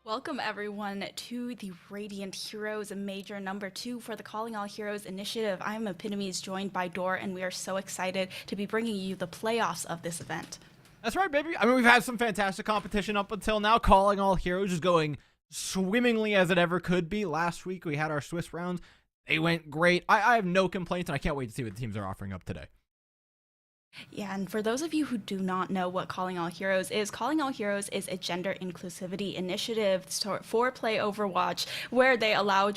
Welcome everyone to the Radiant Heroes Major number 2 for the Calling All Heroes initiative. I'm Epitomes, joined by Dor, and we are so excited to be bringing you the playoffs of this event. That's right, baby. I mean, we've had some fantastic competition up until now. Calling All Heroes is going swimmingly as it ever could be. Last week, we had our Swiss rounds. They went great. I have no complaints, and I can't wait to see what the teams are offering up today. Yeah, and for those of you who do not know what Calling All Heroes is a gender inclusivity initiative for Play Overwatch, where they allow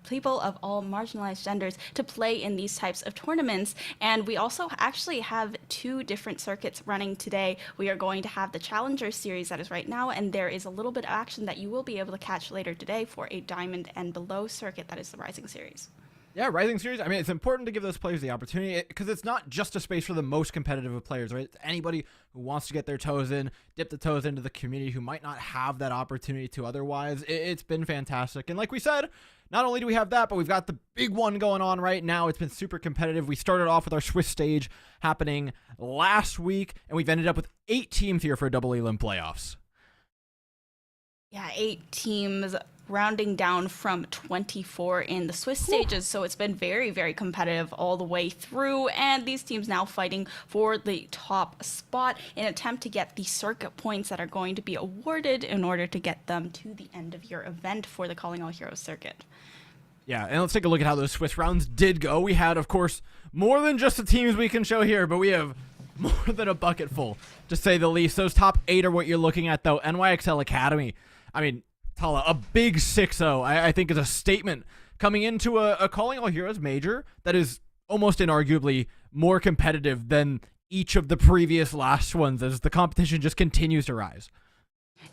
people of all marginalized genders to play in these types of tournaments. And we also actually have two different circuits running today. We are going to have the Challenger Series that is right now, and there is a little bit of action that you will be able to catch later today for a Diamond and Below circuit that is the Rising Series. Yeah, Rising Series, I mean, it's important to give those players the opportunity because it's not just a space for the most competitive of players, right? It's anybody who wants to get their toes in, dip the toes into the community who might not have that opportunity to otherwise. It's been fantastic. And like we said, not only do we have that, but we've got the big one going on right now. It's been super competitive. We started off with our Swiss stage happening last week, and we've ended up with 8 teams here for double elim playoffs. Yeah, 8 teams, rounding down from 24 in the Swiss stages. So it's been very, very competitive all the way through. And these teams now fighting for the top spot in an attempt to get the circuit points that are going to be awarded in order to get them to the end of your event for the Calling All Heroes circuit. Yeah, and let's take a look at how those Swiss rounds did go. We had, of course, more than just the teams we can show here, but we have more than a bucket full, to say the least. Those top 8 are what you're looking at, though. NYXL Academy, I mean, Tala, a big 6-0, I think, is a statement coming into a Calling All Heroes major that is almost inarguably more competitive than each of the previous last ones as the competition just continues to rise.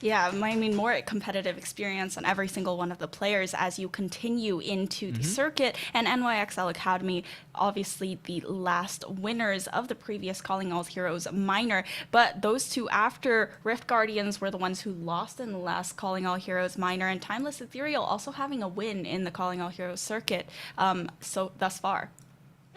Yeah, I mean, more competitive experience on every single one of the players as you continue into the circuit. And NYXL Academy, obviously the last winners of the previous Calling All Heroes minor. But those two after Rift Guardians were the ones who lost in the last Calling All Heroes minor. And Timeless Ethereal also having a win in the Calling All Heroes circuit so thus far.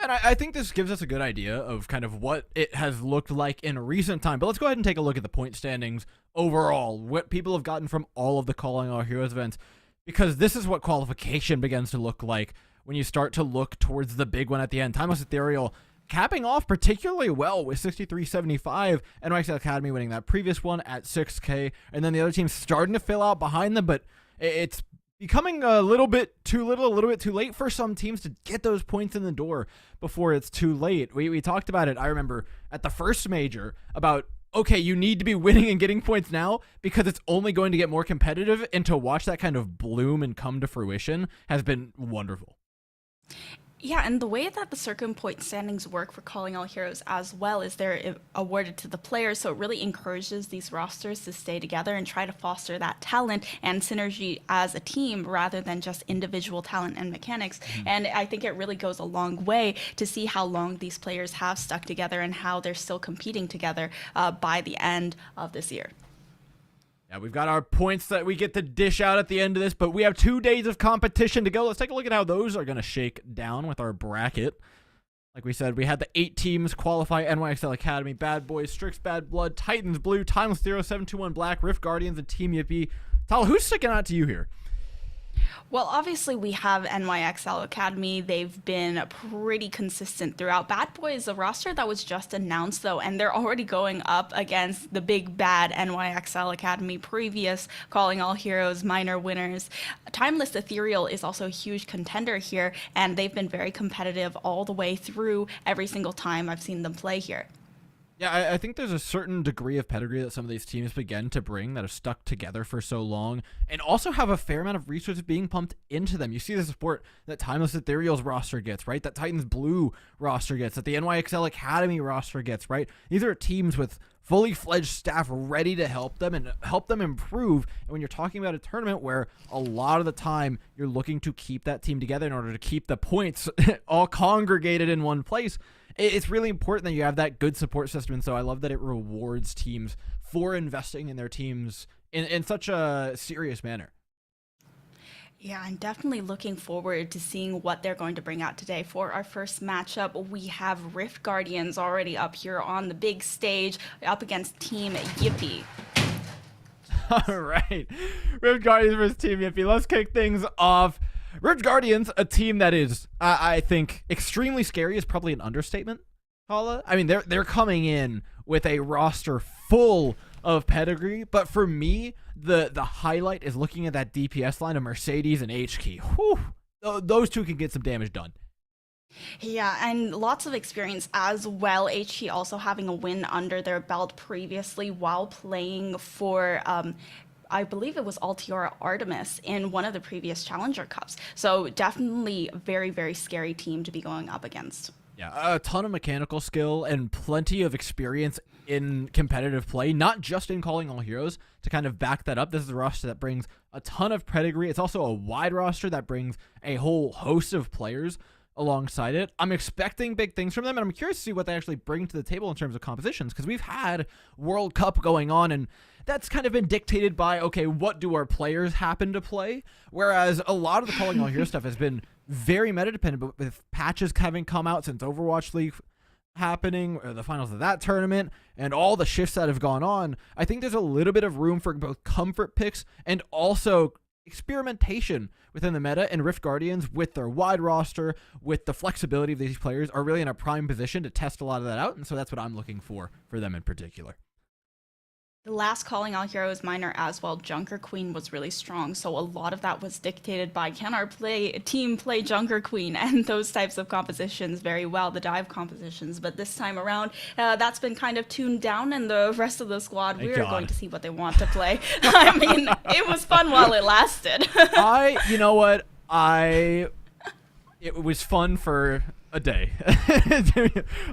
And I think this gives us a good idea of kind of what it has looked like in recent time. But let's go ahead and take a look at the point standings overall, what people have gotten from all of the Calling All Heroes events, because this is what qualification begins to look like when you start to look towards the big one at the end. Timeless Ethereal capping off particularly well with 63.75, NYXL Academy winning that previous one at 6K, and then the other teams starting to fill out behind them, but it's becoming a little bit too little, a little bit too late for some teams to get those points in the door before it's too late. We talked about it, I remember, at the first major about, okay, you need to be winning and getting points now because it's only going to get more competitive, and to watch that kind of bloom and come to fruition has been wonderful. Yeah, and the way that the circuit point standings work for Calling All Heroes as well is they're awarded to the players, so it really encourages these rosters to stay together and try to foster that talent and synergy as a team rather than just individual talent and mechanics. And I think it really goes a long way to see how long these players have stuck together and how they're still competing together by the end of this year. Yeah, we've got our points that we get to dish out at the end of this, but we have 2 days of competition to go. Let's take a look at how those are going to shake down with our bracket. Like we said, we had the 8 teams qualify: NYXL Academy, Bad Boys, Strix Bad Blood, Titans Blue, Timeless Zero, 721 Black, Rift Guardians, and Team Yippee. Tal, who's sticking out to you here? Well, obviously we have NYXL Academy. They've been pretty consistent throughout. Bad Boy is a roster that was just announced, though, and they're already going up against the big bad NYXL Academy, previous Calling All Heroes minor winners. Timeless Ethereal is also a huge contender here, and they've been very competitive all the way through every single time I've seen them play here. Yeah, I think there's a certain degree of pedigree that some of these teams begin to bring that have stuck together for so long and also have a fair amount of resources being pumped into them. You see the support that Timeless Ethereal's roster gets, right? That Titans Blue roster gets, that the NYXL Academy roster gets, right? These are teams with fully fledged staff ready to help them and help them improve. And when you're talking about a tournament where a lot of the time you're looking to keep that team together in order to keep the points all congregated in one place, it's really important that you have that good support system. And so I love that it rewards teams for investing in their teams in such a serious manner. Yeah, I'm definitely looking forward to seeing what they're going to bring out today. For our first matchup, we have Rift Guardians already up here on the big stage up against Team Yippee. All right. Rift Guardians versus Team Yippee. Let's kick things off. Rift Guardians, a team that is, I think, extremely scary is probably an understatement, Paula. I mean, they're coming in with a roster full of pedigree, but for me, the highlight is looking at that DPS line of Mercedes and HK. Whew, those two can get some damage done. Yeah, and lots of experience as well. HT also having a win under their belt previously while playing for I believe it was Altiora Artemis in one of the previous Challenger Cups. So definitely a very, very scary team to be going up against. Yeah, a ton of mechanical skill and plenty of experience in competitive play, not just in Calling All Heroes, to kind of back that up. This is a roster that brings a ton of pedigree. It's also a wide roster that brings a whole host of players alongside it. I'm expecting big things from them, and I'm curious to see what they actually bring to the table in terms of compositions, because we've had World Cup going on, and that's kind of been dictated by, okay, what do our players happen to play? Whereas a lot of the Calling All Hero stuff has been very meta-dependent, but with patches having come out since Overwatch League happening, or the finals of that tournament, and all the shifts that have gone on, I think there's a little bit of room for both comfort picks and also experimentation within the meta, and Rift Guardians, with their wide roster, with the flexibility of these players, are really in a prime position to test a lot of that out, and so that's what I'm looking for them in particular. The last Calling All Heroes minor as well, Junker Queen was really strong, so a lot of that was dictated by can our team play Junker Queen and those types of compositions very well, the dive compositions. But this time around, that's been kind of tuned down, and the rest of the squad, we're going to see what they want to play. I mean, it was fun while it lasted. You know what? It was fun for a day.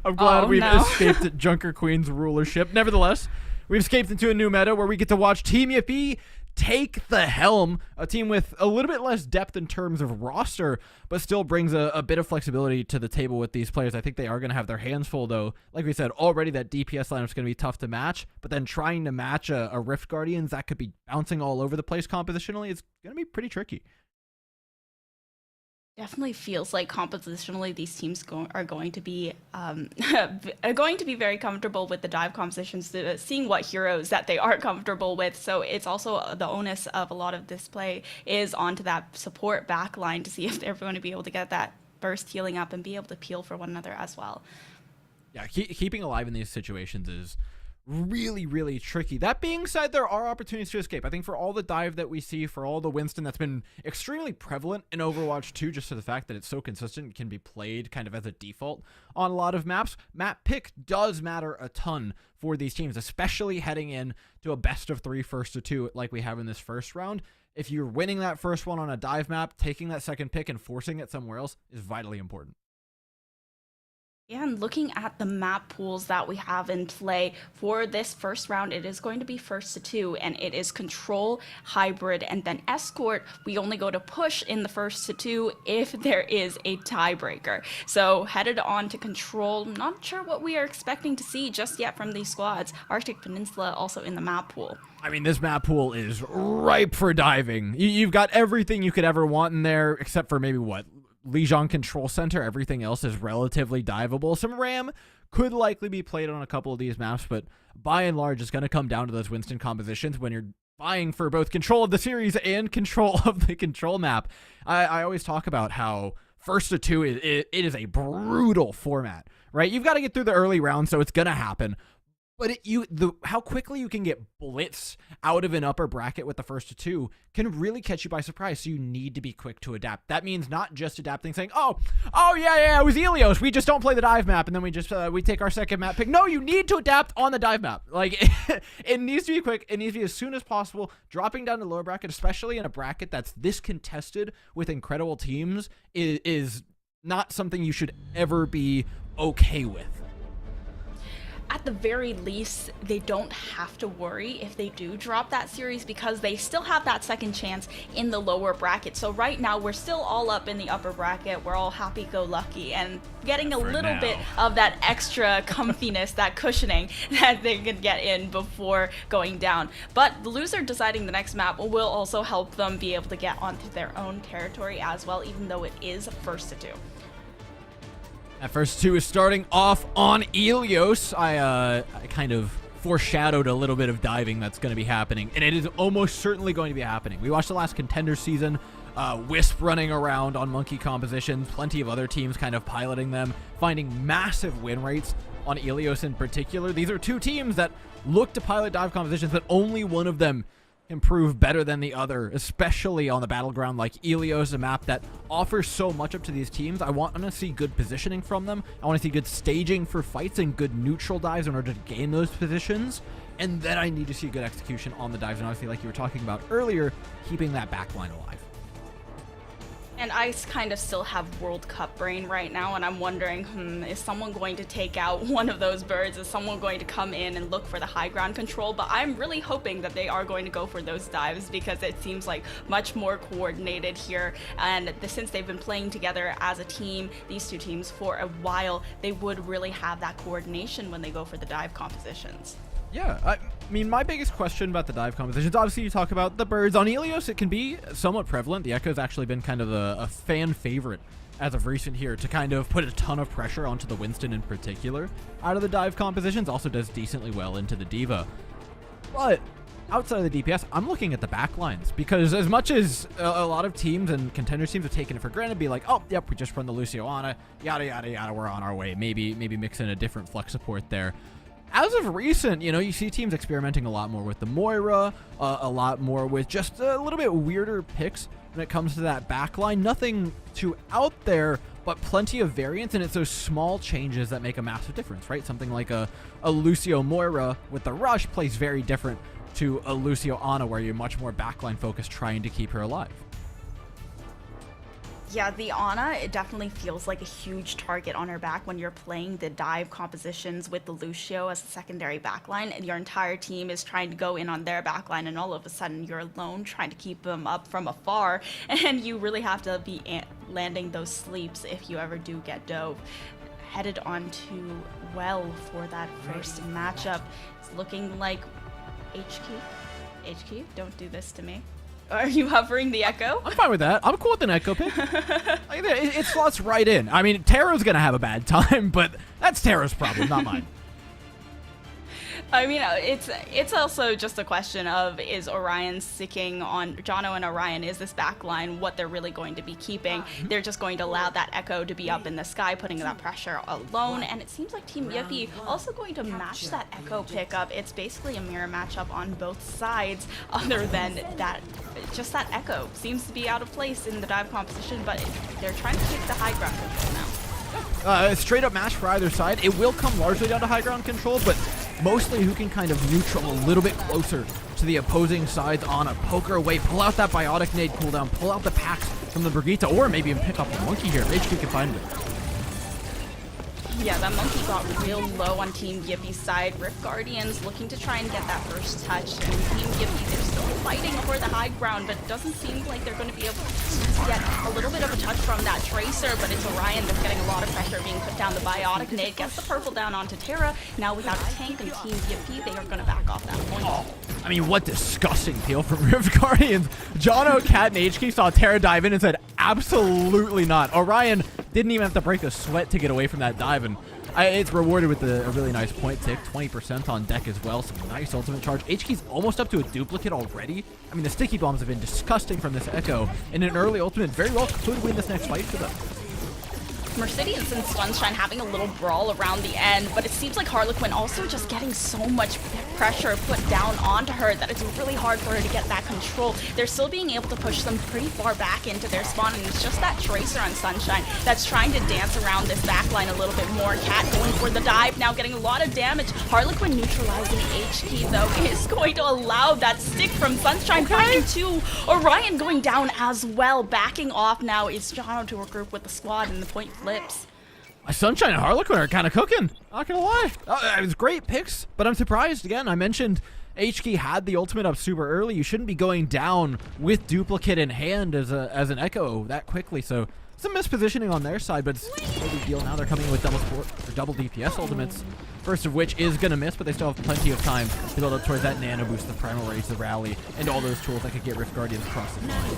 I'm glad we've escaped Junker Queen's rulership. Nevertheless, we've escaped into a new meta where we get to watch Team Yippee take the helm, a team with a little bit less depth in terms of roster, but still brings a bit of flexibility to the table with these players. I think they are going to have their hands full, though. Like we said, already that DPS lineup is going to be tough to match, but then trying to match a Rift Guardians that could be bouncing all over the place compositionally is going to be pretty tricky. Definitely feels like compositionally these teams are going to be very comfortable with the dive compositions, seeing what heroes that they are comfortable with. So it's also the onus of a lot of this play is onto that support backline to see if they're going to be able to get that burst healing up and be able to peel for one another as well. Yeah, keeping alive in these situations is really, really tricky. That being said, there are opportunities to escape. I think for all the dive that we see, for all the Winston that's been extremely prevalent in Overwatch 2, just for the fact that it's so consistent, can be played kind of as a default on a lot of maps. Map pick does matter a ton for these teams, especially heading in to a best of 3 first to 2 like we have in this first round. If you're winning that first one on a dive map, taking that second pick and forcing it somewhere else is vitally important. Yeah, and looking at the map pools that we have in play for this first round, it is going to be first to 2, and it is control, hybrid, and then escort. We only go to push in the first to 2 if there is a tiebreaker. So headed on to control. Not sure what we are expecting to see just yet from these squads. Arctic Peninsula also in the map pool. I mean, this map pool is ripe for diving. You've got everything you could ever want in there, except for maybe what? Lijiang Control Center. Everything else is relatively diveable. Some RAM could likely be played on a couple of these maps, but by and large, it's going to come down to those Winston compositions when you're vying for both control of the series and control of the control map. I always talk about how first to 2 it is a brutal format, right? You've got to get through the early rounds, so it's going to happen. But how quickly you can get blitzed out of an upper bracket with the first to 2 can really catch you by surprise. So you need to be quick to adapt. That means not just adapting, saying, "Oh yeah, it was Ilios. We just don't play the dive map, and then we take our second map pick." No, you need to adapt on the dive map. Like it needs to be quick. It needs to be as soon as possible. Dropping down to lower bracket, especially in a bracket that's this contested with incredible teams, is not something you should ever be okay with. At the very least, they don't have to worry if they do drop that series because they still have that second chance in the lower bracket. So right now, we're still all up in the upper bracket. We're all happy-go-lucky and getting a little bit of that extra comfiness, that cushioning that they can get in before going down. But the loser deciding the next map will also help them be able to get onto their own territory as well, even though it is first to 2. That first 2 is starting off on Ilios. I kind of foreshadowed a little bit of diving that's going to be happening, and it is almost certainly going to be happening. We watched the last Contender season, Wisp running around on monkey compositions, plenty of other teams kind of piloting them, finding massive win rates on Ilios in particular. These are two teams that look to pilot dive compositions, but only one of them improve better than the other, especially on the battleground like Ilios, a map that offers so much up to these teams. I want to see good positioning from them. I want to see good staging for fights and good neutral dives in order to gain those positions. And then I need to see good execution on the dives. And obviously, like you were talking about earlier, keeping that backline alive. And I kind of still have World Cup brain right now, and I'm wondering, is someone going to take out one of those birds? Is someone going to come in and look for the high ground control? But I'm really hoping that they are going to go for those dives, because it seems like much more coordinated here. And since they've been playing together as a team, these two teams, for a while, they would really have that coordination when they go for the dive compositions. Yeah, I mean, my biggest question about the dive compositions, obviously you talk about the birds. On Ilios, it can be somewhat prevalent. The Echo's actually been kind of a fan favorite as of recent here to kind of put a ton of pressure onto the Winston in particular. Out of the dive compositions, also does decently well into the Diva. But outside of the DPS, I'm looking at the backlines, because as much as a lot of teams and contender teams have taken it for granted, be like, oh, yep, we just run the Lucio Ana, yada, yada, yada, we're on our way. Maybe mix in a different flex support there. As of recent, you know, you see teams experimenting a lot more with the Moira, a lot more with just a little bit weirder picks when it comes to that backline. Nothing too out there, but plenty of variance, and it's those small changes that make a massive difference, right? Something like a Lucio Moira with the Rush plays very different to a Lucio Ana, where you're much more backline focused, trying to keep her alive. Yeah, the Ana, it definitely feels like a huge target on her back when you're playing the dive compositions with the Lucio as a secondary backline, and your entire team is trying to go in on their backline, and all of a sudden you're alone trying to keep them up from afar, and you really have to be landing those sleeps if you ever do get dove. Headed on to Well for that first matchup. It's looking like HQ, don't do this to me. Are you hovering the Echo? I'm fine with that. I'm cool with an Echo pick. It slots right in. I mean, Tara's going to have a bad time, but that's Tara's problem, not mine. I mean, it's also just a question of, is Orion sticking on Jono and Orion? Is this backline what they're really going to be keeping? They're just going to allow that Echo to be up in the sky, putting that pressure alone. And it seems like Team Yippee also going to match that Echo pickup. It's basically a mirror matchup on both sides, other than that, just that Echo seems to be out of place in the dive composition, but they're trying to take the high ground control now. Straight up match for either side. It will come largely down to high ground control, but mostly who can kind of neutral a little bit closer to the opposing sides on a poker away, pull out that biotic nade cooldown, pull out the packs from the Brigitte, or maybe even pick up the monkey here if HQ can find it. Yeah, that monkey got real low on Team Yippie's side. Rift Guardians looking to try and get that first touch, and Team Yippie, they're still fighting for the high ground, but it doesn't seem like they're going to be able to get a little bit of a touch from that Tracer, but it's Orion that's getting a lot of pressure being put down. The biotic nade gets the purple down onto Terra. Now without a tank and Team Yippie, they are going to back off that point. Oh, I mean, what disgusting peel from Rift Guardians. Jono, Cat, and HQ saw Terra dive in and said, absolutely not. Orion didn't even have to break a sweat to get away from that dive, and it's rewarded with a really nice point tick, 20% on deck as well, some nice ultimate charge. HQ's almost up to a duplicate already. I mean, the sticky bombs have been disgusting from this Echo, and an early ultimate very well could win this next fight for them. Mercedes and Sunshine having a little brawl around the end, but it seems like Harlequin also just getting so much pressure put down onto her that it's really hard for her to get that control. They're still being able to push them pretty far back into their spawn, and it's just that Tracer on Sunshine that's trying to dance around this backline a little bit more. Cat going for the dive, now getting a lot of damage. Harlequin neutralizing HQ, though, is going to allow that stick from Sunshine back into Orion going down as well. Backing off now is Jono to regroup with the squad, and the point flips. My Sunshine and Harlequin are kind of cooking. Not gonna lie. It was great picks, but I'm surprised. Again, I mentioned HK had the ultimate up super early. You shouldn't be going down with duplicate in hand as an Echo that quickly. So Some mispositioning on their side, but it's no big deal. Now they're coming in with double DPS ultimates. First of which is gonna miss, but they still have plenty of time to build up towards that nano boost, the primal rage, the rally, and all those tools that could get Rift Guardians across the line.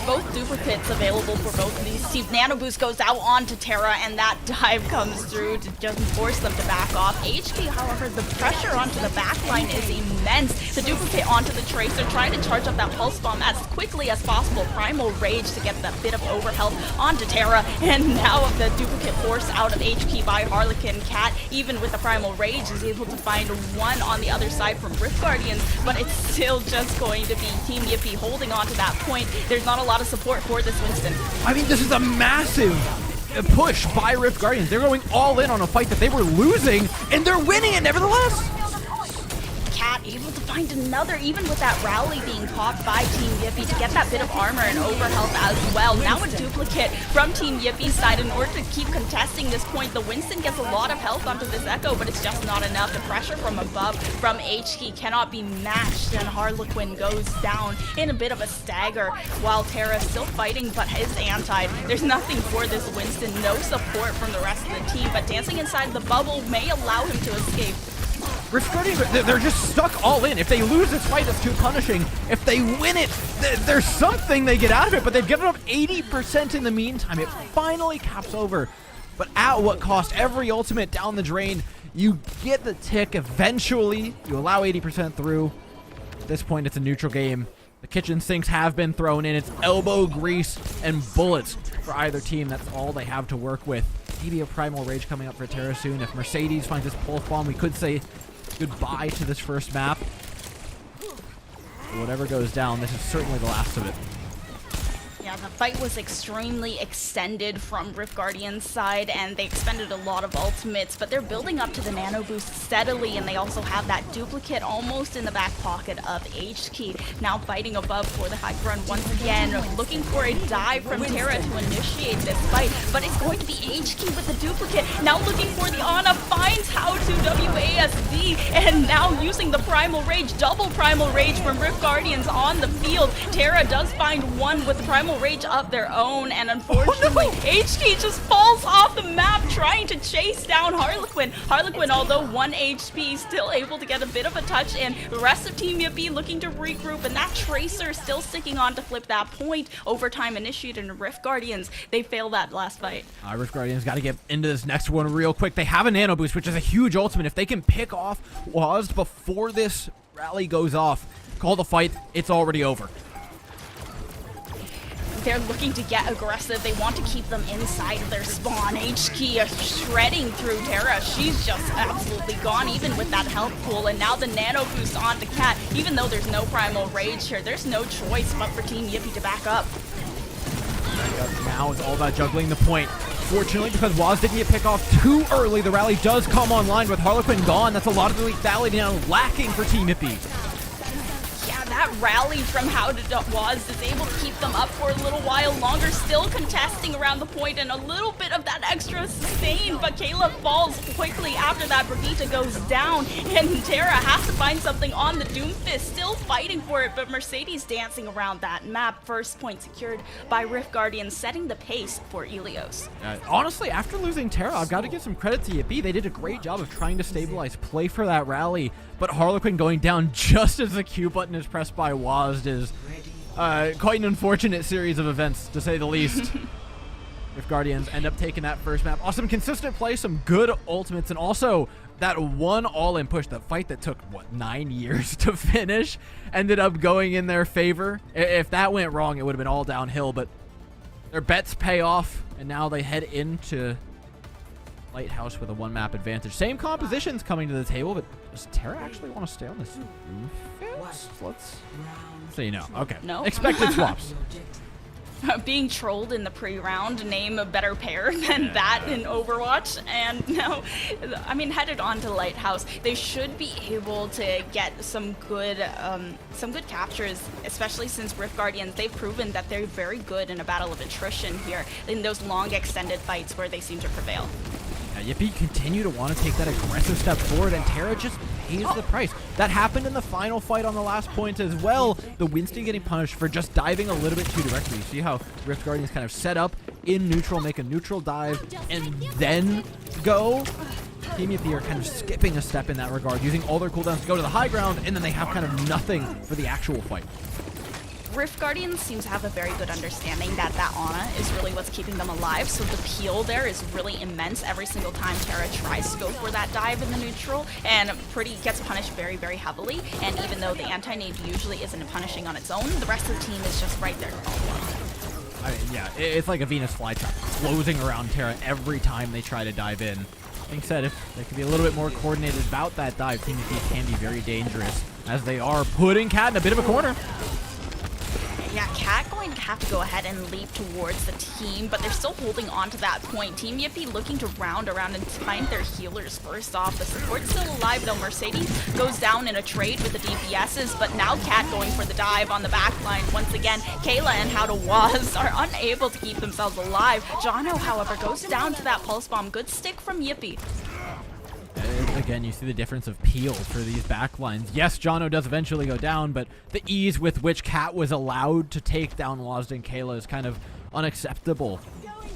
Both duplicates available for both of these teams. Nano boost goes out onto Terra, and that dive comes through to just force them to back off. HK, however, the pressure onto the backline is immense. The duplicate onto the Tracer, trying to charge up that pulse bomb as quickly as possible. Primal rage to get that bit of overhealth onto Terra, and now the duplicate forced out of HK by Harlequin. Cat, even with the primal rage, is able to find one on the other side from Rift Guardians, but it's still just going to be Team Yippee holding on to that point. There's not a lot of support for this Winston. I mean, this is a massive push by Rift Guardians. They're going all in on a fight that they were losing, and they're winning it nevertheless. Cat able to find another, even with that rally being popped by Team Yippee to get that bit of armor and overhealth as well. Now a duplicate from Team Yippie's side in order to keep contesting this point. The Winston gets a lot of health onto this Echo, but it's just not enough. The pressure from above from HK cannot be matched, and Harlequin goes down in a bit of a stagger while Terra's still fighting, but is anti. There's nothing for this Winston, no support from the rest of the team, but dancing inside the bubble may allow him to escape. Rift Guardians, they're just stuck all in. If they lose this fight, it's too punishing. If they win it, there's something they get out of it, but they've given up 80% in the meantime. It finally caps over, but at what cost? Every ultimate down the drain. You get the tick eventually. You allow 80% through. At this point, it's a neutral game. The kitchen sinks have been thrown in. It's elbow grease and bullets for either team. That's all they have to work with. Maybe a primal rage coming up for Terra soon. If Mercedes finds this pulse bomb, we could say goodbye to this first map. But whatever goes down, this is certainly the last of it. Yeah, the fight was extremely extended from Rift Guardian's side, and they expended a lot of ultimates, but they're building up to the nano boost steadily, and they also have that duplicate almost in the back pocket of HK. Now fighting above for the high run once again, looking for a dive from Terra to initiate this fight, but it's going to be HK with the duplicate. Now looking for the Ana, finds how to WASD, and now using the primal rage, double primal rage from Rift Guardians on the field. Terra does find one with the primal rage of their own, and unfortunately, HK just falls off the map trying to chase down Harlequin. Harlequin, although 1 HP, still able to get a bit of a touch in. The rest of Team Yippee looking to regroup, and that Tracer still sticking on to flip that point. Overtime initiated in Rift Guardians. They fail that last fight. Rift Guardians got to get into this next one real quick. They have a nano boost, which is a huge ultimate. If they can pick off Waz before this rally goes off, call the fight, it's already over. They're looking to get aggressive. They want to keep them inside of their spawn. HK shredding through Terra. She's just absolutely gone, even with that health pool. And now the nano boost onto Cat. Even though there's no primal rage here, there's no choice but for Team Yippee to back up. Now it's all about juggling the point. Fortunately, because Waz didn't get picked off too early, the rally does come online with Harlequin gone. That's a lot of the lethality now lacking for Team Yippee. That rally from how Waz is able to keep them up for a little while longer, still contesting around the point, and a little bit of that extra sustain, but Kayla falls quickly after that. Brigitte goes down, and Terra has to find something on the Doomfist, still fighting for it, but Mercedes dancing around that map. First point secured by Rift Guardian, setting the pace for Ilios. Honestly, after losing Terra, I've got to give some credit to Yippee. They did a great job of trying to stabilize play for that rally, but Harlequin going down just as the Q button is pressed by Wazd is quite an unfortunate series of events, to say the least. If Guardians end up taking that first map. Awesome consistent play, some good ultimates, and also that one all-in push, the fight that took, what, 9 years to finish, ended up going in their favor. If that went wrong, it would have been all downhill, but their bets pay off, and now they head into Lighthouse with a one-map advantage. Same compositions coming to the table, but does Terra actually want to stay on this roof? Let's say no. Okay. No. Expected swaps. Being trolled in the pre-round, name a better pair than that in Overwatch, and now, I mean, headed on to Lighthouse. They should be able to get some good captures, especially since Rift Guardians, they've proven that they're very good in a battle of attrition here, in those long extended fights where they seem to prevail. Yippee continue to want to take that aggressive step forward, and Terra just pays the price. That happened in the final fight on the last point as well. The Winston getting punished for just diving a little bit too directly. You see how Rift Guardians kind of set up in neutral, make a neutral dive, and then go? Team Yippee are kind of skipping a step in that regard, using all their cooldowns to go to the high ground, and then they have kind of nothing for the actual fight. Rift Guardians seem to have a very good understanding that Ana is really what's keeping them alive, so the peel there is really immense every single time Terra tries to go for that dive in the neutral, and gets punished very, very heavily. And even though the anti-nade usually isn't punishing on its own, the rest of the team is just right there to follow up. I mean, yeah, it's like a Venus flytrap closing around Terra every time they try to dive in. Being said, if they could be a little bit more coordinated about that dive, Team Yippee can be very dangerous, as they are putting Cat in a bit of a corner. Yeah, Cat going to have to go ahead and leap towards the team, but they're still holding on to that point. Team Yippee looking to round around and find their healers first off. The support's still alive though. Mercedes goes down in a trade with the DPSs, but now Cat going for the dive on the backline. Once again, Kayla and How to Was are unable to keep themselves alive. Jono, however, goes down to that pulse bomb. Good stick from Yippee. Again, you see the difference of peel for these backlines. Yes, Jono does eventually go down, but the ease with which Cat was allowed to take down Wazda and Kayla is kind of unacceptable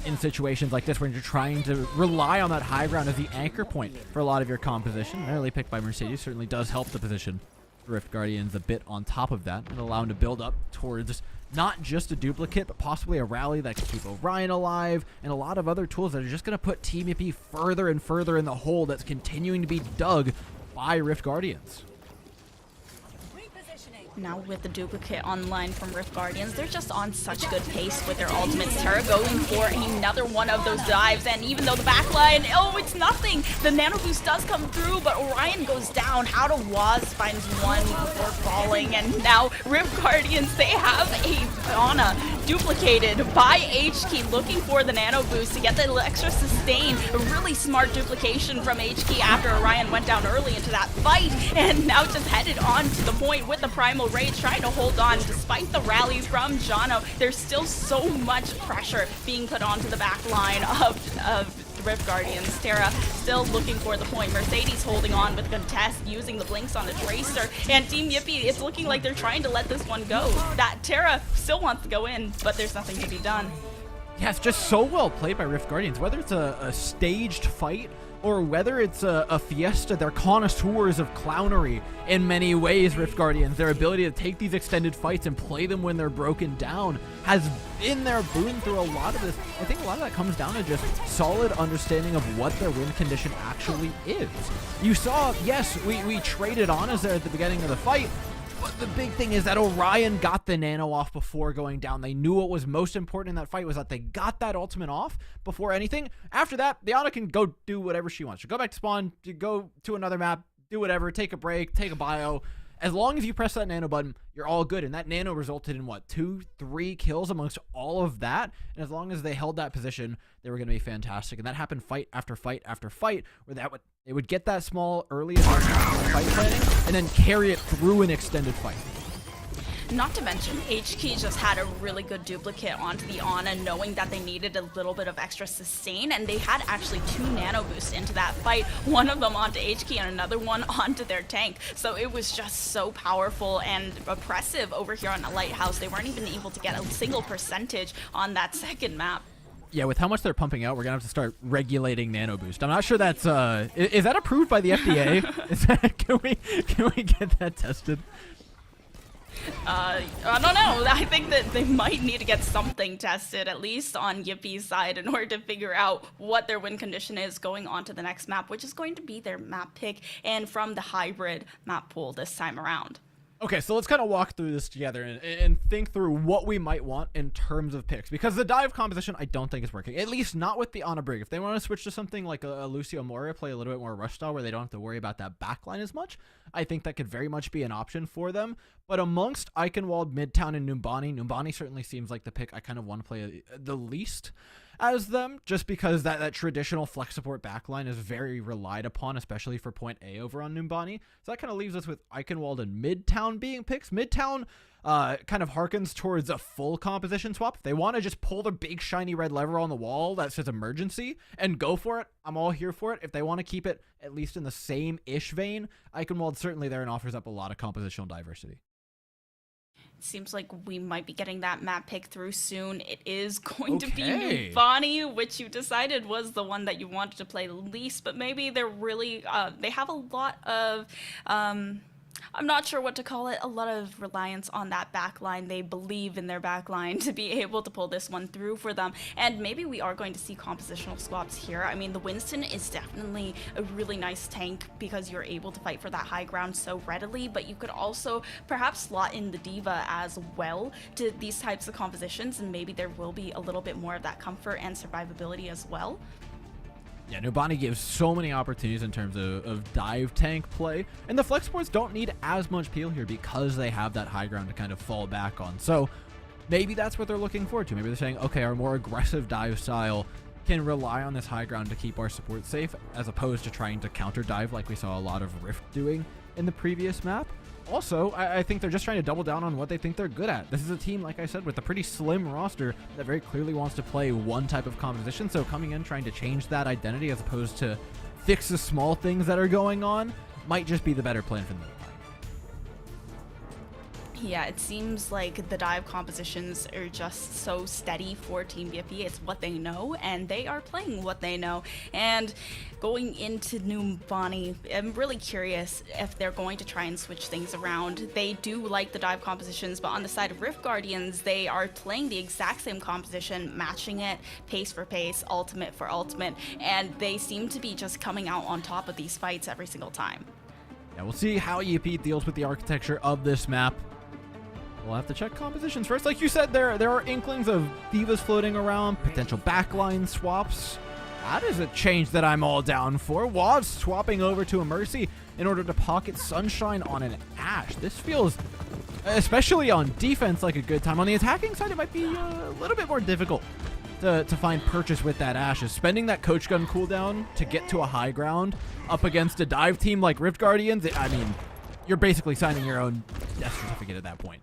in situations like this when you're trying to rely on that high ground as the anchor point for a lot of your composition. Early pick by Mercedes certainly does help the position. Rift Guardians a bit on top of that and allow him to build up towards not just a duplicate, but possibly a rally that can keep Orion alive, and a lot of other tools that are just going to put Team Yippee further and further in the hole that's continuing to be dug by Rift Guardians. Now with the duplicate online from Rift Guardians, they're just on such good pace with their ultimates. Terra going for another one of those dives, and even though the backline, oh, it's nothing. The nano boost does come through, but Orion goes down. How to Was finds one before falling, and now Rift Guardians, they have a Ana duplicated by HK, looking for the nano boost to get the extra sustain. A really smart duplication from HK after Orion went down early into that fight, and now just headed on to the point with the Primal Rage, trying to hold on despite the rallies from Jono. There's still so much pressure being put onto the back line of Rift Guardians. Terra still looking for the point. Mercedes holding on with Contest, using the blinks on the Tracer, and Team Yippee, it's looking like they're trying to let this one go. That Terra still wants to go in, but there's nothing to be done. Yeah, it's just so well played by Rift Guardians. Whether it's a staged fight or whether it's a fiesta, they're connoisseurs of clownery in many ways, Rift Guardians. Their ability to take these extended fights and play them when they're broken down has been their boon through a lot of this. I think a lot of that comes down to just solid understanding of what their win condition actually is. You saw, yes, we traded Anas there at the beginning of the fight, but the big thing is that Orion got the nano off before going down. They knew what was most important in that fight was that they got that ultimate off before anything. After that, the Ana can go do whatever she wants. She'll go back to spawn, go to another map, do whatever, take a break, take a bio. As long as you press that nano button, you're all good. And that nano resulted in, what, 2-3 kills amongst all of that? And as long as they held that position, they were going to be fantastic. And that happened fight after fight after fight, where they would get that small early fight planning and then carry it through an extended fight. Not to mention, HK just had a really good duplicate onto the Ana, knowing that they needed a little bit of extra sustain, and they had actually 2 nano boosts into that fight, one of them onto HK and another one onto their tank. So it was just so powerful and oppressive over here on the Lighthouse. They weren't even able to get a single percentage on that second map. Yeah, with how much they're pumping out, we're gonna have to start regulating nano boost. I'm not sure that's is that approved by the FDA? Is that, can we get that tested? I don't know. I think that they might need to get something tested, at least on Yippee's side, in order to figure out what their win condition is going on to the next map, which is going to be their map pick and from the hybrid map pool this time around. Okay, so let's kind of walk through this together and think through what we might want in terms of picks. Because the dive composition, I don't think is working. At least not with the Ana Brig. If they want to switch to something like a Lucio Moria, play a little bit more rush style where they don't have to worry about that backline as much, I think that could very much be an option for them. But amongst Eichenwald, Midtown, and Numbani certainly seems like the pick I kind of want to play the least. as them, just because that traditional flex support backline is very relied upon, especially for point A over on Numbani. So that kind of leaves us with Eichenwald and Midtown being picks. Midtown kind of harkens towards a full composition swap. If they want to just pull the big shiny red lever on the wall that says emergency and go for it, I'm all here for it. If they want to keep it at least in the same-ish vein, Eichenwald's certainly there and offers up a lot of compositional diversity. It seems like we might be getting that map pick through soon. It is going to be Okay. Numbani, which you decided was the one that you wanted to play least, but maybe they're really, they have a lot of, I'm not sure what to call it, a lot of reliance on that backline. They believe in their backline to be able to pull this one through for them. And maybe we are going to see compositional swaps here. I mean, the Winston is definitely a really nice tank because you're able to fight for that high ground so readily, but you could also perhaps slot in the Diva as well to these types of compositions, and maybe there will be a little bit more of that comfort and survivability as well. Yeah, Numbani gives so many opportunities in terms of dive tank play, and the flex supports don't need as much peel here because they have that high ground to kind of fall back on. So maybe that's what they're looking forward to. Maybe they're saying, okay, our more aggressive dive style can rely on this high ground to keep our support safe, as opposed to trying to counter dive like we saw a lot of Rift doing in the previous map. Also, I think they're just trying to double down on what they think they're good at. This is a team, like I said, with a pretty slim roster that very clearly wants to play one type of composition, so coming in trying to change that identity as opposed to fix the small things that are going on might just be the better plan for them. Yeah, it seems like the dive compositions are just so steady for Team BFE. It's what they know, and they are playing what they know. And going into Numbani, I'm really curious if they're going to try and switch things around. They do like the dive compositions, but on the side of Rift Guardians, they are playing the exact same composition, matching it pace for pace, ultimate for ultimate, and they seem to be just coming out on top of these fights every single time. Yeah, we'll see how EAP deals with the architecture of this map. We'll have to check compositions first. Like you said, there are inklings of divas floating around, potential backline swaps. That is a change that I'm all down for. Waz swapping over to a Mercy in order to pocket Sunshine on an Ashe. This feels, especially on defense, like a good time. On the attacking side, it might be a little bit more difficult to find purchase with that Ashe. Is spending that Coach Gun cooldown to get to a high ground up against a dive team like Rift Guardians, I mean, you're basically signing your own death certificate at that point.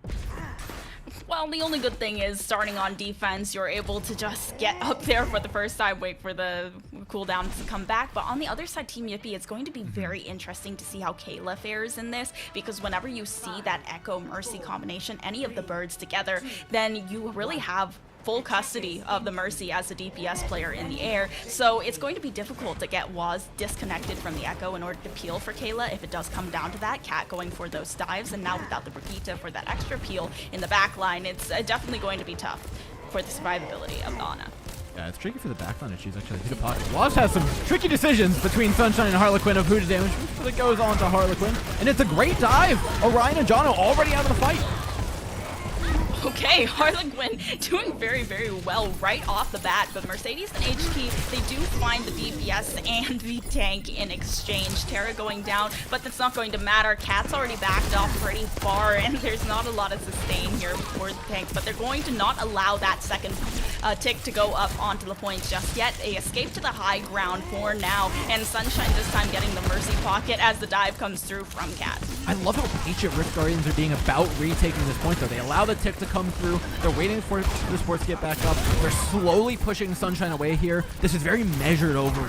Well, the only good thing is starting on defense, you're able to just get up there for the first time, wait for the cooldown to come back. But on the other side, Team Yippee, it's going to be very interesting to see how Kayla fares in this, because whenever you see that Echo Mercy combination, any of the birds together, then you really have full custody of the Mercy as a DPS player in the air. So it's going to be difficult to get Waz disconnected from the Echo in order to peel for Kayla if it does come down to that. Cat going for those dives, and now without the Brigitte for that extra peel in the back line, it's definitely going to be tough for the survivability of Ana. Yeah, it's tricky for the backline if she's actually hit a pocket. Waz has some tricky decisions between Sunshine and Harlequin of who to damage, but it goes on to Harlequin, and it's a great dive. Orion and Jono already out of the fight. Okay, Harlequin doing very, very well right off the bat, but Mercedes and HT, they do find the DPS and the tank in exchange. Terra going down, but that's not going to matter. Cat's already backed off pretty far, and there's not a lot of sustain here for the tank, but they're going to not allow that second tick to go up onto the point just yet. They escape to the high ground for now, and Sunshine this time getting the Mercy pocket as the dive comes through from Cat. I love how patient Rift Guardians are being about retaking this point, though. They allow the tick to come through. They're waiting for the sports to get back up. They're slowly pushing Sunshine away here. This is very measured over.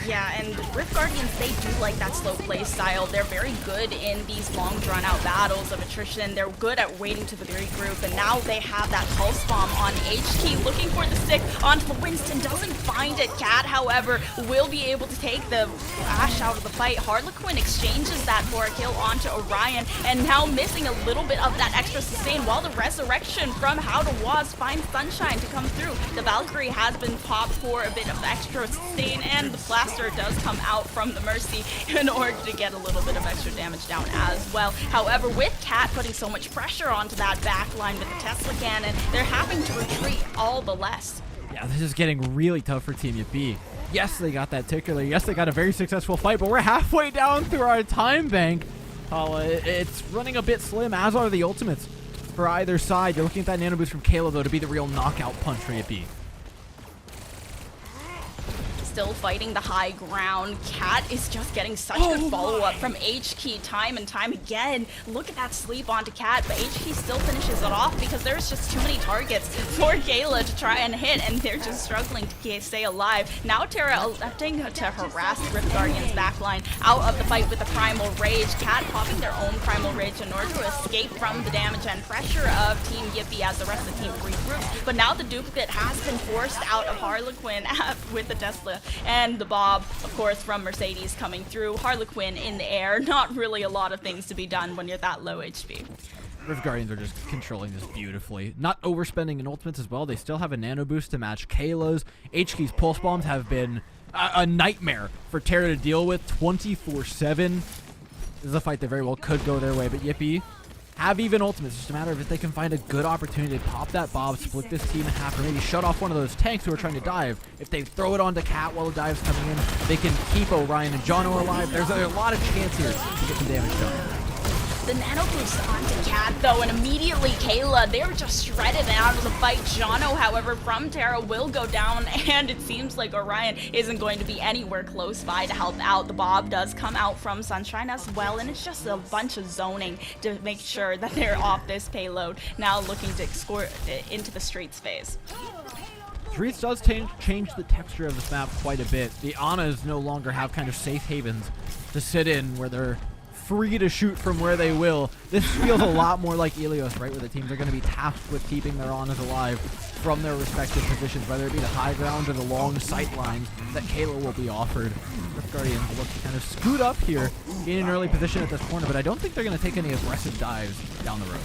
Yeah, and Rift Guardians, they do like that slow play style. They're very good in these long drawn-out battles of attrition. They're good at waiting to the regroup, and now they have that pulse bomb on HT, looking for the stick onto the Winston. Doesn't find it. Cat, however, will be able to take the Ashe out of the fight. Harlequin exchanges that for a kill onto Orion, and now missing a little bit of that extra sustain while the resurrection from How to Waz finds Sunshine to come through. The Valkyrie has been popped for a bit of extra sustain, and the Blaster does come out from the Mercy in order to get a little bit of extra damage down as well. However, with Cat putting so much pressure onto that back line with the Tesla cannon, they're having to retreat all the less. Yeah, this is getting really tough for Team Yippee. Yes, they got that tickler. Yes, they got a very successful fight, but we're halfway down through our time bank. It's running a bit slim, as are the ultimates. for either side. You're looking at that nano boost from Kayla, though, to be the real knockout punch for Yippee. Still fighting the high ground. Cat is just getting such good follow-up from HK time and time again. Look at that sleep onto Cat, but HK still finishes it off because there's just too many targets for Kayla to try and hit, and they're just struggling to stay alive. Now Terra electing to harass Rift Guardian's backline out of the fight with the Primal Rage. Cat popping their own Primal Rage in order to escape from the damage and pressure of Team Yippee as the rest of the team regroups. But now the duplicate has been forced out of Harlequin with the Tesla. And the Bob, of course, from Mercedes coming through. Harlequin in the air. Not really a lot of things to be done when you're that low HP. Rift Guardians are just controlling this beautifully. Not overspending in ultimates as well. They still have a nano boost to match Kayla's. HK's pulse bombs have been a nightmare for Terra to deal with 24/7. This is a fight that very well could go their way, but Yippee have even ultimates. It's just a matter of if they can find a good opportunity to pop that Bob, split this team in half, or maybe shut off one of those tanks who are trying to dive. If they throw it onto Cat while the dive's coming in, they can keep Orion and Jono alive. There's a lot of chance here to get some damage done. The nano boost onto Cat, though, and immediately Kayla, they're just shredded out of the fight. Jono, however, from Terra will go down, and it seems like Orion isn't going to be anywhere close by to help out. The Bob does come out from Sunshine as well, and it's just a bunch of zoning to make sure that they're off this payload. Now looking to escort into the streets phase. Streets does change the texture of this map quite a bit. The Anas no longer have kind of safe havens to sit in where they're free to shoot from where they will. This feels a lot more like Ilios, right, where the teams are going to be tasked with keeping their Anas alive from their respective positions, whether it be the high ground or the long sight lines that Kayla will be offered. Rift Guardians look to kind of scoot up here in an early position at this corner, but I don't think they're going to take any aggressive dives down the road.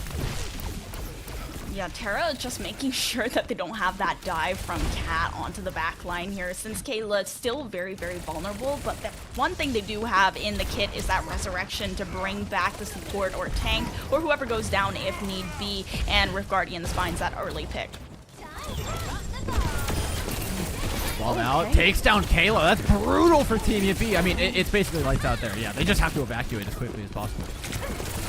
Yeah, Terra just making sure that they don't have that dive from Cat onto the back line here, since Kayla is still very, very vulnerable. But the one thing they do have in the kit is that resurrection to bring back the support or tank or whoever goes down if need be, and Rift Guardians finds that early pick. Ball out, takes down Kayla. That's brutal for Team Yippee. I mean, it's basically lights out there. Yeah, they just have to evacuate as quickly as possible.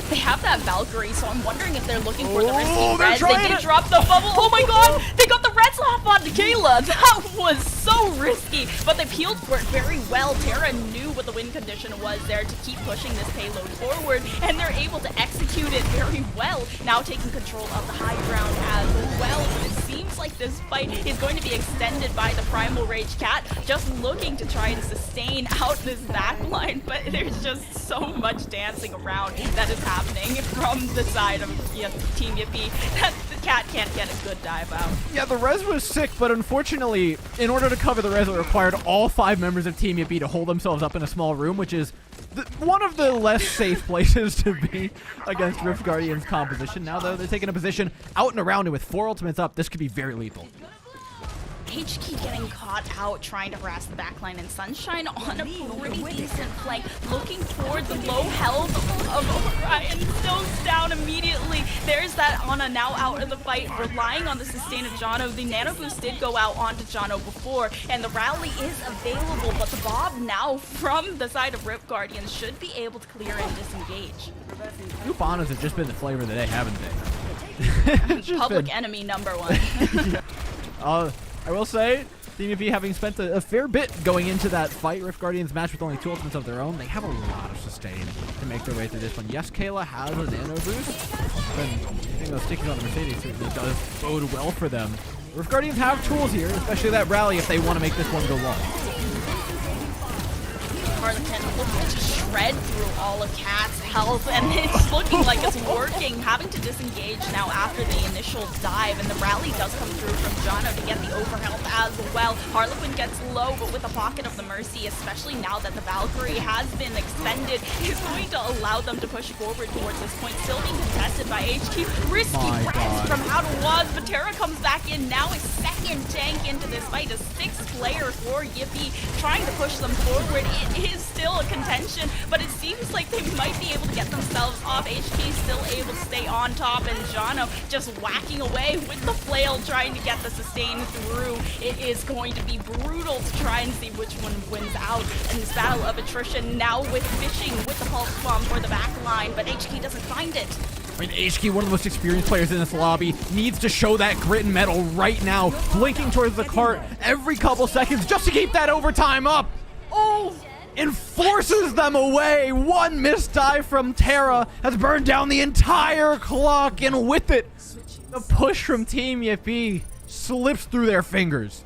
They have that Valkyrie, so I'm wondering if they're looking for the risky they're res. trying They did to- drop the bubble. Oh my god! They got the res off onto Kayla. That was so risky, but they peeled for it very well. Terra knew what the win condition was there to keep pushing this payload forward, and they're able to execute it very well. Now taking control of the high ground as well. But it seems like this fight is going to be extended by the Primal Rage Cat, just looking to try and sustain out this backline, but there's just so much dancing around that is happening from the side of Team Yippee that the Cat can't get a good dive out. Yeah, the res was sick, but unfortunately, in order to cover the res, it required all 5 members of Team Yippee to hold themselves up in a small room, which is one of the less safe places to be against Rift Guardian's composition. Now, though, they're taking a position out and around, and with 4 ultimates up, this could be very lethal. HK getting caught out trying to harass the backline, and Sunshine on a pretty decent flank, looking toward the low health of Orion. Still down immediately. There's that Ana now out of the fight, relying on the sustain of Jono. The nano boost did go out onto Jono before, and the rally is available, but the Bob now from the side of Rift Guardians should be able to clear and disengage. Upanas have just been the flavor of the day, haven't they? Public enemy #1. I will say, Team Yippee having spent a fair bit going into that fight, Rift Guardians match with only 2 ultimates of their own, they have a lot of sustain to make their way through this one. Yes, Kayla has a nano boost, but hitting those stickies on the Mercedes certainly does bode well for them. Rift Guardians have tools here, especially that rally if they want to make this one go long. Harlequin looking to shred through all of Cat's health, and it's looking like it's working. Having to disengage now after the initial dive, and the rally does come through from Jono to get the overhealth as well. Harlequin gets low, but with a pocket of the Mercy, especially now that the Valkyrie has been expended, is going to allow them to push forward towards this point. Still being contested by HQ. Risky res from out of was, but Terra comes back in now. A second tank into this fight, a 6th player for Yippee, trying to push them forward. It is still a contention, but it seems like they might be able to get themselves off. HK still able to stay on top, and Jono just whacking away with the flail, trying to get the sustain through. It is going to be brutal to try and see which one wins out in this battle of attrition. Now with fishing with the pulse bomb for the back line, but HK doesn't find it. I mean, HK, one of the most experienced players in this lobby, needs to show that grit and metal right now, blinking towards the cart every couple seconds just to keep that overtime up. Oh, and forces them away. One missed dive from Terra has burned down the entire clock, and with it, the push from Team Yippee slips through their fingers.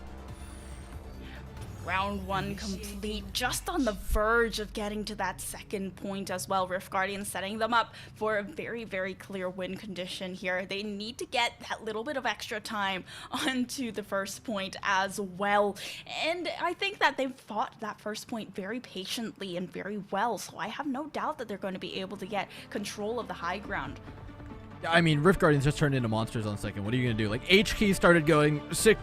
Round 1 complete, just on the verge of getting to that second point as well. Rift Guardians setting them up for a very, very clear win condition here. They need to get that little bit of extra time onto the first point as well. And I think that they've fought that first point very patiently and very well, so I have no doubt that they're going to be able to get control of the high ground. I mean, Rift Guardians just turned into monsters on second. What are you going to do? Like, HK started going sick.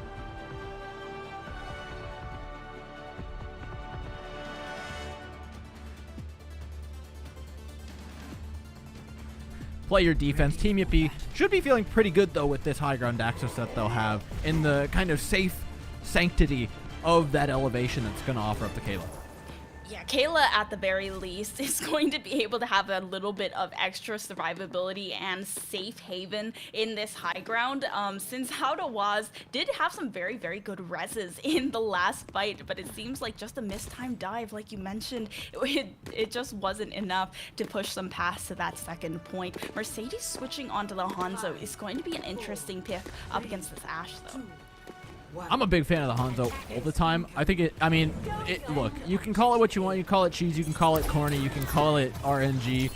Play your defense. Team Yippee should be feeling pretty good, though, with this high ground access that they'll have in the kind of safe sanctity of that elevation that's going to offer up to Kayla. Yeah, Kayla at the very least is going to be able to have a little bit of extra survivability and safe haven in this high ground, since How to Was did have some very, very good reses in the last fight, but it seems like just a mistimed dive, like you mentioned, it just wasn't enough to push them past to that second point. Mercedes switching onto the Hanzo is going to be an interesting pick up against this Ashe, though. I'm a big fan of the Hanzo all the time. I think look, you can call it what you want. You can call it cheese, you can call it corny, you can call it RNG,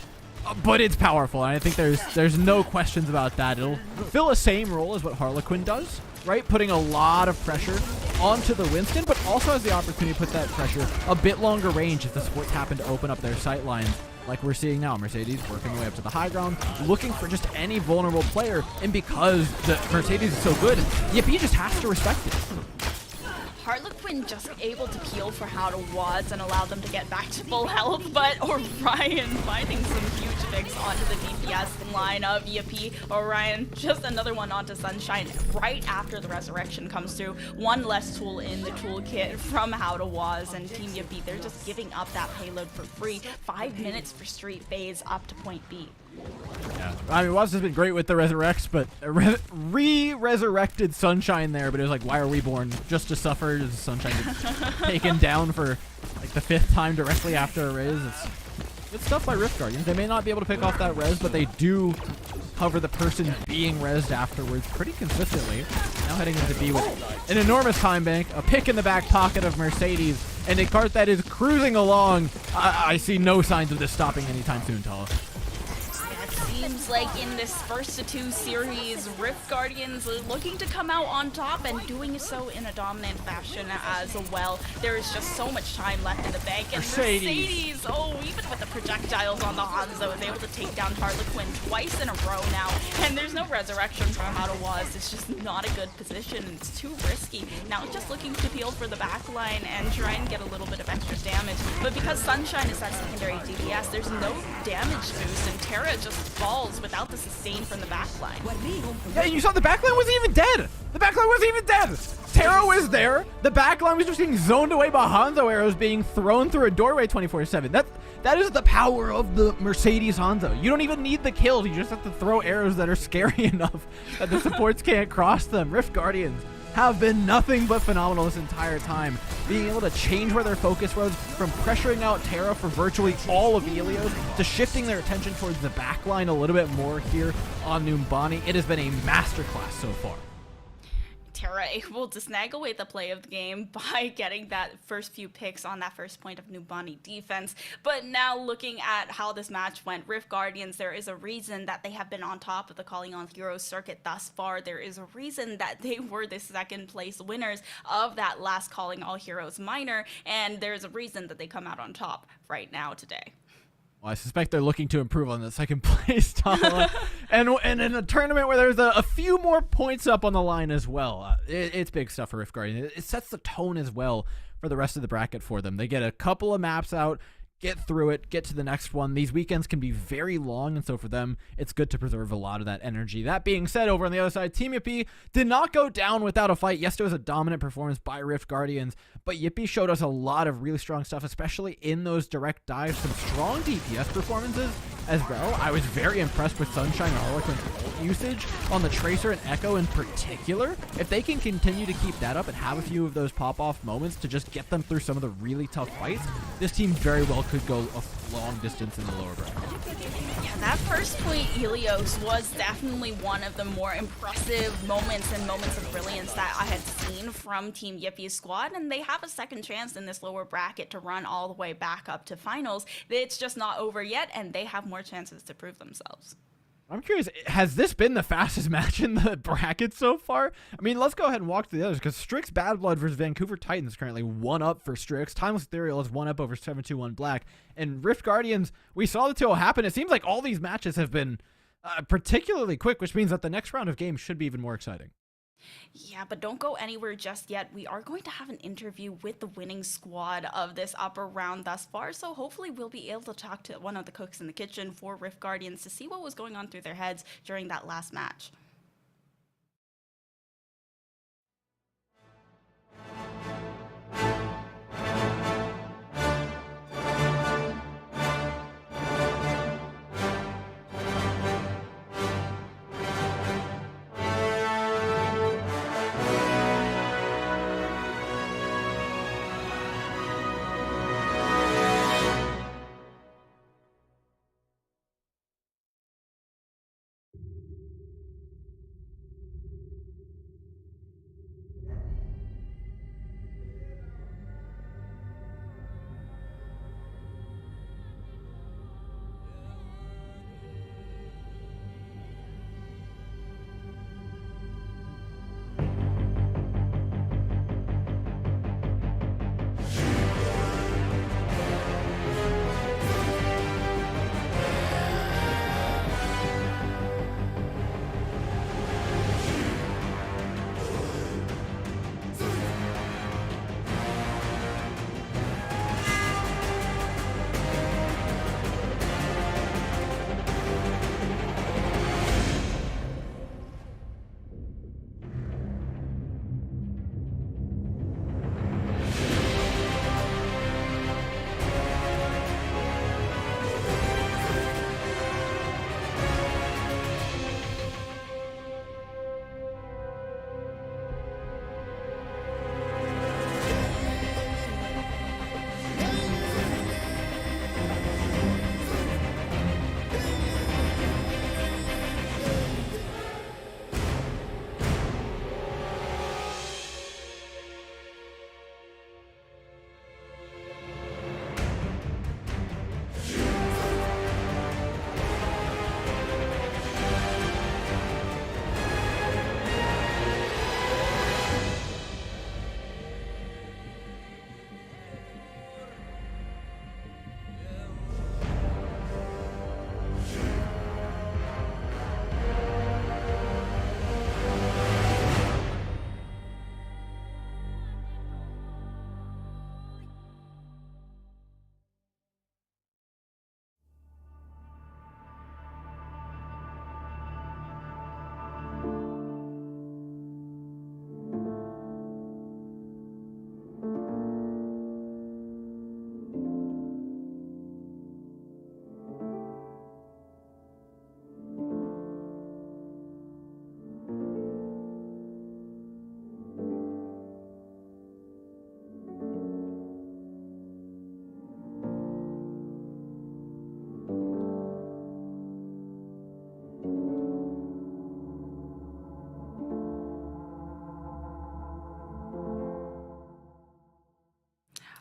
but it's powerful, and I think there's no questions about that. It'll fill the same role as what Harlequin does, right? Putting a lot of pressure onto the Winston, but also has the opportunity to put that pressure a bit longer range if the supports happen to open up their sight lines, like we're seeing now. Mercedes working their way up to the high ground, looking for just any vulnerable player, and because the Mercedes is so good, Yippee just has to respect it. Harlequin just able to peel for How to Was and allow them to get back to full health, but Orion finding some huge picks onto the DPS line of Yippee. Orion, just another one onto Sunshine right after the resurrection comes through. One less tool in the toolkit from How to Was, and Team Yippee, they're just giving up that payload for free. 5 minutes for Street Phase up to point B. Yeah, I mean, Waz has been great with the resurrects, but re-resurrected Sunshine there, but it was like, why are we born? Just to suffer? As Sunshine gets taken down for like the 5th time directly after a res. It's good stuff by Rift Guardians. They may not be able to pick off that res, but they do cover the person being rezzed afterwards pretty consistently. Now heading into B with an enormous time bank, a pick in the back pocket of Mercedes, and a cart that is cruising along. I see no signs of this stopping anytime soon, Tala. Seems like in this first of 2 series, Rift Guardians looking to come out on top and doing so in a dominant fashion as well. There is just so much time left in the bank, and Mercedes, oh, even with the projectiles on the Hanzo, is able to take down Harlequin twice in a row now, and there's no resurrection from How to Was. It's just not a good position, it's too risky. Now just looking to peel for the back line and try and get a little bit of extra damage, but because Sunshine is that secondary DPS, there's no damage boost, and Terra just falls without the sustain from the backline. Yeah, you saw the backline wasn't even dead. The backline wasn't even dead. Terra was there. The backline was just being zoned away by Hanzo arrows being thrown through a doorway 24/7. That is the power of the Mercedes Hanzo. You don't even need the kills. You just have to throw arrows that are scary enough that the supports can't cross them. Rift Guardians have been nothing but phenomenal this entire time, being able to change where their focus was from pressuring out Terra for virtually all of Helios to shifting their attention towards the backline a little bit more here on Numbani. It has been a masterclass so far. Terra able to snag away the play of the game by getting that first few picks on that first point of Numbani defense. But now looking at how this match went, Rift Guardians, there is a reason that they have been on top of the Calling All Heroes circuit thus far. There is a reason that they were the second place winners of that last Calling All Heroes minor, and there's a reason that they come out on top right now today. Well, I suspect they're looking to improve on the second place, Tala. and in a tournament where there's a few more points up on the line as well. It's big stuff for Rift Guardian. It sets the tone as well for the rest of the bracket for them. They get a couple of maps out, get through it, get to the next one. These weekends can be very long, and so for them, it's good to preserve a lot of that energy. That being said, over on the other side, Team Yippee did not go down without a fight. Yes, it was a dominant performance by Rift Guardians, but Yippee showed us a lot of really strong stuff, especially in those direct dives, some strong DPS performances, as well. I was very impressed with Sunshine Harlequin's ult usage on the Tracer and Echo in particular. If they can continue to keep that up and have a few of those pop-off moments to just get them through some of the really tough fights, this team very well could go a long distance in the lower bracket. Yeah, that first point Helios was definitely one of the more impressive moments and moments of brilliance that I had seen from Team Yippie's squad, and they have a second chance in this lower bracket to run all the way back up to finals. It's just not over yet, and they have more chances to prove themselves. I'm curious, has this been the fastest match in the bracket so far? I mean, let's go ahead and walk through the others, because Strix Bad Blood versus Vancouver Titans currently 1-up for Strix. Timeless Ethereal is 1-up over 721 Black. And Rift Guardians, we saw the 2-0 happen. It seems like all these matches have been particularly quick, which means that the next round of games should be even more exciting. Yeah, but don't go anywhere just yet. We are going to have an interview with the winning squad of this upper round thus far, so hopefully we'll be able to talk to one of the cooks in the kitchen for Rift Guardians to see what was going on through their heads during that last match.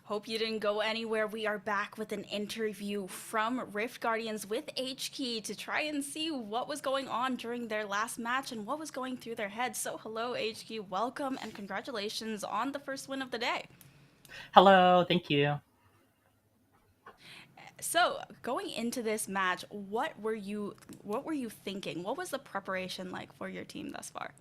Hope you didn't go anywhere. We are back with an interview from Rift Guardians with HKey to try and see what was going on during their last match and what was going through their heads. So hello, HKey, welcome and congratulations on the first win of the day. Hello, thank you. So going into this match, what were you thinking? What was the preparation like for your team thus far?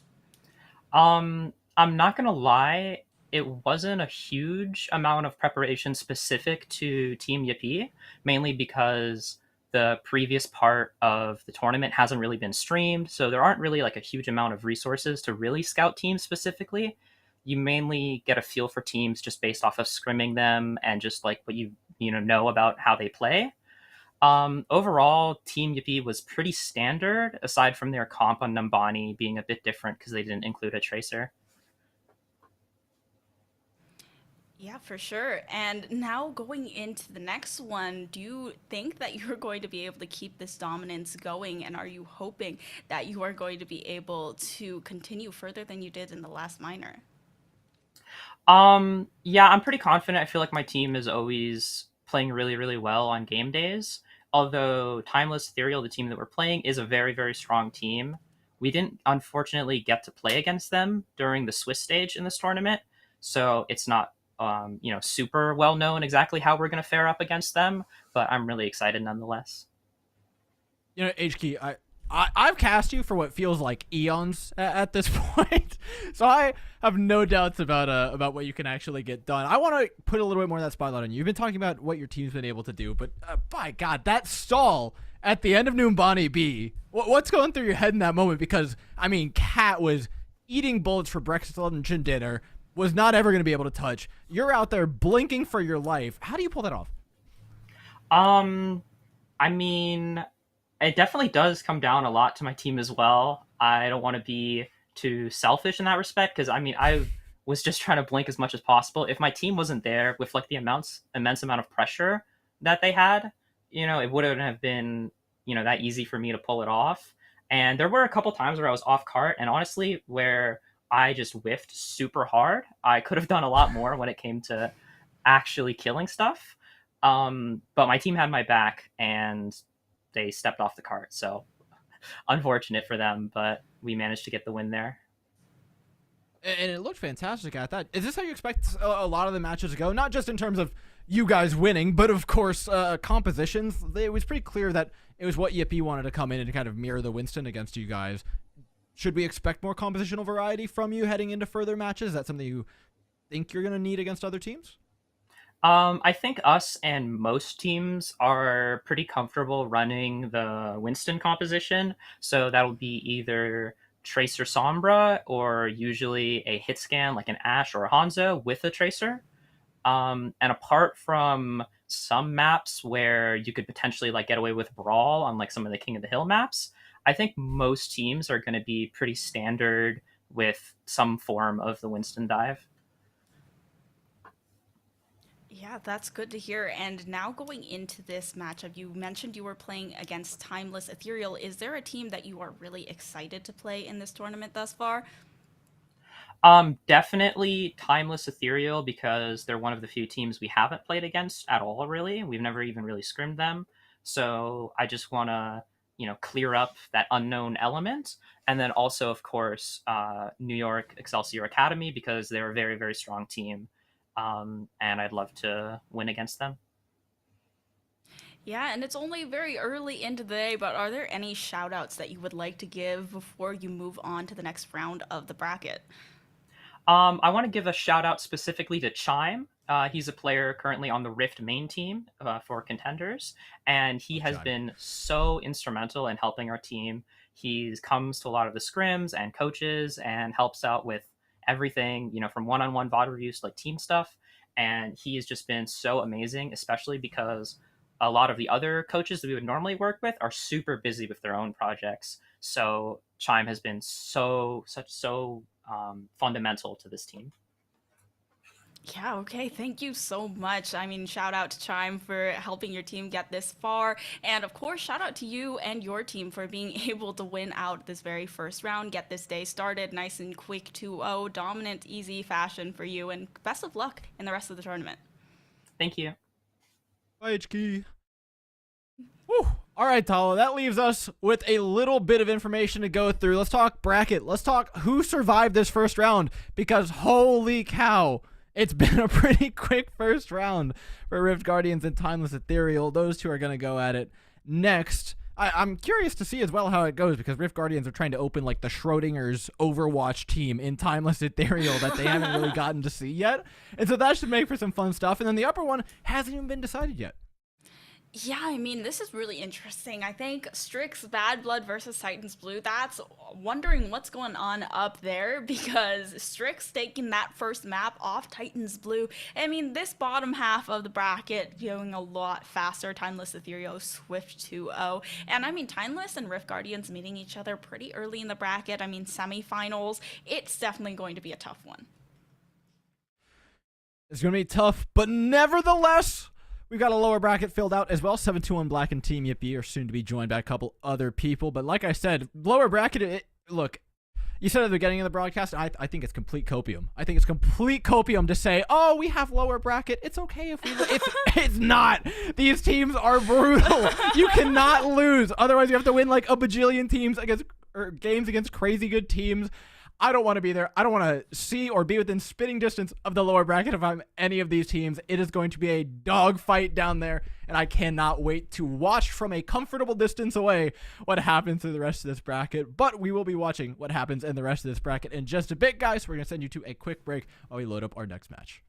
I'm not gonna lie, it wasn't a huge amount of preparation specific to Team Yippee, mainly because the previous part of the tournament hasn't really been streamed, so there aren't really like a huge amount of resources to really scout teams specifically. You mainly get a feel for teams just based off of scrimming them and just like what you know about how they play. Overall, Team Yippee was pretty standard, aside from their comp on Numbani being a bit different because they didn't include a tracer. Yeah, for sure. And now going into the next one, do you think that you're going to be able to keep this dominance going? And are you hoping that you are going to be able to continue further than you did in the last minor? Yeah, I'm pretty confident. I feel like my team is always playing really, really well on game days. Although Timeless Ethereal, the team that we're playing, is a very, very strong team. We didn't unfortunately get to play against them during the Swiss stage in this tournament, so it's not super well known exactly how we're going to fare up against them. But I'm really excited nonetheless. You know, HK, I've cast you for what feels like eons at this point, so I have no doubts about what you can actually get done. I want to put a little bit more of that spotlight on you. You've been talking about what your team's been able to do, but by God, that stall at the end of Numbani B, what's going through your head in that moment? Because I mean, Cat was eating bullets for breakfast, lunch, and dinner, was not ever going to be able to touch. You're out there blinking for your life. How do you pull that off? Um, I mean, it definitely does come down a lot to my team as well. I don't want to be too selfish in that respect because I mean I was just trying to blink as much as possible. If my team wasn't there with like the immense amount of pressure that they had, it wouldn't have been that easy for me to pull it off. And there were a couple times where I was off cart, and honestly, where I just whiffed super hard. I could have done a lot more when it came to actually killing stuff. But my team had my back, and they stepped off the cart. So unfortunate for them, but we managed to get the win there. And it looked fantastic at that. Is this how you expect a lot of the matches to go? Not just in terms of you guys winning, but of course compositions. It was pretty clear that it was what Yippee wanted to come in and kind of mirror the Winston against you guys. Should we expect more compositional variety from you heading into further matches? Is that something you think you're going to need against other teams? I think us and most teams are pretty comfortable running the Winston composition. So that'll be either Tracer Sombra or usually a hit scan like an Ash or a Hanzo with a Tracer. And apart from some maps where you could potentially like get away with Brawl on like some of the King of the Hill maps, I think most teams are going to be pretty standard with some form of the Winston dive. Yeah, that's good to hear. And now going into this matchup, you mentioned you were playing against Timeless Ethereal. Is there a team that you are really excited to play in this tournament thus far? Definitely Timeless Ethereal because they're one of the few teams we haven't played against at all, really. We've never even really scrimmed them. So I just want to, clear up that unknown element. And then also, of course, New York Excelsior Academy because they're a very, very strong team. And I'd love to win against them. Yeah, and it's only very early into the day, but are there any shout outs that you would like to give before you move on to the next round of the bracket? I want to give a shout out specifically to Chime. He's a player currently on the Rift main team for contenders, and he has been so instrumental in helping our team. He comes to a lot of the scrims and coaches and helps out with everything, from one-on-one VOD reviews to like team stuff. And he has just been so amazing, especially because a lot of the other coaches that we would normally work with are super busy with their own projects. So Chime has been so fundamental to this team. Yeah, okay. Thank you so much. I mean, shout out to Chime for helping your team get this far. And of course, shout out to you and your team for being able to win out this very first round, get this day started nice and quick 2-0, dominant, easy fashion for you. And best of luck in the rest of the tournament. Thank you. Bye, HK. Whew. All right, Tala, that leaves us with a little bit of information to go through. Let's talk bracket. Let's talk who survived this first round because holy cow, it's been a pretty quick first round for Rift Guardians and Timeless Ethereal. Those two are going to go at it next. I'm curious to see as well how it goes because Rift Guardians are trying to open like the Schrodinger's Overwatch team in Timeless Ethereal that they haven't really gotten to see yet. And so that should make for some fun stuff. And then the upper one hasn't even been decided yet. Yeah, I mean, this is really interesting. I think Strix Bad Blood versus Titans Blue, that's wondering what's going on up there because Strix taking that first map off Titans Blue. I mean, this bottom half of the bracket going a lot faster. Timeless Ethereal, Swift 2-0. And I mean, Timeless and Rift Guardians meeting each other pretty early in the bracket. I mean, semifinals. It's definitely going to be a tough one. It's going to be tough, but nevertheless, we've got a lower bracket filled out as well. 7-2-1 Black and Team Yippee are soon to be joined by a couple other people. But like I said, lower bracket, look, you said at the beginning of the broadcast, I think it's complete copium. I think it's complete copium to say, oh, we have lower bracket. It's okay if we it's not. These teams are brutal. You cannot lose. Otherwise, you have to win like a bajillion games against crazy good teams. I don't want to be there. I don't want to see or be within spitting distance of the lower bracket if I'm any of these teams. It is going to be a dogfight down there, and I cannot wait to watch from a comfortable distance away what happens through the rest of this bracket. But we will be watching what happens in the rest of this bracket in just a bit, guys. We're going to send you to a quick break while we load up our next match.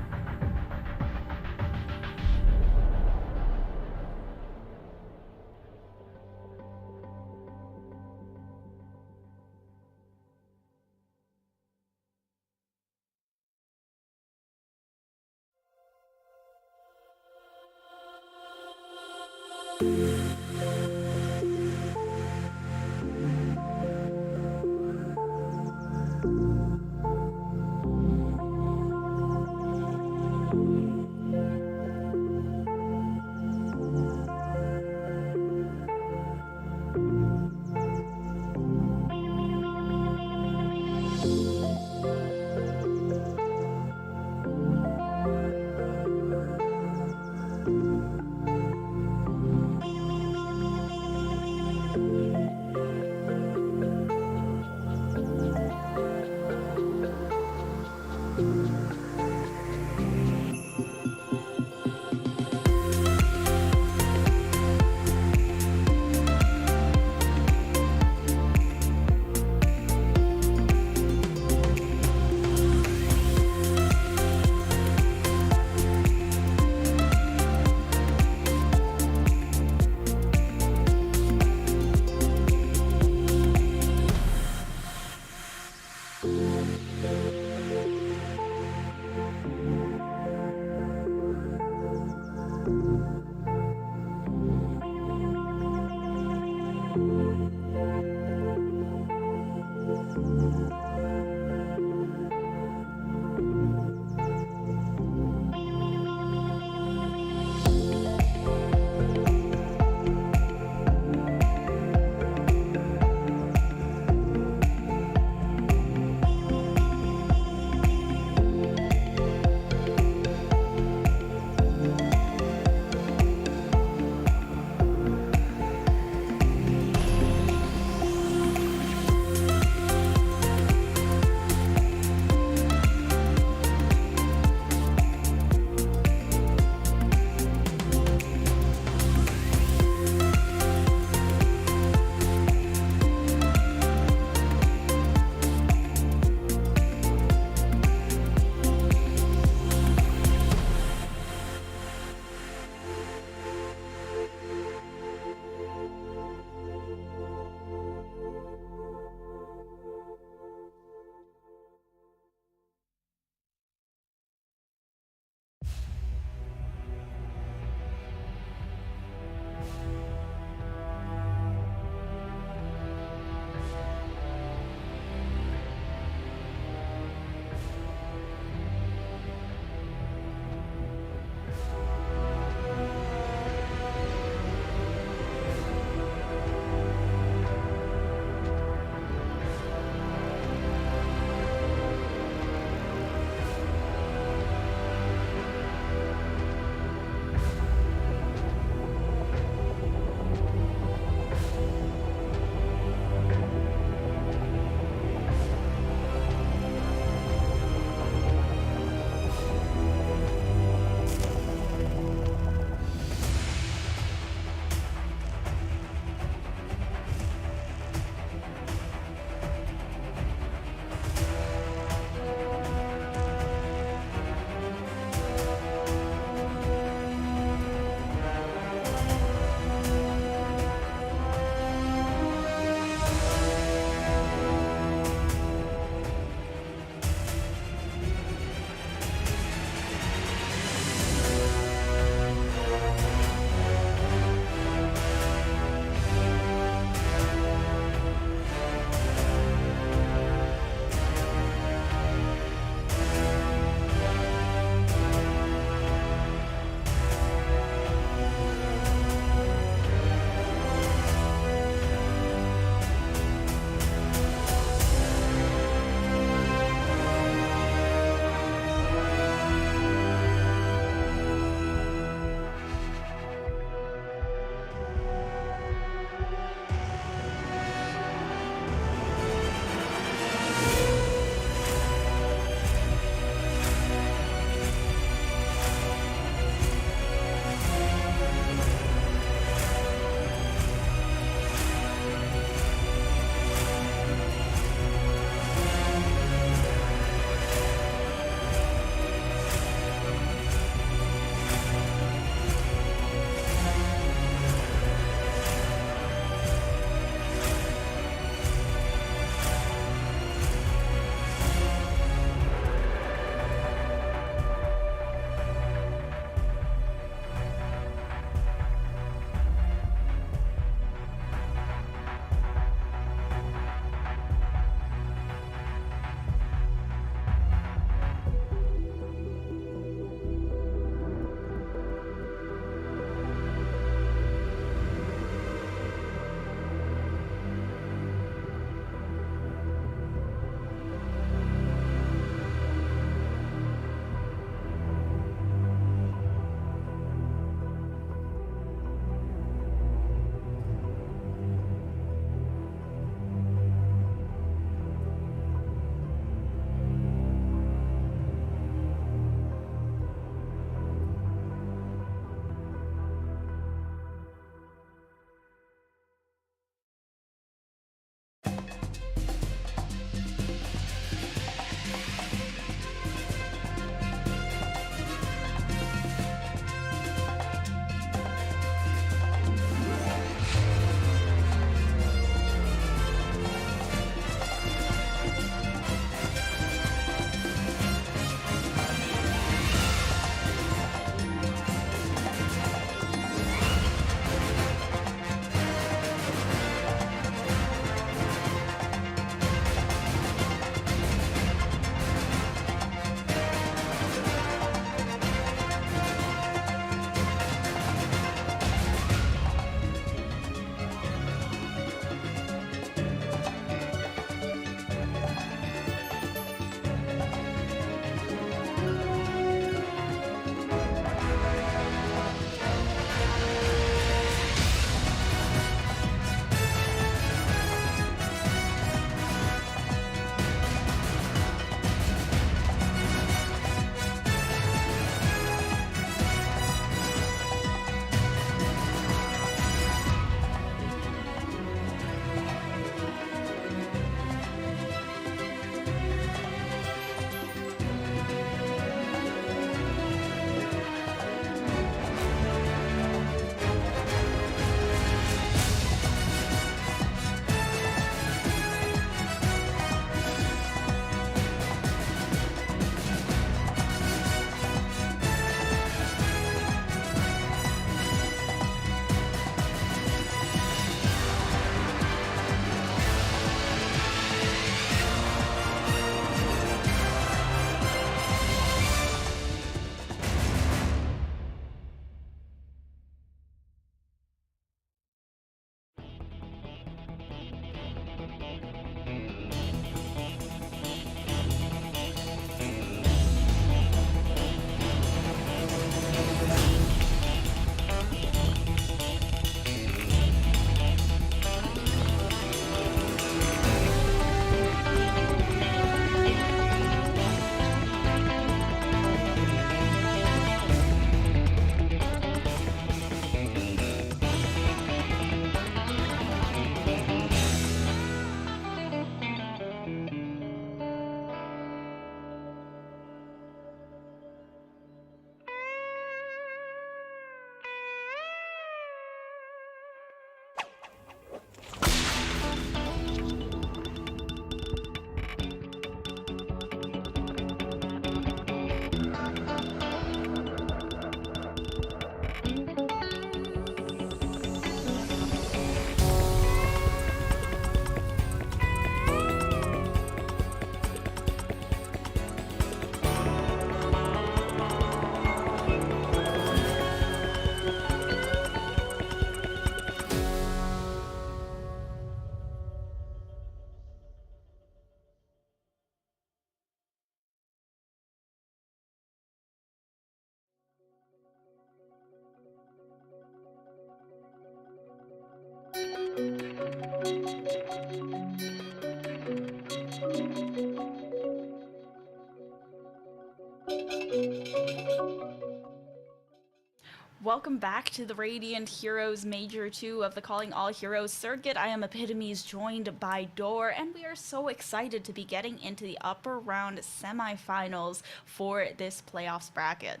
Welcome back to the Radiant Heroes Major 2 of the Calling All Heroes circuit. I am Epitomes, joined by Door, and we are so excited to be getting into the upper round semifinals for this playoffs bracket.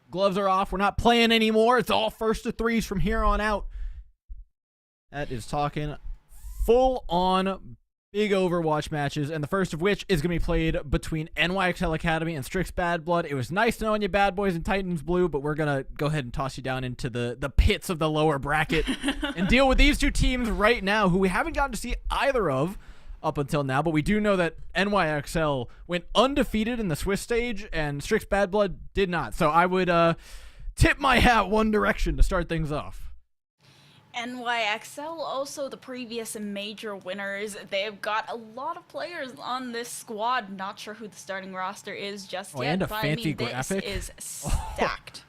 Gloves are off. We're not playing anymore. It's all first to threes from here on out. That is talking full on big Overwatch matches, and the first of which is going to be played between NYXL Academy and Strix Bad Blood. It was nice knowing you bad boys in Titans Blue, but we're going to go ahead and toss you down into the pits of the lower bracket and deal with these two teams right now, who we haven't gotten to see either of up until now, but we do know that NYXL went undefeated in the Swiss stage, and Strix Bad Blood did not. So I would tip my hat one direction to start things off. NYXL, also the previous major winners. They've got a lot of players on this squad. Not sure who the starting roster is just yet, and a but fancy this graphic. is stacked.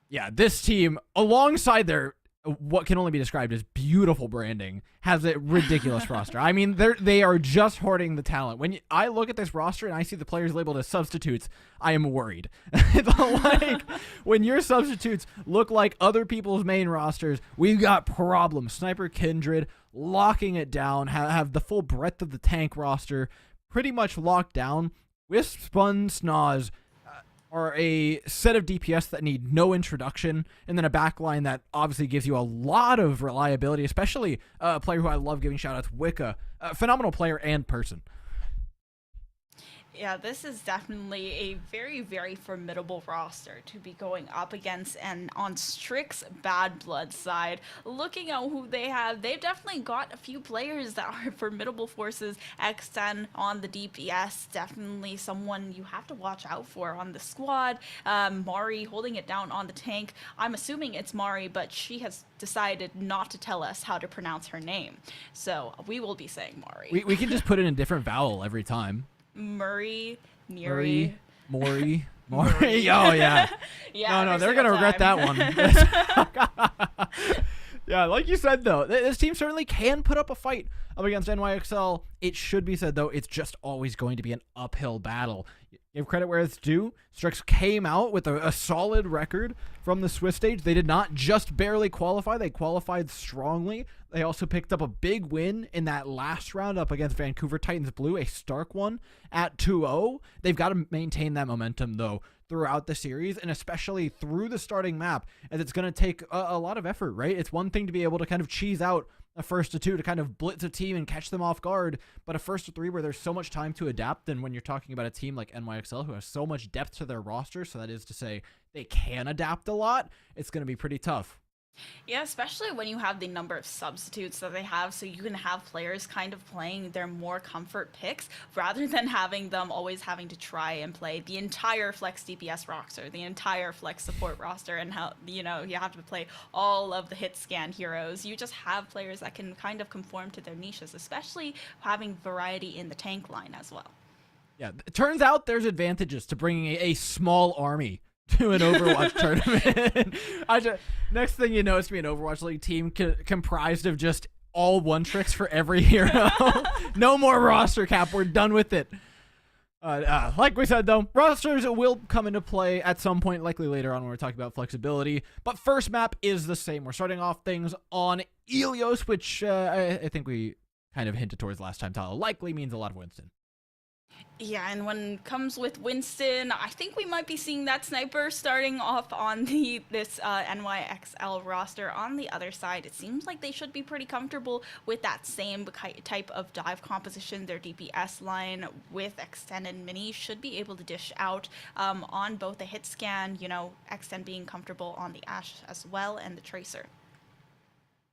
Yeah, this team, alongside their what can only be described as beautiful branding, has a ridiculous roster. I mean, they are just hoarding the talent. When I look at this roster and I see the players labeled as substitutes, I am worried. It's like, when your substitutes look like other people's main rosters, we've got problems. Sniper Kindred locking it down, have the full breadth of the tank roster pretty much locked down. Wisp, Spun, Snoz are a set of DPS that need no introduction, and then a backline that obviously gives you a lot of reliability, especially a player who I love giving shout-outs, Wicca. A phenomenal player and person. Yeah, this is definitely a very, very formidable roster to be going up against. And on Strix Bad Blood side, looking at who they have, they've definitely got a few players that are formidable forces. X10 on the DPS, definitely someone you have to watch out for on the squad. Mari holding it down on the tank. I'm assuming it's Mari, but she has decided not to tell us how to pronounce her name. So we will be saying Mari. We can just put in a different vowel every time. Murray. Mori. Oh, yeah. Yeah. No, they're going to regret that one. Yeah, like you said, though, this team certainly can put up a fight up against NYXL. It should be said, though, it's just always going to be an uphill battle. Give credit where it's due. Strix came out with a solid record from the Swiss stage. They did not just barely qualify. They qualified strongly. They also picked up a big win in that last round up against Vancouver Titans Blue, a stark one at 2-0. They've got to maintain that momentum, though, throughout the series, and especially through the starting map, as it's going to take a lot of effort, right? It's one thing to be able to kind of cheese out a first to two to kind of blitz a team and catch them off guard, but a first to three where there's so much time to adapt. And when you're talking about a team like NYXL who has so much depth to their roster, so that is to say they can adapt a lot, it's going to be pretty tough. Yeah, especially when you have the number of substitutes that they have, so you can have players kind of playing their more comfort picks rather than having them always having to try and play the entire flex DPS roster, the entire flex support roster, and how, you have to play all of the hit scan heroes. You just have players that can kind of conform to their niches, especially having variety in the tank line as well. Yeah, it turns out there's advantages to bringing a small army to an Overwatch tournament. Next thing you know, it's going to be an Overwatch League team comprised of just all one tricks for every hero. No more roster cap. We're done with it. Like we said, though, rosters will come into play at some point, likely later on when we're talking about flexibility. But first map is the same. We're starting off things on Ilios, which I think we kind of hinted towards last time. Tyler likely means a lot of Winston. Yeah, and when it comes with Winston, I think we might be seeing that sniper starting off on this NYXL roster. On the other side, it seems like they should be pretty comfortable with that same type of dive composition. Their DPS line with Extend and Mini should be able to dish out on both the hit scan, Extend being comfortable on the Ashe as well, and the Tracer.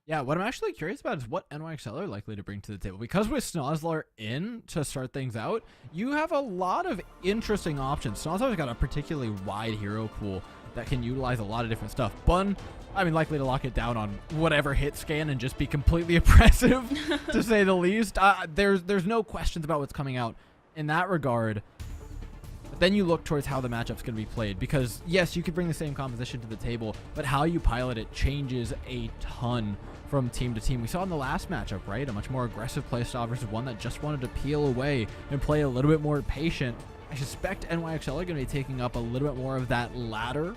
Yeah, what I'm actually curious about is what NYXL are likely to bring to the table. Because with Snozler in to start things out, you have a lot of interesting options. Snozler's got a particularly wide hero pool that can utilize a lot of different stuff. Bun, likely to lock it down on whatever hit scan and just be completely oppressive, to say the least. There's no questions about what's coming out in that regard. But then you look towards how the matchup's going to be played, because yes, you could bring the same composition to the table, but how you pilot it changes a ton from team to team. We saw in the last matchup, right? A much more aggressive playstyle versus one that just wanted to peel away and play a little bit more patient. I suspect NYXL are going to be taking up a little bit more of that ladder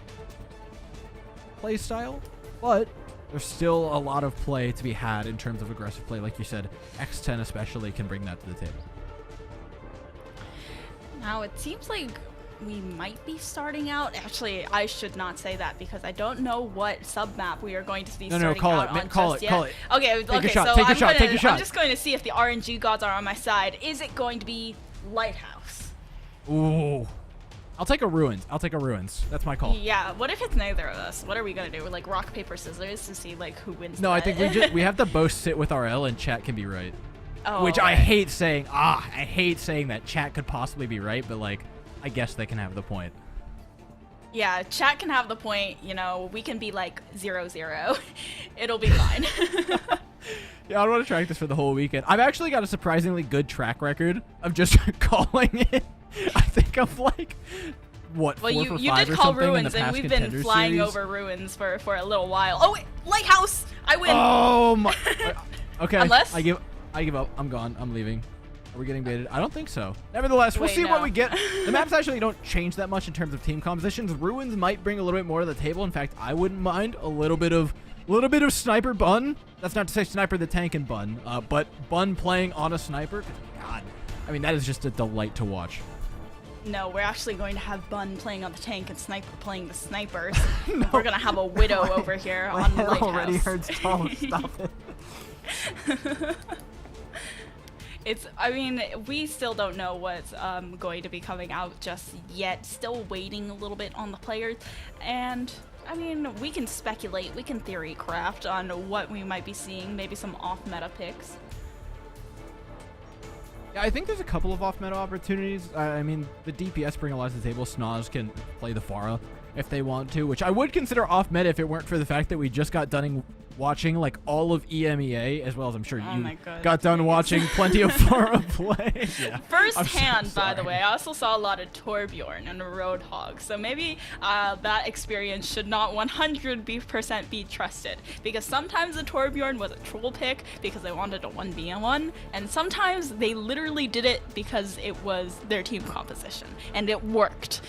play style, but there's still a lot of play to be had in terms of aggressive play. Like you said, X10 especially can bring that to the table. Now, it seems like we might be starting out. Actually, I should not say that because I don't know what sub-map we are going to be starting out on call just it, yet. call it. Okay, Take a shot, take a shot, take a shot. I'm just going to see if the RNG gods are on my side. Is it going to be Lighthouse? Ooh. I'll take a Ruins. That's my call. Yeah, what if it's neither of us? What are we going to do? Like rock, paper, scissors to see like who wins No, the I bet? think we have to both sit with RL and chat can be right. Oh, Which I okay. hate saying. I hate saying that chat could possibly be right, but like, I guess they can have the point. Yeah, chat can have the point. You know, we can be like 0-0. It'll be fine. Yeah, I don't want to track this for the whole weekend. I've actually got a surprisingly good track record of just calling it. I think I'm like, what, Well, 4 you for 5 did or call something in the Ruins, and past we've been Contender flying Series. over Ruins for a little while. Oh, wait, Lighthouse! I win! Oh my. Okay. Unless- I give up. I'm gone. I'm leaving. Are we getting baited? I don't think so. Nevertheless, we'll Wait, see what no. we get. The maps actually don't change that much in terms of team compositions. Ruins might bring a little bit more to the table. In fact, I wouldn't mind a little bit of sniper Bun. That's not to say sniper the tank and Bun, but Bun playing on a sniper. God, I mean that is just a delight to watch. No, we're actually going to have Bun playing on the tank and Sniper playing the snipers. We're going to have a Widow over here on My head Lighthouse. already hurts. Tom, stop it. I mean, we still don't know what's going to be coming out just yet. Still waiting a little bit on the players. And, I mean, we can speculate, we can theory craft on what we might be seeing. Maybe some off-meta picks. Yeah, I think there's a couple of off-meta opportunities. I mean, the DPS bring a lot to the table. Snoz can play the Pharah if they want to, which I would consider off-meta if it weren't for the fact that we just got done watching like all of EMEA, as well as I'm sure Oh you my God, got done please. watching plenty of Pharah play. Yeah. First I'm so hand, by the sorry. way, I also saw a lot of Torbjorn and Roadhog, so maybe that experience should not 100% be trusted, because sometimes the Torbjorn was a troll pick because they wanted a 1v1, and sometimes they literally did it because it was their team composition, and it worked.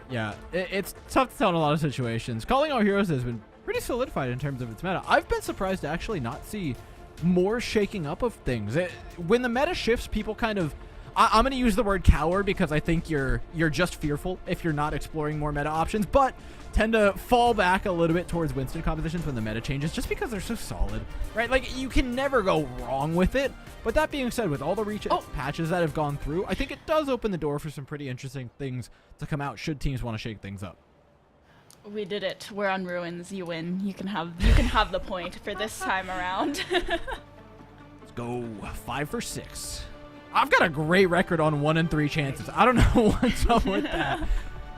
Yeah, it's tough to tell in a lot of situations. Calling All Heroes has been pretty solidified in terms of its meta. I've been surprised to actually not see more shaking up of things. When the meta shifts, people kind of... I'm going to use the word cower because I think you're just fearful if you're not exploring more meta options, but tend to fall back a little bit towards Winston compositions when the meta changes just because they're so solid, right? Like, you can never go wrong with it. But that being said, with all the patches that have gone through, I think it does open the door for some pretty interesting things to come out should teams want to shake things up. We did it. We're on Ruins. You win. You can have the point for this time around. Let's go 5 for 6. I've got a great record on 1 in 3 chances. I don't know what's up with that.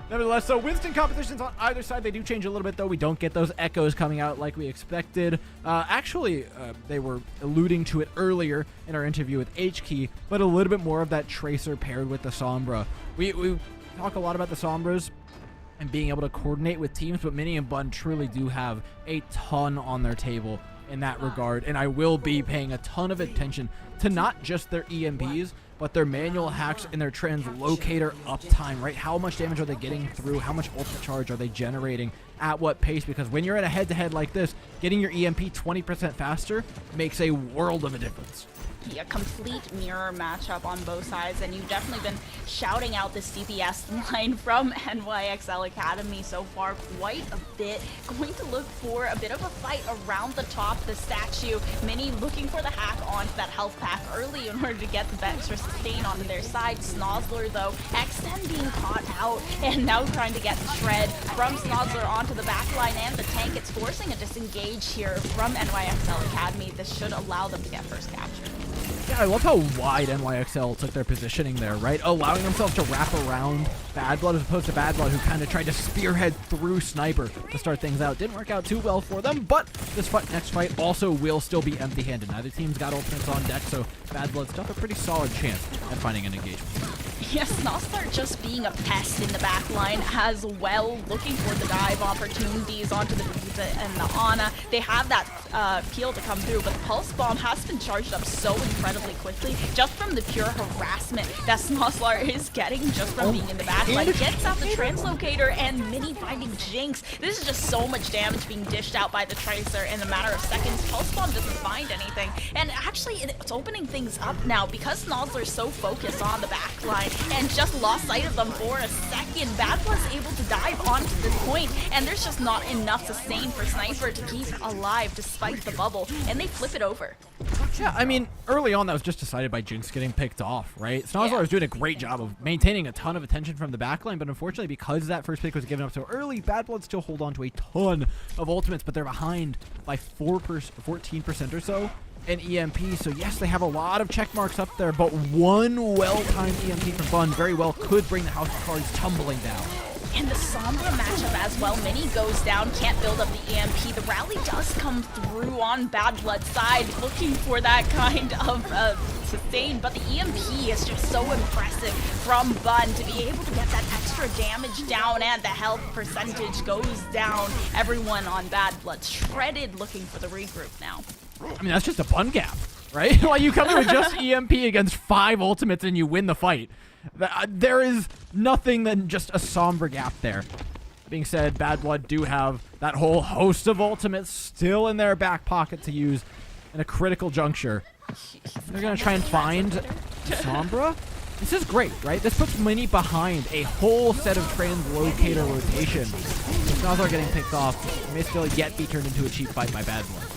Nevertheless, so Winston compositions on either side, they do change a little bit, though. We don't get those echoes coming out like we expected. Actually, they were alluding to it earlier in our interview with H-Key, but a little bit more of that Tracer paired with the Sombra. We talk a lot about the Sombras and being able to coordinate with teams, but Mini and Bun truly do have a ton on their table in that regard, and I will be paying a ton of attention to not just their EMPs, but their manual hacks and their translocator uptime, right? How much damage are they getting through? How much ultimate charge are they generating? At what pace? Because when you're at a head-to-head like this, getting your EMP 20% faster makes a world of a difference. A complete mirror matchup on both sides, and you've definitely been shouting out the CPS line from NYXL Academy so far quite a bit. Going to look for a bit of a fight around the top, the statue. Mini looking for the hack onto that health pack early in order to get the extra sustain onto their side. Snozzler, though, X10 being caught out, and now trying to get the shred from Snozzler onto the back line and the tank. It's forcing a disengage here from NYXL Academy. This should allow them to get first capture. Yeah, I love how wide NYXL took their positioning there, right? Allowing themselves to wrap around Bad Blood as opposed to Bad Blood, who kind of tried to spearhead through Sniper to start things out. Didn't work out too well for them, but this next fight also will still be empty-handed. Neither team's got ultimates on deck, so Bad Blood still have a pretty solid chance at finding an engagement. Yes, Nostar just being a pest in the back line as well, looking for the dive opportunities onto the Rita and the Ana. They have that peel to come through, but the Pulse Bomb has been charged up so incredibly quickly just from the pure harassment that Snoslar is getting just from being in the back line. Gets out the Translocator and Mini finding Jinx. This is just so much damage being dished out by the Tracer in a matter of seconds. Pulse Bomb doesn't find anything, and actually it's opening things up now because Snoslar is so focused on the back line and just lost sight of them for a second. Bad Blood's able to dive onto the point, and there's just not enough sustain for Sniper to keep alive despite the bubble, and they flip it over. Yeah, I mean, early on that was just decided by Jinx getting picked off, right? Snoslar was doing a great job of maintaining a ton of attention from the backline, but unfortunately because that first pick was given up so early, Bad Blood still hold on to a ton of ultimates, but they're behind by 14% or so in EMP. So yes, they have a lot of check marks up there, but one well-timed EMP from Bun very well could bring the House of Cards tumbling down. And the Sombra matchup as well. Mini goes down, can't build up the EMP. The rally does come through on Bad Blood's side, looking for that kind of sustain, but the EMP is just so impressive from Bun to be able to get that extra damage down, and the health percentage goes down. Everyone on Bad Blood shredded, looking for the regroup now. I mean, that's just a Bun gap, right? Like, you come in with just EMP against 5 ultimates and you win the fight. There is nothing than just a Sombra gap there. Being said, Bad Blood do have that whole host of ultimates still in their back pocket to use in a critical juncture. They're going to try and find Sombra. This is great, right? This puts Mini behind a whole set of translocator rotation. Snoslar getting picked off may still yet be turned into a cheap fight by Bad Blood.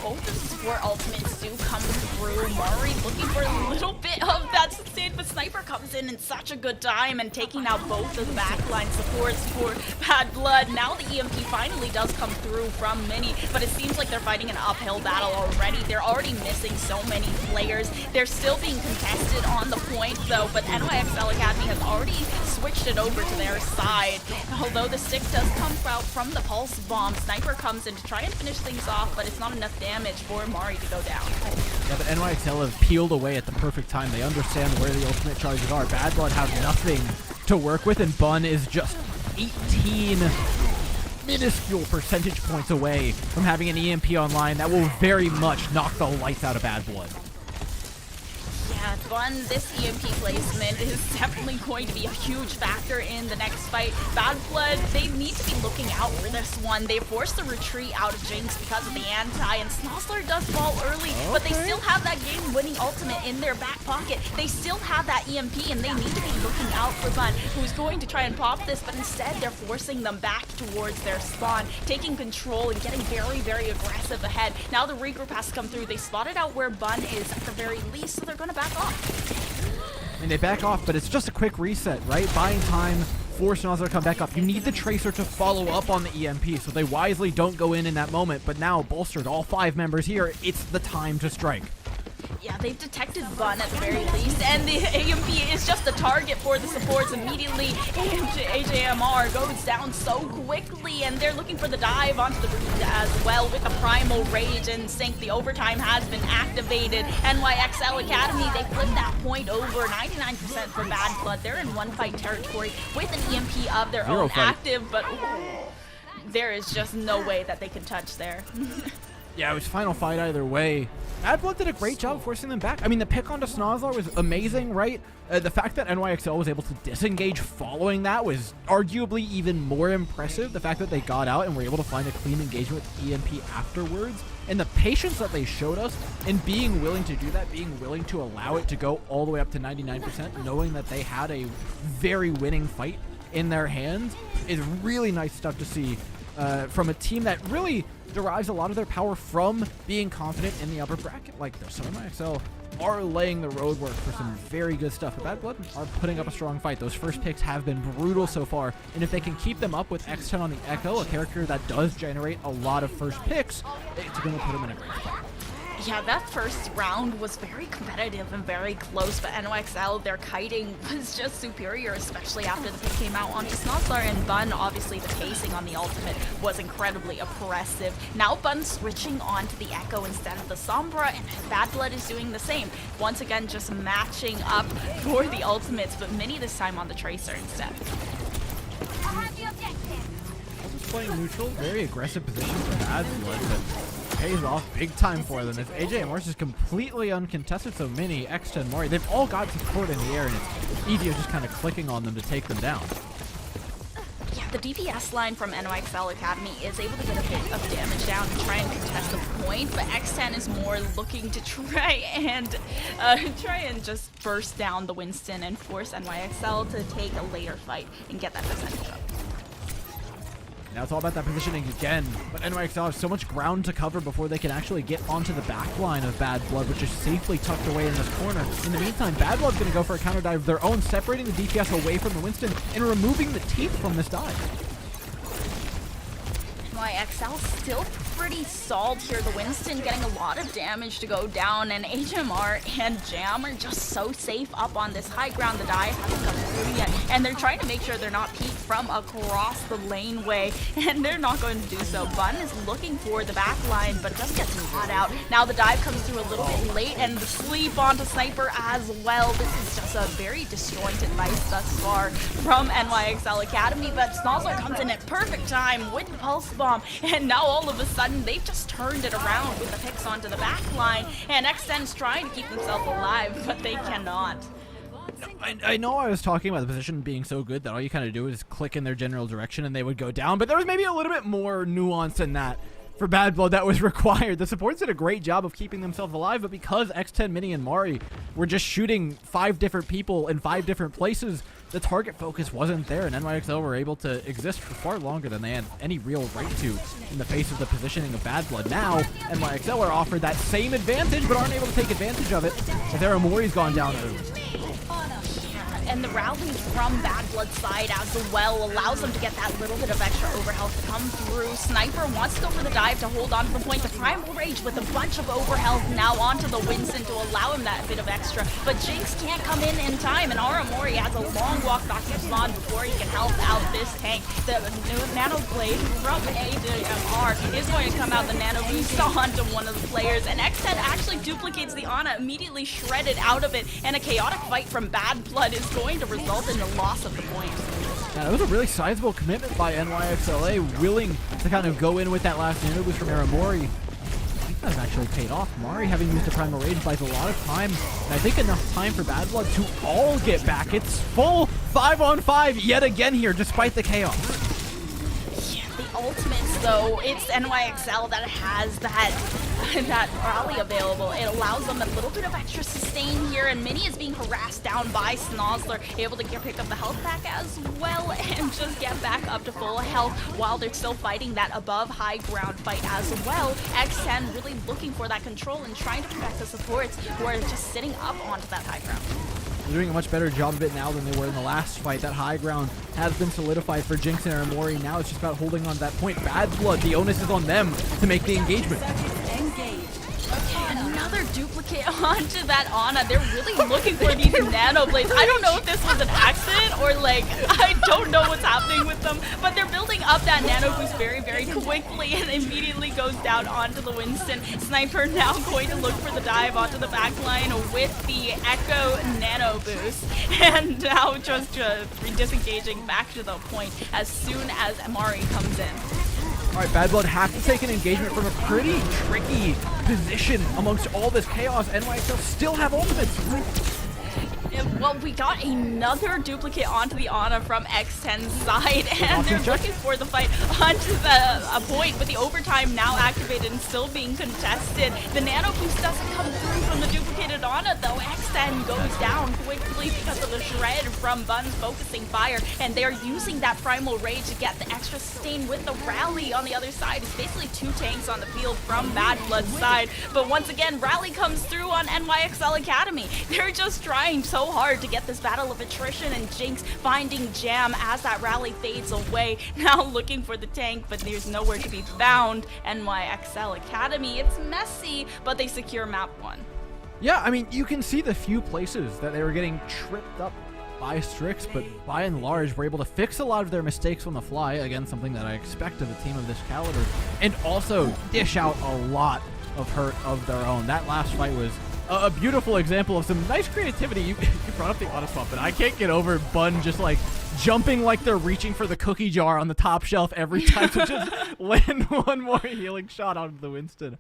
Both of the support ultimates do come through. Mari looking for a little bit of that sustain, but Sniper comes in such a good time and taking out both of the backline supports for Bad Blood. Now the EMP finally does come through from Mini, but it seems like they're fighting an uphill battle already. They're already missing so many players. They're still being contested on the point though, but NYXL Academy has already switched it over to their side. Although the stick does come out from the Pulse Bomb, Sniper comes in to try and finish things off, but it's not enough damage for Mari to go down. Yeah, but NYXL have peeled away at the perfect time. They understand where the ultimate charges are. Bad Blood have nothing to work with, and Bun is just 18 minuscule percentage points away from having an EMP online that will very much knock the lights out of Bad Blood. Yeah, Bun, this EMP placement is definitely going to be a huge factor in the next fight. Bad Blood, they need to be looking out for this one. They forced the retreat out of Jinx because of the anti, and Snoslar does fall early, but they still have that game-winning ultimate in their back pocket. They still have that EMP, and they need to be looking out for Bun, who's going to try and pop this, but instead they're forcing them back towards their spawn, taking control and getting very, very aggressive ahead. Now the regroup has to come through. They spotted out where Bun is at the very least, so they're going to back off. I mean, they back off, but it's just a quick reset, right? Buying time for Snoslar to come back up. You need the Tracer to follow up on the EMP, so they wisely don't go in that moment, but now bolstered, all 5 members here, it's the time to strike. Yeah, they've detected Bun at the very least, and the AMP is just a target for the supports. Immediately, AJMR goes down so quickly, and they're looking for the dive onto the root as well with the Primal Rage and Sync. The overtime has been activated. NYXL Academy, they flip that point over. 99% for Bad Blood. They're in one-fight territory with an EMP of their own active, but there is just no way that they can touch there. Yeah, it was final fight either way. Bad Blood did a great job forcing them back. I mean, the pick onto Snoslar was amazing, right? The fact that NYXL was able to disengage following that was arguably even more impressive. The fact that they got out and were able to find a clean engagement with EMP afterwards, and the patience that they showed us in being willing to do that, being willing to allow it to go all the way up to 99%, knowing that they had a very winning fight in their hands, is really nice stuff to see from a team that really derives a lot of their power from being confident in the upper bracket like this. So NYXL are laying the roadwork for some very good stuff. But Bad Blood are putting up a strong fight. Those first picks have been brutal so far, and if they can keep them up with X10 on the Echo, a character that does generate a lot of first picks, it's going to put them in a great spot. Yeah, that first round was very competitive and very close, but NYXL, their kiting was just superior, especially after the pick came out onto Snozzler and Bun. Obviously, the pacing on the ultimate was incredibly oppressive. Now Bun switching onto the Echo instead of the Sombra, and Bad Blood is doing the same. Once again, just matching up for the ultimates, but Mini this time on the Tracer instead. Just playing neutral, very aggressive position for Bad Blood, but pays off big time for them. As AJ and Morris is completely uncontested, so Mini, X10, and Mori, they've all got support in the air, and it's easier just kind of clicking on them to take them down. Yeah, the DPS line from NYXL Academy is able to get a bit of damage down and try and contest the point, but X10 is more looking to try and just burst down the Winston and force NYXL to take a later fight and get that percentage up. Now it's all about that positioning again, but NYXL have so much ground to cover before they can actually get onto the back line of Bad Blood, which is safely tucked away in this corner. In the meantime, Bad Blood's going to go for a counter dive of their own, separating the DPS away from the Winston and removing the teeth from this dive. NYXL still pretty solid here. The Winston getting a lot of damage to go down, and HMR and Jam are just so safe up on this high ground. The dive hasn't come through yet, and they're trying to make sure they're not peeked from across the laneway, and they're not going to do so. Bun is looking for the back line, but just gets caught out. Now the dive comes through a little bit late, and the sleep onto Sniper as well. This is just a very disjointed fight thus far from NYXL Academy, but Snozzler comes in at perfect time with the Pulse Bomb, and now all of a sudden they've just turned it around with the picks onto the back line, and X10's trying to keep themselves alive, but they cannot. I know I was talking about the position being so good that all you kind of do is click in their general direction and they would go down, but there was maybe a little bit more nuance than that for Bad Blood that was required. The supports did a great job of keeping themselves alive, but because X10, Mini, and Mari were just shooting 5 different people in 5 different places, the target focus wasn't there, and NYXL were able to exist for far longer than they had any real right to in the face of the positioning of Bad Blood. Now, NYXL are offered that same advantage, but aren't able to take advantage of it, as their Amori's gone down early. And the rally from Bad Blood's side as well allows them to get that little bit of extra overhealth to come through. Sniper wants to go for the dive to hold on to the point. The Primal Rage with a bunch of overhealth now onto the Winston to allow him that bit of extra. But Jinx can't come in time, and Aramori has a long walk back to spawn before he can help out this tank. The Nano Blade from ADMR is going to come out the Nano Boost onto one of the players, and X10 actually duplicates the Ana, immediately shredded out of it, and a chaotic fight from Bad Blood is going to result in the loss of the point. Yeah, that was a really sizable commitment by NYXLA, willing to kind of go in with that last nano boost from Aramori. I think that actually paid off. Mari, having used a Primal Rage, buys a lot of time, and I think enough time for Bad Blood to all get back. It's full 5-on-5 yet again here, despite the chaos. Yeah, the ultimates, though, it's NYXL that has that rally available. It allows them a little bit of extra sustain here, and Mini is being harassed down by Snozzler, able to pick up the health pack as well and just get back up to full health while they're still fighting that above high ground fight as well. X10 really looking for that control and trying to protect the supports who are just sitting up onto that high ground. They're doing a much better job of it now than they were in the last fight. That high ground has been solidified for Jinx and Aramori. Now it's just about holding on to that point. Bad Blood, the onus is on them to make the engagement. Okay, another duplicate onto that Ana. They're really looking for these nano blades. I don't know if this was an accident or I don't know what's happening with them, but they're building up that nano boost very, very quickly and immediately goes down onto the Winston. Sniper now going to look for the dive onto the back line with the Echo nano boost, and now just disengaging back to the point as soon as Amari comes in. All right, Bad Blood have to take an engagement from a pretty tricky position amongst all this chaos. NYXL still have ultimates. Well, we got another duplicate onto the Ana from X10's side, and they're looking for the fight onto the point, with the overtime now activated and still being contested. The nano boost doesn't come through from the duplicated Ana, though. X10 goes down quickly because of the shred from Bun's focusing fire, and they're using that Primal Rage to get the extra sustain with the rally on the other side. It's basically 2 tanks on the field from Bad Blood's side, but once again, rally comes through on NYXL Academy. They're just trying so so hard to get this battle of attrition, and Jinx finding Jam as that rally fades away. Now looking for the tank, but there's nowhere to be found. NYXL Academy, it's messy, but they secure map 1. Yeah, I mean, you can see the few places that they were getting tripped up by Strix, but by and large, we're able to fix a lot of their mistakes on the fly. Again, something that I expect of a team of this caliber, and also dish out a lot of hurt of their own. That last fight was a beautiful example of some nice creativity. You brought up the auto swap, but I can't get over Bun just like jumping like they're reaching for the cookie jar on the top shelf every time to just land one more healing shot onto the Winston.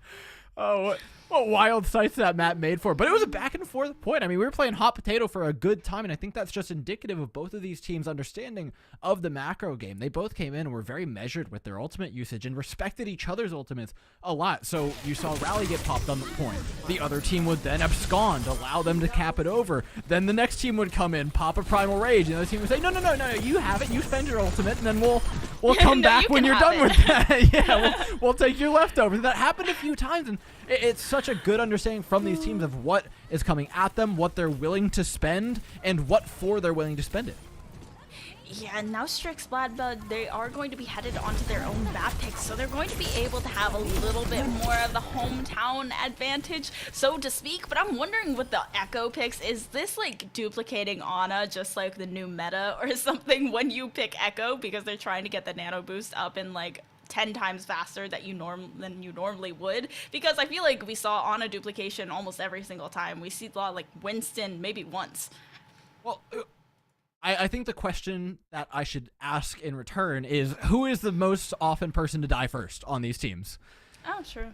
Oh, what wild sights that map made for. But it was a back and forth point. I mean, we were playing hot potato for a good time, and I think that's just indicative of both of these teams' understanding of the macro game. They both came in and were very measured with their ultimate usage and respected each other's ultimates a lot. So you saw Rally get popped on the point. The other team would then abscond, allow them to cap it over. Then the next team would come in, pop a Primal Rage, and the other team would say, no, you have it, you spend your ultimate, and then we'll come back when you're done with that. Yeah, we'll take your leftovers. That happened a few times, and it's such a good understanding from these teams of what is coming at them, what they're willing to spend, and what for they're willing to spend it. Yeah, and now Strix Bloodbud, they are going to be headed onto their own map picks, so they're going to be able to have a little bit more of the hometown advantage, so to speak. But I'm wondering with the Echo picks, is this like duplicating Ana just like the new meta or something when you pick Echo, because they're trying to get the nano boost up in like 10 times faster than you normally would? Because I feel like we saw Ana duplication almost every single time. We see a lot like Winston maybe once. Well, I think the question that I should ask in return is, who is the most often person to die first on these teams? Oh, true.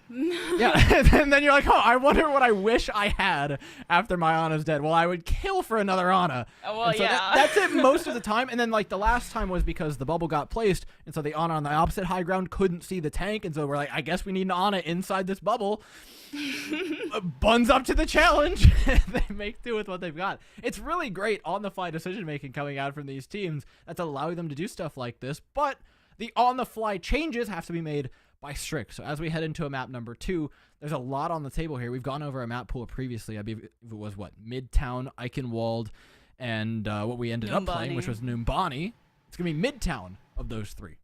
Yeah, and then you're like, oh, I wonder what I wish I had after my Ana's dead. Well, I would kill for another Ana. Well, so yeah. That's it most of the time. And then, like, the last time was because the bubble got placed, and so the Ana on the opposite high ground couldn't see the tank, and so we're like, I guess we need an Ana inside this bubble. Buns up to the challenge. They make do with what they've got. It's really great on-the-fly decision-making coming out from these teams that's allowing them to do stuff like this, but the on-the-fly changes have to be made by Strix. So as we head into a map number 2, there's a lot on the table here. We've gone over a map pool previously. I believe it was, Midtown, Eichenwald, and what we ended up playing, which was Numbani. It's going to be Midtown of those 3.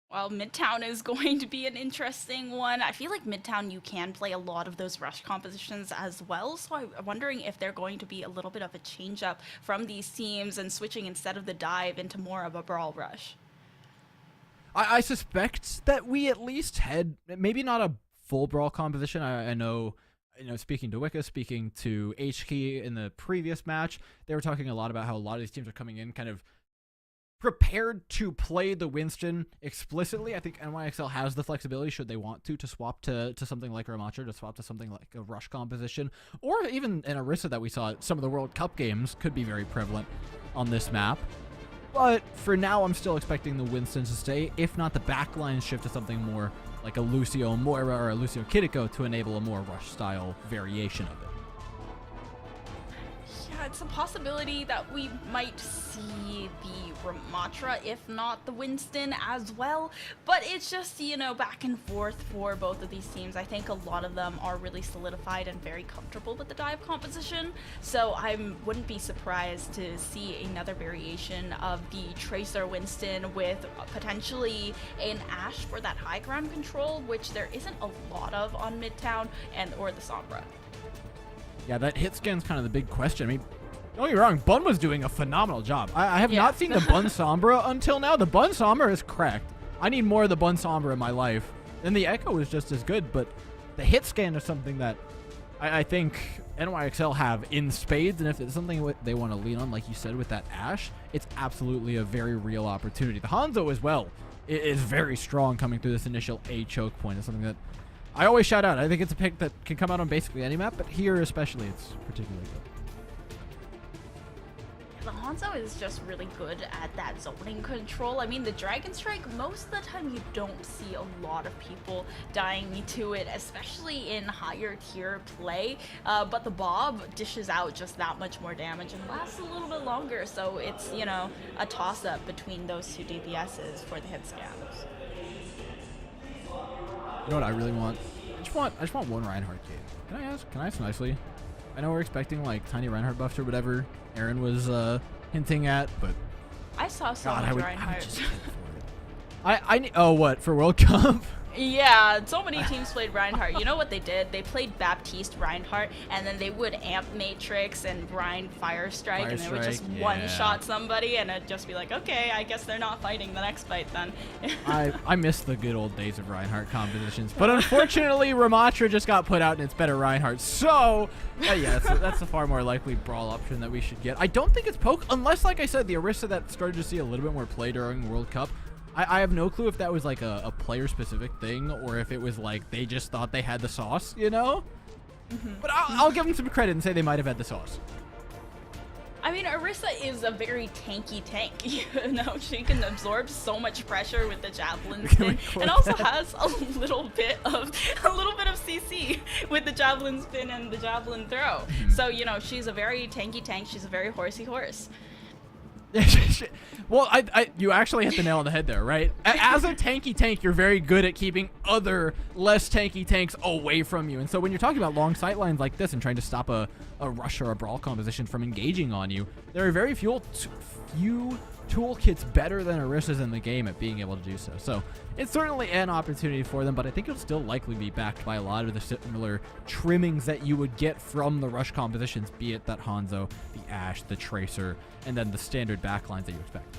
Well, Midtown is going to be an interesting one. I feel like Midtown, you can play a lot of those rush compositions as well, so I'm wondering if they're going to be a little bit of a change-up from these teams and switching instead of the dive into more of a brawl rush. I suspect that we at least had maybe not a full brawl composition. I know, speaking to Wicca, speaking to HKey in the previous match, they were talking a lot about how a lot of these teams are coming in kind of prepared to play the Winston explicitly. I think NYXL has the flexibility, should they want to swap to something like Ramatra, to swap to something like a rush composition, or even an Orisa that we saw at some of the World Cup games could be very prevalent on this map. But for now, I'm still expecting the Winstons to stay, if not the backline shift to something more like a Lucio Moira or a Lucio Kiriko to enable a more rush-style variation of it. Yeah, it's a possibility that we might see the Ramatra, if not the Winston as well. But it's just, back and forth for both of these teams. I think a lot of them are really solidified and very comfortable with the dive composition. So I wouldn't be surprised to see another variation of the Tracer Winston with potentially an Ashe for that high ground control, which there isn't a lot of on Midtown, or the Sombra. Yeah, that hit scan's kind of the big question. I mean, don't get me wrong, Bun was doing a phenomenal job. I have not seen the Bun Sombra until now. The Bun Sombra is cracked. I need more of the Bun Sombra in my life. And the Echo is just as good, but the hit scan is something that I think NYXL have in spades, and if it's something they want to lean on, like you said, with that Ashe, it's absolutely a very real opportunity. The Hanzo as well is very strong coming through this initial A choke point. It's something that I always shout out. I think it's a pick that can come out on basically any map, but here especially, it's particularly good. The Hanzo is just really good at that zoning control. I mean, the Dragon Strike, most of the time you don't see a lot of people dying to it, especially in higher tier play. But the Bob dishes out just that much more damage and lasts a little bit longer. So it's, a toss-up between those two DPSs for the hit scans. You know what I really want? I just want one Reinhardt kit. Can I ask nicely? I know we're expecting like tiny Reinhardt buffs or whatever Aaron was hinting at, but I saw so God, much I would Reinhardt. just kill for it. I oh, what, for World Cup? Yeah, so many teams played Reinhardt. You know what they did? They played Baptiste Reinhardt, and then they would amp Matrix and grind Fire Strike, and they would just one-shot somebody, and it'd just be like, okay, I guess they're not fighting the next fight then. I miss the good old days of Reinhardt compositions, but unfortunately, Ramatra just got put out, and it's better Reinhardt. So, yeah, that's a far more likely brawl option that we should get. I don't think it's poke, unless, like I said, the Orisa that started to see a little bit more play during World Cup. I have no clue if that was like a player-specific thing or if it was like they just thought they had the sauce, you know? But I'll give them some credit and say they might have had the sauce. I mean, Orisa is a very tanky tank. You know, she can absorb so much pressure with the javelin spin, and also has a little bit of CC with the javelin spin and the javelin throw. So you know, she's a very tanky tank. She's a very horsey horse. Well, you actually hit the nail on the head there, right? As a tanky tank, you're very good at keeping other less tanky tanks away from you. And so when you're talking about long sight lines like this and trying to stop a rush or a brawl composition from engaging on you, there are very few toolkits better than Orisa's in the game at being able to do so. So it's certainly an opportunity for them, but I think it'll still likely be backed by a lot of the similar trimmings that you would get from the rush compositions, be it that Hanzo, the Ashe, the Tracer, and then the standard backlines that you expect.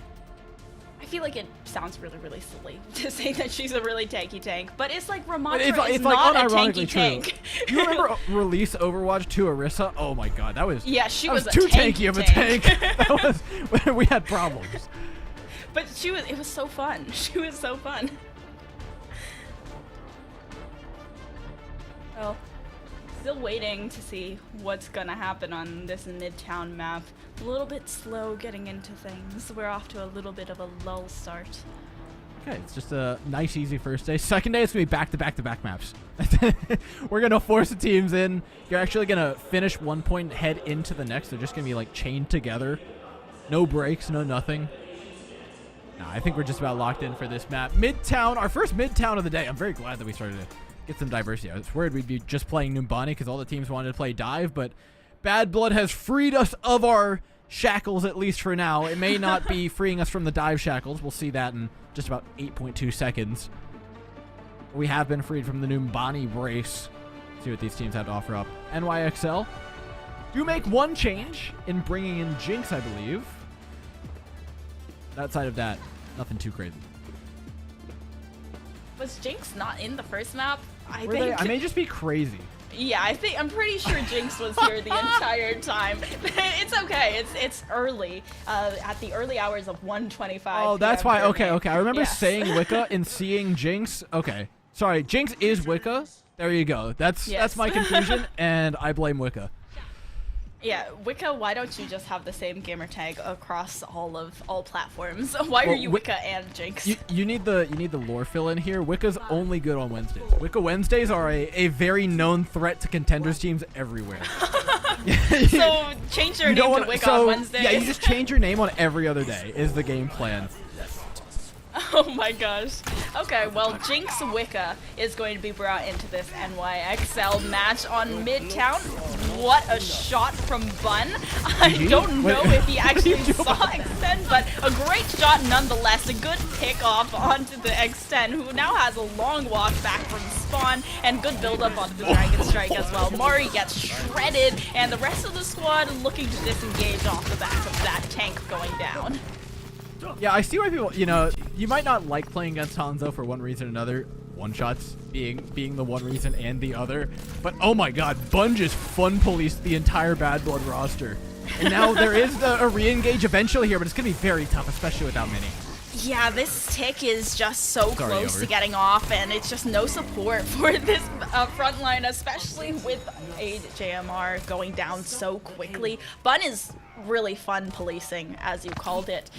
I feel like it sounds really, really silly to say that she's a really tanky tank, but it's like Ramatra is not a tanky tank. You remember release Overwatch 2 Orisa? Oh my god, that was she was too tanky of a tank. That was we had problems. But it was so fun. She was so fun. Well, still waiting to see what's gonna happen on this Midtown map. A little bit slow getting into things. We're off to a little bit of a lull start. Okay, it's just a nice, easy first day. Second day, it's going to be back-to-back-to-back maps. We're going to force the teams in. You're actually going to finish one point, head into the next. They're just going to be, like, chained together. No breaks, no nothing. Nah, I think we're just about locked in for this map. Midtown, our first Midtown of the day. I'm very glad that we started to get some diversity. I was worried we'd be just playing Numbani because all the teams wanted to play dive, but Bad Blood has freed us of our shackles, at least for now. It may not be freeing us from the dive shackles. We'll see that in just about 8.2 seconds. We have been freed from the Numbani brace. See what these teams have to offer up. NYXL do make one change in bringing in Jinx, I believe. Outside of that, nothing too crazy. Was Jinx not in the first map? I may just be crazy. Yeah, I'm pretty sure Jinx was here the entire time. It's okay. It's early, at the early hours of 1:25. Oh, that's why. Okay. I remember saying Wicca and seeing Jinx. Okay, sorry. Jinx is Wicca. There you go. That's my confusion, and I blame Wicca. Yeah, Wicca, why don't you just have the same gamer tag across all platforms? Why are you Wicca and Jinx? You need the lore fill in here. Wicca's only good on Wednesdays. Wicca Wednesdays are a very known threat to contenders teams everywhere. So change your name to Wicca on Wednesdays. Yeah, you just change your name on every other day is the game plan. Oh my gosh. Okay, well, Jinx Wicca is going to be brought into this NYXL match on Midtown. What a shot from Bun. I don't know if he actually saw Extend, but a great shot nonetheless. A good pick off onto the Extend, who now has a long walk back from spawn, and good build up onto the Dragon Strike as well. Mari gets shredded, and the rest of the squad looking to disengage off the back of that tank going down. Yeah, I see why people, you might not like playing against Hanzo for one reason or another, one-shots being the one reason and the other, but oh my god, Bun just fun-policed the entire Bad Blood roster. And now there is a re-engage eventually here, but it's going to be very tough, especially without Mini. Yeah, this tick is just so close to getting off, and it's just no support for this front line, especially with AJMR going down so quickly. Bun is really fun policing, as you called it,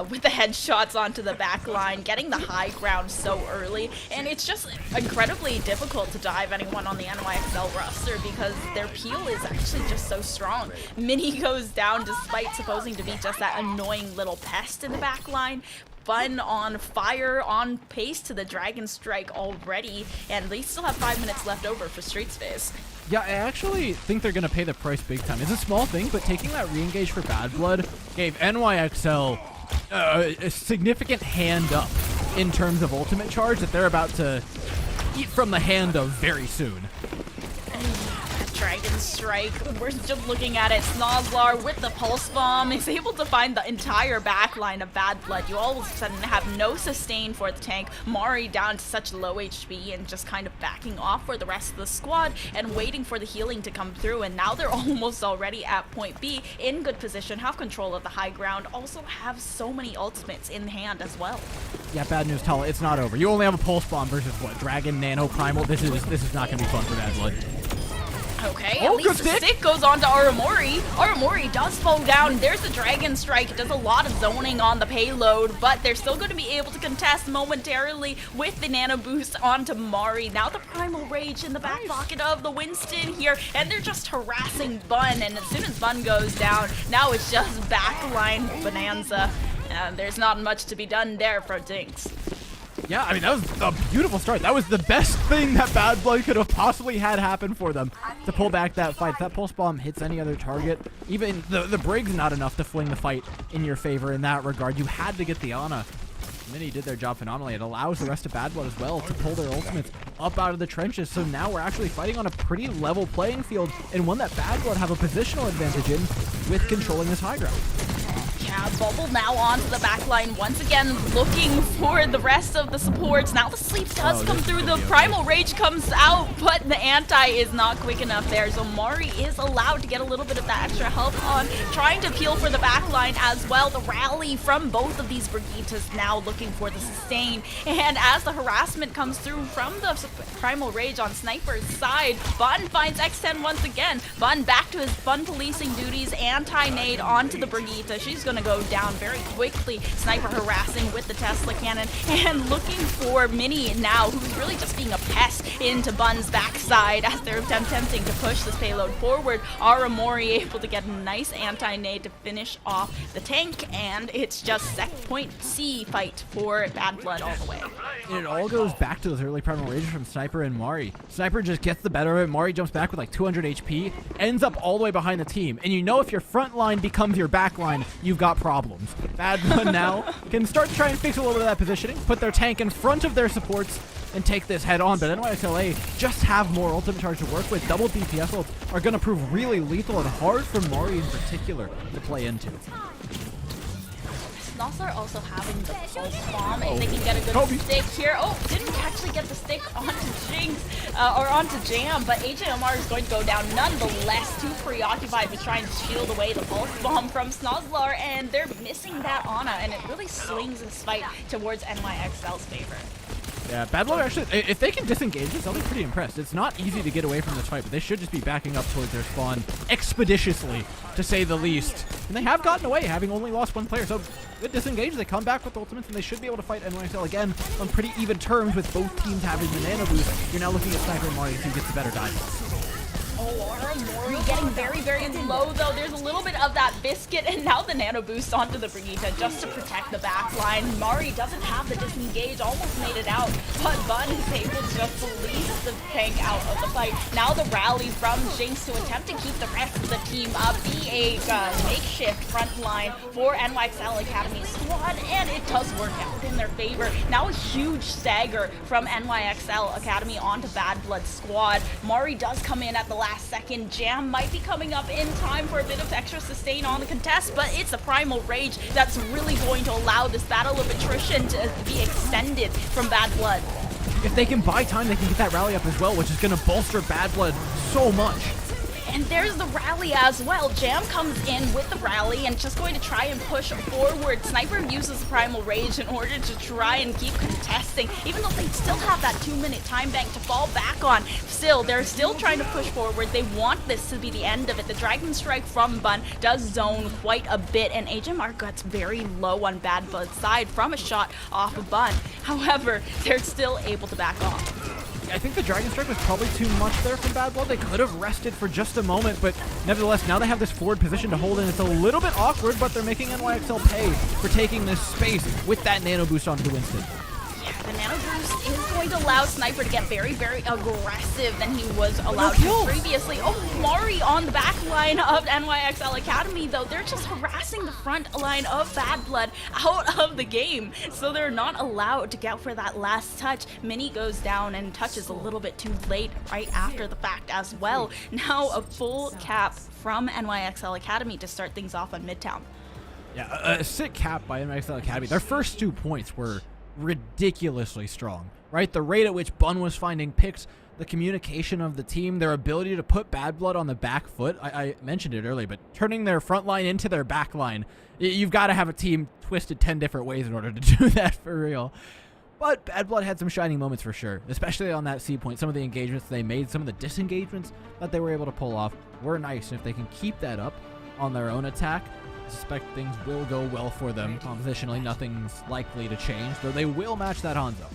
with the headshots onto the back line, getting the high ground so early, and it's just incredibly difficult to dive anyone on the NYXL roster because their peel is actually just so strong. Mini goes down despite supposing to be just that annoying little pest in the back line. Bun on fire, on pace to the Dragon Strike already, and they still have 5 minutes left over for Streets phase. Yeah, I actually think they're going to pay the price big time. It's a small thing, but taking that re-engage for Bad Blood gave NYXL a significant hand up in terms of ultimate charge that they're about to eat from the hand of very soon. Dragon Strike, we're just looking at it. Snozlar with the Pulse Bomb is able to find the entire backline of Bad Blood. You all of a sudden have no sustain for the tank. Mari down to such low HP and just kind of backing off for the rest of the squad and waiting for the healing to come through. And now they're almost already at point B, in good position, have control of the high ground, also have so many ultimates in hand as well. Yeah, bad news, Tala, it's not over. You only have a Pulse Bomb versus what? Dragon, Nano, Primal? This is not going to be fun for Bad Blood. Okay, at least the stick goes on to Aramori. Aramori does slow down. There's the Dragon Strike. It does a lot of zoning on the payload, but they're still going to be able to contest momentarily with the Nano Boost onto Mari. Now the Primal Rage in the back pocket of the Winston here, and they're just harassing Bun, and as soon as Bun goes down, now it's just backline bonanza. There's not much to be done there for Jinx. Yeah, I mean, that was a beautiful start. That was the best thing that Bad Blood could have possibly had happen for them to pull back that fight. If that Pulse Bomb hits any other target, even the Brig's not enough to fling the fight in your favor in that regard. You had to get the Ana. Mini did their job phenomenally. It allows the rest of Bad Blood as well to pull their ultimates up out of the trenches. So now we're actually fighting on a pretty level playing field, and one that Bad Blood have a positional advantage in with controlling this high ground. Yeah, Bubble now onto the back line once again, looking for the rest of the supports. Now the sleep does come through, the Primal Rage comes out, but the anti is not quick enough there. So Mari is allowed to get a little bit of that extra help on trying to peel for the back line as well. The rally from both of these Brigitas now looking for the sustain. And as the harassment comes through from the Primal Rage on Sniper's side, Bun finds X10 once again. Bun back to his Bun policing duties, anti-nade onto the Brigitte. She's going to go down very quickly. Sniper harassing with the Tesla cannon and looking for Mini now, who's really just being a pest into Bun's backside as they're attempting to push this payload forward. Aramori able to get a nice anti-nade to finish off the tank, and it's just point C fight for Bad Blood all the way. And it all goes back to those early Primal Rages from Sniper and Mari. Sniper just gets the better of it. Mari jumps back with like 200 HP, ends up all the way behind the team. And you know if your front line becomes your back line, you've got problems. Bad Blood now can start to try and fix a little bit of that positioning, put their tank in front of their supports, and take this head on. But NYXLA just have more ultimate charge to work with. Double DPS ults are going to prove really lethal and hard for Mari in particular to play into. Snozlar also having the Pulse Bomb, and they can get a good stick here. Oh, didn't actually get the stick onto Jinx, or onto Jam, but HMR is going to go down nonetheless, too preoccupied with trying to shield away the Pulse Bomb from Snozlar, and they're missing that Ana, and it really swings this fight towards NYXL's favor. Yeah, Bad Blood actually, if they can disengage this, I'll be pretty impressed. It's not easy to get away from this fight, but they should just be backing up towards their spawn expeditiously, to say the least. And they have gotten away, having only lost one player. So good disengage. They come back with ultimates, and they should be able to fight NYXL again on pretty even terms with both teams having the Nano Boost. You're now looking at Sniper and Mari who gets the better dive. Oh, Aramori getting very, very low, though. There's a little bit of that biscuit, and now the Nano Boost onto the Brigitte just to protect the back line. Mari doesn't have the disengage, almost made it out, but Bun is able just to lead the tank out of the fight. Now the rally from Jinx to attempt to keep the rest of the team up, be a makeshift front line for NYXL Academy squad, and it does work out in their favor. Now a huge stagger from NYXL Academy onto Bad Blood squad. Mari does come in at the last second. Jam might be coming up in time for a bit of extra sustain on the contest, but it's a Primal Rage that's really going to allow this battle of attrition to be extended from Bad Blood. If they can buy time, they can get that rally up as well, which is going to bolster Bad Blood so much. And there's the rally as well. Jam comes in with the rally and just going to try and push forward. Sniper uses the Primal Rage in order to try and keep contesting, even though they still have that 2-minute time bank to fall back on. Still, they're still trying to push forward. They want this to be the end of it. The Dragon Strike from Bun does zone quite a bit, and HMR gets very low on Bad Blood's side from a shot off of Bun. However, they're still able to back off. I think the Dragon Strike was probably too much there from Bad Blood. They could have rested for just a moment, but nevertheless, now they have this forward position to hold in. It's a little bit awkward, but they're making NYXL pay for taking this space with that Nano Boost onto the Winston. The Nano Boost is going to allow Sniper to get very, very aggressive than he was allowed to previously. Oh, Mari on the back line of NYXL Academy, though. They're just harassing the front line of Bad Blood out of the game. So they're not allowed to go for that last touch. Mini goes down and touches a little bit too late right after the fact as well. Now a full cap from NYXL Academy to start things off on Midtown. Yeah, a sick cap by NYXL Academy. Their first 2 points were ridiculously strong, right? The rate at which Bun was finding picks, the communication of the team, their ability to put Bad Blood on the back foot. I mentioned it earlier, but turning their front line into their back line, you've got to have a team twisted 10 different ways in order to do that for real. But Bad Blood had some shining moments for sure, especially on that C point. Some of the engagements they made, some of the disengagements that they were able to pull off were nice. And if they can keep that up on their own attack, I suspect things will go well for them. Compositionally, nothing's likely to change, though they will match that Hanzo.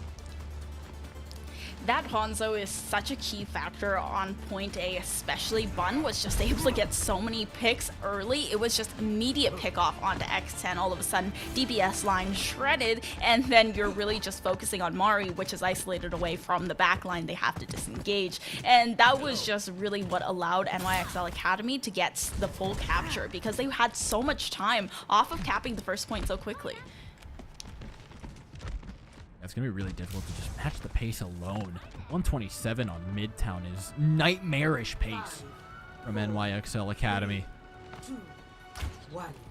That Hanzo is such a key factor on point A, especially. Bun was just able to get so many picks early. It was just immediate pick off onto X10. All of a sudden, DPS line shredded, and then you're really just focusing on Mari, which is isolated away from the back line. They have to disengage. And that was just really what allowed NYXL Academy to get the full capture, because they had so much time off of capping the first point so quickly. It's going to be really difficult to just match the pace alone. 127 on Midtown is nightmarish pace from NYXL Academy.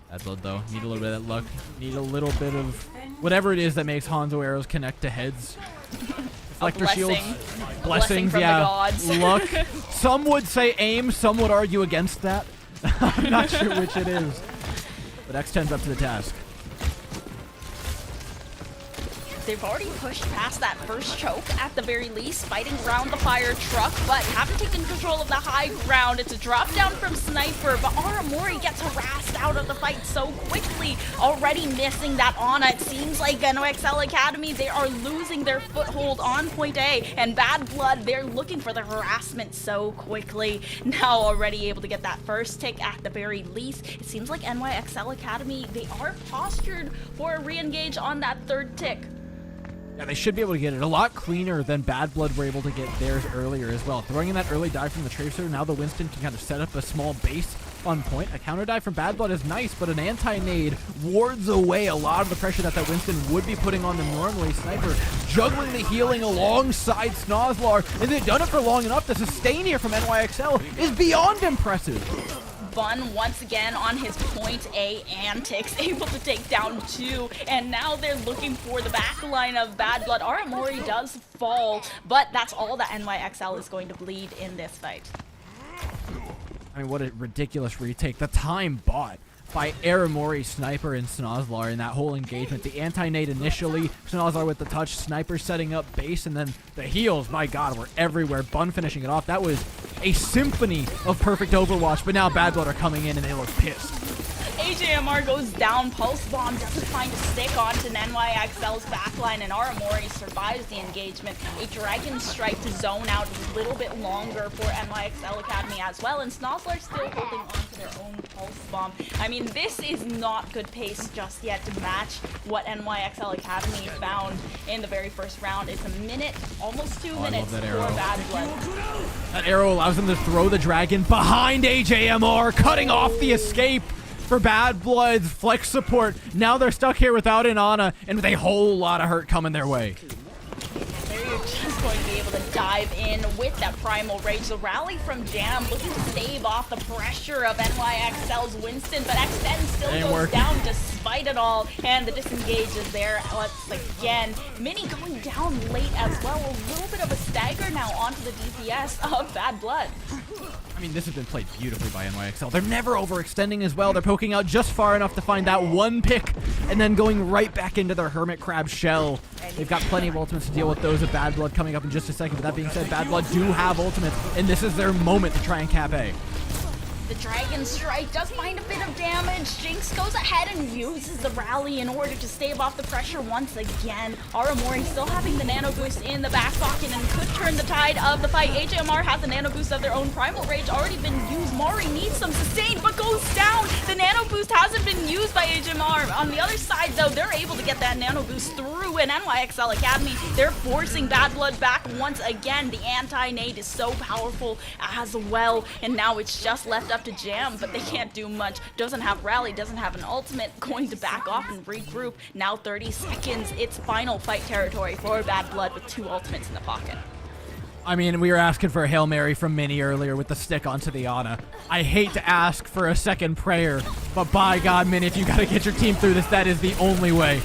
Bad Blood, though. Need a little bit of that luck. Need a little bit of whatever it is that makes Hanzo arrows connect to heads. Reflector shields. Blessings, from yeah. the gods. Luck. Some would say aim. Some would argue against that. I'm not sure which it is. But X10's up to the task. They've already pushed past that first choke at the very least, fighting around the fire truck, but haven't taken control of the high ground. It's a drop down from Sniper, but Aramori gets harassed out of the fight so quickly, already missing that Ana. It seems like NOXL Academy, they are losing their foothold on point A, and Bad Blood, they're looking for the harassment so quickly. Now already able to get that first tick at the very least. It seems like NYXL Academy, they are postured for a re-engage on that third tick. Yeah, they should be able to get it a lot cleaner than Bad Blood were able to get theirs earlier as well. Throwing in that early dive from the Tracer, now the Winston can kind of set up a small base on point. A counter dive from Bad Blood is nice, but an anti-nade wards away a lot of the pressure that Winston would be putting on them normally. Sniper juggling the healing alongside Snozlar, and they've done it for long enough. The sustain here from NYXL is beyond impressive. Bun once again on his point A antics, able to take down 2, and now they're looking for the back line of Bad Blood. Aramori does fall, but that's all that NYXL is going to bleed in this fight. I mean, what a ridiculous retake. The time bought by Aramori, Sniper, and Snozlar in that whole engagement. The anti-nade initially, Snozlar with the touch, Sniper setting up base, and then the heals, my god, were everywhere. Bun finishing it off. That was a symphony of perfect Overwatch, but now Bad Blood are coming in and they look pissed. AJMR goes down, Pulse Bomb doesn't find a stick onto NYXL's backline, and Aramori survives the engagement. A Dragon Strike to zone out a little bit longer for NYXL Academy as well, and Snozlar still holding on to their own Pulse Bomb. I mean, this is not good pace just yet to match what NYXL Academy found in the very first round. It's a minute, almost 2 minutes for Bad Blood. That arrow allows them to throw the Dragon behind AJMR, cutting off the escape for Bad Blood's flex support. Now they're stuck here without an Ana and with a whole lot of hurt coming their way. They're just going to be able to dive in with that Primal Rage. The rally from Jam looking to stave off the pressure of NYXL's Winston, but X10 still goes down despite it all, and the disengage is there once again. Mini going down late as well. A little bit of a stagger now onto the DPS of Bad Blood. I mean, this has been played beautifully by NYXL. They're never overextending as well. They're poking out just far enough to find that one pick and then going right back into their Hermit Crab shell. They've got plenty of ultimates to deal with those of Bad Blood coming up in just a second. But that being said, Bad Blood do have ultimates, and this is their moment to try and cap A. The Dragon Strike does find a bit of damage. Jinx goes ahead and uses the rally in order to stave off the pressure once again. Aramori still having the nano boost in the back pocket and could turn the tide of the fight. HMR has the nano boost of their own. Primal Rage already been used. Mari needs some sustain but goes down. The nano boost hasn't been used by HMR. On the other side though, they're able to get that nano boost through, and NYXL Academy, they're forcing Bad Blood back once again. The anti-nade is so powerful as well, and now it's just left up to Jam, but they can't do much. Doesn't have rally, doesn't have an ultimate, going to back off and regroup. Now 30 seconds, it's final fight territory for Bad Blood with 2 ultimates in the pocket. I mean, we were asking for a Hail Mary from Minnie earlier with the stick onto the Ana. I hate to ask for a second prayer, but by God, Minnie, if you gotta get your team through this, that is the only way.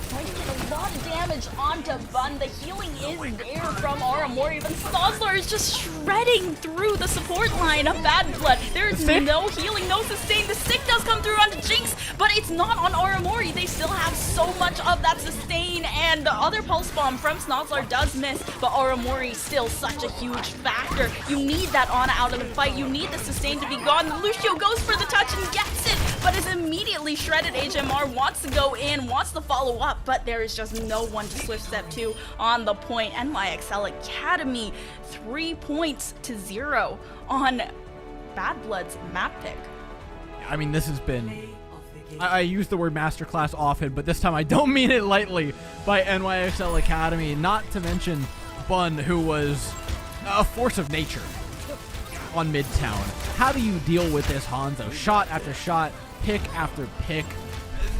Trying to get a lot of damage onto Bun. The healing is there from Aramori, but Snozzler is just shredding through the support line of Bad Blood. There's no healing, no sustain. The stick does come through onto Jinx, but it's not on Aramori. They still have so much of that sustain, and the other pulse bomb from Snozzler does miss, but Aramori still such a huge factor. You need that Ana out of the fight. You need the sustain to be gone. Lucio goes for the touch and gets it, but is immediately shredded. HMR wants to go in, wants to follow up, but there is just no one to Swift Step 2 on the point. NYXL Academy 3 points to 0 on Bad Blood's map pick. I mean, this has been... I use the word masterclass often, but this time I don't mean it lightly, by NYXL Academy. Not to mention Bun, who was a force of nature on Midtown. How do you deal with this, Hanzo? Shot after shot, pick after pick.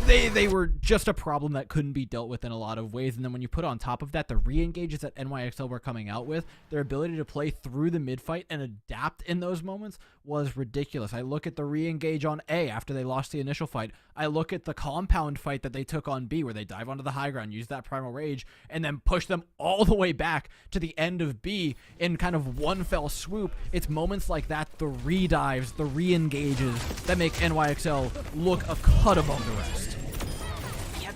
They were just a problem that couldn't be dealt with in a lot of ways. And then when you put on top of that the re-engages that NYXL were coming out with, their ability to play through the mid-fight and adapt in those moments was ridiculous. I look at the re-engage on A after they lost the initial fight. I look at the compound fight that they took on B, where they dive onto the high ground, use that Primal Rage, and then push them all the way back to the end of B in kind of one fell swoop. It's moments like that, the re-dives, the re-engages, that make NYXL look a cut above the rest.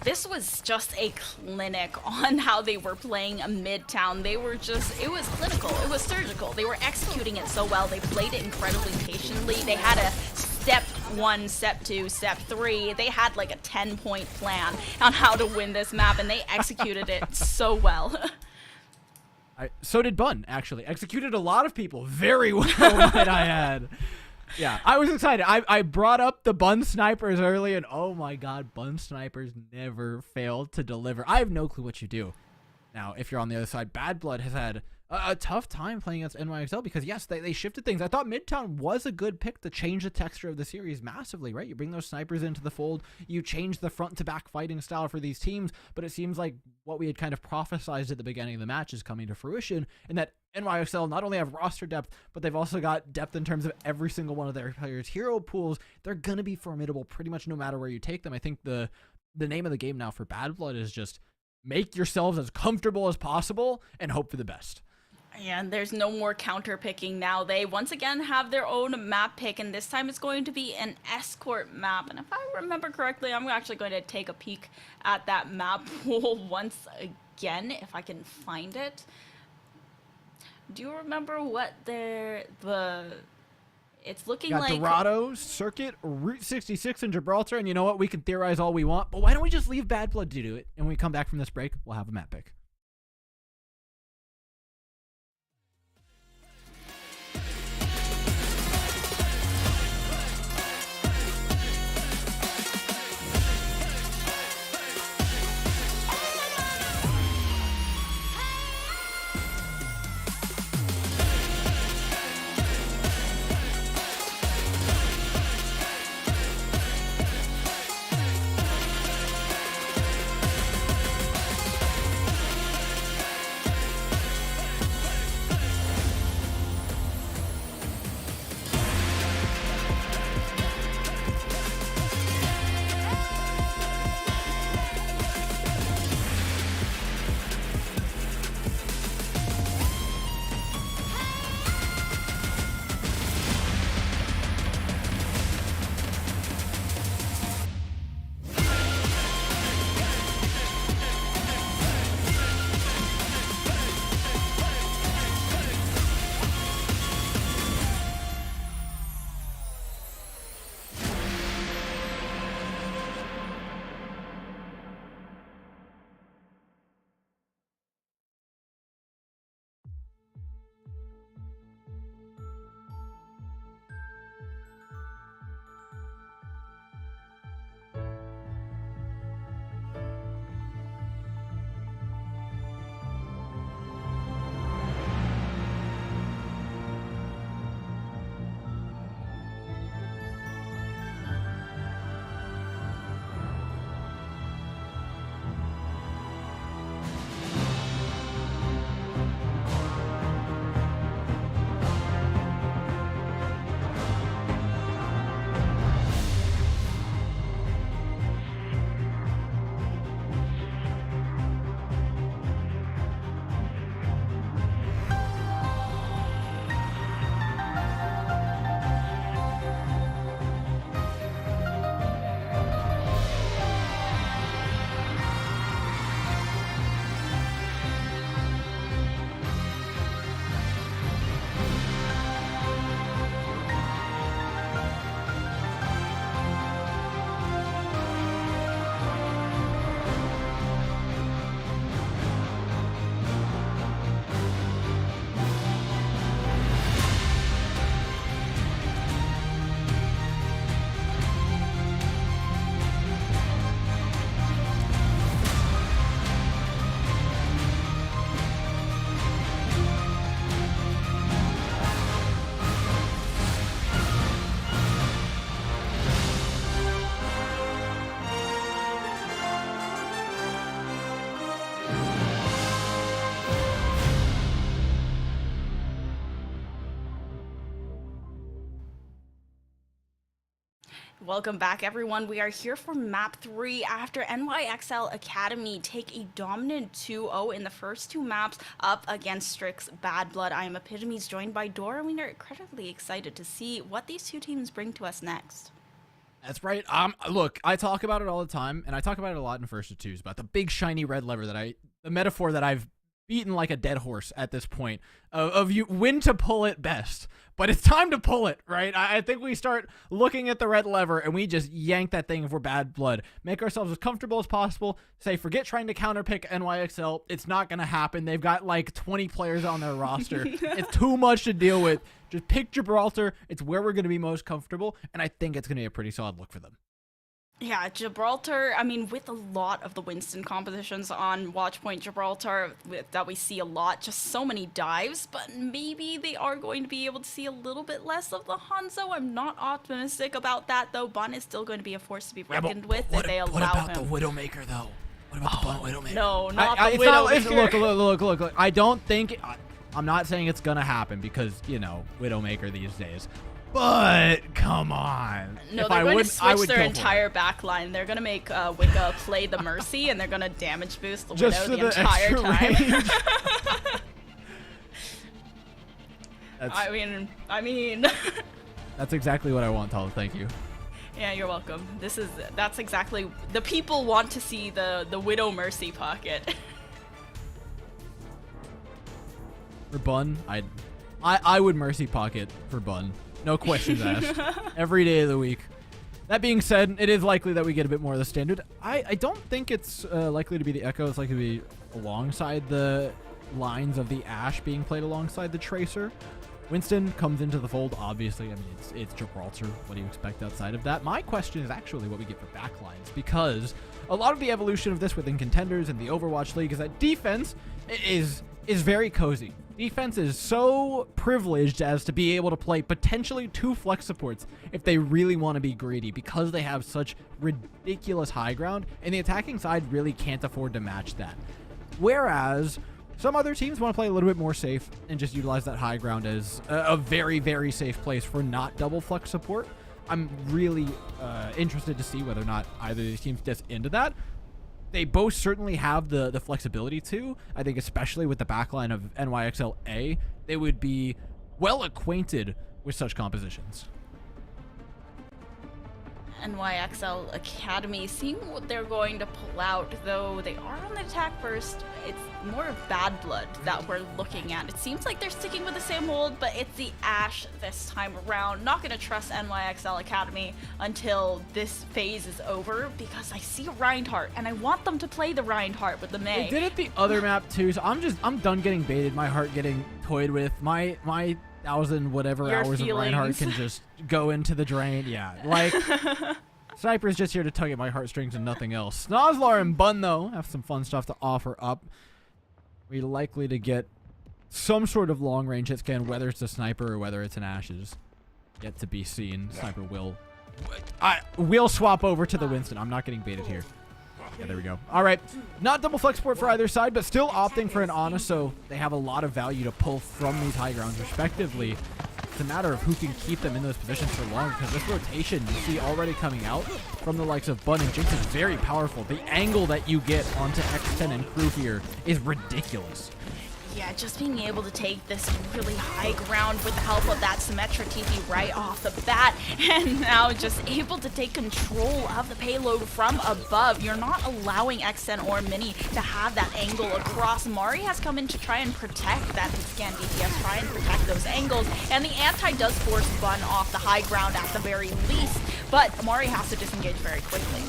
This was just a clinic on how they were playing a Midtown. They were just, it was clinical, it was surgical. They were executing it so well. They played it incredibly patiently. They had a step 1, step 2, step 3. They had like a 10-point plan on how to win this map, and they executed it so well. So did Bun, actually. Executed a lot of people very well, might I add. Yeah, I was excited. I brought up the Bun snipers early, and oh my God, Bun snipers never fail to deliver. I have no clue what you do. Now, if you're on the other side, Bad Blood has had a tough time playing against NYXL because, yes, they shifted things. I thought Midtown was a good pick to change the texture of the series massively, right? You bring those snipers into the fold, you change the front-to-back fighting style for these teams, but it seems like what we had kind of prophesized at the beginning of the match is coming to fruition, and that NYXL not only have roster depth, but they've also got depth in terms of every single one of their players' hero pools. They're going to be formidable pretty much no matter where you take them. I think the name of the game now for Bad Blood is just make yourselves as comfortable as possible and hope for the best. Yeah, and there's no more counter picking now. They once again have their own map pick, and this time it's going to be an escort map. And if I remember correctly, I'm actually going to take a peek at that map pool once again, if I can find it. Do you remember what it's looking got like? Dorado, Circuit, Route 66 in Gibraltar, and you know what? We can theorize all we want, but why don't we just leave Bad Blood to do it? And when we come back from this break, we'll have a map pick. Welcome back, everyone. We are here for map 3 after NYXL Academy take a dominant 2-0 in the first 2 maps up against Strix's Bad Blood. I am Epitomes, joined by Dora, and we are incredibly excited to see what these 2 teams bring to us next. That's right. Look, I talk about it all the time, and I talk about it a lot in First to Twos, about the big shiny red lever the metaphor that I've beaten like a dead horse at this point of you when to pull it best. But it's time to pull it, right? I think we start looking at the red lever and we just yank that thing if we're Bad Blood. Make ourselves as comfortable as possible. Say, forget trying to counterpick NYXL. It's not going to happen. They've got like 20 players on their roster. It's too much to deal with. Just pick Gibraltar. It's where we're going to be most comfortable, and I think it's going to be a pretty solid look for them. Yeah, Gibraltar, I mean, with a lot of the Winston compositions on Watchpoint Gibraltar that we see a lot, just so many dives, but maybe they are going to be able to see a little bit less of the Hanzo. I'm not optimistic about that, though. Bun is still going to be a force to be reckoned with if they allow him. What about the Widowmaker, though? What about the Bun Widowmaker? No, not the Widowmaker. Look. I don't think... I'm not saying it's going to happen because, you know, Widowmaker these days. But come on. No, they're going to switch their entire back line. They're going to make Wicca play the Mercy, and they're going to damage boost the just Widow the entire time. I mean. That's exactly what I want, Tal. Thank you. Yeah, you're welcome. That's exactly the people want to see the Widow Mercy pocket. For Bun, I would Mercy pocket for Bun. No questions asked. Every day of the week. That being said, it is likely that we get a bit more of the standard. I don't think it's likely to be the Echo. It's likely to be alongside the lines of the Ashe being played alongside the Tracer. Winston comes into the fold, obviously. I mean, it's Gibraltar. What do you expect outside of that? My question is actually what we get for backlines, because a lot of the evolution of this within Contenders and the Overwatch League is that defense is very cozy. Defense is so privileged as to be able to play potentially 2 flex supports if they really want to be greedy, because they have such ridiculous high ground, and the attacking side really can't afford to match that. Whereas some other teams want to play a little bit more safe and just utilize that high ground as a very, very safe place for not double flex support. I'm really interested to see whether or not either of these teams gets into that. They both certainly have the flexibility to. I think especially with the backline of NYXL A, they would be well acquainted with such compositions. NYXL Academy, seeing what they're going to pull out, though they are on the attack first. It's more of Bad Blood that we're looking at. It seems like they're sticking with the same hold, but it's the Ashe this time around. Not going to trust NYXL Academy until this phase is over, because I see a Reinhardt, and I want them to play the Reinhardt with the Mei. They did it the other map too, so I'm done getting baited, my heart getting toyed with, my 1,000 whatever Your hours feelings. of Reinhardt can just go into the drain. Yeah, like Sniper's just here to tug at my heartstrings and nothing else. Snozlar and Bun, though, have some fun stuff to offer up. We're likely to get some sort of long-range hit scan, whether it's a Sniper or whether it's an Ashes. Yet to be seen. Sniper will swap over to the Winston. I'm not getting baited here. Yeah, there we go. All right. Not double flex support for either side, but still opting for an Ana, so they have a lot of value to pull from these high grounds, respectively. It's a matter of who can keep them in those positions for long, because this rotation you see already coming out from the likes of Bun and Jinx is very powerful. The angle that you get onto X10 and Crew here is ridiculous. Yeah, just being able to take this really high ground with the help of that Symmetra TP right off the bat, and now just able to take control of the payload from above. You're not allowing X10 or Mini to have that angle across. Mari has come in to try and protect that scan DPS, try and protect those angles, and the anti does force Bun off the high ground at the very least, but Mari has to disengage very quickly.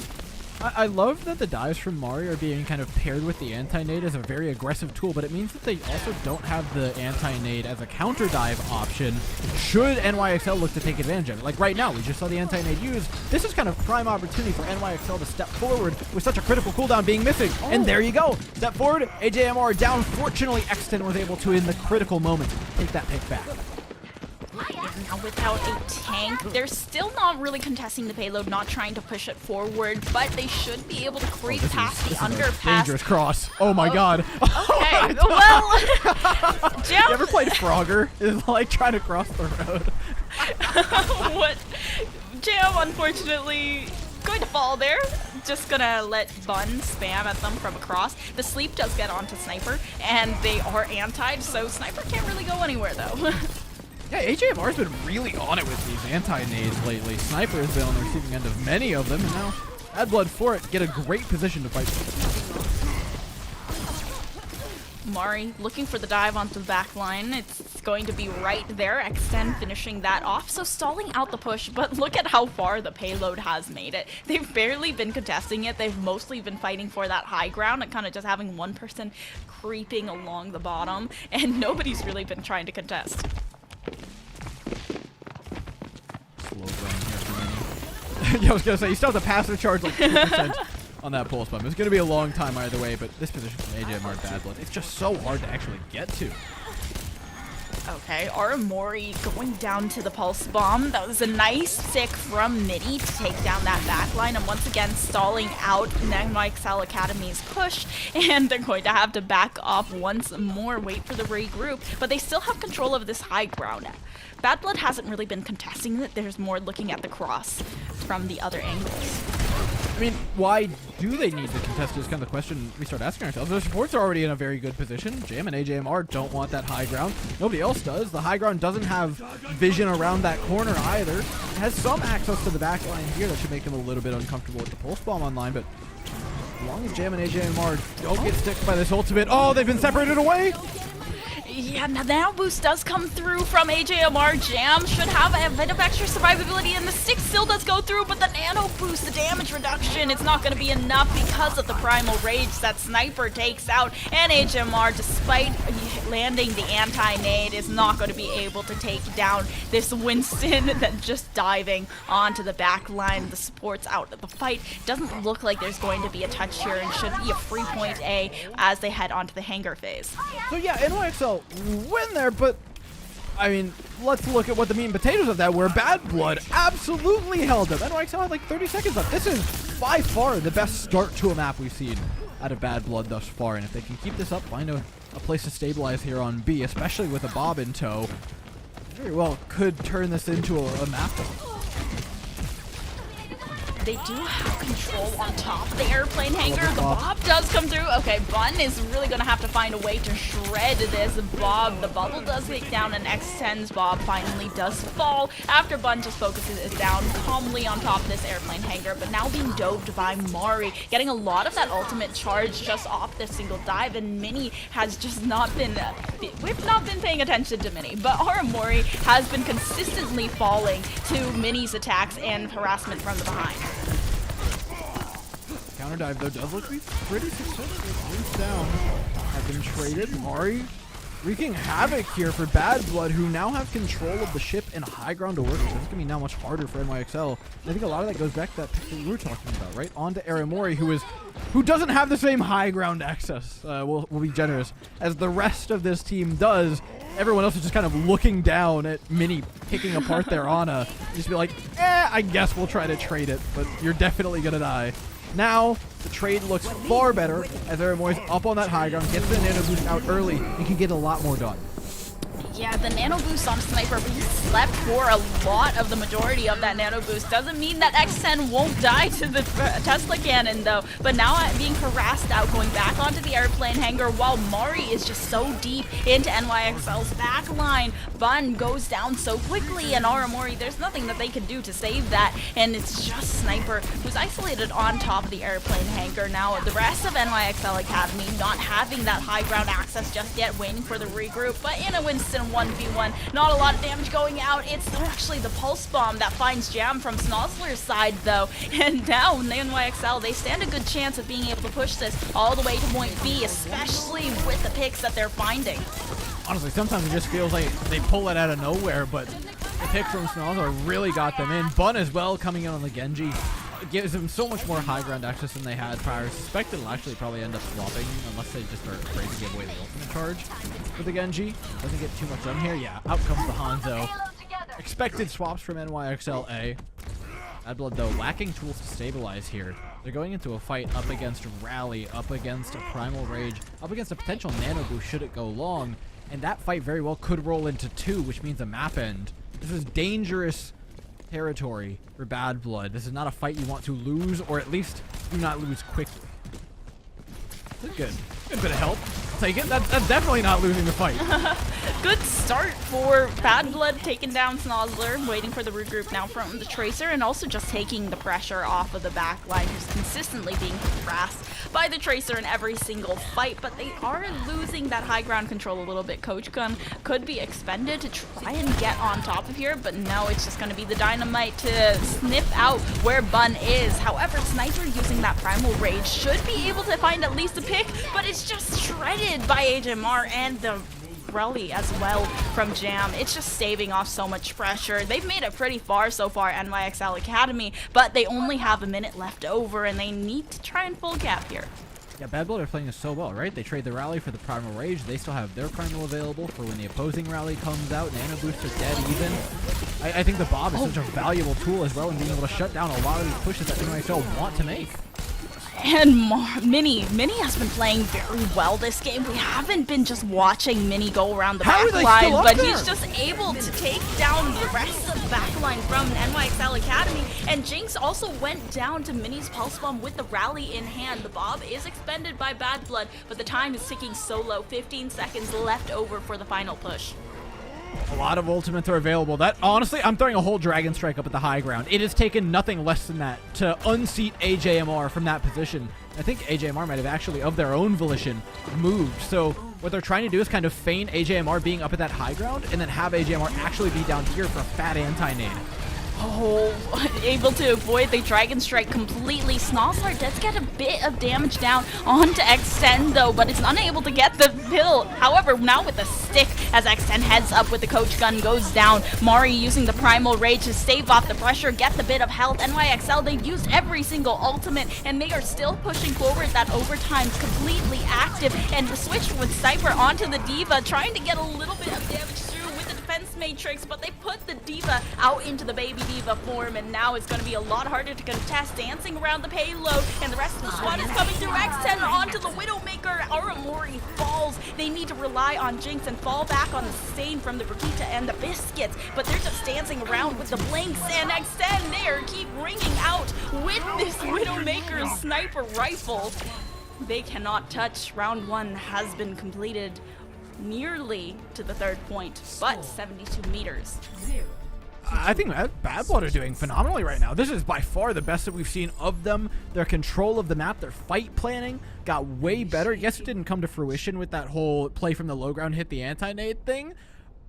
I love that the dives from Mari are being kind of paired with the anti-nade as a very aggressive tool, but it means that they also don't have the anti-nade as a counter dive option should NYXL look to take advantage of it. Like right now, we just saw the anti-nade used. This is kind of prime opportunity for NYXL to step forward with such a critical cooldown being missing. Oh. And there you go. Step forward, AJMR down. Fortunately, X10 was able to, in the critical moment, take that pick back. Now without a tank, they're still not really contesting the payload, not trying to push it forward, but they should be able to creep past the underpass. Dangerous cross. Oh my god. Okay, well, You ever played Frogger? It's like trying to cross the road. What? Jam, unfortunately, going to fall there. Just gonna let Bun spam at them from across. The sleep does get onto Sniper, and they are antied, so Sniper can't really go anywhere though. Yeah, HAMR's been really on it with these anti-nades lately. Sniper has been on the receiving end of many of them, and now Bad Blood for it get a great position to fight. Mari looking for the dive onto the back line. It's going to be right there. X10 finishing that off, so stalling out the push, but look at how far the payload has made it. They've barely been contesting it. They've mostly been fighting for that high ground and kind of just having one person creeping along the bottom, and nobody's really been trying to contest. Slow going here for Mini. Yeah, I was going to say, you still have to pass the charge like 2% on that pulse bomb. It's going to be a long time either way, but this position from AJMR Bad Blood, it's just so hard to actually get to. Okay, Aramori going down to the pulse bomb. That was a nice stick from Mini to take down that backline, and once again stalling out NYXL Academy's push, and they're going to have to back off once more, wait for the regroup, but they still have control of this high ground. Bad Blood hasn't really been contesting it. There's more looking at the cross from the other angles. I mean, why do they need to contest is kind of the question we start asking ourselves. The supports are already in a very good position. Jam and AJMR don't want that high ground. Nobody else does. The high ground doesn't have vision around that corner either. It has some access to the back line here that should make them a little bit uncomfortable with the pulse bomb online, but as long as Jam and AJMR don't get sticked by this ultimate. Oh, they've been separated away! Yeah, now boost does come through from AJMR. Jam should have a bit of extra survivability, and the stick still does go through, but the nano boost, the damage reduction, it's not going to be enough because of the primal rage that Sniper takes out, and AJMR, despite landing the anti-nade, is not going to be able to take down this Winston that just diving onto the back line. The support's out of the fight. Doesn't look like there's going to be a touch here, and should be a free point A as they head onto the hangar phase. So yeah, NYXL win there, but I mean, let's look at what the meat and potatoes of that were. Bad Blood absolutely held up. NYXL had like 30 seconds left. This is by far the best start to a map we've seen out of Bad Blood thus far, and if they can keep this up, find a place to stabilize here on B, especially with a Bob in tow, very well could turn this into a map. They do have control on top of the airplane hangar. The Bob does come through. Okay, Bun is really going to have to find a way to shred this Bob. The bubble does take down, and X10's Bob finally does fall after Bun just focuses down calmly on top of this airplane hangar, but now being doved by Mari, getting a lot of that ultimate charge just off the single dive, and Mini has just not been, we've not been paying attention to Mini, but Aramori has been consistently falling to Mini's attacks and harassment from the behind. Counter dive though does look to be pretty successful. Roots down have been traded. Mari wreaking havoc here for Bad Blood, who now have control of the ship and high ground to work with. This is going to be now much harder for NYXL. And I think a lot of that goes back to that pick that we were talking about, right? On to Aramori, who doesn't have the same high ground access, we'll be generous, as the rest of this team does. Everyone else is just kind of looking down at Mini picking apart their Ana. Just be like, I guess we'll try to trade it, but you're definitely going to die. Now, the trade looks far better as Aramori's up on that high ground, gets the nano boost out early, and can get a lot more done. Yeah, the nano boost on Sniper, but he slept for a lot of the majority of that nano boost. Doesn't mean that X10 won't die to the Tesla cannon, though. But now being harassed out, going back onto the airplane hangar, while Mari is just so deep into NYXL's back line. Bun goes down so quickly, and Aramori, there's nothing that they can do to save that. And it's just Sniper, who's isolated on top of the airplane hangar. Now, the rest of NYXL Academy not having that high ground access just yet, waiting for the regroup. But in a Winston 1v1, not a lot of damage going out. It's actually the pulse bomb that finds Jam from Snozzler's side though, and now NYXL, they stand a good chance of being able to push this all the way to point B, especially with the picks that they're finding. Honestly, sometimes it just feels like they pull it out of nowhere, but the pick from Snozzler really got them in. Bun as well coming in on the Genji. It gives them so much more high ground access than they had prior. Suspect it'll actually probably end up swapping unless they just are afraid to give away the ultimate charge for the Genji. Doesn't get too much done here. Yeah, out comes the Hanzo. Expected swaps from NYXLA. Bad Blood though lacking tools to stabilize here. They're going into a fight up against Rally, up against a Primal Rage, up against a potential Nano Boost should it go long. And that fight very well could roll into 2, which means a map end. This is dangerous territory for Bad Blood. This is not a fight you want to lose, or at least do not lose quickly. That's good. Good bit of help. I'll take it. That's definitely not losing the fight. Good start for Bad Blood, taking down Snozzler, waiting for the regroup now from the Tracer, and also just taking the pressure off of the back line, who's consistently being harassed by the Tracer in every single fight, but they are losing that high ground control a little bit. Coach Gun could be expended to try and get on top of here, but no, it's just going to be the Dynamite to sniff out where Bun is. However, Sniper using that Primal Rage should be able to find at least a pick, but it's just shredded by HMR and the rally as well from Jam. It's just staving off so much pressure. They've made it pretty far so far, NYXL Academy, but they only have a minute left over and they need to try and full cap here. Yeah, Bad Blood are playing this so well, right? They trade the rally for the Primal Rage. They still have their Primal available for when the opposing rally comes out. Nano Boost are dead even. I think the Bob is such a valuable tool as well in being able to shut down a lot of these pushes that NYXL want to make. And Mini has been playing very well this game. We haven't been just watching Mini go around the back line, but he's just able to take down the rest of the back line from NYXL Academy. And Jinx also went down to Mini's Pulse Bomb with the rally in hand. The Bob is expended by Bad Blood, but the time is ticking so low. 15 seconds left over for the final push. A lot of ultimates are available. That honestly, I'm throwing a whole Dragon Strike up at the high ground. It has taken nothing less than that to unseat AJMR from that position. I think AJMR might have actually, of their own volition, moved. So what they're trying to do is kind of feign AJMR being up at that high ground and then have AJMR actually be down here for a fat anti-nade. Oh, able to avoid the Dragon Strike completely. Snozzler does get a bit of damage down onto X10 though, but it's unable to get the kill. However, now with the stick as X10 heads up with the Coach Gun goes down. Mari using the Primal Rage to stave off the pressure, get the bit of health. NYXL, they've used every single ultimate and they are still pushing forward. That overtime's completely active, and the switch with Sniper onto the D.Va, trying to get a little bit of damage through with the defense matrix, but they put the D.Va out into the baby D.Va form, and now it's going to be a lot harder to contest, dancing around the payload, and the rest of the squad is coming through. X10 onto the Widowmaker. Aramori falls. They need to rely on Jinx and fall back on the Stain from the Brigitte and the Biscuits, but they're just dancing around with the Blinks, and X10 there keep ringing out with this Widowmaker sniper rifle. They cannot touch. Round one has been completed nearly to the third point, but 72 meters. I think Bad Blood are doing phenomenally right now. This is by far the best that we've seen of them. Their control of the map, their fight planning got way better. Yes, it didn't come to fruition with that whole play from the low ground hit the anti-nade thing,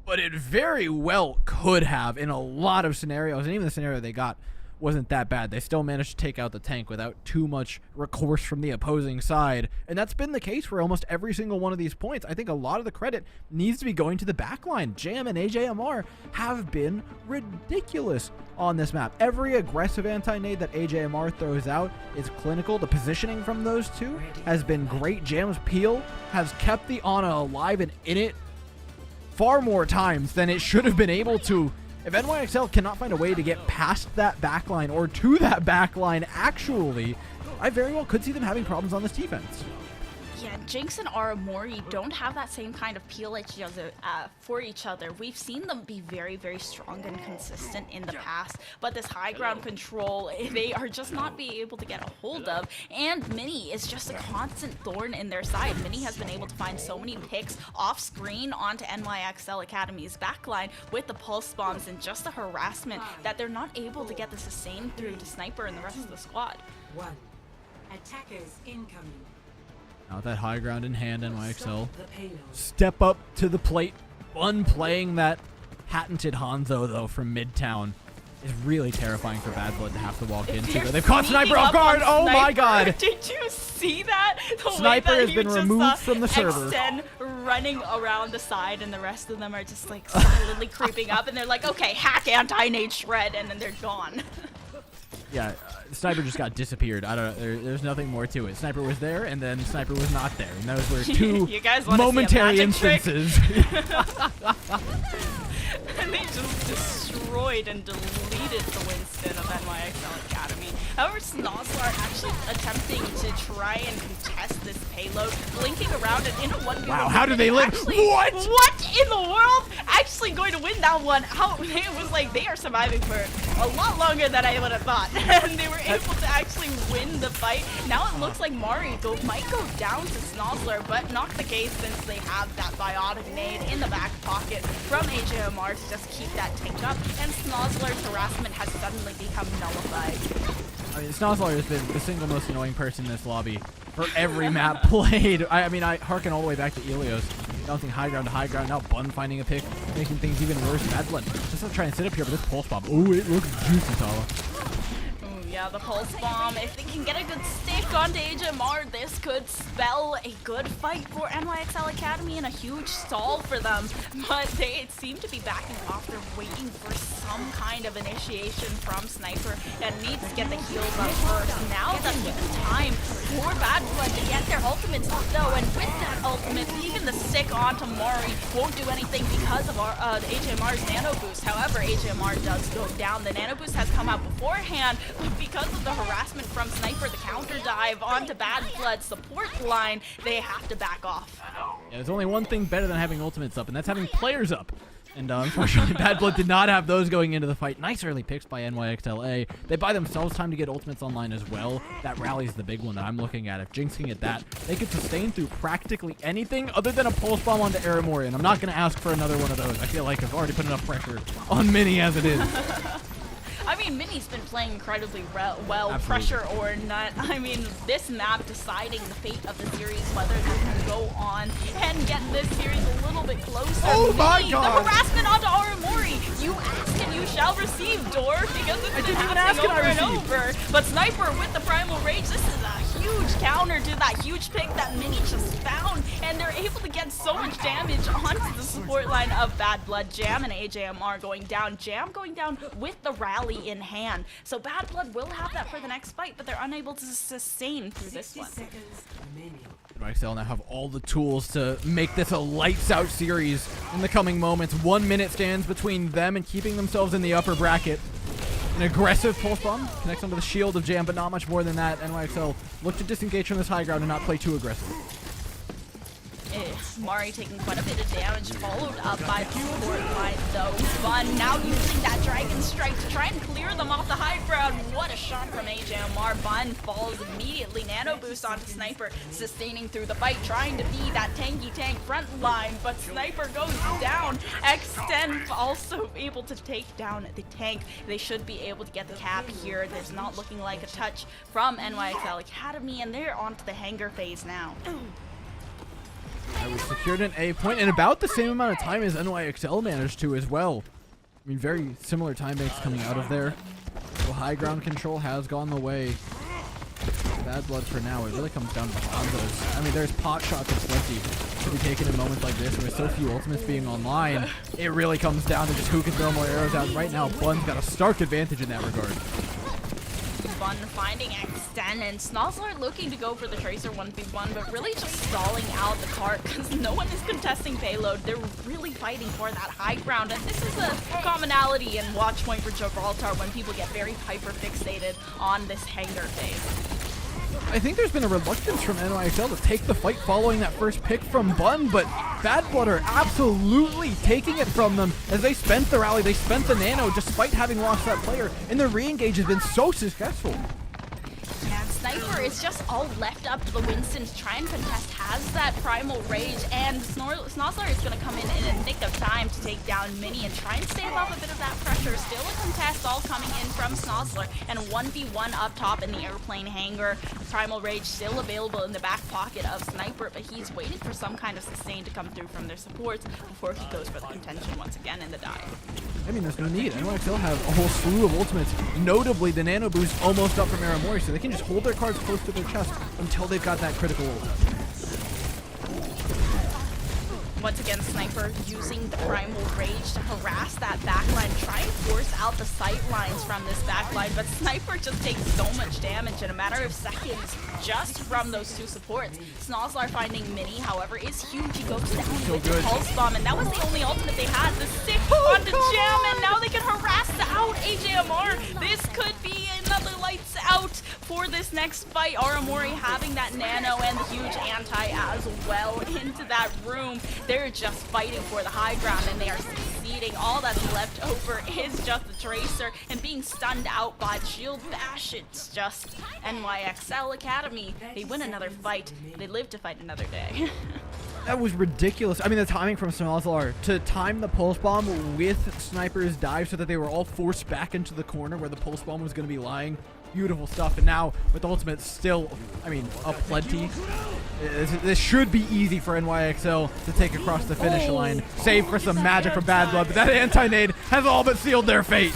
but it very well could have in a lot of scenarios, and even the scenario they got wasn't that bad. They still managed to take out the tank without too much recourse from the opposing side, and that's been the case for almost every single one of these points. I think a lot of the credit needs to be going to the backline. Jam and AJMR have been ridiculous on this map. Every aggressive anti-nade that AJMR throws out is clinical. The positioning from those two has been great. Jam's peel has kept the Ana alive and in it far more times than it should have been able to. If NYXL cannot find a way to get past that backline or to that backline, actually, I very well could see them having problems on this defense. Yeah, Jinx and Aramori don't have that same kind of peel for each other. We've seen them be very, very strong and consistent in the past, but this high ground control, they are just not being able to get a hold of, and Mini is just a constant thorn in their side. Mini has been able to find so many picks off screen onto NYXL Academy's backline with the pulse bombs and just the harassment that they're not able to get the sustain through to Sniper and the rest of the squad. Attackers incoming. Now with that high ground in hand, NYXL step up to the plate. Bun playing that patented Hanzo, though, from Midtown is really terrifying for Bad Blood to have to walk into. They've caught Sniper off guard! Oh my god! Did you see that? The Sniper way that has been removed from the server. X10 running around the side, and the rest of them are just like silently creeping up, and they're like, okay, hack anti-nade shred, and then they're gone. Yeah, Sniper just got disappeared. I don't know. There's nothing more to it. Sniper was there, and then Sniper was not there. And those were two you guys wanna momentary see a magic instances. And they just destroyed and deleted the Winston of NYXL Academy. Academy. However, Snozzler actually attempting to try and contest this payload, blinking around and in a 1v1. Wow, how did they live? What? What in the world? Actually going to win that one. How it was like they are surviving for a lot longer than I would have thought. And they were able to actually win the fight. Now it looks like Mari might go down to Snozzler, but not the case since they have that biotic nade in the back pocket from AJMR to just keep that tank up, and Snozzler's harassment has suddenly become nullified. I mean, Snozzler has been the single most annoying person in this lobby for every map played. I mean, I harken all the way back to Ilios. Bouncing high ground to high ground, now Bun finding a pick, making things even worse. Bad Blood just to try and sit up here, but this pulse bomb. Oh, it looks juicy, Tala. Yeah, the pulse bomb. If they can get a good stick onto HMR, this could spell a good fight for NYXL Academy and a huge stall for them. But they seem to be backing off. They're waiting for some kind of initiation from Sniper and needs to get the heals up first. Now that's given time for Bad Blood to get their ultimates up though, and with that ultimate, even the stick onto Mari won't do anything because of HMR's nano boost. However, HMR does go down. The nano boost has come out beforehand, but because of the harassment from Sniper, the counter dive onto Bad Blood's support line, they have to back off. Yeah, there's only one thing better than having ultimates up, and that's having players up. And unfortunately, Bad Blood did not have those going into the fight. Nice early picks by NYXLA. They buy themselves time to get ultimates online as well. That rally is the big one that I'm looking at. If Jinx can get that, they could sustain through practically anything other than a pulse bomb onto Aramori. And I'm not going to ask for another one of those. I feel like I've already put enough pressure on Mini as it is. I mean, Minnie's been playing incredibly well, Absolutely. pressure or not. I mean, this map deciding the fate of the series, whether they can go on and get this series a little bit closer. Oh my Minnie, God! The harassment onto Aramori. You ask and you shall receive, Door, because it's been happening over and over. But Sniper with the Primal Rage, this is a huge counter to that huge pick that Minnie just found, and they're able to get so much damage onto the support line of Bad Blood. Jam and AJMR going down. Jam going down with the rally in hand. So Bad Blood will have that for the next fight, but they're unable to sustain through this one. NYXL now have all the tools to make this a lights out series in the coming moments. 1 minute stands between them and keeping themselves in the upper bracket. An aggressive pulse bomb connects onto the shield of Jam, but not much more than that. NYXL look to disengage from this high ground and not play too aggressive. Mari taking quite a bit of damage, followed up by the support line though. Bun now using that Dragon Strike to try and clear them off the high ground. What a shot from AJMR. Bun falls immediately. Nano boost onto Sniper, sustaining through the fight, trying to be that tanky tank front line, but Sniper goes down. Extend also able to take down the tank. They should be able to get the cap here. There's not looking like a touch from NYXL Academy, and they're onto the hangar phase now. We secured an A point in about the same amount of time as NYXL managed to as well. I mean, very similar time banks coming out of there. So high ground control has gone the way. Bad Blood for now. It really comes down to the combos. I mean, there's pot shots and plenty to be taken in moments like this. And with so few ultimates being online, it really comes down to just who can throw more arrows out. Right now, Bun's got a stark advantage in that regard. Bun finding Extend, and Snozzler looking to go for the Tracer 1v1, but really just stalling out the cart because no one is contesting payload. They're really fighting for that high ground, and this is a commonality in Watch Point for Gibraltar when people get very hyper-fixated on this hangar phase. I think there's been a reluctance from NYXL to take the fight following that first pick from Bun, but Bad Blood are absolutely taking it from them as they spent the rally, they spent the nano despite having lost that player, and the re-engage has been so successful. Yeah, Sniper is just all left up to the Winston to try and contest, has that Primal Rage, and Snozzler is going to come in a nick of time to take down Mini and try and stave off a bit of that pressure. Still a contest all coming in from Snozzler, and 1v1 up top in the airplane hangar. Primal Rage still available in the back pocket of Sniper, but he's waiting for some kind of sustain to come through from their supports before he goes for the contention once again in the dive. I mean, there's no need. NYXL have a whole slew of ultimates, notably the nano boost almost up from Aramori, so they can just hold their cards close to their chest until they've got that critical ult. Once again, Sniper using the Primal Rage to harass that backline, try and force out the sight lines from this backline, but Sniper just takes so much damage in a matter of seconds just from those two supports. Snozzler finding Mini, however, is huge. He goes down with the Pulse Bomb, and that was the only ultimate they had. The stick onto Jam, and now they can harass out AJMR. This could be another lights for this next fight. Aramori having that nano and the huge anti as well into that room. They're just fighting for the high ground and they are succeeding. All that's left over is just the Tracer and being stunned out by the shield bash. It's just NYXL Academy. They win another fight. They live to fight another day. That was ridiculous. I mean, the timing from Smazlar to time the pulse bomb with Sniper's dive so that they were all forced back into the corner where the pulse bomb was going to be lying. Beautiful stuff. And now with ultimate still, I mean, aplenty. This should be easy for NYXL to take across the finish line. Save for some magic from Bad Blood, but that anti-nade has all but sealed their fate.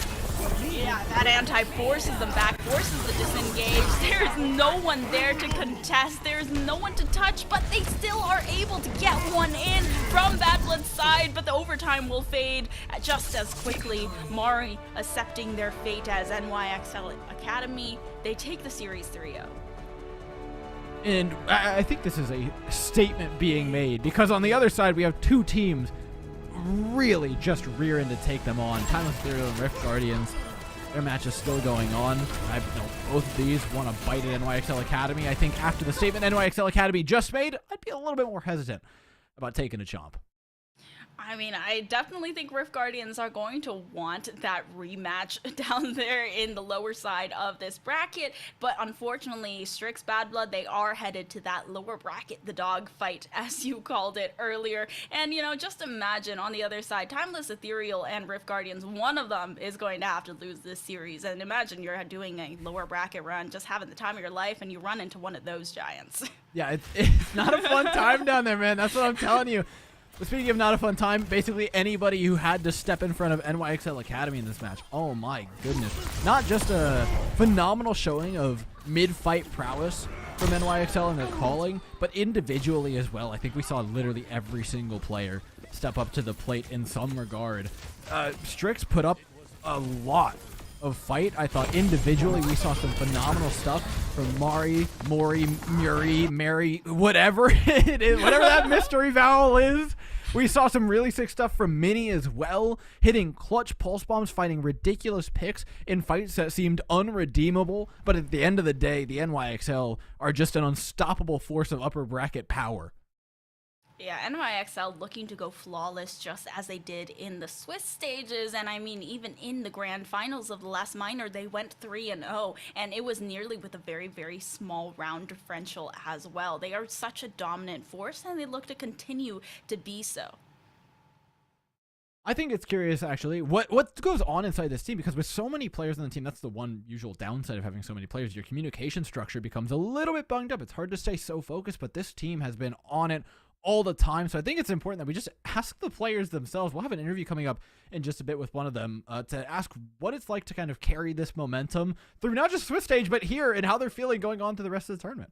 Yeah, that anti forces them back, forces the disengage. There's no one there to contest. There's no one to touch, but they still are able to get one in from Bad Blood's side, but the overtime will fade just as quickly. Mari accepting their fate as NYXL Academy. They take the series 3-0. And I think this is a statement being made because on the other side we have two teams really just rearing to take them on. Timeless Ethereal and Rift Guardians. Their match is still going on. I know both of these want to bite at NYXL Academy. I think after the statement NYXL Academy just made, I'd be a little bit more hesitant about taking a chomp. I mean, I definitely think Rift Guardians are going to want that rematch down there in the lower side of this bracket, but unfortunately, Strix Bad Blood, they are headed to that lower bracket, the dog fight, as you called it earlier. And, you know, just imagine on the other side, Timeless Ethereal and Rift Guardians, one of them is going to have to lose this series. And imagine you're doing a lower bracket run, just having the time of your life, and you run into one of those giants. Yeah, it's not a fun time down there, man. That's what I'm telling you. But speaking of not a fun time, basically anybody who had to step in front of NYXL Academy in this match, oh my goodness. Not just a phenomenal showing of mid-fight prowess from NYXL and their calling, but individually as well. I think we saw literally every single player step up to the plate in some regard. Strix put up a lot of fight. I thought individually we saw some phenomenal stuff from Mari, Mary, whatever it is, whatever that mystery vowel is. We saw some really sick stuff from Mini as well, hitting clutch pulse bombs, fighting ridiculous picks in fights that seemed unredeemable. But at the end of the day, the NYXL are just an unstoppable force of upper bracket power. Yeah, NYXL looking to go flawless just as they did in the Swiss stages, and I mean even in the grand finals of the last minor they went 3-0, and it was nearly with a very, very small round differential as well. They are such a dominant force and they look to continue to be so. I think it's curious, actually, what goes on inside this team, because with so many players on the team, that's the one usual downside of having so many players. Your communication structure becomes a little bit bunged up. It's hard to stay so focused, but this team has been on it all the time. So I think it's important that we just ask the players themselves. We'll have an interview coming up in just a bit with one of them to ask what it's like to kind of carry this momentum through not just Swiss stage, but here and how they're feeling going on to the rest of the tournament.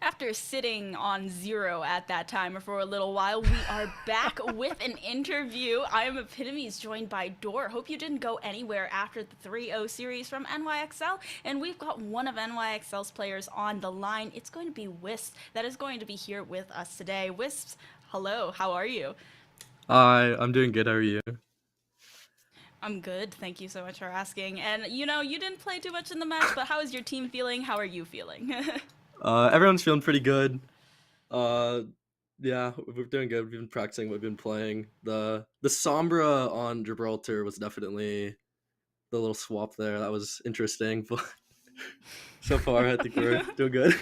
After sitting on 0 at that time for a little while, we are back with an interview. I am Epitomes, joined by Dor. Hope you didn't go anywhere after the 3-0 series from NYXL. And we've got one of NYXL's players on the line. It's going to be Wisp that is going to be here with us today. Wisp, hello, how are you? Hi, I'm doing good. How are you? I'm good. Thank you so much for asking. And you know, you didn't play too much in the match, but how is your team feeling? How are you feeling? Everyone's feeling pretty good. Yeah, we're doing good. We've been practicing. We've been playing. The Sombra on Gibraltar was definitely the little swap there. That was interesting, but so far I think we're doing good.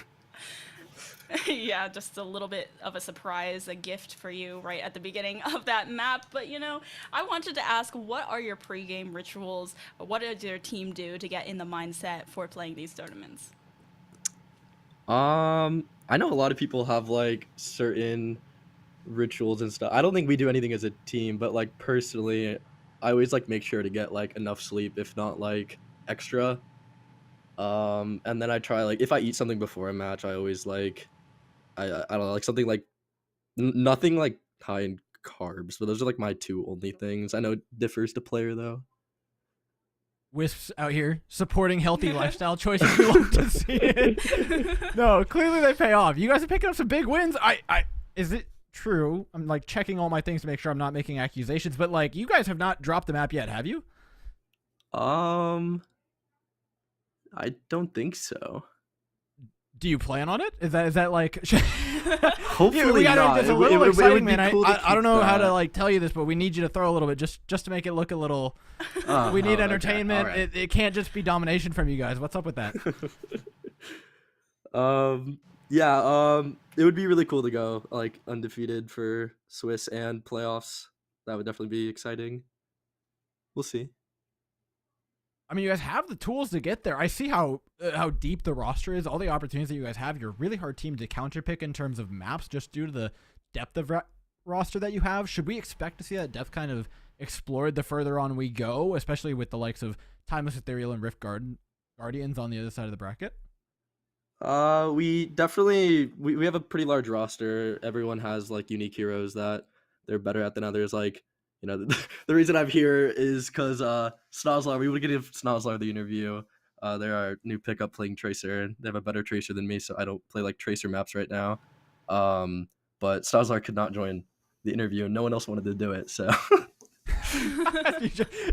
Yeah, just a little bit of a surprise, a gift for you right at the beginning of that map. But you know, I wanted to ask, what are your pregame rituals? What does your team do to get in the mindset for playing these tournaments? I know a lot of people have like certain rituals and stuff. I don't think we do anything as a team, but like personally, I always like make sure to get like enough sleep, if not like extra. And then I try like if I eat something before a match, I always like I don't know, like something like nothing like high in carbs, but those are like my two only things. I know it differs to player though. Wisps out here supporting healthy lifestyle choices. We love to see it. No, clearly they pay off. You guys are picking up some big wins. Is it true? I'm like checking all my things to make sure I'm not making accusations, but like you guys have not dropped the map yet, have you? I don't think so. Do you plan on it? Is that like? Hopefully we gotta, not. it's a It little would exciting, be man. cool to I don't know keep how to that. like tell you this, but we need you to throw a little bit just to make it look a little. We need Okay, entertainment. alright. It can't just be domination from you guys. What's up with that? Yeah, it would be really cool to go like undefeated for Swiss and playoffs. That would definitely be exciting. We'll see. I mean, you guys have the tools to get there. I see how deep the roster is. All the opportunities that you guys have. You're a really hard team to counterpick in terms of maps, just due to the depth of roster that you have. Should we expect to see that depth kind of explored the further on we go, especially with the likes of Timeless Ethereal and Rift Guardians on the other side of the bracket? We definitely we have a pretty large roster. Everyone has like unique heroes that they're better at than others. Like, you know, the reason I'm here is because Snozlar, we would give Snozlar the interview. They're our new pickup playing Tracer, and they have a better Tracer than me, so I don't play like Tracer maps right now. But Snozlar could not join the interview, and no one else wanted to do it, so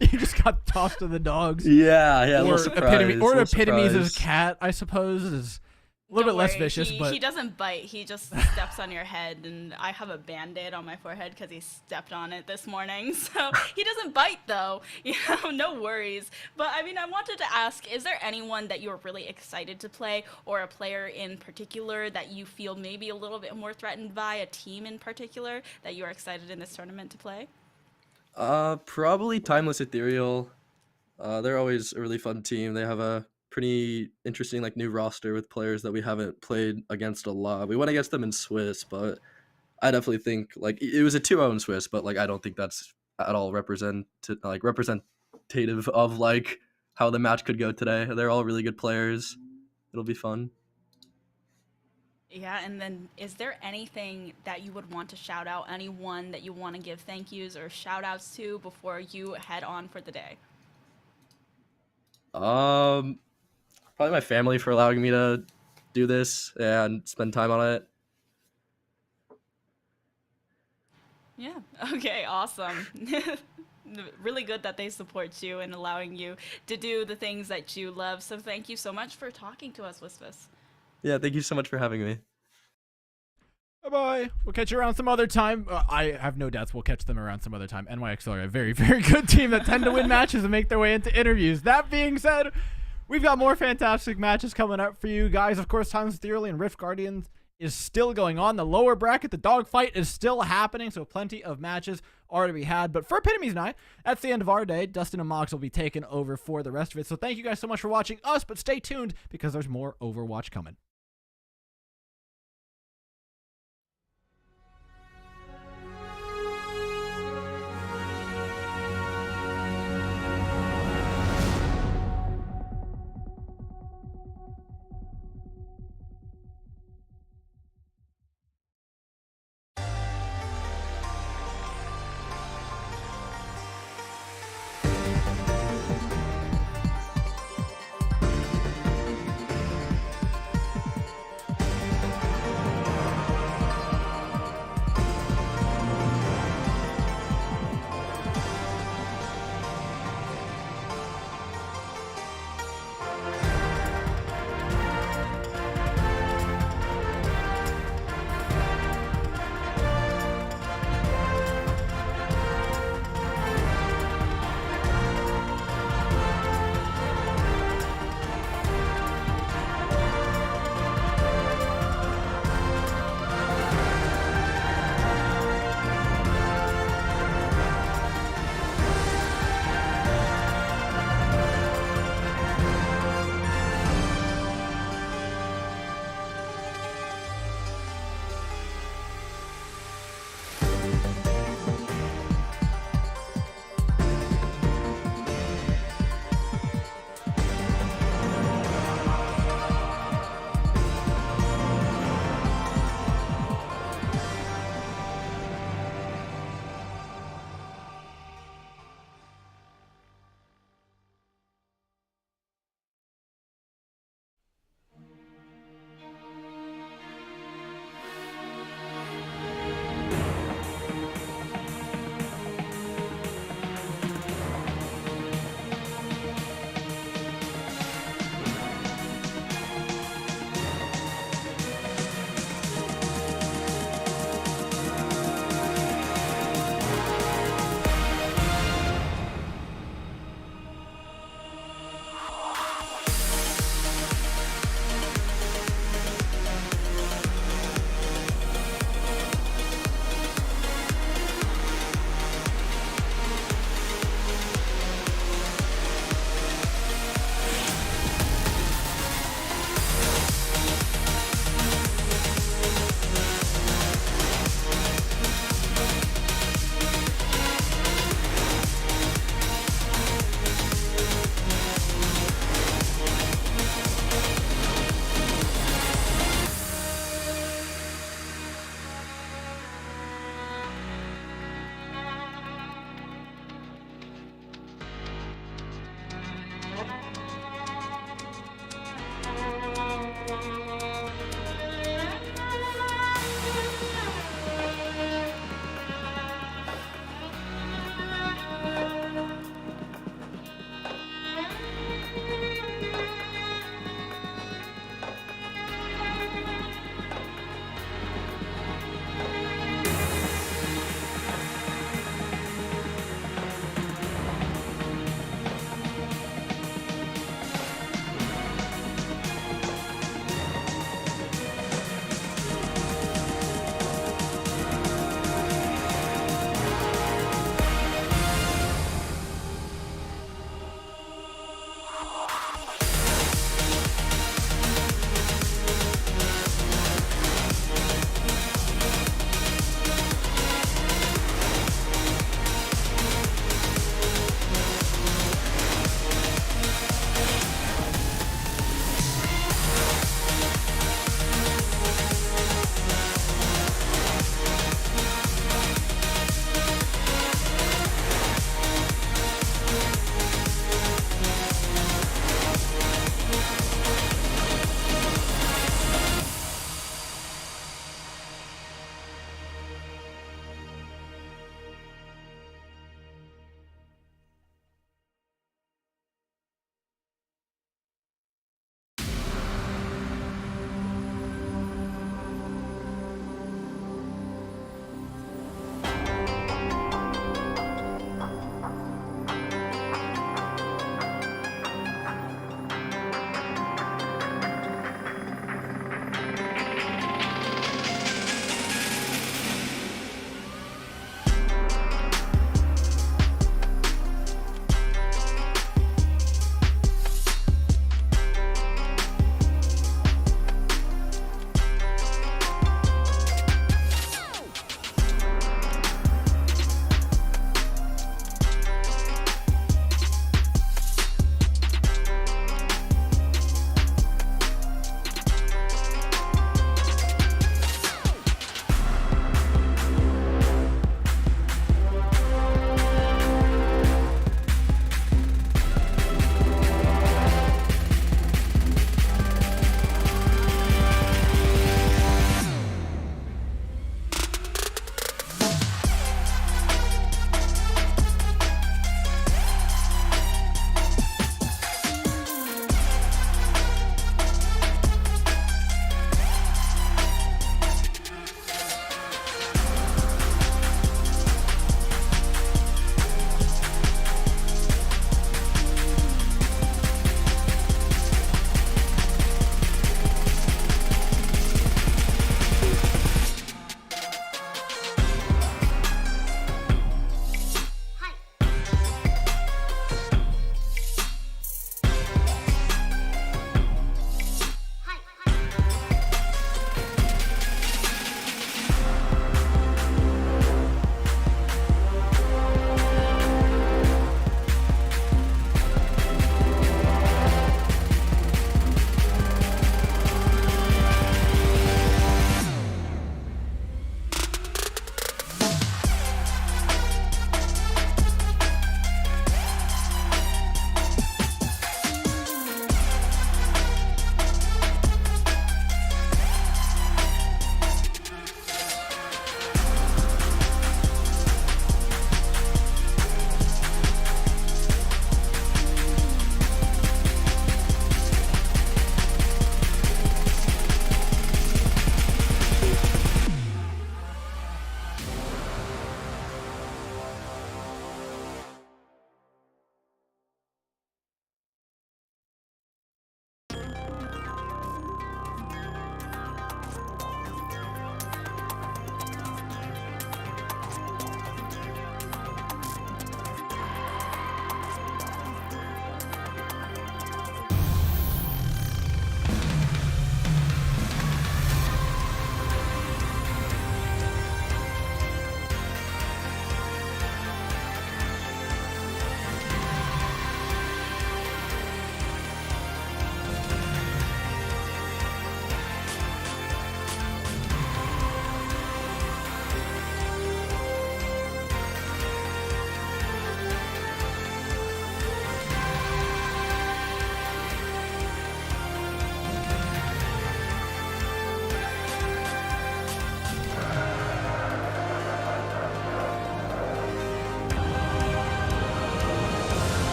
you just got tossed to the dogs. yeah, a little Or surprise. Epitomes' cat, I suppose, is A little Don't bit less worry, vicious, but he doesn't bite. He just steps on your head, and I have a band-aid on my forehead because he stepped on it this morning. So he doesn't bite, though. No worries. But I mean, I wanted to ask: is there anyone that you're really excited to play, or a player in particular that you feel maybe a little bit more threatened by, a team in particular that you are excited in this tournament to play? Probably Timeless Ethereal. They're always a really fun team. They have a pretty interesting like new roster with players that we haven't played against a lot. We went against them in Swiss, but I definitely think like it was a 2-0 in Swiss, but like I don't think that's at all representative of like how the match could go today. They're all really good players. It'll be fun. Yeah, and then is there anything that you would want to shout out? Anyone that you want to give thank yous or shout outs to before you head on for the day? Probably my family for allowing me to do this and spend time on it. Yeah. Okay, awesome. Really good that they support you and allowing you to do the things that you love. So thank you so much for talking to us, Wisvis. Yeah, thank you so much for having me. bye-bye. We'll catch you around some other time. I have no doubts we'll catch them around some other time. NYX are a very, very good team that tend to win matches and make their way into interviews. That being said, we've got more fantastic matches coming up for you guys. Of course, Timeless Ethereal and Rift Guardians is still going on. The lower bracket, the dogfight is still happening, so plenty of matches are to be had. But for Epitomes Night, that's the end of our day. Dustin and Mox will be taking over for the rest of it. So thank you guys so much for watching us, but stay tuned because there's more Overwatch coming.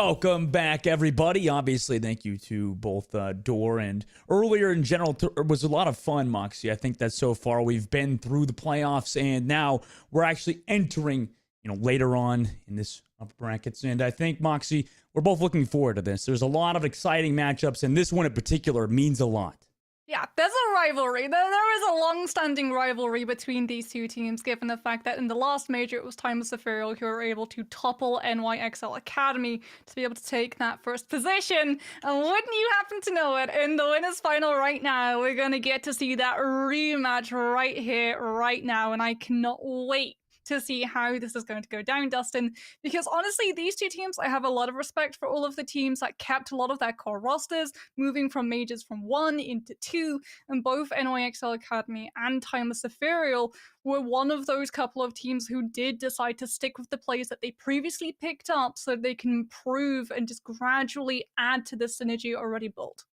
Welcome back, everybody. Obviously, thank you to both Door and earlier in general. It was a lot of fun, Moxie. I think that so far we've been through the playoffs, and now we're actually entering, later on in this upper brackets. And I think, Moxie, we're both looking forward to this. There's a lot of exciting matchups, and this one in particular means a lot. Yeah, there's a rivalry. There is a long-standing rivalry between these two teams, given the fact that in the last major it was Timeless Ethereal who were able to topple NYXL Academy to be able to take that first position. And wouldn't you happen to know it, in the winners final right now, we're going to get to see that rematch right here, right now, and I cannot wait to see how this is going to go down, Dustin, because honestly, these two teams, I have a lot of respect for all of the teams that kept a lot of their core rosters, moving from majors from 1 into 2, and both NYXL Academy and Timeless Ethereal were one of those couple of teams who did decide to stick with the plays that they previously picked up so they can improve and just gradually add to the synergy already built.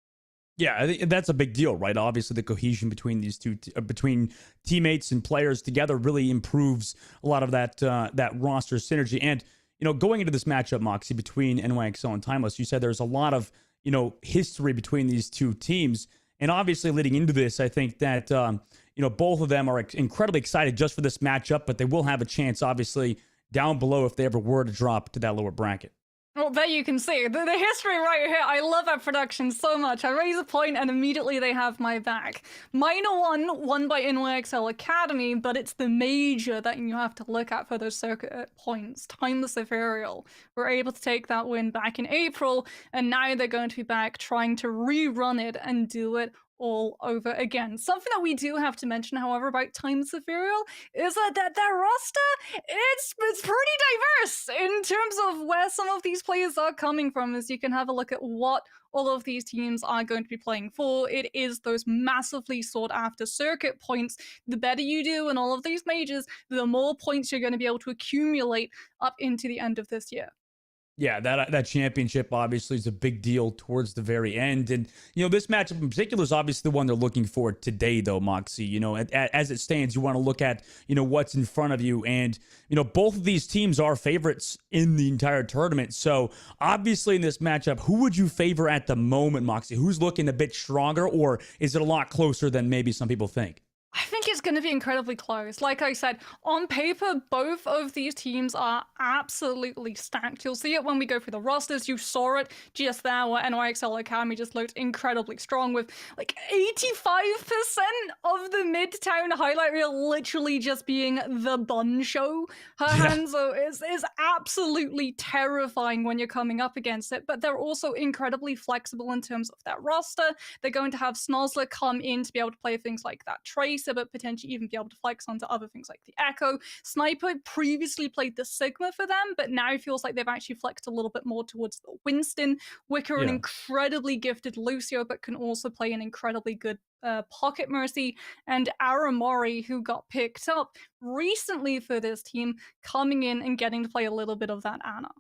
Yeah, I think that's a big deal, right? Obviously, the cohesion between these two, between teammates and players together, really improves a lot of that roster synergy. And going into this matchup, Moxie, between NYXL and Timeless, you said there's a lot of history between these two teams, and obviously leading into this, I think that both of them are incredibly excited just for this matchup, but they will have a chance, obviously, down below if they ever were to drop to that lower bracket. Well, there you can see the history right here. I love our production so much. I raise a point and immediately they have my back. Minor one won by NYXL Academy, but it's the major that you have to look at for those circuit points. Timeless Ethereal were able to take that win back in April, and now they're going to be back trying to rerun it and do it all over again. Something that we do have to mention, however, about Timeless Ethereal is that their roster, it's pretty diverse in terms of where some of these players are coming from, as you can have a look at what all of these teams are going to be playing for. It is those massively sought after circuit points. The better you do in all of these majors, the more points you're going to be able to accumulate up into the end of this year. Yeah, that championship obviously is a big deal towards the very end. And, this matchup in particular is obviously the one they're looking for today, though, Moxie. As it stands, you want to look at, what's in front of you. And, both of these teams are favorites in the entire tournament. So, obviously, in this matchup, who would you favor at the moment, Moxie? Who's looking a bit stronger, or is it a lot closer than maybe some people think? I think it's going to be incredibly close. Like I said, on paper, both of these teams are absolutely stacked. You'll see it when we go through the rosters. You saw it just there where NYXL Academy just looked incredibly strong with like 85% of the Midtown highlight reel literally just being the bun show. Her Hanzo is absolutely terrifying when you're coming up against it, but they're also incredibly flexible in terms of that roster. They're going to have Snozzler come in to be able to play things like that Tracer, but potentially even be able to flex onto other things like the Echo. Sniper previously played the Sigma for them, but now feels like they've actually flexed a little bit more towards the Winston. Wicker, an incredibly gifted Lucio, but can also play an incredibly good Pocket Mercy, and Aramori, who got picked up recently for this team, coming in and getting to play a little bit of that Ana.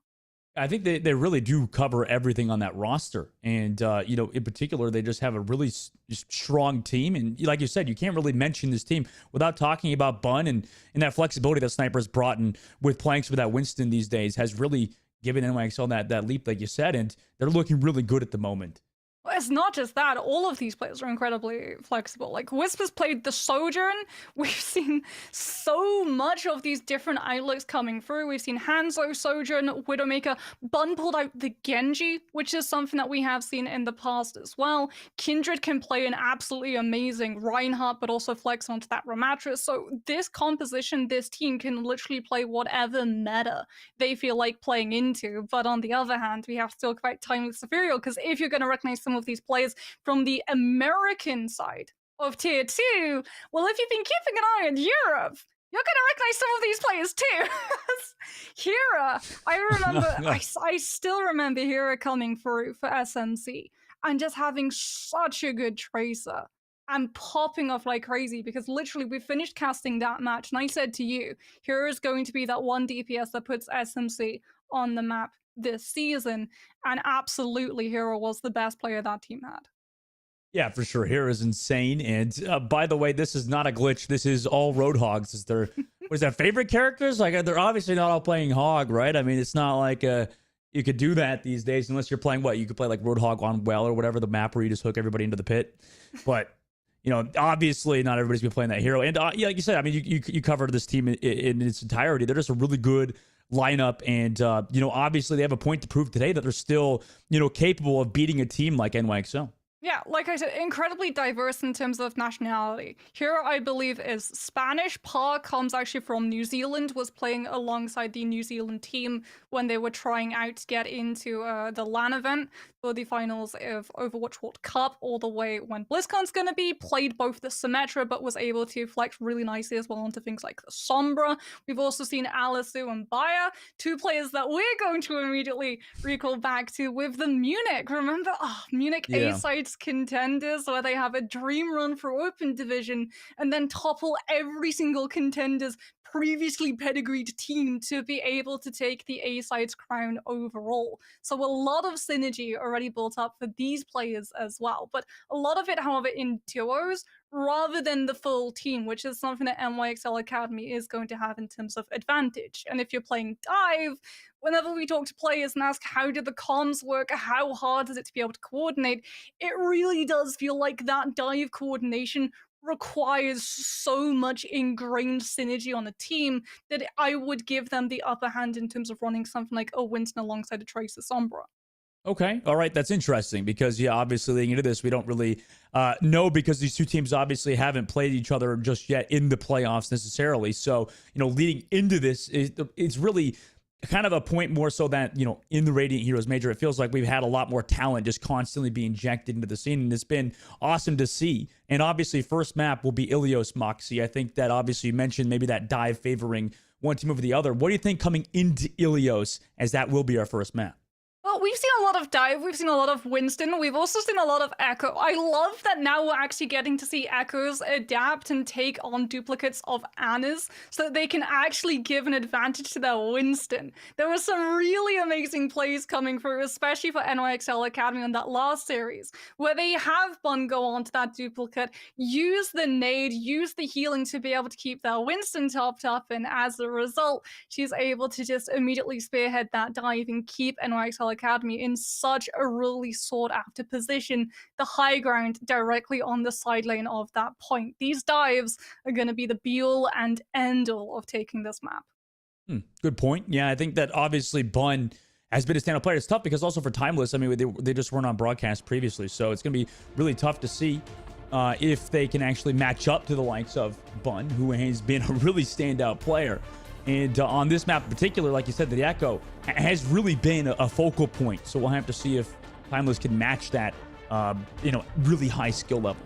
I think they really do cover everything on that roster. And, in particular, they just have a really strong team. And like you said, you can't really mention this team without talking about Bun and that flexibility that Sniper's brought in with playing with that Winston these days has really given NYXL that leap, like you said. And they're looking really good at the moment. Well, it's not just that. All of these players are incredibly flexible. Like, Wisp played the Sojourn. We've seen so much of these different outlooks coming through. We've seen Hanzo, Sojourn, Widowmaker. Bun pulled out the Genji, which is something that we have seen in the past as well. Kindred can play an absolutely amazing Reinhardt, but also flex onto that Ramattra. So this composition, this team can literally play whatever meta they feel like playing into. But on the other hand, we have to talk about Timeless Ethereal, because if you're going to recognize some of these players from the American side of Tier 2, well, if you've been keeping an eye on Europe, you're going to recognize some of these players too. Hera, I remember, I still remember Hera coming through for SMC and just having such a good Tracer and popping off like crazy, because literally we finished casting that match and I said to you, Hera is going to be that one DPS that puts SMC on the map this season, and absolutely Hero was the best player that team had. Yeah, for sure. Hero is insane. And by the way, this is not a glitch. This is all Roadhogs. Is their favorite characters? Like, they're obviously not all playing Hog, right? I mean, it's not like you could do that these days, unless you're playing what you could play like Roadhog on Well or whatever, the map where you just hook everybody into the pit. But obviously not everybody's been playing that hero. And yeah, like you said, I mean, you covered this team in its entirety. They're just a really good lineup, and obviously they have a point to prove today that they're still capable of beating a team like NYXL. Yeah, like I said, incredibly diverse in terms of nationality. Hero, I believe, is Spanish. Pa comes actually from New Zealand, was playing alongside the New Zealand team when they were trying out to get into the LAN event for the finals of Overwatch World Cup, all the way when BlizzCon's going to be. Played both the Symmetra, but was able to flex really nicely as well onto things like the Sombra. We've also seen Alisu and Baya, two players that we're going to immediately recall back to with the Munich. Remember? Munich A-Sides contenders, where they have a dream run for Open Division and then topple every single contender's previously pedigreed team to be able to take the A-Sides crown overall. So a lot of synergy already built up for these players as well. But a lot of it, however, in duos rather than the full team, which is something that NYXL Academy is going to have in terms of advantage. And if you're playing Dive, whenever we talk to players and ask how did the comms work, how hard is it to be able to coordinate, it really does feel like that Dive coordination requires so much ingrained synergy on the team that I would give them the upper hand in terms of running something like a Winston alongside a Tracer Sombra. Okay. All right. That's interesting because, yeah, obviously leading into this, we don't really know because these two teams obviously haven't played each other just yet in the playoffs necessarily. So, leading into this, it's really kind of a point more so that, in the Radiant Heroes Major, it feels like we've had a lot more talent just constantly being injected into the scene. And it's been awesome to see. And obviously, first map will be Ilios Moxie. I think that obviously you mentioned maybe that Dive favoring one team over the other. What do you think coming into Ilios, as that will be our first map? Well, we've seen a lot of Dive, we've seen a lot of Winston, we've also seen a lot of Echo. I love that now we're actually getting to see Echoes adapt and take on duplicates of Anna's so that they can actually give an advantage to their Winston. There were some really amazing plays coming through, especially for NYXL Academy on that last series, where they have Bun go onto that duplicate, use the nade, use the healing to be able to keep their Winston topped up, and as a result, she's able to just immediately spearhead that dive and keep NYXL Academy in such a really sought after position, the high ground directly on the side lane of that point. These dives are going to be the be all and end all of taking this map. Good point. Yeah, I think that obviously Bun has been a standout player. It's tough because also for Timeless, I mean, they just weren't on broadcast previously, so it's going to be really tough to see if they can actually match up to the likes of Bun, who has been a really standout player. And on this map in particular, like you said, the Echo has really been a focal point. So we'll have to see if Timeless can match that, really high skill level.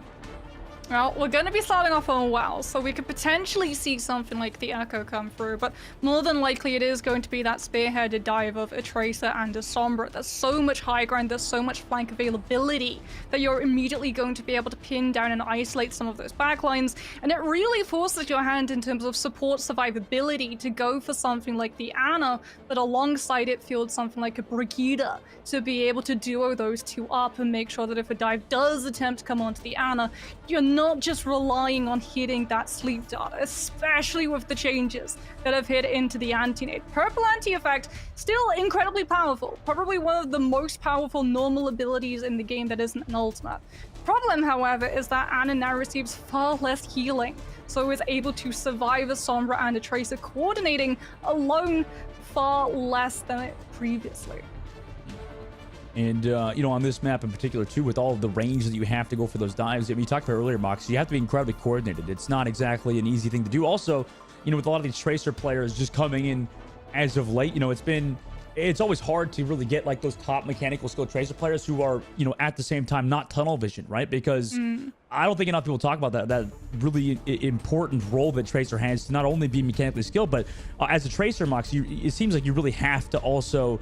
Well, we're going to be starting off on WoW, so we could potentially see something like the Echo come through, but more than likely it is going to be that spearheaded dive of a Tracer and a Sombra. There's so much high ground, there's so much flank availability that you're immediately going to be able to pin down and isolate some of those backlines, and it really forces your hand in terms of support survivability to go for something like the Ana, but alongside it field something like a Brigida to be able to duo those two up and make sure that if a dive does attempt to come onto the Ana, you're not just relying on hitting that sleep dart, especially with the changes that have hit into the anti-nade. Purple anti-effect, still incredibly powerful. Probably one of the most powerful normal abilities in the game that isn't an ultimate. Problem, however, is that Ana now receives far less healing, so is able to survive a Sombra and a Tracer coordinating alone far less than it previously. And, on this map in particular, too, with all of the range that you have to go for those dives, I mean, you talked about earlier, Mox, you have to be incredibly coordinated. It's not exactly an easy thing to do. Also, with a lot of these Tracer players just coming in as of late, it's always hard to really get, like, those top mechanical skill Tracer players who are, at the same time, not tunnel vision, right? Because I don't think enough people talk about that really important role that Tracer has to not only be mechanically skilled, but as a Tracer, Mox, it seems like you really have to also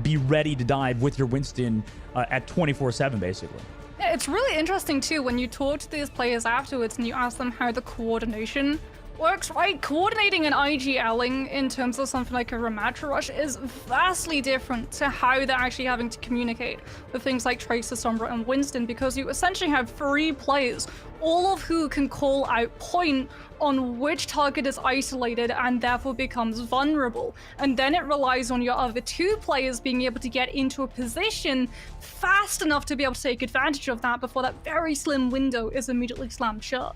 be ready to dive with your Winston at 24/7, basically. Yeah, it's really interesting too when you talk to these players afterwards and you ask them how the coordination works, right? Coordinating an IGLing in terms of something like a rematch rush is vastly different to how they're actually having to communicate with things like Tracer, Sombra, and Winston, because you essentially have 3 players, all of who can call out point on which target is isolated and therefore becomes vulnerable. And then it relies on your other 2 players being able to get into a position fast enough to be able to take advantage of that before that very slim window is immediately slammed shut.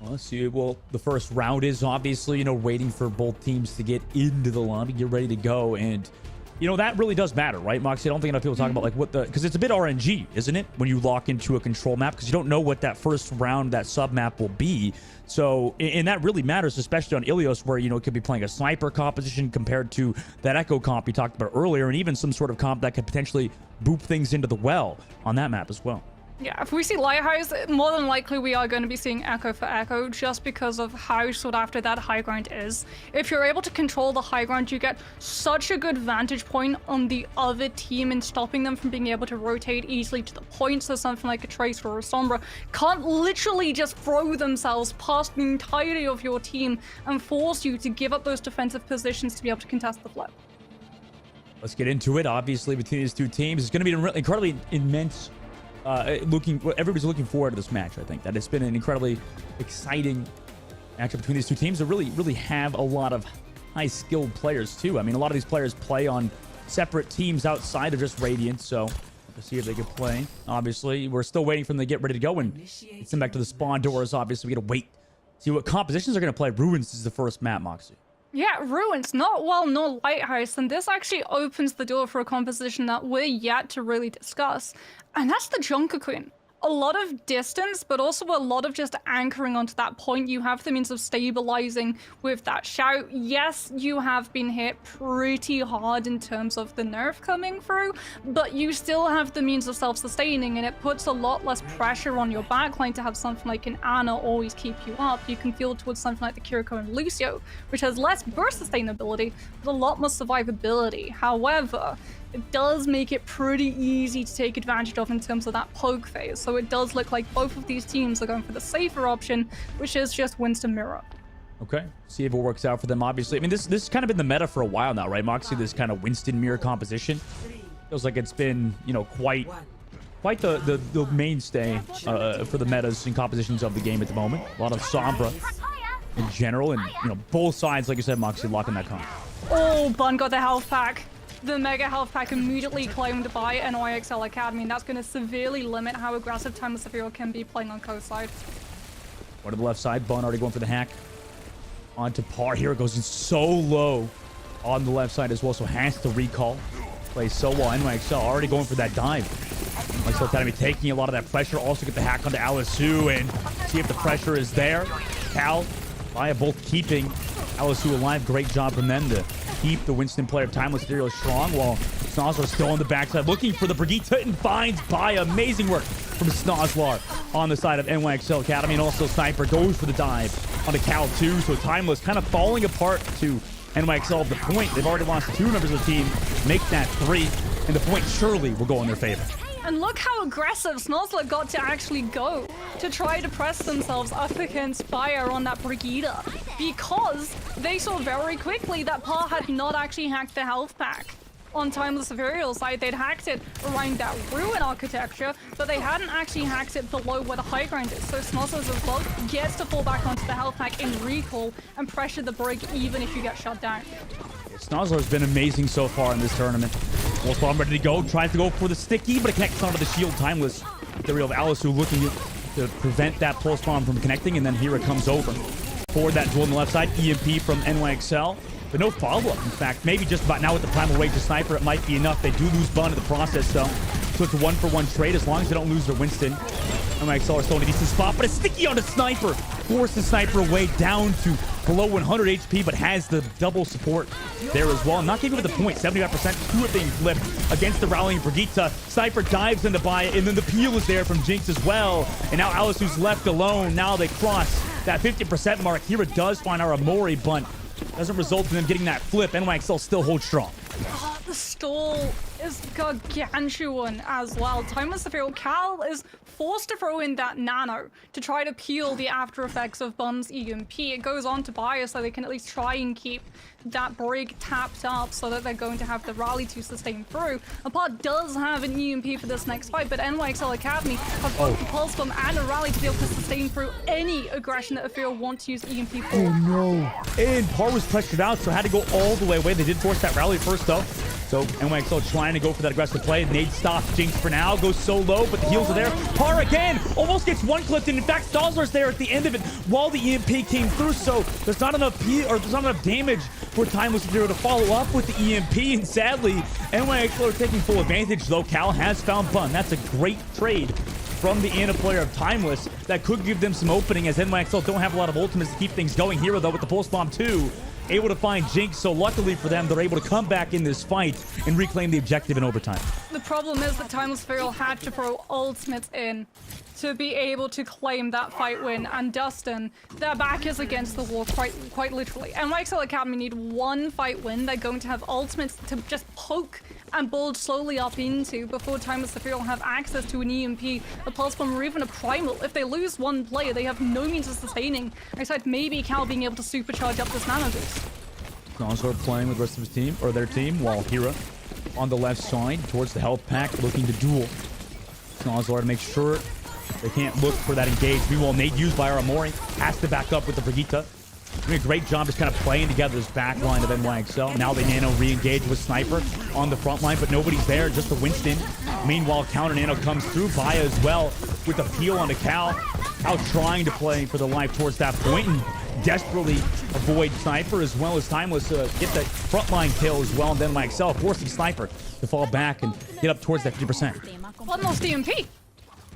Well, let's see. Well, the first round is obviously, waiting for both teams to get into the lobby, get ready to go. And, that really does matter, right, Moxie? I don't think enough people talk about, like, because it's a bit RNG, isn't it? When you lock into a control map, because you don't know what that first round, that sub map will be. So, and that really matters, especially on Ilios, where, it could be playing a sniper composition compared to that Echo comp you talked about earlier, and even some sort of comp that could potentially boop things into the well on that map as well. Yeah, if we see Lighthouse, more than likely we are going to be seeing Echo for Echo just because of how sought after that high ground is. If you're able to control the high ground, you get such a good vantage point on the other team and stopping them from being able to rotate easily to the point, so something like a Tracer or a Sombra can't literally just throw themselves past the entirety of your team and force you to give up those defensive positions to be able to contest the flip. Let's get into it. Obviously, between these 2 teams, it's going to be an incredibly immense everybody's looking forward to this match. I think that it's been an incredibly exciting matchup between these 2 teams that really have a lot of high-skilled players too. I mean, a lot of these players play on separate teams outside of just Radiant, so let's see if they can play. Obviously, we're still waiting for them to get ready to go and send back to the spawn doors. Obviously, we gotta wait, see what compositions are gonna play. Ruins is the first map, Moxie. Yeah, Ruins, not well nor Lighthouse, and this actually opens the door for a composition that we're yet to really discuss, and that's the Junker Queen. A lot of distance, but also a lot of just anchoring onto that point. You have the means of stabilizing with that shout. Yes, you have been hit pretty hard in terms of the nerf coming through, but you still have the means of self-sustaining, and it puts a lot less pressure on your backline to have something like an Ana always keep you up. You can feel towards something like the Kiriko and Lucio, which has less burst sustainability, but a lot more survivability. However, it does make it pretty easy to take advantage of in terms of that poke phase. So it does look like both of these teams are going for the safer option, which is just Winston Mirror. Okay, see if it works out for them, obviously. I mean, this has kind of been the meta for a while now, right, Moxie? This kind of Winston Mirror composition. Feels like it's been, quite the mainstay for the metas and compositions of the game at the moment. A lot of Sombra in general, and, both sides, like you said, Moxie, locking that comp. Oh, Bun got the health pack. The mega health pack immediately claimed by NYXL Academy, and that's going to severely limit how aggressive Timeless Ethereal can be playing on coast side. One to the left side, Bun already going for the hack. Onto par here, it goes in so low on the left side as well, so has to recall. Plays so well, NYXL already going for that dive. NYXL Academy taking a lot of that pressure, also get the hack onto Alisu and see if the pressure is there. Cal, Maya both keeping Alisu alive, great job from them to keep the Winston player Timeless Ethereal strong, while Snozlar still on the backside looking for the Brigitte and finds Baya. Amazing work from Snozlar on the side of NYXL Academy, and also Sniper goes for the dive onto Cal too, so Timeless kind of falling apart to NYXL at the point. They've already lost 2 members of the team, make that 3, and the point surely will go in their favor. And look how aggressive Snozlar got to actually go to try to press themselves up against Fire on that Brigitte, because they saw very quickly that Pa had not actually hacked the health pack. On Timeless Ethereal side, they'd hacked it around that Ruin architecture, but they hadn't actually hacked it below where the high ground is. So Snozlar as well gets to fall back onto the health pack in recall and pressure the Brig even if you get shut down. Snozlar has been amazing so far in this tournament. Wolf Bomb ready to go, tries to go for the sticky, but it connects onto the shield. Timeless Ethereal of Alisu looking to prevent that pulse bomb from connecting, and then here it comes over. Forward that duel on the left side, EMP from NYXL, but no follow-up. In fact, maybe just about now with the Primal Rage to Sniper, it might be enough. They do lose Bun in the process, though. So it's a 1-for-1 trade as long as they don't lose their Winston. NYXL are still in a decent spot, but a sticky on the Sniper. Forces Sniper away down to below 100 HP, but has the double support there as well. Not giving it the point, 75% to it being flipped against the rallying Brigitte. Sniper dives into Baya, and then the peel is there from Jinx as well. And now Alisu's left alone. Now they cross that 50% mark. Here it does find our Amori, but doesn't result in them getting that flip. NYXL still holds strong. Oh, the stall is gargantuan as well. Timeless Ethereal Cal is forced to throw in that nano to try to peel the after effects of Bun's EMP. It goes on to buy so they can at least try and keep that brig tapped up so that they're going to have the rally to sustain through. Apart does have an EMP for this next fight, but NYXL Academy have both the pulse bomb and a rally to be able to sustain through any aggression that Ethereal want to use EMP for. Oh no. And Par was pressured out, so had to go all the way away. They did force that rally first though. So NYXL trying to go for that aggressive play. Nade stops Jinx for now, goes so low, but the heals are there. Par again, almost gets one clipped, and in fact, Stalzler's there at the end of it while the EMP came through. So there's not enough damage for Timeless to be able to follow up with the EMP, and sadly, NYXL are taking full advantage, though. Cal has found Bun. That's a great trade from the Ana player of Timeless that could give them some opening, as NYXL don't have a lot of ultimates to keep things going. Hero, though, with the Pulse Bomb too, able to find Jinx, so luckily for them, they're able to come back in this fight and reclaim the objective in overtime. The problem is that Timeless Ethereal had to throw ultimates in to be able to claim that fight win, and Dustin, their back is against the wall quite literally. NYXL Academy need one fight win. They're going to have ultimates to just poke and build slowly up into before Timeless Ethereal have access to an EMP, a Pulse Bomb, or even a Primal. If they lose one player, they have no means of sustaining, except maybe Cal being able to supercharge up this nano boost. Gonzor playing with the rest of his team, or their team, while Hira on the left side towards the health pack, looking to duel. Gonzor to make sure they can't look for that engage. Meanwhile, Nate used by Aramori has to back up with the Brigitte. Doing a great job just kind of playing together this back line of NYXL. Now they nano re-engage with Sniper on the front line, but nobody's there, just the Winston. Meanwhile, counter nano comes through. Baya as well with the peel onto Cal. Cal trying to play for the life towards that point and desperately avoid Sniper, as well as Timeless get the frontline kill as well, and then NYXL forcing Sniper to fall back and get up towards that 50%. One lost EMP.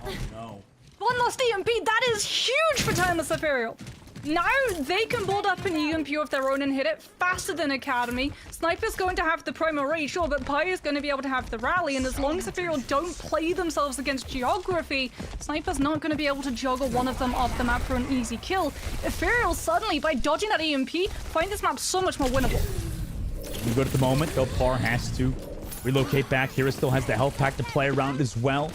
Oh no. One lost EMP. That is huge for Timeless Ethereal. Now they can build up an EMP of their own and hit it faster than Academy. Sniper's going to have the Primal Rage, sure, but Pi is going to be able to have the rally, and as long as Ethereal don't play themselves against geography, Sniper's not going to be able to juggle one of them off the map for an easy kill. Ethereal suddenly, by dodging that EMP, find this map so much more winnable. Good at the moment, though. Par has to relocate back. Hira still has the health pack to play around as well.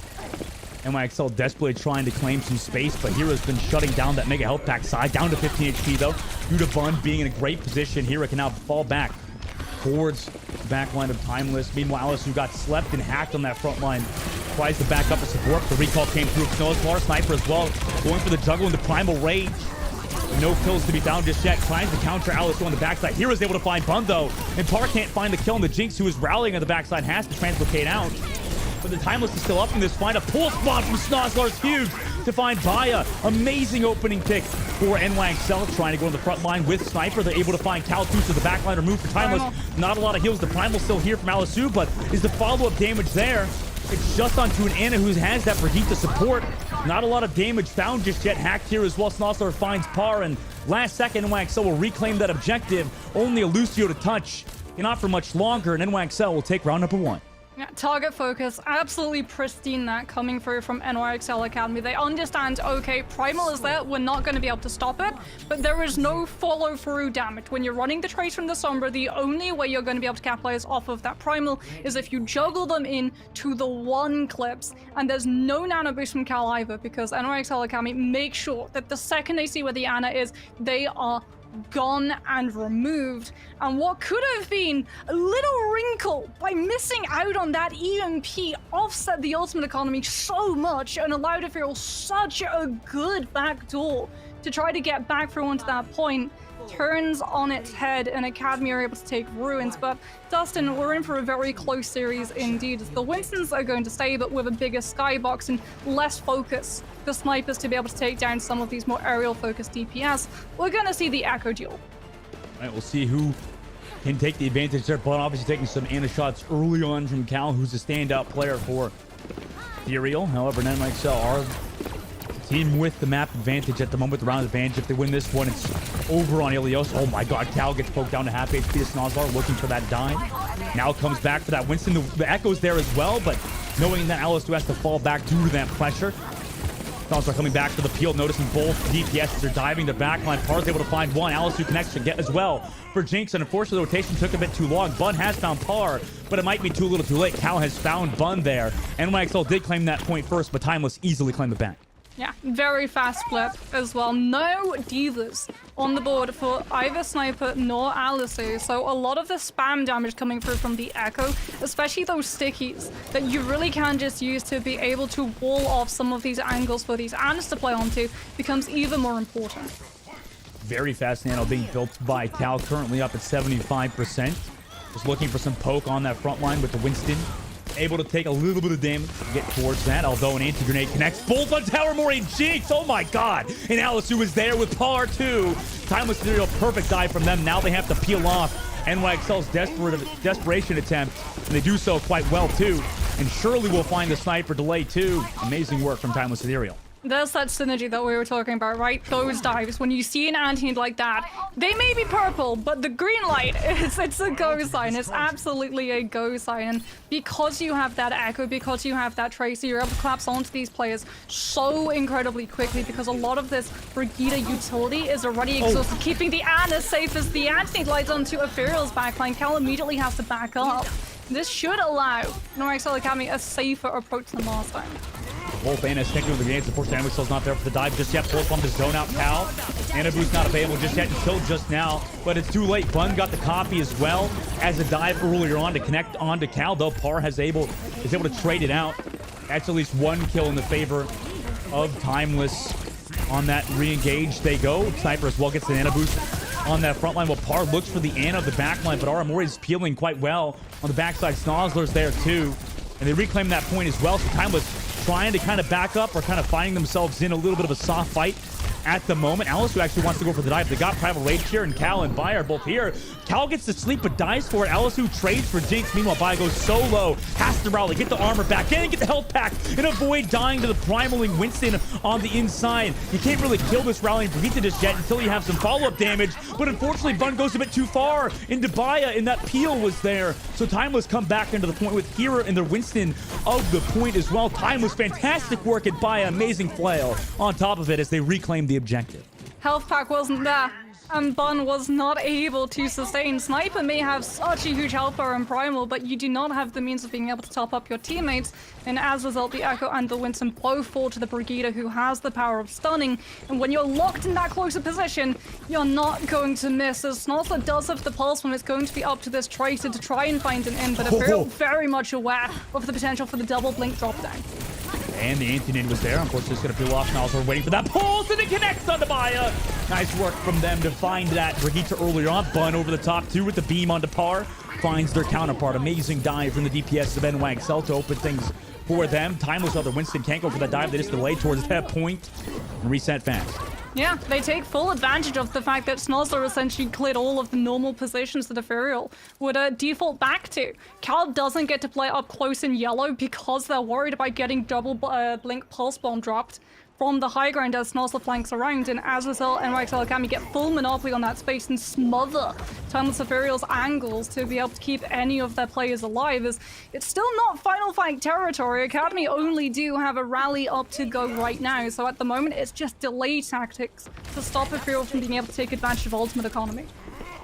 NYXL desperately trying to claim some space, but Hira's been shutting down that mega health pack side. Down to 15 HP, though. Due to Bun being in a great position, Hira can now fall back towards the back line of Timeless. Meanwhile, Alice, who got slept and hacked on that front line, tries to back up a support. The recall came through. Snowslar Sniper as well, going for the juggle and the Primal Rage. No kills to be found just yet. Tries to counter Alice on the backside. Hira's able to find Bun, though, and Par can't find the kill, and the Jinx, who is rallying on the backside, has to translocate out. But the Timeless is still up in this fight. A pull spot from Snozlar is huge to find Baya. Amazing opening pick for NYXL, trying to go on the front line with Sniper. They're able to find Cal to the back line removed for Timeless. Not a lot of heals. The Primal still here from Alisu, but is the follow-up damage there? It's just onto an Ana who has that Brigitte support. Not a lot of damage found just yet. Hacked here as well. Snozlar finds Par, and last second NYXL will reclaim that objective. Only a Lucio to touch. Not for much longer, and NYXL will take round number 1. Yeah, target focus, absolutely pristine that coming through from NYXL Academy. They understand, okay, Primal is there, we're not going to be able to stop it, but there is no follow-through damage. When you're running the Trace from the Sombra, the only way you're going to be able to capitalize off of that Primal is if you juggle them in to the one clips, and there's no nano boost from Cal either, because NYXL Academy make sure that the second they see where the Ana is, they are gone and removed. And what could have been a little wrinkle by missing out on that EMP offset the ultimate economy so much and allowed it feel such a good backdoor to try to get back through onto that point turns on its head, and Academy are able to take ruins. But Dustin, we're in for a very close series indeed. The Winstons are going to stay, but with a bigger skybox and less focus for snipers to be able to take down some of these more aerial focused DPS. We're going to see the Echo duel. All right, we'll see who can take the advantage there. But obviously taking some Ana shots early on from Cal, who's a standout player for Ethereal. However, NYXL are team with the map advantage at the moment, the round advantage. If they win this one, it's over on Ilios. Oh my god, Cal gets poked down to half HP to Snozlar, looking for that dime. Now comes back for that Winston. The Echo's there as well, but knowing that Alice has to fall back due to that pressure. Snozler coming back for the peel, noticing both DPSs are diving the backline. Parr's able to find one. Alisu connects to get as well for Jinx, and unfortunately the rotation took a bit too long. Bun has found Parr, but it might be too little too late. Cal has found Bun there. NYXL did claim that point first, but Timeless easily claimed it back. Yeah, very fast flip as well. No divas on the board for either Sniper nor Alisu. So a lot of the spam damage coming through from the Echo, especially those stickies that you really can just use to be able to wall off some of these angles for these Ants to play onto, becomes even more important. Very fast nano being built by Cal, currently up at 75%. Just looking for some poke on that front line with the Winston. Able to take a little bit of damage to get towards that, although an anti-grenade connects. Bolt on Tower Mori, Jinx, oh my god! And Alisu is there with Parr too. Timeless scenario, perfect dive from them. Now they have to peel off NYXL's desperation attempt, and they do so quite well too. And surely we'll find the sniper delay too. Amazing work from Timeless Ethereal. There's that synergy that we were talking about, right? Those dives, when you see an anti like that, they may be purple, but the green light, it's a go sign. It's absolutely a go sign. And because you have that Echo, because you have that Tracer, you're able to collapse onto these players so incredibly quickly, because a lot of this Brigida utility is already exhausted, keeping the Ana safe as the anti glides onto Ethereal's backline. Cal immediately has to back up. This should allow NYXL Academy a safer approach than last time. Wolf Ana is taking with the grenades. Unfortunately, NYXL's not there for the dive just yet. Wolf on the zone out Cal. Anabu's not available just yet until just now, but it's too late. Bun got the copy as well as a dive earlier on to connect onto Cal, though Parr is able to trade it out. That's at least one kill in the favor of Timeless. On that re-engage they go. Sniper as well gets the Ana boost on that front line while Parr looks for the Ana of the back line, but Aramori is peeling quite well on the backside. Snozler's there too, and they reclaim that point as well. So Timeless trying to kind of back up or kind of finding themselves in a little bit of a soft fight at the moment. Alisu actually wants to go for the dive. They got Primal Rage here, and Cal and Bai are both here. Cal gets to sleep but dies for it. Alisu trades for Jinx. Meanwhile, Bai goes solo, has to rally, get the armor back, and get the health pack, and avoid dying to the Primaling Winston on the inside. You can't really kill this rallying Brigitte just yet until you have some follow-up damage, but unfortunately, Bun goes a bit too far into Baya, and that peel was there. So Timeless come back into the point with Hera and their Winston of the point as well. Timeless, fantastic work at Baya, amazing flail on top of it as they reclaim the objective. Health pack wasn't there, and Bun was not able to sustain. Sniper may have such a huge health bar in Primal, but you do not have the means of being able to top up your teammates, and as a result, the Echo and the Winston both fall to the Brigida, who has the power of stunning, and when you're locked in that closer position, you're not going to miss, as Snozler does have the pulse when it's going to be up to this Tracer to try and find an in, but they're very much aware of the potential for the double blink drop down. And the anti-nade was there. Unfortunately, it's going to peel off. Now we're waiting for that pulse, and it connects onto Baya. Nice work from them to find that Brigitte earlier on. Bun over the top, too, with the beam onto Parr. Finds their counterpart. Amazing dive from the DPS of NYXL to open things for them. Timeless, other Winston can't go for that dive. They just delay towards that point and reset fast. Yeah, they take full advantage of the fact that Snozler essentially cleared all of the normal positions that Ethereal would default back to. Cal doesn't get to play up close in yellow because they're worried about getting double blink pulse bomb dropped from the high ground as Snozler flanks around, and as a result, NYXL Academy get full monopoly on that space and smother Timeless Ethereal's angles to be able to keep any of their players alive, as it's still not final fight territory. Academy only do have a rally up to go right now, so at the moment it's just delay tactics to stop Ethereal from being able to take advantage of ultimate economy.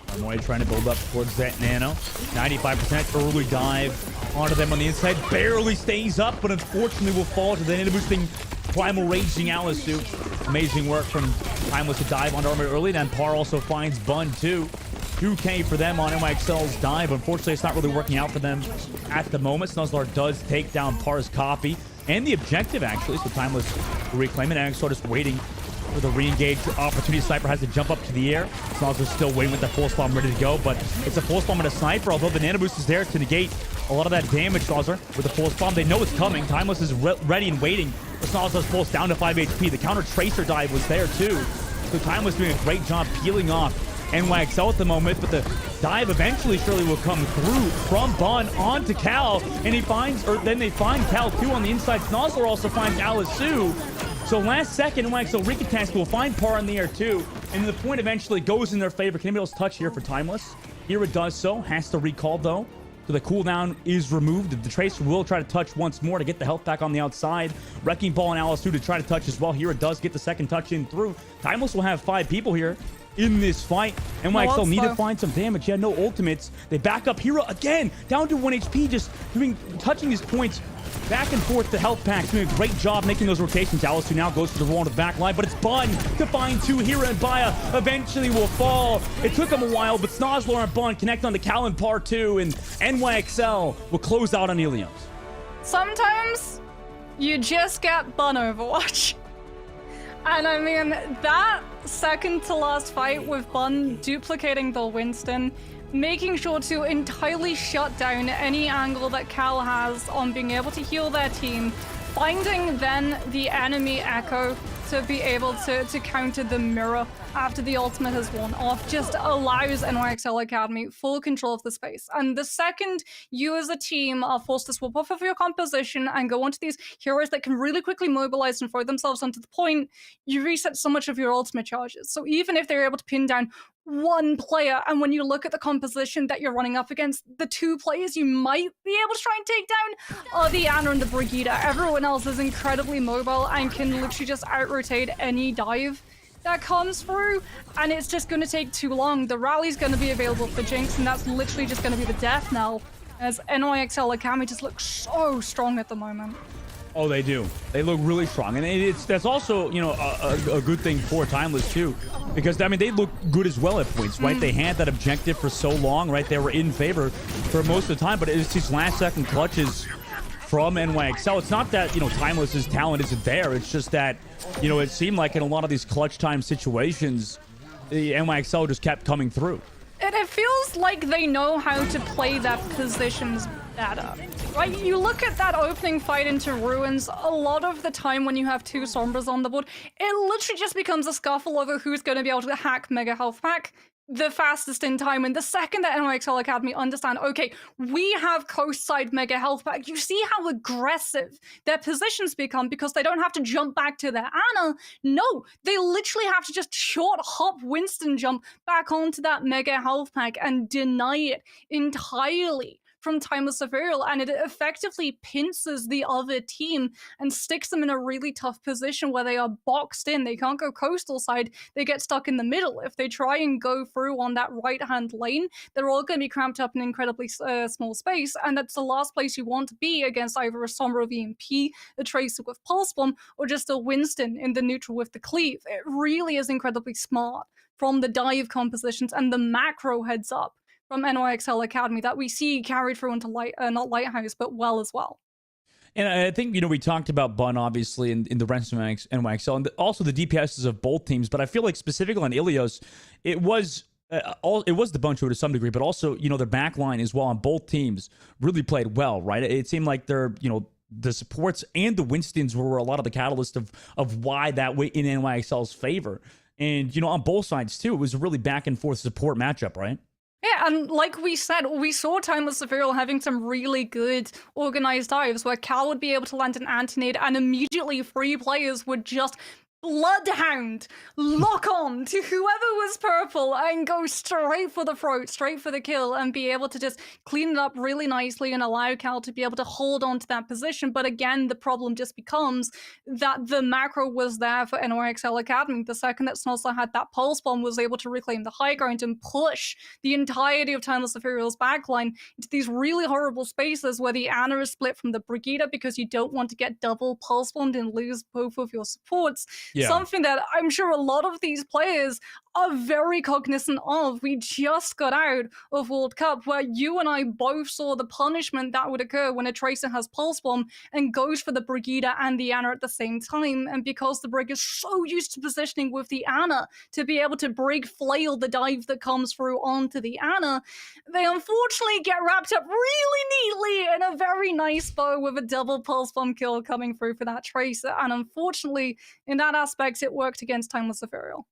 Amoy trying to build up towards that nano. 95% early dive onto them on the inside. Barely stays up, but unfortunately will fall to the nano boosting Primal Raging Alisu. Amazing work from Timeless to dive onto armor early. Then Parr also finds Bun too. 2K for them on NYXL's dive. Unfortunately, it's not really working out for them at the moment. Snozler does take down Parr's copy and the objective, actually. So Timeless will reclaim it. NYXL just waiting for the re-engage opportunity. Sniper has to jump up to the air. Snozler's still waiting with the pulse bomb ready to go, but it's a pulse bomb and a sniper, although the nano boost is there to negate a lot of that damage. Snozler with the pulse bomb. They know it's coming. Timeless is ready and waiting. Snozler's pulse down to 5 HP. The counter tracer dive was there too. So Timeless doing a great job peeling off NYXL at the moment, but the dive eventually surely will come through from Bun onto Cal, and then they find Cal too on the inside. Snozler also finds Alisu. So last second, NYXL recontest will find Parr in the air too, and the point eventually goes in their favor. Can anybody else touch here for Timeless? Here it does so. Has to recall though. So the cooldown is removed. The Tracer will try to touch once more to get the health back on the outside. Wrecking Ball and Alice 2 to try to touch as well. Here it does get the second touch in through. Timeless will have 5 people here in this fight. NYXL need to find some damage. Yeah, no ultimates. They back up Hero again, down to 1 HP, just touching his points back and forth. The health packs doing a great job making those rotations. Alice, who now goes for the roll on the back line, but it's Bun to find 2. Hero and Baya eventually will fall. It took him a while, but Snozlor and Bun connect on the Callan Par 2, and NYXL will close out on Ilios. Sometimes you just get Bun Overwatch. And I mean, that second to last fight with Bun duplicating the Winston, making sure to entirely shut down any angle that Cal has on being able to heal their team, finding then the enemy Echo to be able to counter the mirror after the ultimate has worn off, just allows NYXL Academy full control of the space. And the second you as a team are forced to swap off of your composition and go onto these heroes that can really quickly mobilize and throw themselves onto the point, you reset so much of your ultimate charges. So even if they're able to pin down one player, and when you look at the composition that you're running up against, the 2 players you might be able to try and take down are the Ana and the Brigida. Everyone else is incredibly mobile and can literally just out-rotate any dive that comes through, and it's just going to take too long. The rally's going to be available for Jinx, and that's literally just going to be the death knell, as NYXL Akami just looks so strong at the moment. Oh, they do. They look really strong, and that's also, you know, a good thing for Timeless too, because I mean they look good as well at points, right? They had that objective for so long, right? They were in favor for most of the time, but it's these last second clutches from NYXL. It's not that, you know, Timeless's talent isn't there. It's just that, you know, it seemed like in a lot of these clutch time situations, the NYXL just kept coming through. And it feels like they know how to play their positions better. Right? You look at that opening fight into Ruins, a lot of the time when you have 2 Sombras on the board, it literally just becomes a scuffle over who's going to be able to hack Mega Health Pack the fastest in time. And the second that NYXL Academy understand, okay, we have coast side Mega Health Pack, you see how aggressive their positions become because they don't have to jump back to their Ana. No, they literally have to just short hop Winston jump back onto that Mega Health Pack and deny it entirely from Timeless Ethereal, and it effectively pinces the other team and sticks them in a really tough position where they are boxed in. They can't go coastal side, they get stuck in the middle. If they try and go through on that right-hand lane, they're all going to be cramped up in an incredibly small space, and that's the last place you want to be against either a Sombra VMP, a Tracer with Pulse Bomb, or just a Winston in the neutral with the Cleave. It really is incredibly smart from the dive compositions and the macro heads up from NYXL Academy that we see carried through into not Lighthouse, but well as well. And I think, you know, we talked about Bun, obviously, in the rest of NYXL, and also the DPSs of both teams, but I feel like specifically on Ilios, it was the bunch to some degree, but also, you know, their back line as well on both teams really played well, right? It seemed like they're, you know, the supports and the Winstons were a lot of the catalyst of why that way in NYXL's favor. And, you know, on both sides, too, it was a really back and forth support matchup, right? Yeah, and like we said, we saw Timeless Ethereal having some really good organized dives where Cal would be able to land an anti-nade and immediately 3 players would just Bloodhound lock on to whoever was purple and go straight for the throat, straight for the kill, and be able to just clean it up really nicely and allow Cal to be able to hold on to that position. But again, the problem just becomes that the macro was there for NYXL Academy. The second that Snozzler had that pulse bomb, was able to reclaim the high ground and push the entirety of Timeless Ethereal's backline into these really horrible spaces where the Ana is split from the Brigida because you don't want to get double pulse bombed and lose both of your supports. Yeah. Something that I'm sure a lot of these players are very cognizant of. We just got out of World Cup where you and I both saw the punishment that would occur when a Tracer has Pulse Bomb and goes for the Brigida and the Ana at the same time. And because the Brig is so used to positioning with the Ana to be able to Brig flail the dive that comes through onto the Ana, they unfortunately get wrapped up really neatly in a very nice bow with a double Pulse Bomb kill coming through for that Tracer. And unfortunately, in that aspect, it worked against Timeless Ethereal.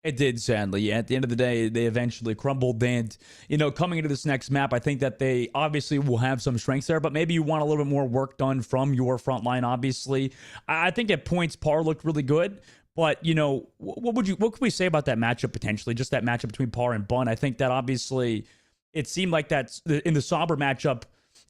It did, sadly. Yeah, at the end of the day, they eventually crumbled. And, you know, coming into this next map, I think that they obviously will have some strengths there, but maybe you want a little bit more work done from your front line, obviously. I think at points, Par looked really good. But, you know, what could we say about that matchup potentially? Just that matchup between Par and Bun. I think that obviously it seemed like in the Sombra matchup,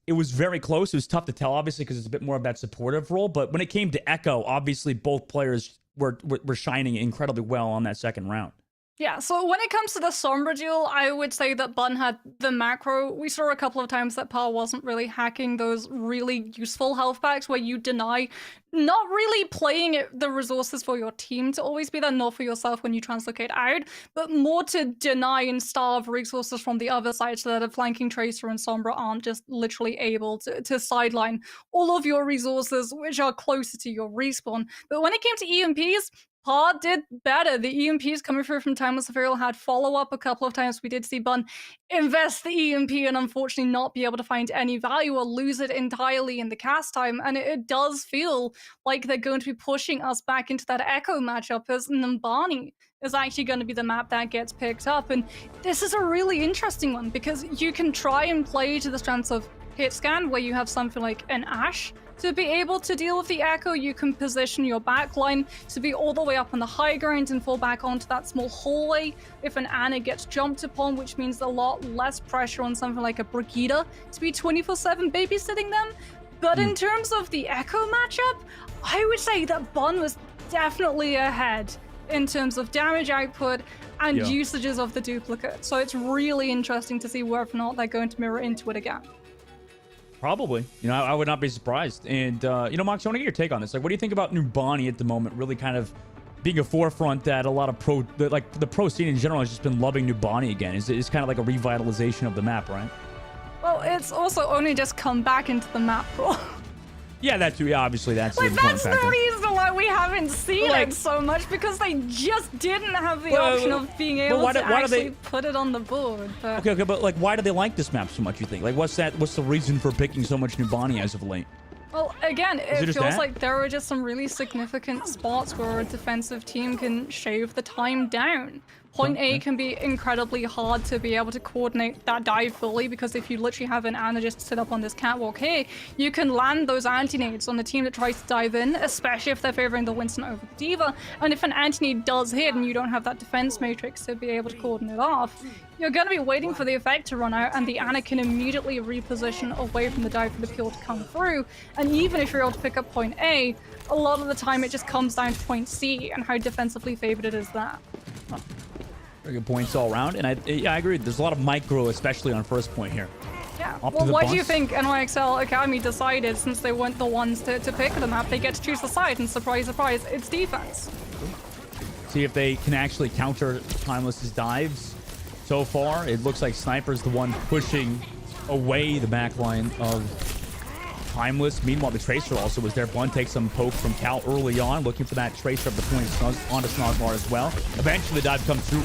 it was very close. It was tough to tell, obviously, because it's a bit more of that supportive role. But when it came to Echo, obviously both players were shining incredibly well on that second round. Yeah, so when it comes to the Sombra duel, I would say that Bun had the macro. We saw a couple of times that Pal wasn't really hacking those really useful health packs where you deny not really playing the resources for your team to always be there, not for yourself when you translocate out, but more to deny and starve resources from the other side so that a flanking Tracer and Sombra aren't just literally able to sideline all of your resources, which are closer to your respawn. But when it came to EMPs, Pod did better. The EMPs coming through from Timeless Ethereal had follow-up a couple of times. We did see Bun invest the EMP and unfortunately not be able to find any value or lose it entirely in the cast time. And it does feel like they're going to be pushing us back into that Echo matchup as Numbani is actually going to be the map that gets picked up. And this is a really interesting one because you can try and play to the strengths of Hitscan where you have something like an Ashe to be able to deal with the Echo. You can position your backline to be all the way up on the high ground and fall back onto that small hallway if an Ana gets jumped upon, which means a lot less pressure on something like a Brigida to be 24/7 babysitting them. But in terms of the Echo matchup, I would say that Bun was definitely ahead in terms of damage output and usages of the duplicate. So it's really interesting to see whether or not they're going to mirror into it again. Probably. I would not be surprised. And, Mox, I want to get your take on this. Like, what do you think about Numbani at the moment really kind of being a forefront that a lot of the pro scene in general has just been loving Numbani again? It's kind of like a revitalization of the map, right? Well, it's also only just come back into the map pool. Yeah, that too. Yeah, obviously that's like, an important that's factor. the reason why we haven't seen Like- it so much, because they just didn't have the option of being able to actually put it on the board. But Okay, but like, why do they like this map so much, you think? Like, what's the reason for picking so much Numbani as of late? well, again, it just feels that? like there are just some really significant spots where a defensive team can shave the time down. Point A can be incredibly hard to be able to coordinate that dive fully, because if you literally have an Ana just sit up on this catwalk here, you can land those anti-nades on the team that tries to dive in, especially if they're favoring the Winston over the Diva. And if an anti-nade does hit and you don't have that defense matrix to be able to coordinate off, you're going to be waiting for the effect to run out, and the Ana can immediately reposition away from the dive for the kill to come through. And even if you're able to pick up point A, a lot of the time it just comes down to point C and how defensively favored it is that. Very good points all around, and I agree. There's a lot of micro, especially on first point here. Yeah. Up to Well, the why do you bus. think NYXL Academy decided, since they weren't the ones to pick the map, they get to choose the side, and surprise, surprise, it's defense. See if they can actually counter Timeless's dives. So far, it looks like Sniper's the one pushing away the backline of Timeless. Meanwhile, the Tracer also was there. Blunt takes some poke from Cal early on, looking for that Tracer of the point onto Snozlar as well. Eventually, the dive comes through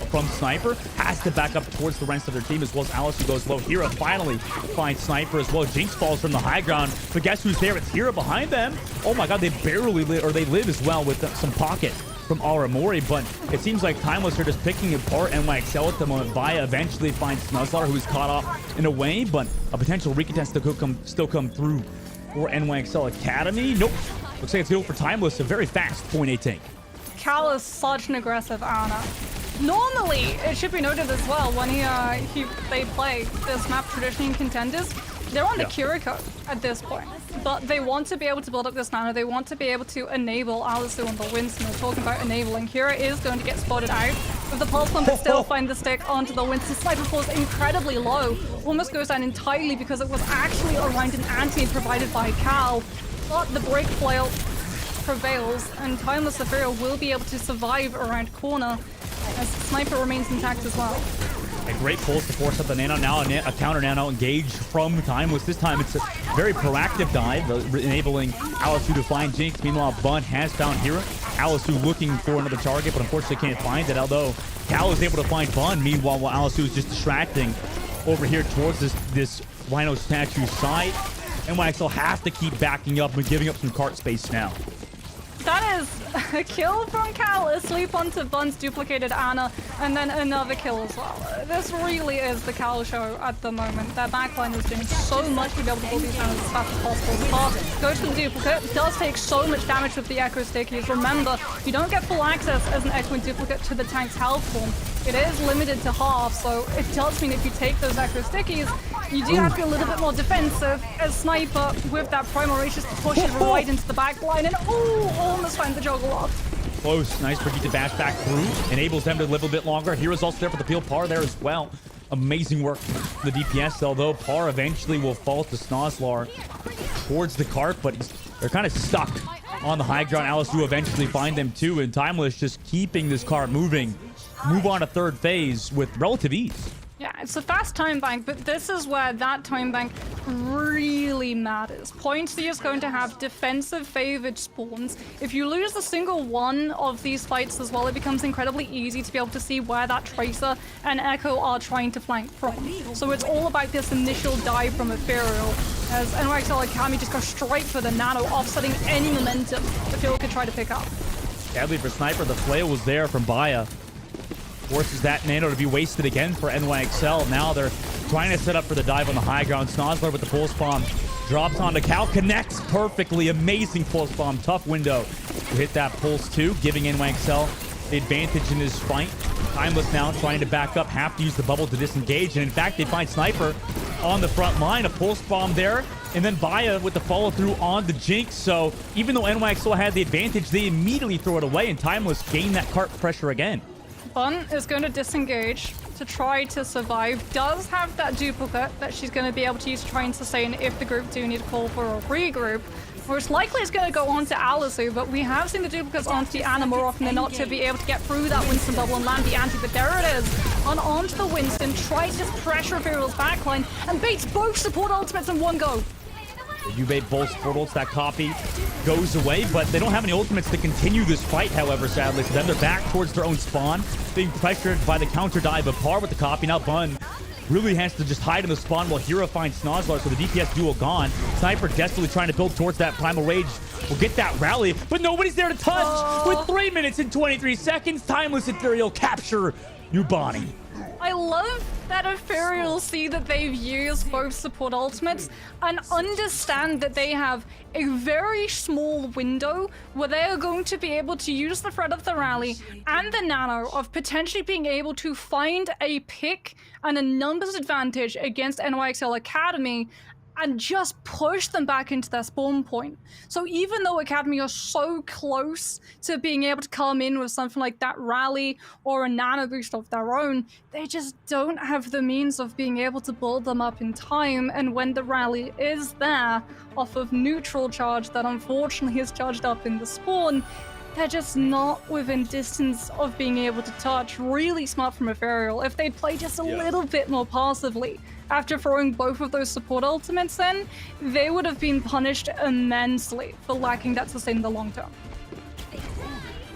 from Sniper. Has to back up towards the rest of their team, as well as Alice, who goes low. Hira finally finds Sniper as well. Jinx falls from the high ground, but guess who's there? It's Hira behind them. Oh my god, they barely live, or they live as well with some pocket from Aramori, but it seems like Timeless are just picking apart NYXL at the moment. Via eventually finds Snuzlar, who's caught off in a way, but a potential recontest that could still come through for NYXL Academy. Nope. Looks like it's good for Timeless. A very fast point A take. Cal is such an aggressive Ana. Normally, it should be noted as well, when they play this map traditionally in contenders, they're on the Kiriko at this point. But they want to be able to build up this Nano. They want to be able to enable Alisu and the Winston. They're talking about enabling. Hira is going to get spotted out with the pulse bomb, but still find the stick onto the Winston. Sniper falls incredibly low. Almost goes down entirely because it was actually around an anti provided by Cal. But the break flail prevails, and Timeless Ethereal will be able to survive around corner as Sniper remains intact as well. A great pulse to force up the nano. Now a counter nano engage from Timeless. This time it's a very proactive dive, enabling Alisu to find Jinx. Meanwhile, Bun has found Hira. Alisu looking for another target, but unfortunately can't find it, although Cal is able to find Bun. Meanwhile, while Alisu is just distracting over here towards this Rhino statue side, NYXL have to keep backing up and giving up some cart space now. That is a kill from Cal, asleep onto Bun's duplicated Ana, and then another kill as well. This really is the Cal show at the moment. Their backline is doing so much to be able to pull these Anas as fast as possible. Bar goes for the duplicate, does take so much damage with the Echo Stickies. Remember, you don't get full access as an Echoing duplicate to the tank's health form. It is limited to half, so it does mean if you take those Echo Stickies, you do have to be a little bit more defensive. As Sniper, with that Primal Rage, just pushes right into the back line, and almost finds the juggle off. Close. Nice for Geek to bash back through. Enables them to live a bit longer. Hero's also there for the peel. Par there as well. Amazing work from the DPS, although Par eventually will fall to Snozlar towards the cart, but they're kind of stuck on the high ground. Alice do eventually find them too, and Timeless just keeping this cart moving. Move on to third phase with relative ease. Yeah, it's a fast time bank, but this is where that time bank really matters. Point C is going to have defensive favored spawns. If you lose a single one of these fights as well, it becomes incredibly easy to be able to see where that Tracer and Echo are trying to flank from. So it's all about this initial dive from Ethereal, as NYXL Academy just go straight for the Nano, offsetting any momentum the field could try to pick up. Sadly for Sniper, the flail was there from Baya. Forces that nano to be wasted again for NYXL. Now they're trying to set up for the dive on the high ground. Snozlar with the pulse bomb drops onto Cal, connects perfectly. Amazing pulse bomb, tough window to hit that pulse too, giving NYXL the advantage in this fight. Timeless now trying to back up, have to use the bubble to disengage, and in fact they find Sniper on the front line. A pulse bomb there, and then Baya with the follow through on the Jinx. So even though NYXL had the advantage, they immediately throw it away, and Timeless gained that cart pressure again. Bun is going to disengage to try to survive. Does have that duplicate that she's going to be able to use to try and sustain if the group do need to call for a regroup. Most likely it's going to go on to Alisu, but we have seen the duplicates onto the Ana more often than not to be able to get through that Winston bubble and land the anti. But there it is, onto the Winston, tries to pressure Ethereal's backline and baits both support ultimates in one go. They do bait both support ults. That copy goes away, but they don't have any ultimates to continue this fight, however, sadly. So then they're back towards their own spawn, being pressured by the counter dive of Par with the copy. Now Bun really has to just hide in the spawn while Hero finds Snozlar, so the DPS duo gone. Sniper desperately trying to build towards that Primal Rage. Will get that rally, but nobody's there to touch. With 3 minutes and 23 seconds, Timeless Ethereal capture Nubani. I love that Ethereal see that they've used both support ultimates and understand that they have a very small window where they are going to be able to use the threat of the rally and the nano of potentially being able to find a pick and a numbers advantage against NYXL Academy and just push them back into their spawn point. So even though Academy are so close to being able to come in with something like that rally or a nano boost of their own, they just don't have the means of being able to build them up in time. And when the rally is there off of neutral charge that unfortunately is charged up in the spawn, they're just not within distance of being able to touch. Really smart from Ethereal. If they'd play just a little bit more passively after throwing both of those support ultimates in, they would have been punished immensely for lacking that sustain in the long term.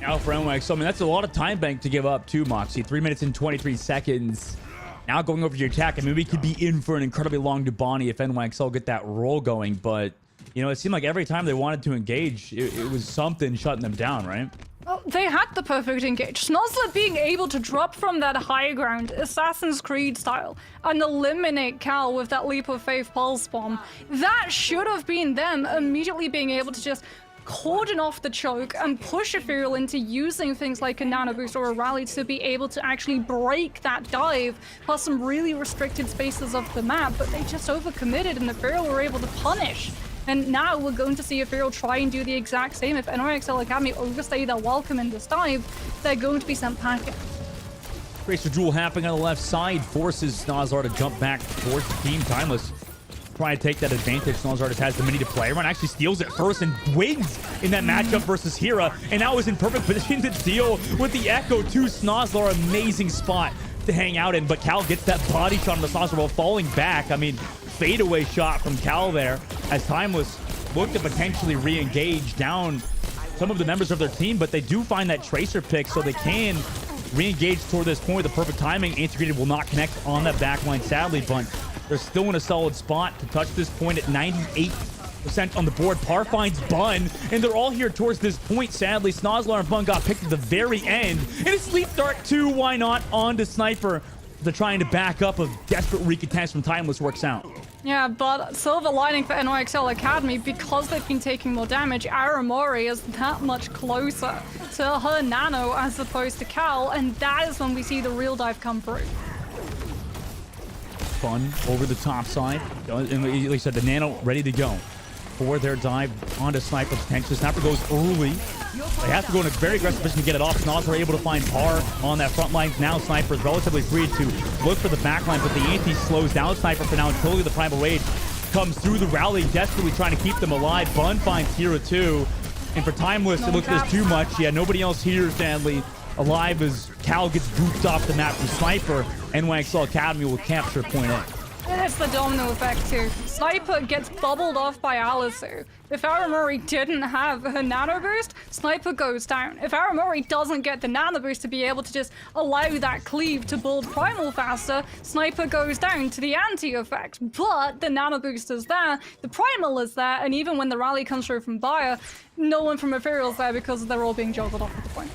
Now for NYXL, I mean, that's a lot of time bank to give up too, Moxie. 3 minutes and 23 seconds. Now going over your attack. I mean, we could be in for an incredibly long Dubani if NYXL get that roll going, but you know, it seemed like every time they wanted to engage, it was something shutting them down, right? Well, they had the perfect engage. Snozlar being able to drop from that high ground, Assassin's Creed style, and eliminate Cal with that leap of faith pulse bomb. That should have been them immediately being able to just cordon off the choke and push Ethereal into using things like a nano boost or a rally to be able to actually break that dive, plus some really restricted spaces of the map, but they just overcommitted and Ethereal were able to punish. And now we're going to see Ethereal try and do the exact same. If NYXL Academy overstay their welcome in this dive, they're going to be sent packing. Tracer duel happening on the left side forces Snozlar to jump back towards the team. Timeless trying to take that advantage. Snozlar just has the mini to play. Everyone actually steals it first and wins in that matchup versus Hera. And now is in perfect position to deal with the Echo to Snozlar. Amazing spot to hang out in. But Cal gets that body shot on the Snozlar while falling back. I mean, fadeaway shot from Cal there as Timeless look to potentially re-engage down some of the members of their team, but they do find that Tracer pick so they can re-engage toward this point with the perfect timing. Integrated will not connect on that backline, sadly, but they're still in a solid spot to touch this point at 98 on the board. Par finds Bun, and they're all here towards this point. Sadly, Snozlar and Bun got picked at the very end. And it's Sleep Dart 2, why not, on to Sniper. They're trying to back up. A desperate recontest from Timeless works out. Yeah, but silver lining for NYXL Academy, because they've been taking more damage, Aramori is that much closer to her Nano as opposed to Cal, and that is when we see the real dive come through. Fun over the top side. And like I said, the Nano ready to go for their dive onto Sniper potentially. Sniper goes early. They have to go in a very aggressive position to get it off. Snoz are able to find Par on that front line. Now Sniper is relatively free to look for the back line, but the anti slows down Sniper for now until the Primal Rage comes through the rally, desperately trying to keep them alive. Bun finds Hero 2. And for Timeless, it looks like there's too much. Yeah, nobody else here, sadly, alive as Cal gets booped off the map from Sniper. NYXL Academy will capture point A. It's the domino effect too. Sniper gets bubbled off by Alisu. If Aramori didn't have her nano boost, Sniper goes down. If Aramori doesn't get the nano boost to be able to just allow that cleave to build Primal faster, Sniper goes down to the anti-effect. But the nano boost is there, the Primal is there, and even when the rally comes through from Bayer, no one from Ethereal's there because they're all being juggled off at the point.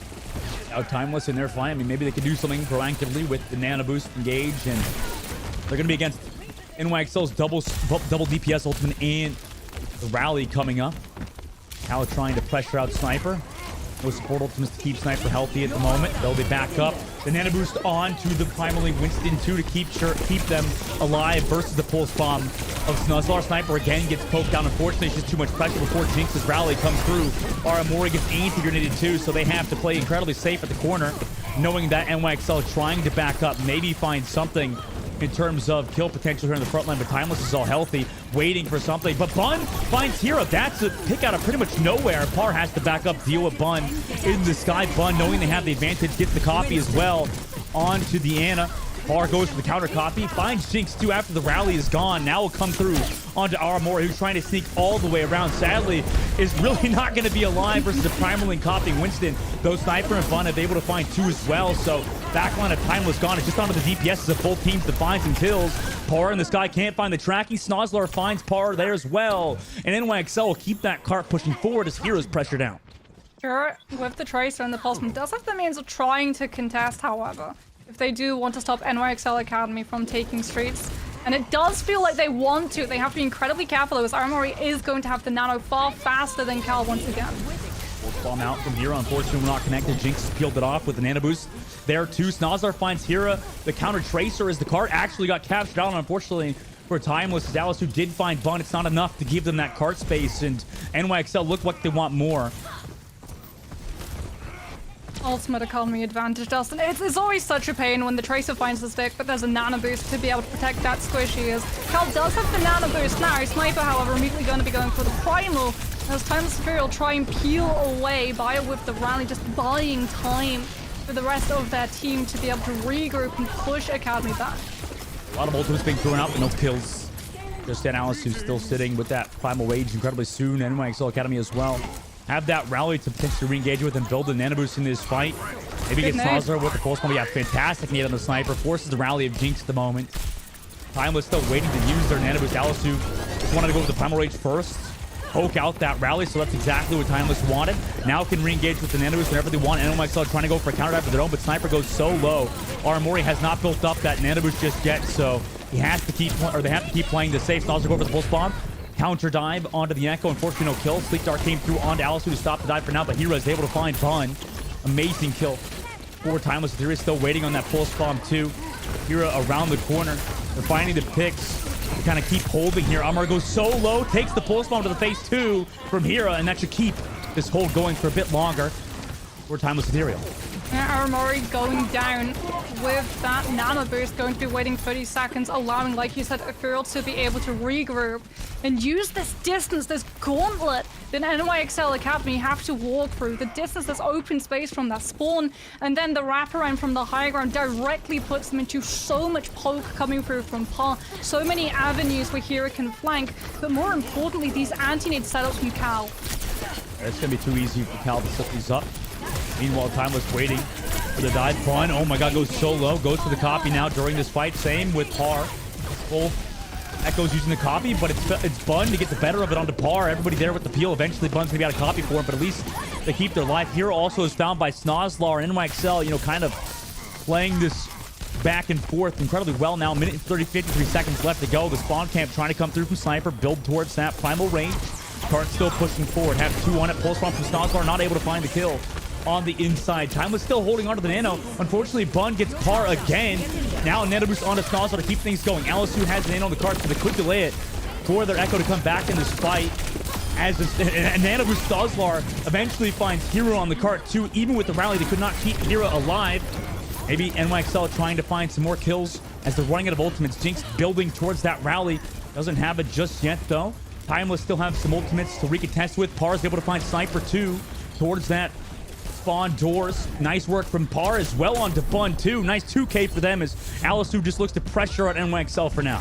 Now Timeless in their fight. I mean, maybe they could do something proactively with the nano boost engaged, and they're going to be against NYXL's double DPS ultimate and the rally coming up. Cal trying to pressure out Sniper. No support ultimates to keep Sniper healthy at the moment. They'll be back up. The nano boost on to the Primal Winston 2 to keep them alive versus the pulse bomb of Snozlar. Sniper again gets poked down. Unfortunately, it's just too much pressure before Jinx's rally comes through. Aramori gets anti-grenaded too, so they have to play incredibly safe at the corner, knowing that NYXL trying to back up, maybe find something in terms of kill potential here in the front line, but Timeless is all healthy, waiting for something. But Bun finds Hero. That's a pick out of pretty much nowhere. Par has to back up, deal with Bun in the sky. Bun, knowing they have the advantage, gets the copy as well onto the Ana. Par goes for the counter copy, finds Jinx too after the rally is gone. Now will come through onto Aramori, who's trying to sneak all the way around. Sadly, is really not going to be alive versus the Primal and copying Winston. Though Sniper and Bun have able to find 2 as well. So backline of Timeless gone. It's just onto the DPSs of both teams to find some kills. Par in the sky can't find the tracking. Snozlar finds Par there as well. And NYXL will keep that cart pushing forward as Heroes pressure down. Sure, with the Tracer and the Pulseman does have the means of trying to contest, however, if they do want to stop NYXL Academy from taking streets. And it does feel like they want to. They have to be incredibly careful, though, as Aramori is going to have the nano far faster than Cal once again. Bomb out from Hero. Unfortunately, we're not connected. Jinx peeled it off with the nano boost there too. Snozlar finds Hero. The counter Tracer as the cart actually got captured out. Unfortunately for Timeless, Dallas, who did find Bun, it's not enough to give them that cart space. And NYXL look like they want more. Ultimate economy advantage, Dustin. It's always such a pain when the Tracer finds the stick, but there's a nano boost to be able to protect that squishy. As Cal does have the nano boost now. Sniper, however, immediately going to be going for the Primal. As Timeless Imperial try and peel away Bayer with the rally, just buying time for the rest of their team to be able to regroup and push Academy back. A lot of ultimates being thrown out, but no kills. Just Alice, who's still sitting with that Primal Rage incredibly soon. NYXL Academy as well. Have that rally to potentially re-engage with and build the nano boost in this fight. Maybe get Snozlar with the pulse bomb. Yeah, fantastic nade on the Sniper. Forces the rally of Jinx at the moment. Timeless still waiting to use their nano boost. Alice, who wanted to go with the Primal Rage first. Poke out that rally, so that's exactly what Timeless wanted. Now can re-engage with the nano boost whenever they want. NYXL trying to go for a counter dive of their own, but Sniper goes so low. Aramori has not built up that nano boost just yet, so he has to keep, or they have to keep playing the safe. Snozlar go for the pulse bomb. Counter dive onto the Echo. Unfortunately, no kill. Sleep Dart came through onto Alice, who to stop the dive for now, but Hero is able to find Bun. Amazing kill. 4 Timeless. Theory still waiting on that pulse bomb too. Hero around the corner. They're finding the picks to kind of keep holding here. Amar goes so low, takes the pulse bomb to the face too from Hero, and that should keep this hold going for a bit longer. 4 Timeless Ethereal. Yeah, Aramori going down with that nano boost, going to be waiting 30 seconds, allowing, like you said, Ethereal to be able to regroup and use this distance, this gauntlet that NYXL Academy have to walk through. The distance, this open space from that spawn, and then the wraparound from the high ground directly puts them into so much poke coming through from Par. So many avenues where Hero can flank, but more importantly, these anti-nade setups from Cal. It's going to be too easy for Cal to set these up. Meanwhile, Timeless waiting for the dive. Bun, oh my god, goes so low. Goes for the copy now during this fight. Same with Par. Both Echo's using the copy, but it's Bun to get the better of it onto Par. Everybody there with the peel. Eventually, Bun's going to be out of copy for him, but at least they keep their life. Hero also is found by Snozlar and NYXL, you know, kind of playing this back and forth incredibly well now. Minute and 53 seconds left to go. The spawn camp trying to come through from Sniper, build towards that primal range. Cart still pushing forward. Have 2 on it. Pulse bomb from Snozlar, not able to find the kill on the inside. Timeless still holding onto the Nano. Unfortunately, Bun gets Par again. Now Nano boost onto Snozlar to keep things going. Alisu has the Nano on the cart, so they could delay it for their Echo to come back in this fight. As Nano boost Snozlar eventually finds Hero on the cart too. Even with the rally, they could not keep Hero alive. Maybe NYXL trying to find some more kills as they're running out of ultimates. Jinx building towards that rally. Doesn't have it just yet, though. Timeless still have some ultimates to recontest with. Par's able to find Sniper, too, towards that spawn doors. Nice work from Par as well onto Bun, too. Nice 2K for them as Alisu just looks to pressure at NYXL for now.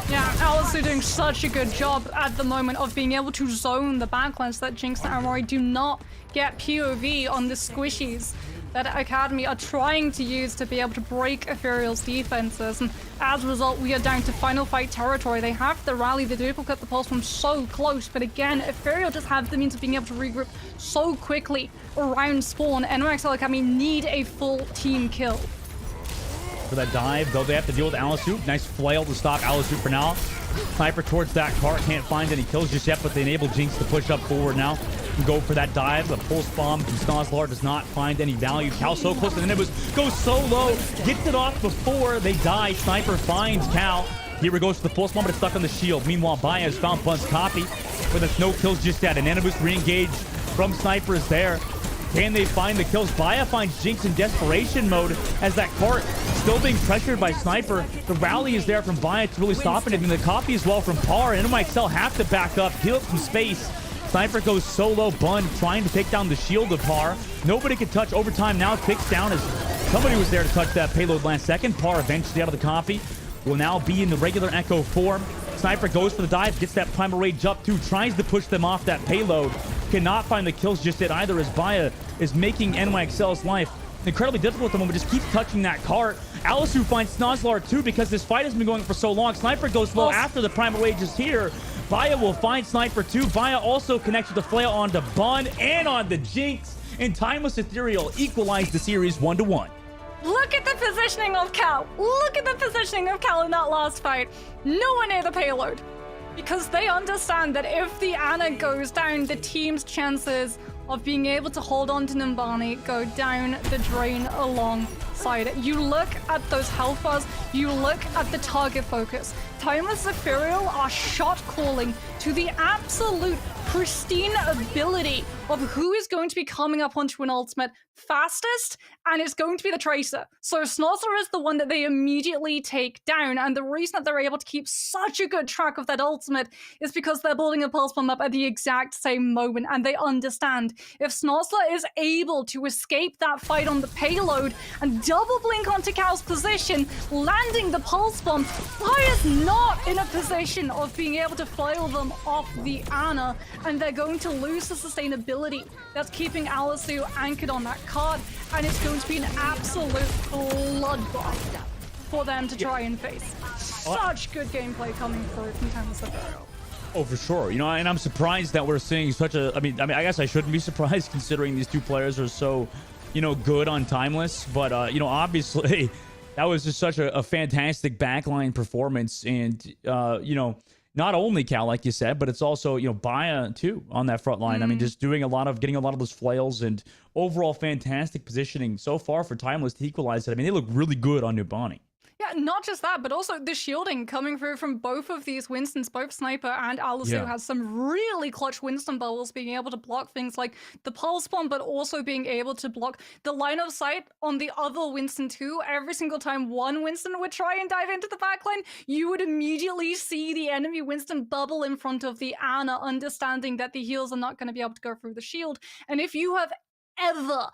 Yeah, Alisu doing such a good job at the moment of being able to zone the backlines so that Jinx and Amory do not get POV on the squishies that Academy are trying to use to be able to break Ethereal's defenses. And as a result, we are down to final fight territory. They have the rally, the duplicate, the pulse from so close. But again, Ethereal just have the means of being able to regroup so quickly around spawn. NYXL Academy need a full team kill. For that dive, though they have to deal with Alisu. Nice flail to stop Alisu for now. Sniper towards that cart. Can't find any kills just yet, but they enable Jinx to push up forward now. Go for that dive. The pulse bomb from Snozlar does not find any value. Cal so close to the nibbles. Goes so low. Gets it off before they die. Sniper finds Cal. Here he goes for the pulse bomb, but it's stuck on the shield. Meanwhile, Baez found Bun's copy, but there's no kills just yet. An Anubis re-engage from Sniper is there. Can they find the kills? Baya finds Jinx in desperation mode as that cart still being pressured by Sniper. The rally is there from Baya to really stop it, and the copy as well from Par. And NYXL have to back up, heal up some space. Sniper goes solo. Bun trying to take down the shield of Par. Nobody can touch. Overtime now kicks down as somebody was there to touch that payload last second. Par eventually out of the copy. Will now be in the regular Echo form. Sniper goes for the dive, gets that primal rage up too, tries to push them off that payload. Cannot find the kills just yet either as Baya is making NYXL's life incredibly difficult at the moment. Just keeps touching that cart. Alisu finds Snozlar too because this fight has been going for so long. Sniper goes low after the primal rage is here. Baya will find Sniper too. Baya also connects with the flail onto Bun and on the Jinx. And Timeless Ethereal equalized the series 1-1. Look at the positioning of Cal. Look at the positioning of Cal in that last fight. Nowhere near the payload. Because they understand that if the Ana goes down, the team's chances of being able to hold on to Numbani go down the drain alongside it. You look at those health bars, you look at the target focus. Timeless Ethereal are shot calling to the absolute pristine ability of who is going to be coming up onto an ultimate fastest, and it's going to be the Tracer. So Snozlar is the one that they immediately take down, and the reason that they're able to keep such a good track of that ultimate is because they're building a pulse bomb up at the exact same moment, and they understand if Snozlar is able to escape that fight on the payload and double blink onto Cal's position, landing the pulse bomb, Fire's not in a position of being able to flail them off the Ana, and they're going to lose the sustainability that's keeping Alisu anchored on that card, and it's going to be an absolute bloodbath for them to try and face. Such good gameplay coming through from Timeless Ethereal. Oh, for sure. You know, and I'm surprised that we're seeing such a... I mean, I guess I shouldn't be surprised considering these two players are so, you know, good on Timeless. But, you know, obviously, that was just such a fantastic backline performance. And, you know, not only Cal, like you said, but it's also, you know, Baya, too, on that front line. I mean, just getting a lot of those flails and overall fantastic positioning so far for Timeless to equalize it. I mean, they look really good on Numbani. Yeah, not just that, but also the shielding coming through from both of these Winstons, both Sniper and Alisu has some really clutch Winston bubbles, being able to block things like the pulse bomb, but also being able to block the line of sight on the other Winston too. Every single time one Winston would try and dive into the backline, you would immediately see the enemy Winston bubble in front of the Ana, understanding that the heals are not going to be able to go through the shield. And if you have ever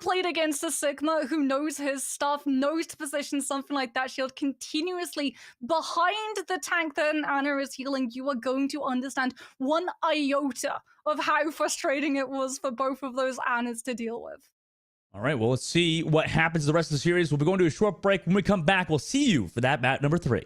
played against a Sigma who knows his stuff, knows to position something like that shield continuously behind the tank that an Ana is healing, you are going to understand one iota of how frustrating it was for both of those Anas to deal with. All right, well, let's see what happens the rest of the series. We'll be going to a short break. When we come back, we'll see you for that match number 3.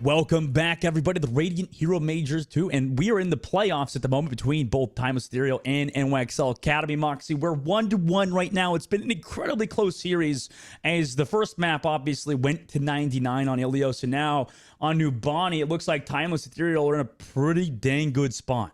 Welcome back, everybody, to the Radiant Hero Majors 2, and we are in the playoffs at the moment between both Timeless Ethereal and NYXL Academy. Moxie, we're 1-1 right now. It's been an incredibly close series, as the first map obviously went to 99 on Ilios, and now on Nubani, it looks like Timeless Ethereal are in a pretty dang good spot.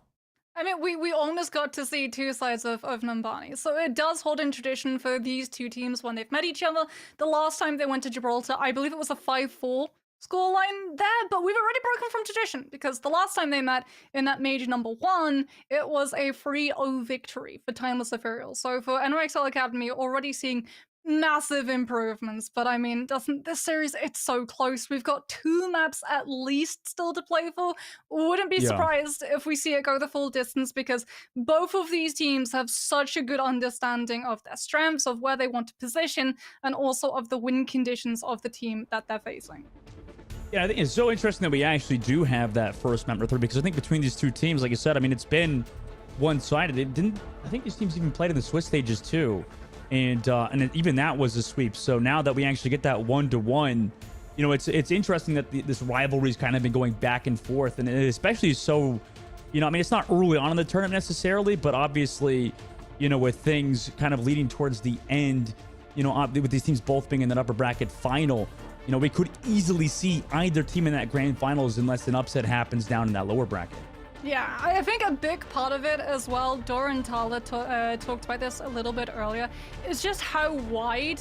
I mean, we almost got to see two sides of Numbani. So it does hold in tradition for these two teams when they've met each other. The last time they went to Gibraltar, I believe it was a 5-4 scoreline there, but we've already broken from tradition because the last time they met in that major number 1, it was a 3-0 victory for Timeless Ethereal. So for NYXL Academy, already seeing massive improvements, but I mean, doesn't this series, it's so close. We've got 2 maps at least still to play for. Wouldn't be surprised if we see it go the full distance, because both of these teams have such a good understanding of their strengths, of where they want to position, and also of the win conditions of the team that they're facing. Yeah, I think it's so interesting that we actually do have that first map number 3, because I think between these two teams, like you said, I mean, it's been one-sided. I think these teams even played in the Swiss stages too. And even that was a sweep. So now that we actually get that 1-1, you know, it's interesting that this rivalry's kind of been going back and forth, and especially so, you know, I mean, it's not early on in the tournament necessarily, but obviously, you know, with things kind of leading towards the end, you know, with these teams both being in that upper bracket final, you know, we could easily see either team in that grand finals unless an upset happens down in that lower bracket. Yeah, I think a big part of it as well, Dora and Tala talked about this a little bit earlier, is just how wide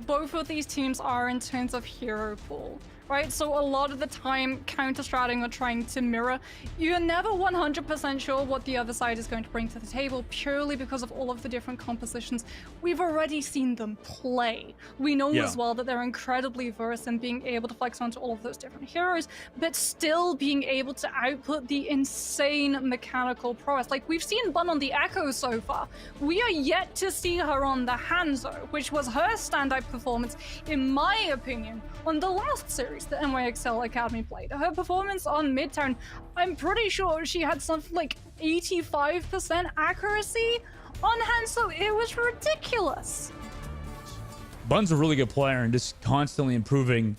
both of these teams are in terms of hero pool, right? So a lot of the time, counter-stratting or trying to mirror, you're never 100% sure what the other side is going to bring to the table, purely because of all of the different compositions. We've already seen them play. We know as well that they're incredibly versed in being able to flex onto all of those different heroes, but still being able to output the insane mechanical prowess. Like, we've seen Bun on the Echo so far. We are yet to see her on the Hanzo, which was her standout performance, in my opinion, on the last series that NYXL Academy played. Her performance on Midtown, I'm pretty sure she had something like 85% accuracy on Hanzo. It was ridiculous. Bun's a really good player and just constantly improving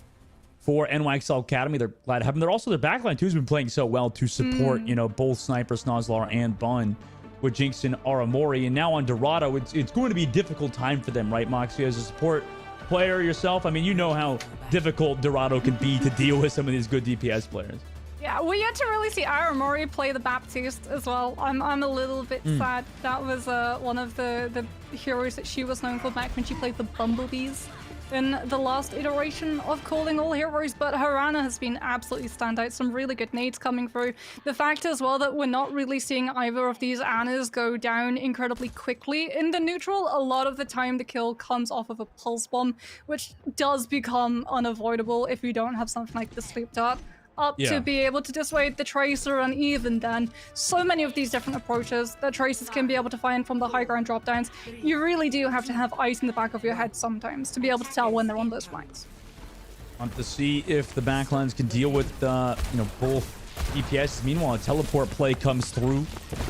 for NYXL Academy. They're glad to have him. They're also, their backline too has been playing so well to support, you know, both Sniper, Snozlar, and Bun with Jinx and Aramori. And now on Dorado, it's going to be a difficult time for them, right, Moxie, as a support player yourself? I mean, you know how difficult Dorado can be to deal with some of these good DPS players. Yeah, we yet to really see Aramori play the Baptiste as well. I'm a little bit sad. That was one of the heroes that she was known for back when she played the Bumblebees in the last iteration of Calling All Heroes, but her Ana has been absolutely standout. Some really good nades coming through. The fact as well that we're not really seeing either of these Anas go down incredibly quickly in the neutral. A lot of the time the kill comes off of a pulse bomb, which does become unavoidable if you don't have something like the sleep dart up to be able to dissuade the Tracer, and even then, so many of these different approaches that Tracers can be able to find from the high ground drop downs. You really do have to have eyes in the back of your head sometimes to be able to tell when they're on those flanks. Want to see if the backlines can deal with, you know, both DPS. Meanwhile, a teleport play comes through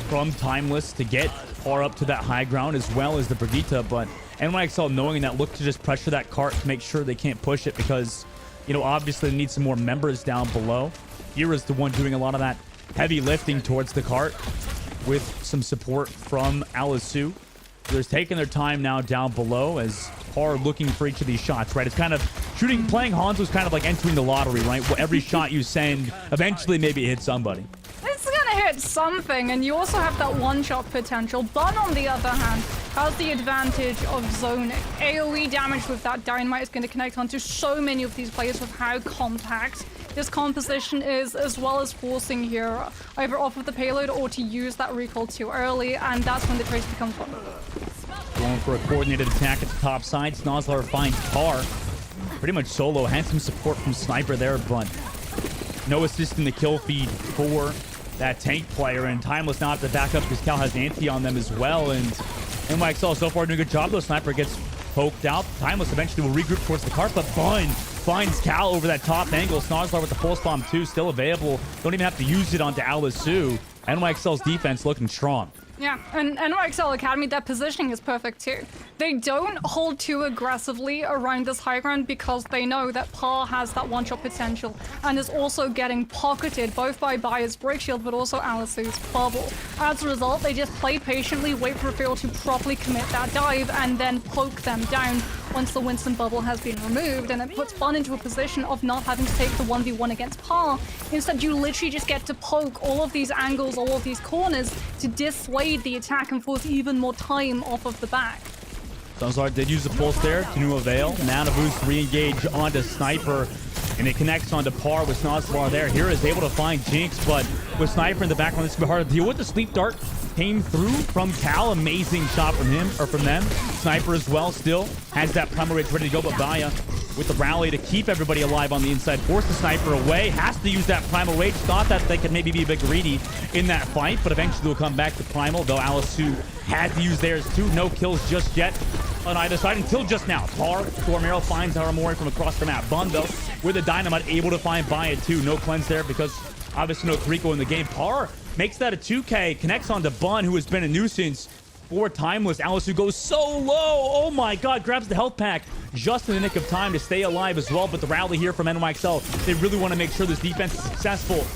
from Timeless to get far up to that high ground, as well as the Brigitte, but NYXL knowing that, look to just pressure that cart to make sure they can't push it, because, you know, obviously they need some more members down below. Kira's the one doing a lot of that heavy lifting towards the cart with some support from Alisu. They're taking their time now down below as Par looking for each of these shots, right? It's kind of playing Hanzo's kind of like entering the lottery, right? Where every shot you send, eventually maybe it hits somebody. It's gonna hit something, and you also have that one-shot potential. Bun, on the other hand, has the advantage of zoning. AoE damage with that dynamite is going to connect onto so many of these players with how compact this composition is, as well as forcing here either off of the payload or to use that recall too early, and that's when the trace becomes vulnerable. Going for a coordinated attack at the top side. Snozlar finds Par pretty much solo. Had some support from Sniper there, but no assist in the kill feed for that tank player, and Timeless now have to back up because Cal has anti on them as well, and NYXL so far doing a good job though. Sniper gets poked out. Timeless eventually will regroup towards the cart, but Bun finds Cal over that top angle. Snozlar with the pulse bomb too, still available. Don't even have to use it onto Alisu. NYXL's defense looking strong. Yeah, and NYXL Academy, their positioning is perfect too. They don't hold too aggressively around this high ground because they know that Par has that one-shot potential and is also getting pocketed both by Bayer's break shield but also Alisu's bubble. As a result, they just play patiently, wait for a field to properly commit that dive, and then poke them down once the Winston bubble has been removed, and it puts Bun into a position of not having to take the 1v1 against Par. Instead, you literally just get to poke all of these angles, all of these corners to dissuade the attack and force even more time off of the back. Sunzar did use the pulse there to no avail. Mana boost re-engage onto Sniper, and it connects onto Par with Snozlar there. Hira is able to find Jinx, but with Sniper in the background, this will be hard to deal with. The sleep dart came through from Cal. Amazing shot from him, or from them. Sniper as well still has that primal rage ready to go, but Baya with the rally to keep everybody alive on the inside. Force the Sniper away. Has to use that primal rage. Thought that they could maybe be a bit greedy in that fight, but eventually they'll come back to primal, though Alisu had to use theirs too. No kills just yet on either side until just now. Par, Storm Arrow finds Aramori from across the map. Bun, though, with the Dynamite, able to find Baya too. No cleanse there because obviously no Rico in the game. Par makes that a 2K, connects onto Bun, who has been a nuisance for Timeless. Alisu goes so low. Oh my god, grabs the health pack just in the nick of time to stay alive as well. But the rally here from NYXL, they really want to make sure this defense is successful.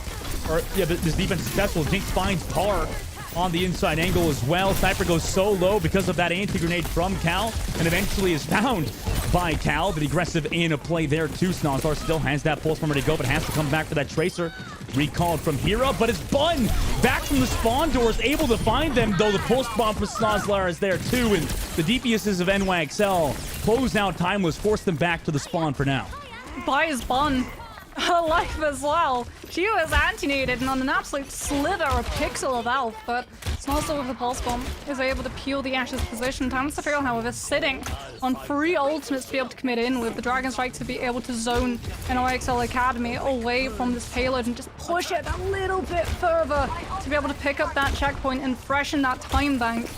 This defense is successful. Jinx finds Par on the inside angle as well. Sniper goes so low because of that anti-grenade from Cal, and eventually is found by Cal. The aggressive in a play there too. Snozlar still has that pulse from ready to go, but has to come back for that Tracer. Recalled from Hira, but it's Bun back from the spawn doors, able to find them, though the pulse bomb for Snozlar is there too, and the DPSs of NYXL close out Timeless, force them back to the spawn for now. Buys Bun alive as well. She was anti-nated and on an absolute slither, a pixel of health, but Snozlar with the pulse bomb is able to peel the Ashes position. Timeless Ethereal, however, sitting on 3 ultimates to be able to commit in with the Dragon Strike to be able to zone NYXL Academy away from this payload and just push it a little bit further to be able to pick up that checkpoint and freshen that time bank.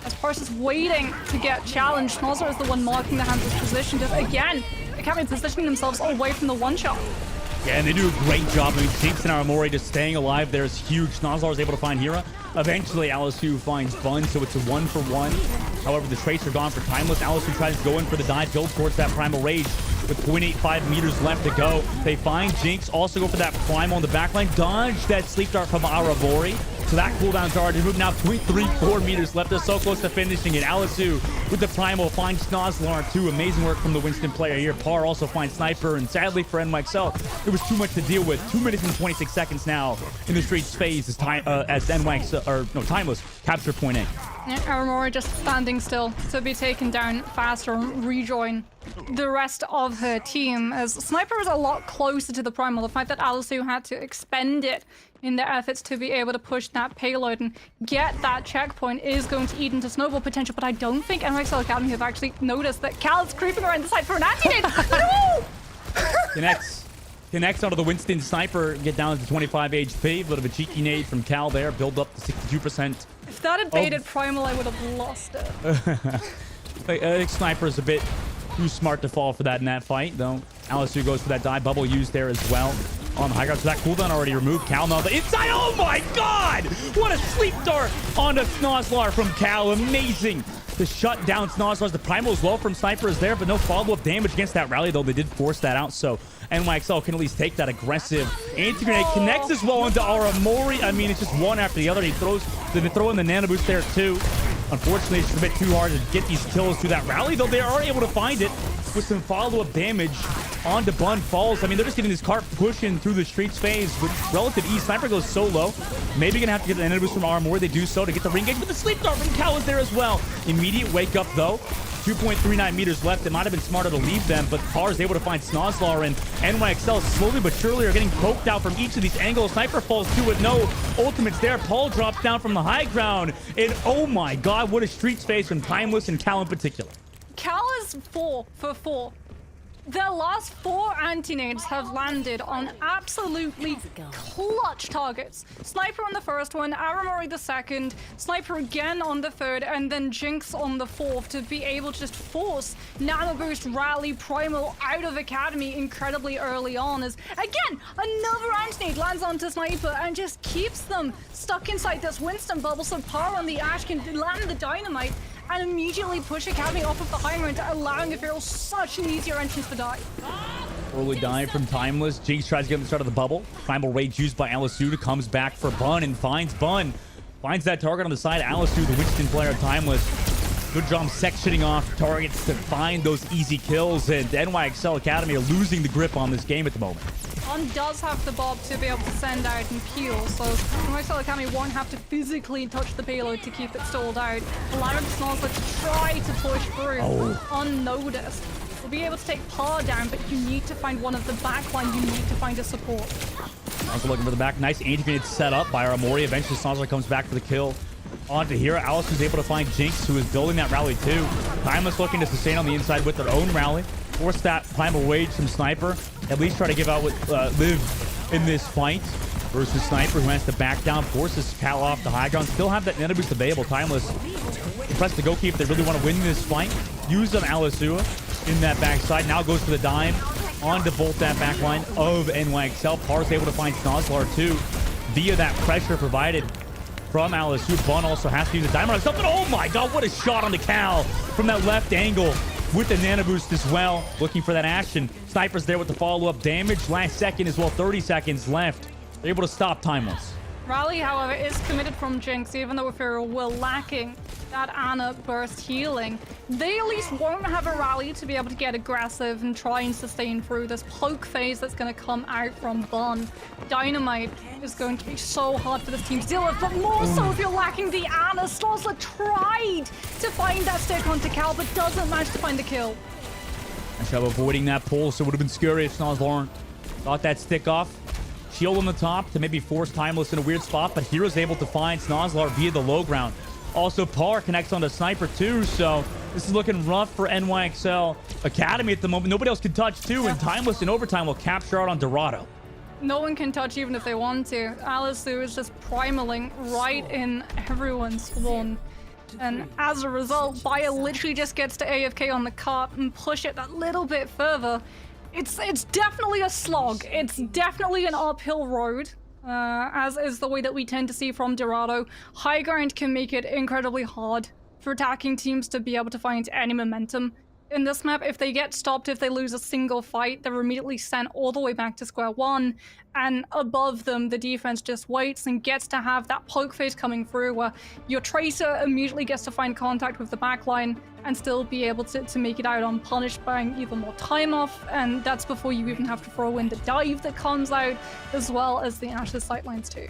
As Parse is waiting to get challenged, Snozlar is the one marking the Hans's position. Just again, Academy positioning themselves away from the one-shot. Yeah, and they do a great job. I mean, Jinx and Aramori just staying alive there is huge. Snozlar is able to find Hira. Eventually, Alisu finds Bun, so it's a 1-for-1. However, the Tracer gone for Timeless. Alisu tries to go in for the dive, build towards that Primal Rage with 0.85 meters left to go. They find Jinx, also go for that Primal in the backline. Dodge that Sleep Dart from Aramori. So that cooldown's already moved. Now 0.34 meters left. They're so close to finishing it. Alisu with the Primal finds Snozlar too. Amazing work from the Winston player here. Par also finds Sniper, and sadly for NYXL, it was too much to deal with. 2 minutes and 26 seconds now in the streets phase as Timeless capture point A. Yeah, Aramori just standing still to be taken down faster and rejoin the rest of her team, as Sniper was a lot closer to the Primal. The fact that Alisu had to expend it in their efforts to be able to push that payload and get that checkpoint is going to eat into snowball potential, but I don't think NYXL Academy have actually noticed that Cal's creeping around the side for an anti-nade. No! Connects onto the Winston Sniper, get down to 25 HP. A bit of a cheeky nade from Cal there, build up to 62%. If that had baited Primal, I would have lost it. I think Sniper is a bit too smart to fall for that in that fight, though. Alisu goes for that dive bubble used there as well. On the high ground, so that cooldown already removed. Cal now the inside. Oh my god! What a sleep dart onto Snozlar from Cal. Amazing to shut down Snozlar. The Primal as well from Sniper is there, but no follow-up damage against that rally, though they did force that out, so NYXL can at least take that aggressive anti-grenade. Connects as well into Aramori. I mean, it's just one after the other. They throw in the nano boost there too. Unfortunately, it's just a bit too hard to get these kills through that rally, though they are able to find it with some follow-up damage onto Bun Falls. I mean, they're just getting this cart pushing through the streets phase with relative ease. Sniper goes so low. Maybe gonna have to get the nano boost from Aramori. They do so to get the ring engage, but the sleep dart from Cal is there as well. Immediate wake up though. 2.39 meters left. It might have been smarter to leave them, but Par is able to find Snozlar, and NYXL slowly but surely are getting poked out from each of these angles. Sniper falls too with no ultimates there. Paul drops down from the high ground, and oh my god, what a street space from Timeless and Cal in particular. Cal is 4 for 4. Their last 4 anti-nades have landed on absolutely clutch targets. Sniper on the first one, Aramori the second, Sniper again on the third, and then Jinx on the fourth to be able to just force Nano Boost, Rally, Primal out of Academy incredibly early on. As, again, another anti-nade lands onto Sniper and just keeps them stuck inside this Winston bubble, so Power on the Ashe can land the Dynamite and immediately push Academy off of the high ground, allowing Ethereal such an easier entrance to die. Early dive from Timeless. Jinx tries to get him inside of the bubble. Primal Rage used by Alisu, comes back for Bun and finds Bun. Finds that target on the side. Alisu, the Winston player, Timeless. Good job sectioning off targets to find those easy kills. And NYXL Academy are losing the grip on this game at the moment. Bun does have the Bob to be able to send out and peel, so NYXL Academy won't have to physically touch the payload to keep it stalled out, allowing the Snarls to try to push through unnoticed. We'll be able to take Par down, but you need to find one of the backline, you need to find a support. Also looking for the back. Nice anti-grenade set up by Aramori. Eventually, Snarls comes back for the kill. On to here. Alice was able to find Jinx, who is building that rally too. Timeless looking to sustain on the inside with their own rally. Force that Primal Rage from Sniper. At least try to give out live in this fight versus Sniper, who has to back down, forces Cal off the high ground. Still have that Nano Boost available. Timeless press the go key if they really want to win this fight. Use on Alisua in that backside. Now goes for the dime on to bolt that backline of NYXL. Par's able to find Snozlar too via that pressure provided from Alisu. Bun also has to use the dime on himself. But oh my god, what a shot on the Cal from that left angle with the Nano Boost as well. Looking for that action. Sniper's there with the follow-up damage. Last second as well, 30 seconds left. They're able to stop Timeless. Rally, however, is committed from Jinx, even though Ethereal were lacking that Ana burst healing. They at least won't have a rally to be able to get aggressive and try and sustain through this poke phase that's going to come out from Bun. Dynamite is going to be so hard for this team to deal with, but more so if you're lacking the Ana. Slosler tried to find that stick onto Cal, but doesn't manage to find the kill. Shove avoiding that pull, so it would have been scary if Snozlar got that stick off. Shield on the top to maybe force Timeless in a weird spot, but Hero's able to find Snozlar via the low ground. Also, Par connects onto Sniper too, so this is looking rough for NYXL Academy at the moment. Nobody else can touch too, and Timeless in overtime will capture out on Dorado. No one can touch even if they want to. Alisu is just primaling right in everyone's spawn. And as a result, Bayer literally just gets to AFK on the cart and push it that little bit further. It's definitely a slog. It's definitely an uphill road, as is the way that we tend to see from Dorado. High ground can make it incredibly hard for attacking teams to be able to find any momentum. In this map, if they get stopped, if they lose a single fight, they're immediately sent all the way back to square one. And above them, the defense just waits and gets to have that poke phase coming through where your Tracer immediately gets to find contact with the backline and still be able to make it out unpunished, buying even more time off. And that's before you even have to throw in the dive that comes out, as well as the Ashes sightlines too.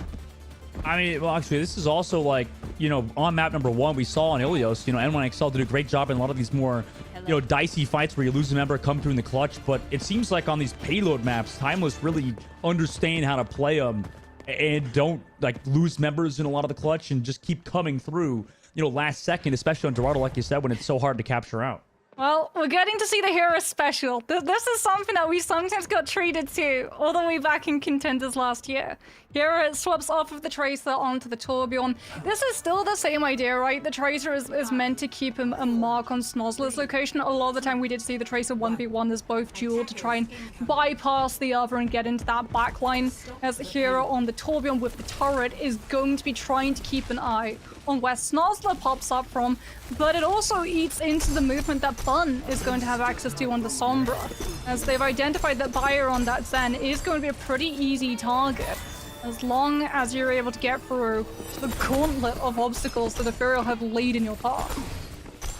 I mean, well, actually, this is also like, you know, on map number 1, we saw on Ilios, you know, N1XL did a great job in a lot of these more, you know, dicey fights where you lose a member, come through in the clutch. But it seems like on these payload maps, Timeless really understand how to play them and don't, like, lose members in a lot of the clutch and just keep coming through, you know, last second, especially on Dorado, like you said, when it's so hard to capture out. Well, we're getting to see the hero special. This is something that we sometimes got treated to all the way back in Contenders last year. Hero swaps off of the Tracer onto the Torbjorn. This is still the same idea, right? The Tracer is meant to keep a mark on Snozler's location. A lot of the time we did see the Tracer 1v1 as both duel to try and bypass the other and get into that backline. As Hero on the Torbjorn with the turret is going to be trying to keep an eye on where Snozler pops up from, but it also eats into the movement that Bun is going to have access to on the Sombra, as they've identified that Bayer on that Zen is going to be a pretty easy target, as long as you're able to get through the gauntlet of obstacles that the Ethereal have laid in your path.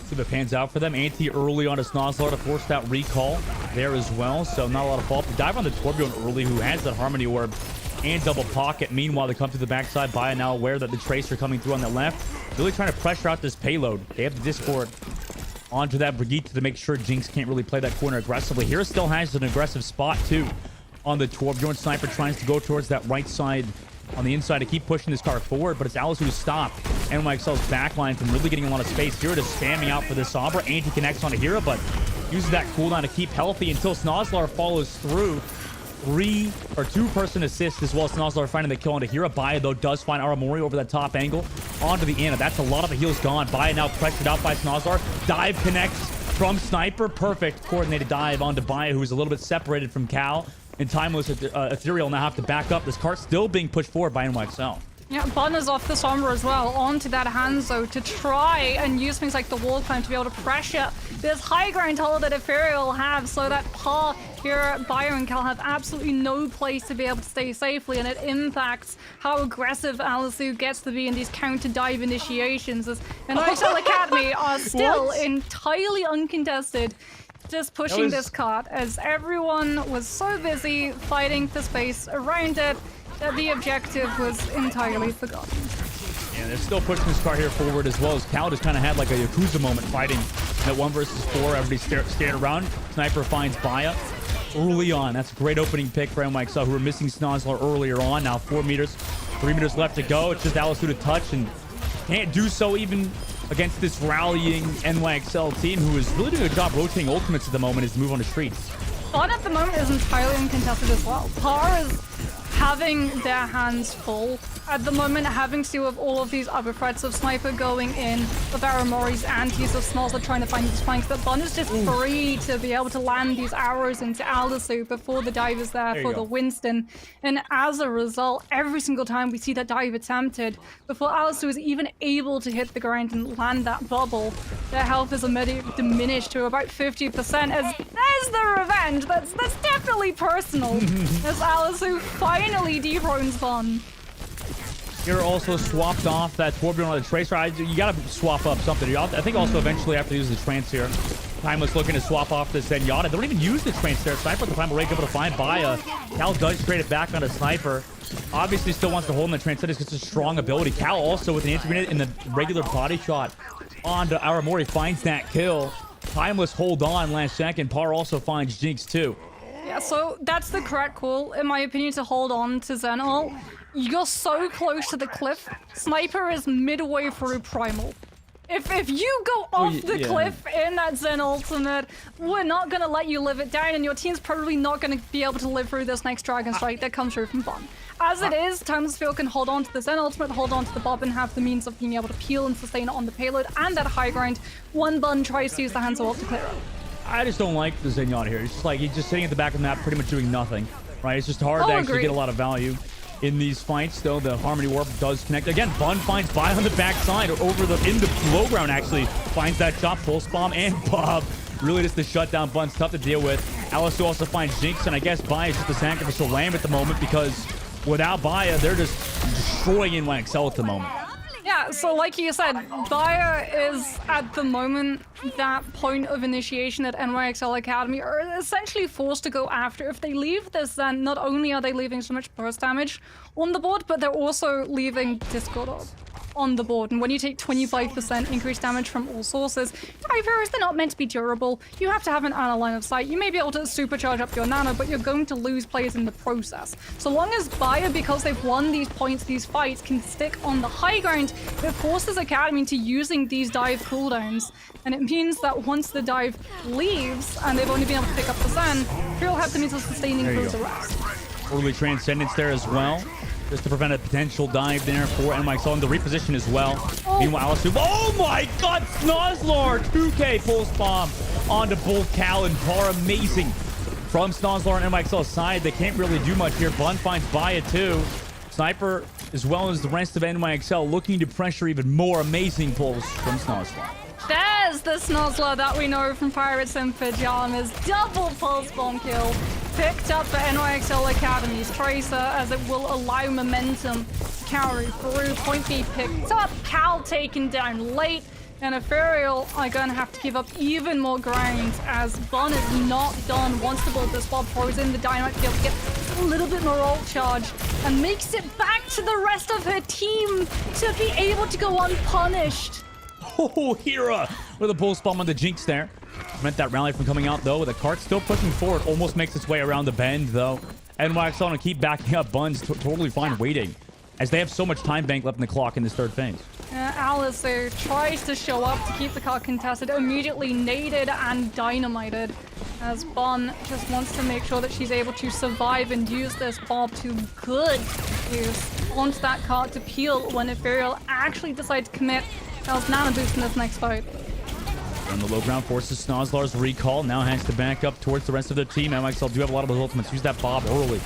See if it pans out for them. Anti early on to Snozlar to force that recall there as well, so not a lot of fault. Dive on the Torbjorn early, who has that Harmony Orb and double pocket. Meanwhile, they come to the backside. Baia now aware that the Tracer coming through on the left. Really trying to pressure out this payload. They have the Discord onto that Brigitte to make sure Jinx can't really play that corner aggressively. Here still has an aggressive spot too on the Torbjorn. Sniper tries to go towards that right side on the inside to keep pushing this car forward, but it's Alice who stopped NYXL's backline from really getting a lot of space. Hero just spamming out for this Sombra. Anti connects on a Hero, but uses that cooldown to keep healthy until Snozlar follows through. 2-person assist as well as Snozlar finding the kill onto Hira. Baya, though, does find Aramori over that top angle onto the Ana. That's a lot of the heals gone. Baya now pressured out by Snozlar. Dive connects from Sniper. Perfect coordinated dive onto Baya, who's a little bit separated from Cal. And Timeless Ethereal now have to back up. This cart still being pushed forward by NYXL. Yeah, Bun is off the Sombra as well, onto that Hanzo to try and use things like the wall climb to be able to pressure this high ground hold that Ethereal have, so that Pa, here, Bio, and Cal have absolutely no place to be able to stay safely, and it impacts how aggressive Alisu gets to be in these counter dive initiations, as NYXL Academy are still entirely uncontested, just pushing this cart, as everyone was so busy fighting for space around it that the objective was entirely forgotten. Yeah, they're still pushing this car here forward, as well as Cal just kind of had like a Yakuza moment fighting that 1 versus 4. Everybody stared around. Sniper finds Baya early on. That's a great opening pick for NYXL, who were missing Snozlar earlier on. Now 4 meters, 3 meters left to go. It's just Alisu to touch, and can't do so even against this rallying NYXL team, who is really doing a good job rotating ultimates at the moment as they move on the streets. Bot at the moment is entirely uncontested as well. Par is having their hands full at the moment, having to do with all of these other threats of Sniper going in, of Aramori's antis, of Snozlar trying to find these flanks, that Bun is just free to be able to land these arrows into Alisu before the dive is there for the Winston. And as a result, every single time we see that dive attempted, before Alisu is even able to hit the ground and land that bubble, their health is immediately diminished to about 50%, as there's the revenge. That's definitely personal, as Alisu finally dethrones Bun. Here also swapped off that Torbjorn on the Tracer. You gotta swap up something. I think also eventually after using the Trance here, Timeless looking to swap off this Zenyatta. They don't even use the Trance there. Sniper at the time already able to find Baya. Cal does trade it back on a Sniper. Obviously still wants to hold in the Trance. It's a strong ability. Cal also with an intermittent in the regular body shot onto Aramori finds that kill. Timeless hold on last second. Par also finds Jinx too. Yeah, so that's the correct call, in my opinion, to hold on to Zenol. You're so close to the cliff. Sniper is midway through Primal. If you go off the cliff in that Zen ultimate, we're not going to let you live it down, and your team's probably not going to be able to live through this next Dragon Strike that comes through from Bun. As it is, Timelessfield can hold on to the Zen ultimate, hold on to the Bob, and have the means of being able to peel and sustain it on the payload and that high ground. One Bun tries to use the Hanzo ult to clear it. I just don't like the Zenyatta here. It's just like he's just sitting at the back of the map pretty much doing nothing, right? It's just hard to actually get a lot of value in these fights. Though the Harmony Warp does connect. Again, Bun finds Baya on the backside, over the in the low ground actually. Finds that shot, Pulse Bomb, and Bob. Really just the shutdown Bun's tough to deal with. Alisu also finds Jinx, and I guess Baya is just a sacrificial lamb at the moment, because without Baya, they're just destroying NYXL at the moment. Yeah, so like you said, Baya is at the moment that point of initiation that NYXL Academy are essentially forced to go after. If they leave this, then not only are they leaving so much burst damage on the board, but they're also leaving Discord Orb on the board. And when you take 25% increased damage from all sources, dive heroes, they're not meant to be durable. You have to have an Ana line of sight. You may be able to supercharge up your Nano, but you're going to lose players in the process. So long as Baya, because they've won these points, these fights, can stick on the high ground, it forces Academy into using these dive cooldowns. And it means that once the dive leaves, and they've only been able to pick up the Zen, Feral have the means of sustaining through the rest. Early Transcendence there as well, just to prevent a potential dive there for NYXL, and the reposition as well. Meanwhile, Alisu, oh my god, Snozlar! 2K Pulse Bomb onto both Cal and Par. Amazing from Snozlar and NYXL's side. They can't really do much here. Bun finds Baya too. Sniper, as well as the rest of NYXL, looking to pressure even more. Amazing pulls from Snozlar. There's the Snozlar that we know from Pirates and Pajamas. Double Pulse Bomb kill. Picked up for NYXL Academy's Tracer, as it will allow momentum to carry through. Point B picked up. Cal taken down late. And Ethereal are going to have to give up even more ground, as Bun is not done. Once the bullet this Bob throws in the dynamite to be able to get a little bit more ult charge and makes it back to the rest of her team to be able to go unpunished. Oh, Hira with a Pulse Bomb on the Jinx there. Prevent that rally from coming out, though, with the cart still pushing forward. Almost makes its way around the bend, though. NYXL to keep backing up. Bun's totally fine waiting as they have so much time bank left in the clock in this third phase. Alice there tries to show up to keep the car contested, immediately naded and dynamited, as Bon just wants to make sure that she's able to survive and use this Bob to good use onto that car to peel when Ethereal actually decides to commit. Cal's nano boost in this next fight. On the low ground, forces Snozlar's recall, now has to back up towards the rest of their team. MXL do have a lot of those ultimates. Use that Bob early.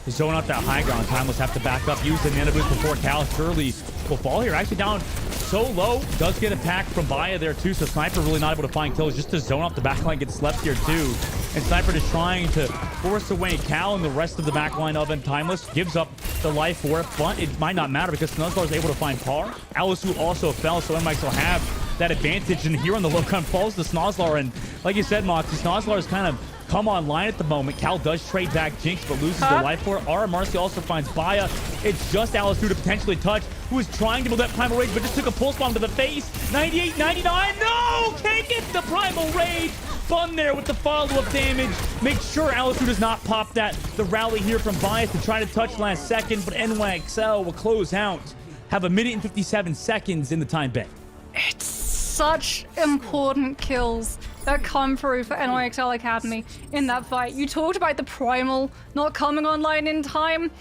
Zone out that high ground. Timeless have to back up. Use the nano boost before Cal surely will fall here. Actually down so low. Does get a pack from Baya there too. So Sniper really not able to find kills. Just to zone up the backline gets left here too. And Sniper just trying to force away Cal and the rest of the backline of and Timeless. Gives up the life for it. But it might not matter because Snozlar is able to find par. Alisu also fell. So MX will have that advantage. And here on the low ground falls to Snozlar. And like you said, Moxie, Snozlar is kind of come online at the moment. Cal does trade back Jinx, but loses their life for it. Ara Marcy also finds Baya. It's just Alice to potentially touch, who is trying to build that Primal Rage, but just took a pulse bomb to the face. 98, 99, no! Can't get the Primal Rage. Fun there with the follow-up damage. Make sure Alice does not pop that. The rally here from Bias to try to touch last second, but NYXL will close out. Have 1 minute and 57 seconds in the time bank. It's such important kills that come through for NYXL Academy in that fight. You talked about the Primal not coming online in time.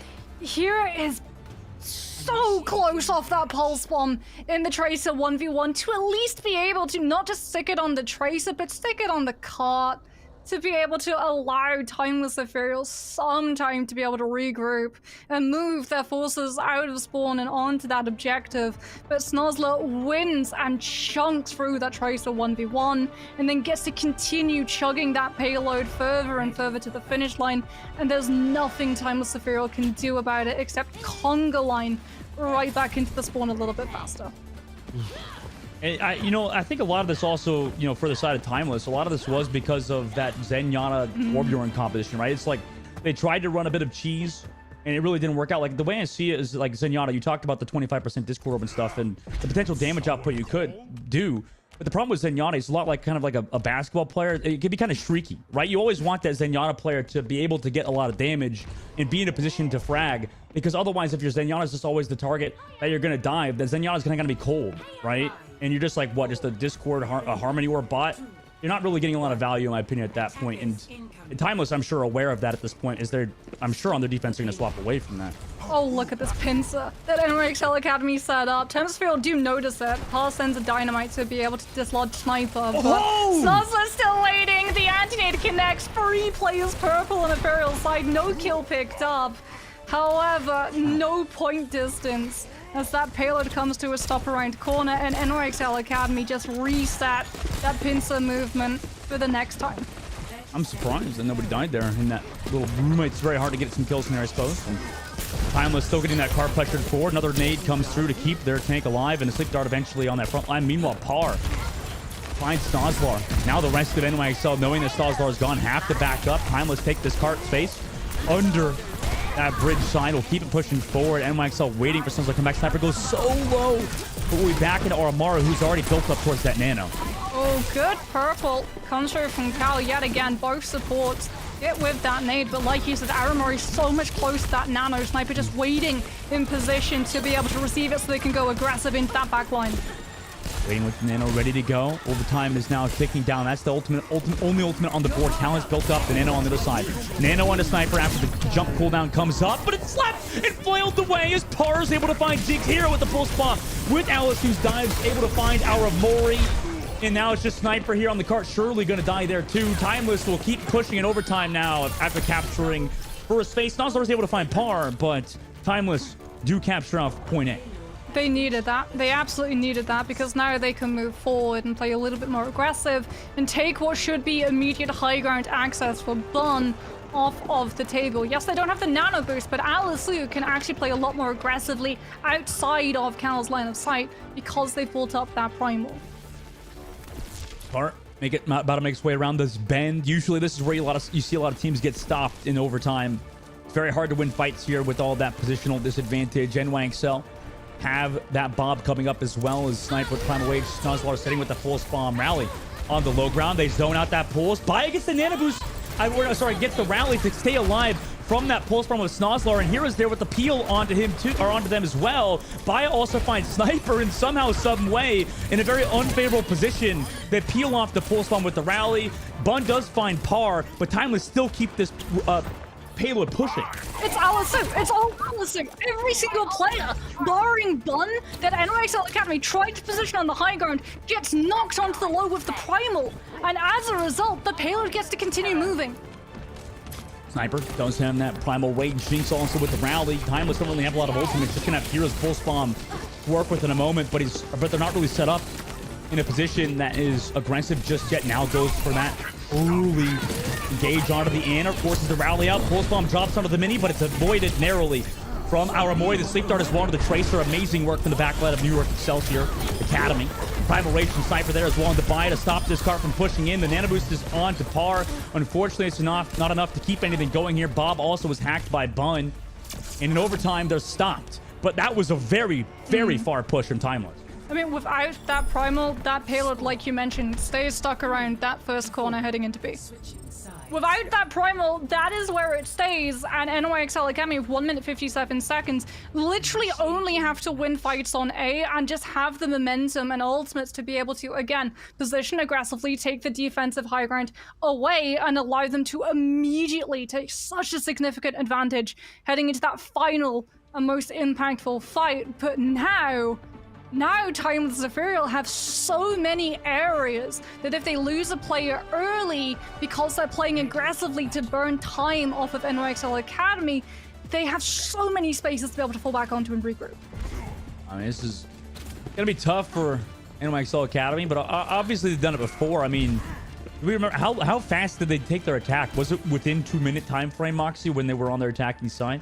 Here is so close off that pulse bomb in the Tracer 1v1 to at least be able to not just stick it on the Tracer, but stick it on the cart, to be able to allow Timeless Ethereal some time to be able to regroup and move their forces out of spawn and onto that objective. But Snozlar wins and chunks through that Tracer 1v1 and then gets to continue chugging that payload further and further to the finish line. And there's nothing Timeless Ethereal can do about it except conga line right back into the spawn a little bit faster. And I think a lot of this also, for the side of Timeless, a lot of this was because of that Zenyatta Orbjorn composition, right? It's like they tried to run a bit of cheese and it really didn't work out. Like the way I see it is like Zenyatta, you talked about the 25% Discord orb and stuff and the potential damage output you could do. But the problem with Zenyatta is a lot like kind of like a basketball player. It can be kind of streaky, right? You always want that Zenyatta player to be able to get a lot of damage and be in a position to frag. Because otherwise, if your Zenyatta is just always the target that you're going to dive, then Zenyatta is going to be cold, right? And you're just like, what, just a Discord a Harmony Orb bot? You're not really getting a lot of value, in my opinion, at that point. And Timeless, I'm sure, aware of that at this point. I'm sure on their defense, they're going to swap away from that. Oh, look at this pincer that NYXL Academy set up. Tempestfield do notice it. Paul sends a dynamite to be able to dislodge Sniper. But Snozlar's still waiting. The anti-nade connects. 3 players purple on Ethereal side. No kill picked up. However, no point distance as that payload comes to a stop around corner and NYXL Academy just reset that pincer movement for the next time. I'm surprised that nobody died there in that little room. It's very hard to get some kills in there, I suppose. And Timeless still getting that car pressured forward. Another nade comes through to keep their tank alive and a sleep dart eventually on that front line. Meanwhile, Par finds Snozlar. Now the rest of NYXL, knowing that Snozlar is gone, have to back up. Timeless take this cart space under that bridge side. Will keep it pushing forward. NYXL waiting for Snozlar to come back. Sniper goes so low. But we'll be back into Aramara, who's already built up towards that nano. Oh, good purple comes through from Cal yet again. Both supports get with that nade, but like you said, Aramori is so much close to that nano. Sniper just waiting in position to be able to receive it so they can go aggressive into that backline. Waiting with the nano ready to go. Overtime is now ticking down. That's the only ultimate on the board. Talent's built up. The nano on the other side. Nano on the Sniper after the jump cooldown comes up, but it's slapped and flailed away as Par is able to find Jinx here with the full spot. With Alice, who's dives, able to find Aramori. And now it's just Sniper here on the cart. Surely going to die there too. Timeless will keep pushing in overtime now after capturing first face. Snozlar was able to find Par, but Timeless do capture off point A. They needed that. They absolutely needed that because now they can move forward and play a little bit more aggressive and take what should be immediate high ground access for Bun off of the table. Yes, they don't have the nano boost, but Alisu can actually play a lot more aggressively outside of Cal's line of sight because they've built up that primal. Part about to make its way around this bend. Usually this is where you see a lot of teams get stopped in overtime. It's very hard to win fights here with all that positional disadvantage. NYXL have that Bob coming up as well as Sniper with Primal Wave. Snozlar sitting with the pulse bomb rally on the low ground. They zone out that pulse. Baya gets the nano boost. Gets the rally to stay alive. from that pulse bomb with Snozzler, and here is there with the peel onto him too, or onto them as well. Baya also finds Sniper in somehow, some way, in a very unfavorable position. They peel off the pulse bomb with the rally. Bun does find Par, but Timeless still keep this payload pushing. It's Alisu. It's all Alisu. Every single player, barring Bun, that NYXL Academy tried to position on the high ground, gets knocked onto the low with the Primal. And as a result, the payload gets to continue moving. Sniper does have that Primal Rage. Jinx also with the rally. Timeless don't really have a lot of ultimates. Just gonna have Hero's Pulse Bomb to work with in a moment, but they're not really set up in a position that is aggressive just yet. Now goes for that early engage onto the inner, forces the rally out. Pulse Bomb drops onto the mini, but it's avoided narrowly from our Mori. The Sleep Dart is one to the Tracer. Amazing work from the backline of New York Excelsior Academy. Primal Rage from Sniper there as well on the buy to stop this cart from pushing in. The Nano Boost is on to Par. Unfortunately, it's not enough to keep anything going here. Bob also was hacked by Bun. And in overtime, they're stopped. But that was a very, very far push from Timeless. I mean, without that Primal, that payload, like you mentioned, stays stuck around that first corner heading into B. Without that Primal, that is where it stays, and NYXL Academy with 1 minute 57 seconds literally only have to win fights on A and just have the momentum and ultimates to be able to, again, position aggressively, take the defensive high ground away, and allow them to immediately take such a significant advantage heading into that final and most impactful fight. But now Timeless Ethereal have so many areas that if they lose a player early because they're playing aggressively to burn time off of NYXL Academy, they have so many spaces to be able to fall back onto and regroup. I mean, this is going to be tough for NYXL Academy, but obviously they've done it before. I mean, do we remember how fast did they take their attack? Was it within 2 minute time frame, Moxie, when they were on their attacking side?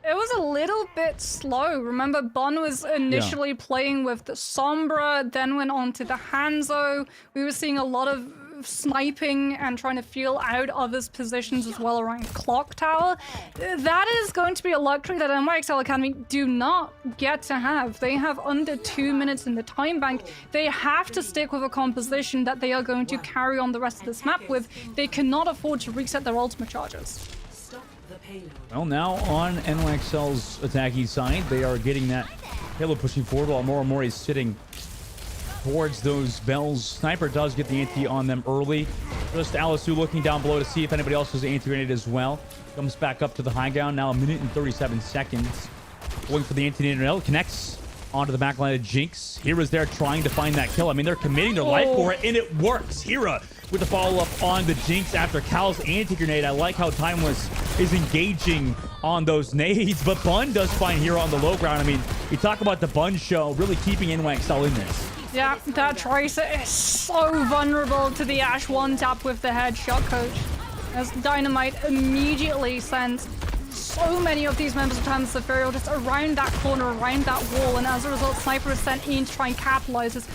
It was a little bit slow. Remember, Bun was initially playing with the Sombra, then went on to the Hanzo. We were seeing a lot of sniping and trying to feel out others' positions as well around Clock Tower. That is going to be a luxury that NYXL Academy do not get to have. They have under 2 minutes in the time bank. They have to stick with a composition that they are going to carry on the rest of this map with. They cannot afford to reset their ultimate charges. Well, now on NYXL's attacking side, they are getting that payload pushing forward while Mori is sitting towards those bells. Sniper does get the anti on them early. Just Alisu looking down below to see if anybody else has anti-grenade as well. Comes back up to the high ground. Now 1 minute and 37 seconds. Going for the anti-grenade. Connects onto the backline of Jinx. Hira's there trying to find that kill. I mean, they're committing their life for it, and it works. Hira with the follow-up on the Jinx after Cal's anti-grenade. I like how Timeless is engaging on those nades, but Bun does find Hira on the low ground. I mean, you talk about the Bun show, really keeping NYXL in this. Yeah, that Tracer is so vulnerable to the Ash one tap with the headshot, coach. As Dynamite immediately sends so many of these members of Timeless Ethereal just around that corner, around that wall, and as a result, Sniper is sent in to try and capitalize this,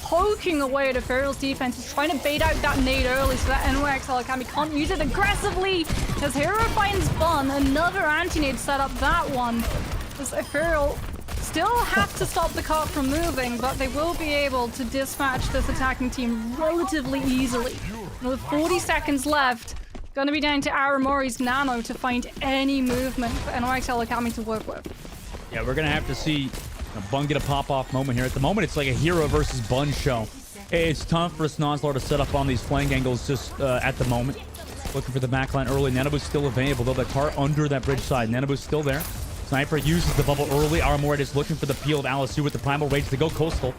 poking away at Ethereal's defense, is trying to bait out that nade early so that NYXL Academy can't use it aggressively. As Hero finds Bun, another anti-nade set up that one. As Ethereal still have to stop the cart from moving, but they will be able to dispatch this attacking team relatively easily. And with 40 seconds left, gonna be down to Aramori's Nano to find any movement for NYXL Academy to work with. Yeah, we're gonna have to see Bun get a pop-off moment here. At the moment, it's like a Hero versus Bun show. It's tough for Snozzler to set up on these flank angles just at the moment. Looking for the backline early. Nanobu's still available, though. The car under that bridge side. Nanobu's still there. Sniper uses the bubble early. Aramori is looking for the peel of Alisu with the Primal Rage to go coastal.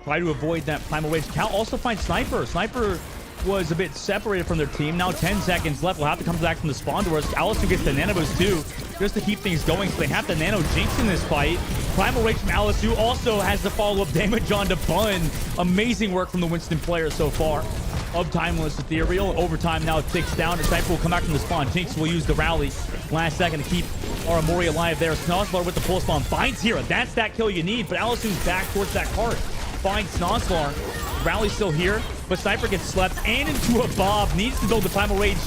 Try to avoid that Primal Rage. Cal also finds Sniper. Sniper was a bit separated from their team. Now 10 seconds left. We'll have to come back from the spawn doors. Alisu gets the Nanoboost too, just to keep things going. So they have the Nano Jinx in this fight. Primal Rage from Alisu also has the follow-up damage onto Bun. Amazing work from the Winston player so far. Of Timeless Ethereal. Overtime now ticks down. The Sniper will come back from the spawn. Jinx will use the rally last second to keep Aramori alive there. Snozzler with the pulse bomb finds Hira. That's that kill you need, but Alisu's back towards that cart. Finds Snozzler. Rally's still here, but Sniper gets slept and into a Bob. Needs to build the Primal Rage,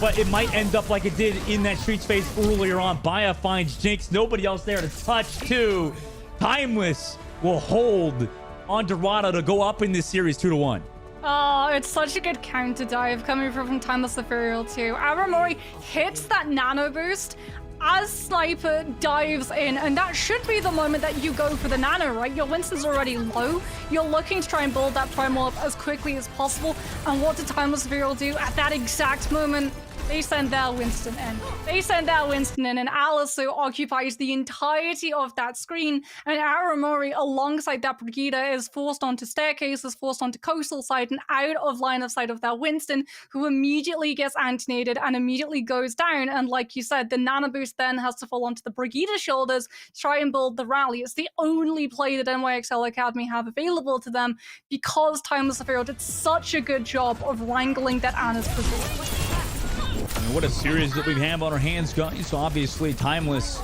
but it might end up like it did in that street space earlier on. Baya finds Jinx. Nobody else there to touch too. Timeless will hold on Dorado to go up in this series 2-1. Oh, it's such a good counter dive coming from Timeless Ethereal too. Aramori hits that nano boost as Sniper dives in, and that should be the moment that you go for the nano, right? Your Winston's already low. You're looking to try and build that primal up as quickly as possible. And what did Timeless Ethereal do at that exact moment? They send their Winston in. They send their Winston in, and Alisu occupies the entirety of that screen, and Aramori, alongside that Brigida, is forced onto staircases, forced onto coastal side, and out of line of sight of that Winston, who immediately gets antinated and immediately goes down. And like you said, the nano boost then has to fall onto the Brigida's shoulders, try and build the rally. It's the only play that NYXL Academy have available to them, because Timeless Ethereal did such a good job of wrangling that Anna's Brigida. I mean, what a series that we have on our hands, guys. So obviously, Timeless,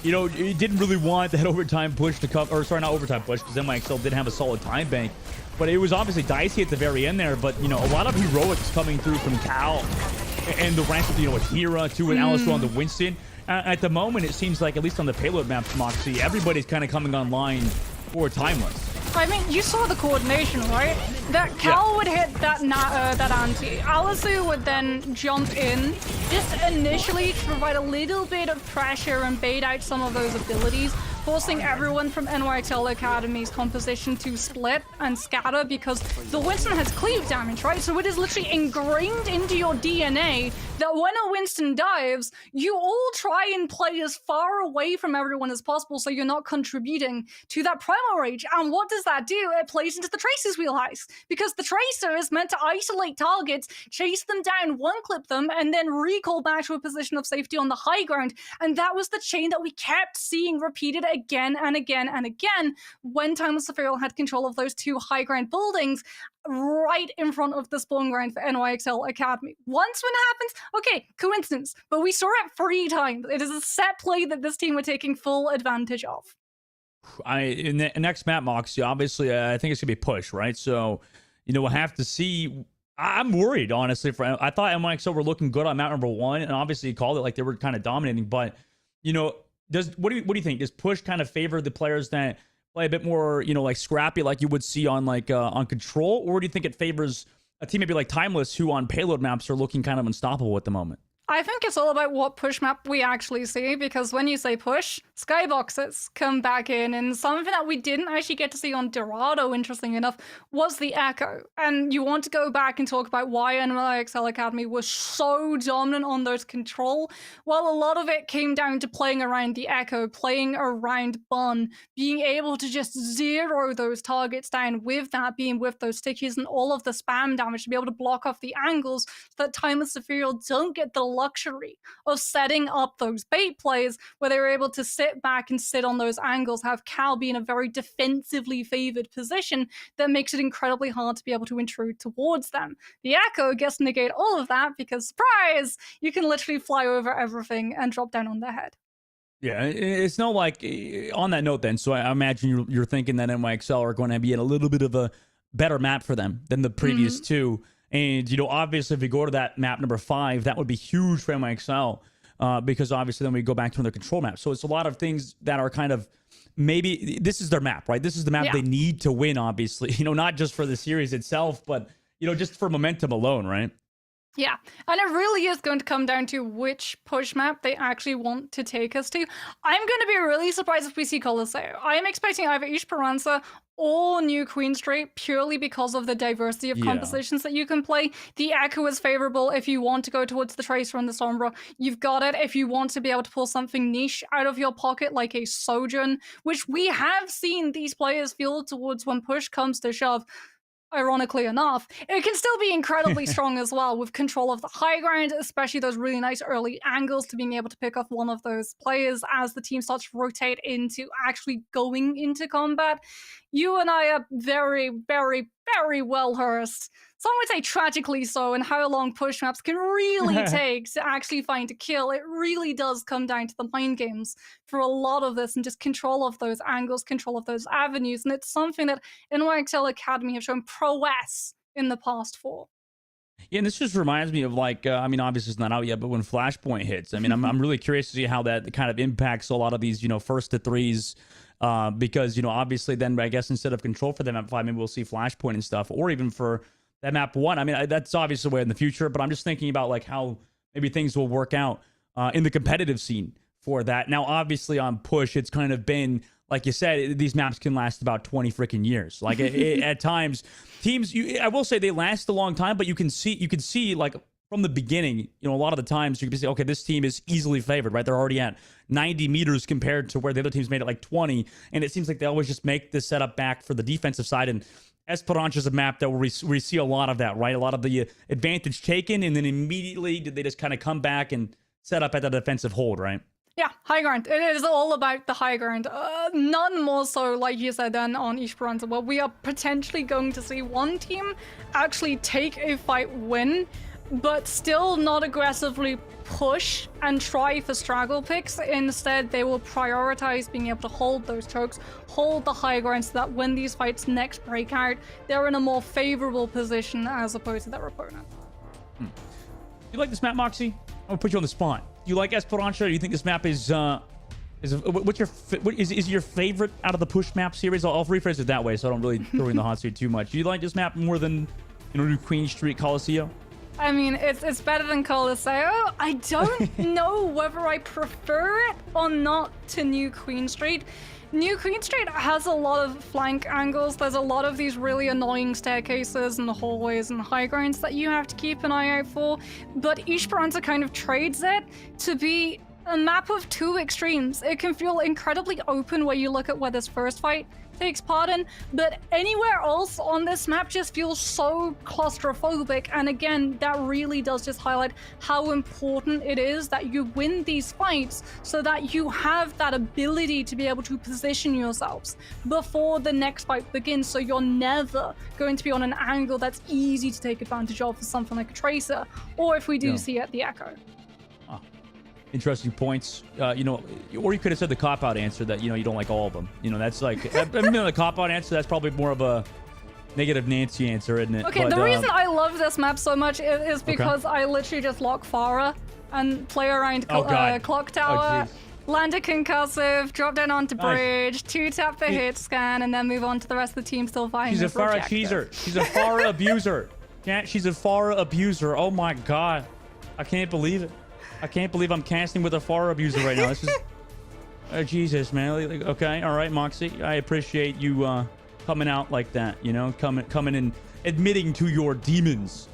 you know, he didn't really want that overtime push to come, or sorry, not overtime push, because NYXL did have a solid time bank. But it was obviously dicey at the very end there. But, you know, a lot of heroics coming through from Cal and the ranks of, you know, with Hira, too, and Alistair on the Winston. At the moment, it seems like, at least on the payload maps, Moxie, everybody's kind of coming online for Timeless. I mean, you saw the coordination, right? That Cal would hit that anti. Alisu would then jump in, just initially to provide a little bit of pressure and bait out some of those abilities, forcing everyone from NYXL Academy's composition to split and scatter, because the Winston has cleave damage, right? So it is literally ingrained into your DNA that when a Winston dives, you all try and play as far away from everyone as possible so you're not contributing to that primal rage. And what does that do? It plays into the Tracer's wheelhouse, because the Tracer is meant to isolate targets, chase them down, one-clip them, and then recall back to a position of safety on the high ground. And that was the chain that we kept seeing repeated again and again and again when Timeless Ethereal had control of those two high ground buildings right in front of the spawn ground for NYXL Academy. Once when it happens, okay, coincidence, but we saw it 3 times. It is a set play that this team were taking full advantage of. In the next map, Moxie, obviously, I think it's going to be push, right? So, you know, we'll have to see. I'm worried, honestly. I thought NYXL were looking good on map number 1, and obviously you called it like they were kind of dominating, but, you know, what do you think? Does push kind of favor the players that play a bit more, you know, like scrappy, like you would see on like on control, or do you think it favors a team maybe like Timeless, who on payload maps are looking kind of unstoppable at the moment? I think it's all about what push map we actually see, because when you say push, skyboxes come back in, and something that we didn't actually get to see on Dorado, interesting enough, was the Echo. And you want to go back and talk about why NYXL Academy was so dominant on those control. Well, a lot of it came down to playing around the Echo, playing around Bun, being able to just zero those targets down with that, being with those stickies and all of the spam damage to be able to block off the angles so that Timeless Ethereal don't get the luxury of setting up those bait plays where they were able to sit back and sit on those angles, have Cal be in a very defensively favored position that makes it incredibly hard to be able to intrude towards them. The Echo gets to negate all of that because, surprise, you can literally fly over everything and drop down on their head. Yeah, it's not like, on that note then, so I imagine you're thinking that NYXL are going to be in a little bit of a better map for them than the previous two. And, you know, obviously, if we go to that map number 5, that would be huge for NYXL, because obviously then we go back to another control map. So it's a lot of things that are kind of, maybe this is their map, right? This is the map they need to win, obviously. You know, not just for the series itself, but, you know, just for momentum alone, right? Yeah, and it really is going to come down to which push map they actually want to take us to. I'm going to be really surprised if we see Coliseo. I am expecting either Esperanza or New Queen Street, purely because of the diversity of compositions that you can play. The Echo is favorable if you want to go towards the Tracer and the Sombra. You've got it if you want to be able to pull something niche out of your pocket, like a Sojourn, which we have seen these players feel towards when push comes to shove. Ironically enough, it can still be incredibly strong as well, with control of the high ground, especially those really nice early angles to being able to pick off one of those players as the team starts to rotate into actually going into combat. You and I are very, very, very well versed. Some would say tragically so, in how long push maps can really take to actually find a kill. It really does come down to the mind games for a lot of this, and just control of those angles, control of those avenues. And it's something that NYXL Academy have shown prowess in the past for. Yeah, and this just reminds me of, like, I mean, obviously it's not out yet, but when Flashpoint hits, I mean, I'm really curious to see how that kind of impacts a lot of these, you know, first to threes. Because, you know, obviously then I guess instead of control for them at 5, maybe we'll see Flashpoint and stuff, or even for that map won. I mean, that's obviously way in the future, but I'm just thinking about like how maybe things will work out in the competitive scene for that. Now, obviously on push, it's kind of been, like you said, these maps can last about 20 freaking years. Like at times, teams, I will say they last a long time, but you can see like from the beginning, you know, a lot of the times you can say, okay, this team is easily favored, right? They're already at 90 meters compared to where the other teams made it like 20. And it seems like they always just make this setup back for the defensive side. And Esperanza is a map that we see a lot of that, right? A lot of the advantage taken, and then immediately did they just kind of come back and set up at the defensive hold, right? Yeah, high ground. It is all about the high ground. None more so, like you said, than on Esperanza, where we are potentially going to see one team actually take a fight win, but still not aggressively push and try for straggle picks. Instead, they will prioritize being able to hold those chokes, hold the high ground, so that when these fights next break out, they're in a more favorable position as opposed to their opponent. You like this map, Moxie? I'm gonna put you on the spot. Do you like Esperanza? Do you think this map is is your favorite out of the push map series? I'll rephrase it that way, so I don't really throw in the hot seat too much. Do you like this map more than, you know, Queen Street Coliseum? I mean, it's better than Coliseo. I don't know whether I prefer it or not to New Queen Street. New Queen Street has a lot of flank angles. There's a lot of these really annoying staircases and the hallways and high grounds that you have to keep an eye out for. But Esperanza kind of trades it to be a map of two extremes. It can feel incredibly open where you look at where this first fight takes part in, but anywhere else on this map just feels so claustrophobic. And again, that really does just highlight how important it is that you win these fights so that you have that ability to be able to position yourselves before the next fight begins, so you're never going to be on an angle that's easy to take advantage of for something like a Tracer, or if we do see it, the Echo. Interesting points. You know, or you could have said the cop-out answer that, you know, you don't like all of them. You know, that's like, I mean, the cop-out answer, that's probably more of a negative Nancy answer, isn't it? Okay, but, the reason I love this map so much is because I literally just lock Farah and play around Clock Tower, land a concussive, drop down onto bridge, two-tap the hit scan, and then move on to the rest of the team still fighting. She's a Farah cheeser. She's a Farah abuser. She's a Farah abuser. Oh my god. I can't believe it. I can't believe I'm casting with a Farah abuser right now. This is... Jesus, man. Okay, all right, Moxie. I appreciate you coming out like that, you know? Coming and admitting to your demons.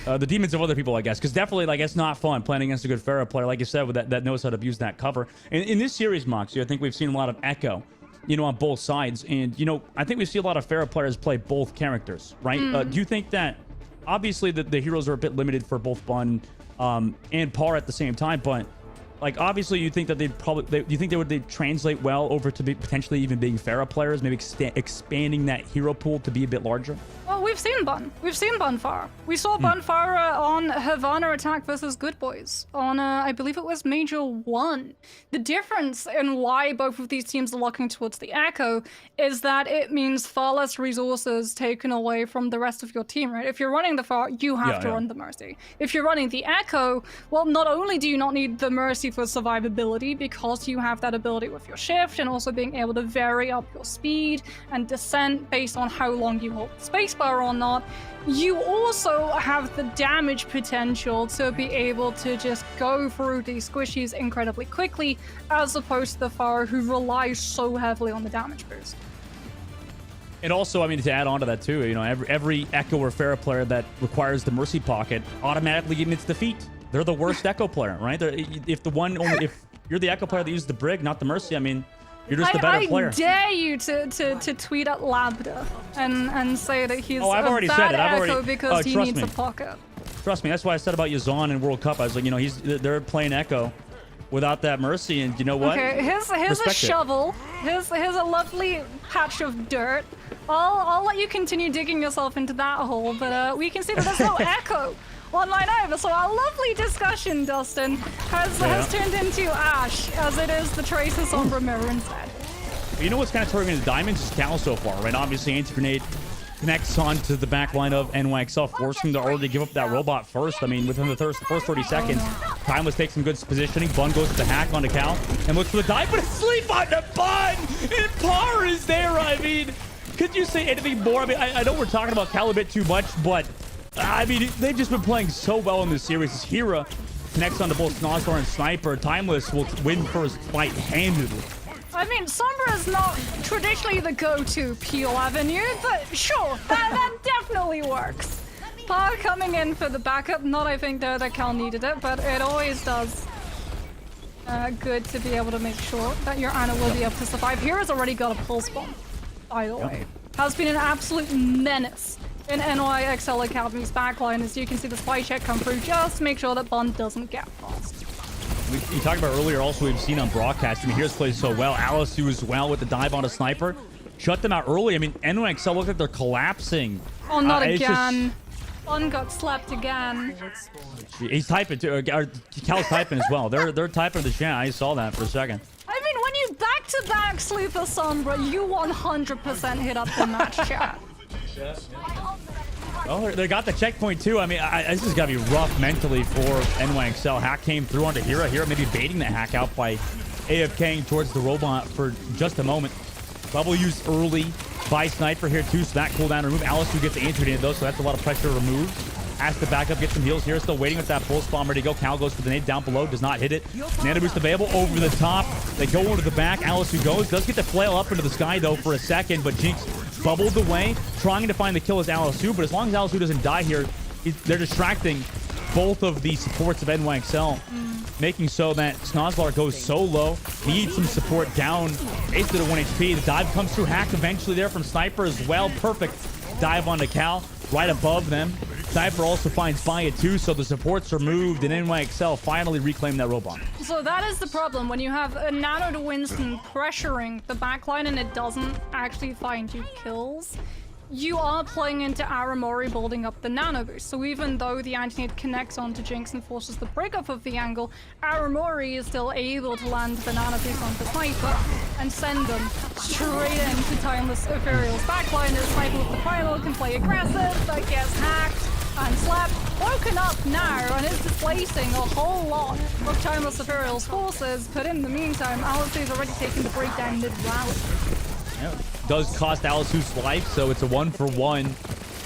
The demons of other people, I guess. Because definitely, like, it's not fun playing against a good Farah player, like you said, with that knows how to abuse that cover. And in this series, Moxie, I think we've seen a lot of Echo, you know, on both sides. And, you know, I think we see a lot of Farah players play both characters, right? Do you think that... Obviously, the heroes are a bit limited for both Bun and Par at the same time, but like obviously you think that they'd translate well over to be potentially even being Farah players, maybe expanding that hero pool to be a bit larger? Well, we've seen Bun. We've seen Bunfara. We saw Bunfara on Havana Attack versus Good Boys on, I believe it was Major 1. The difference in why both of these teams are looking towards the Echo is that it means far less resources taken away from the rest of your team, right? If you're running the Far, you have to run the Mercy. If you're running the Echo, well, not only do you not need the Mercy for survivability because you have that ability with your shift and also being able to vary up your speed and descent based on how long you hold the spacebar or not, you also have the damage potential to be able to just go through these squishies incredibly quickly, as opposed to the Farah who relies so heavily on the damage boost. And also, I mean, to add on to that too, you know, every Echo or Farah player that requires the Mercy Pocket automatically admits defeat. They're the worst Echo player, right? If you're the Echo player that uses the Brig, not the Mercy, I mean, you're just the better player. I dare you to tweet at Labda and say that he's I've already said it. Echo because he needs a pocket. Trust me, that's why I said about Yazan in World Cup. I was like, you know, they're playing Echo without that Mercy, and you know what? Okay, here's a shovel. Here's a lovely patch of dirt. I'll let you continue digging yourself into that hole, but we can see that there's no Echo online either. So our lovely discussion, Dustin, has turned into ash, as it is the Tracer Sombra mirror instead. You know what's kind of turning into diamonds is Cal so far, right? Obviously, Anti-Grenade connects onto the back line of NYXL, forcing them to already give up that robot first. I mean, within the first 30 seconds, Timeless takes some good positioning. Bun goes with the hack onto Cal and looks for the dive, but it's sleep on the Bun! And Par is there, I mean, could you say anything more? I mean, I know we're talking about Cal a bit too much, but I mean, they've just been playing so well in this series. As Hira connects onto both Snozlar and Sniper, Timeless will win first fight handedly. I mean, Sombra is not traditionally the go-to peel avenue, but sure, that definitely works. Power coming in for the backup. Not I think that Cal needed it, but it always does. Good to be able to make sure that your Ana will be able to survive. Hira's already got a pulse bomb, by the way. Has been an absolute menace in NYXL Academy's backline. As you can see the spy check come through, just make sure that Bond doesn't get past. You talked about earlier also we've seen on broadcast. I mean, Here's plays so well. Alisu as well with the dive on a Sniper. Shut them out early. I mean, NYXL look like they're collapsing. Oh, not again. Bond got slapped again. He's typing too. Cal's typing as well. They're typing the chat. I saw that for a second. I mean, when you back-to-back sleep a Sombra, you 100% hit up the match chat. Oh, they got the checkpoint too. I mean, this has got to be rough mentally for NYXL. Hack came through onto Hira. Hira maybe baiting the hack out by AFKing towards the robot for just a moment. Bubble used early by Sniper here too, so that cooldown remove. Alisu gets injured in though, so that's a lot of pressure removed. Has to back up, get some heals here. Still waiting with that pulse bomb ready to go. Cal goes for the nade down below, does not hit it. Nano boost available over the top. They go into the back. Alisu goes, does get the flail up into the sky though for a second, but Jinx bubbled away, trying to find the kill as Alisu. But as long as Alisu doesn't die here, they're distracting both of the supports of NYXL, making so that Snozlar goes so low. Needs some support down, basically to 1 HP. The dive comes through. Hack eventually there from Sniper as well. Perfect dive onto Cal, right above them. Sniper also finds Fire too, so the supports are moved, and NYXL finally reclaim that robot. So that is the problem when you have a Nano to Winston pressuring the backline and it doesn't actually find you kills. You are playing into Aramori building up the Nano boost. So even though the anti-nade connects onto Jinx and forces the breakup of the angle, Aramori is still able to land the Nano boost onto Sniper and send them straight into Timeless Ethereal's backline. As Sniper with the final can play aggressive, but gets hacked and slapped, woken up now, and is displacing a whole lot of Timeless Ethereal's forces. But in the meantime, Alisu is already taking the breakdown mid-rally. Yeah, does cost Alisu's life, so it's a 1-for-1.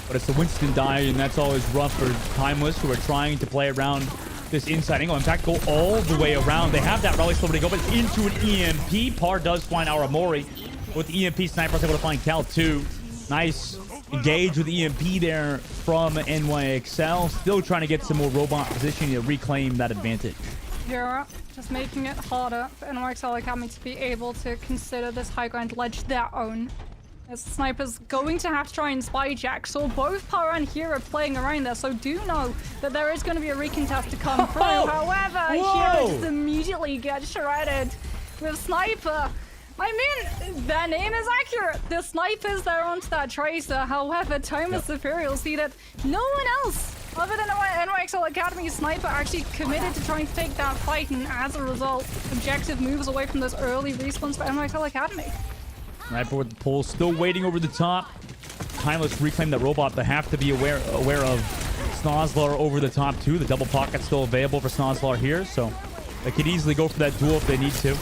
But it's the Winston die, and that's always rough for Timeless, who are trying to play around this inside angle. In fact, go all the way around. They have that rally slow to go, but into an EMP. Par does find Aramori. With the EMP, Sniper's able to find Cal too. Nice engage with EMP there from NYXL. Still trying to get some more robot positioning to reclaim that advantage. Hira just making it harder for NYXL Academy to be able to consider this high ground ledge their own. As Sniper's going to have to try and spy jack, so both Power and Hira playing around there, so do know that there is going to be a recontest to come through. However, Hira just immediately gets shredded with Sniper. I mean, their name is accurate. The Sniper's there onto that Tracer. However, Timeless Ethereal see that no one else other than NYXL Academy Sniper actually committed to trying to take that fight, and as a result, objective moves away from those early respawns for NYXL Academy. Sniper with the pull, still waiting over the top. Timeless reclaim that robot, but have to be aware of Snozlar over the top too. The double pocket's still available for Snozlar here, so they could easily go for that duel if they need to.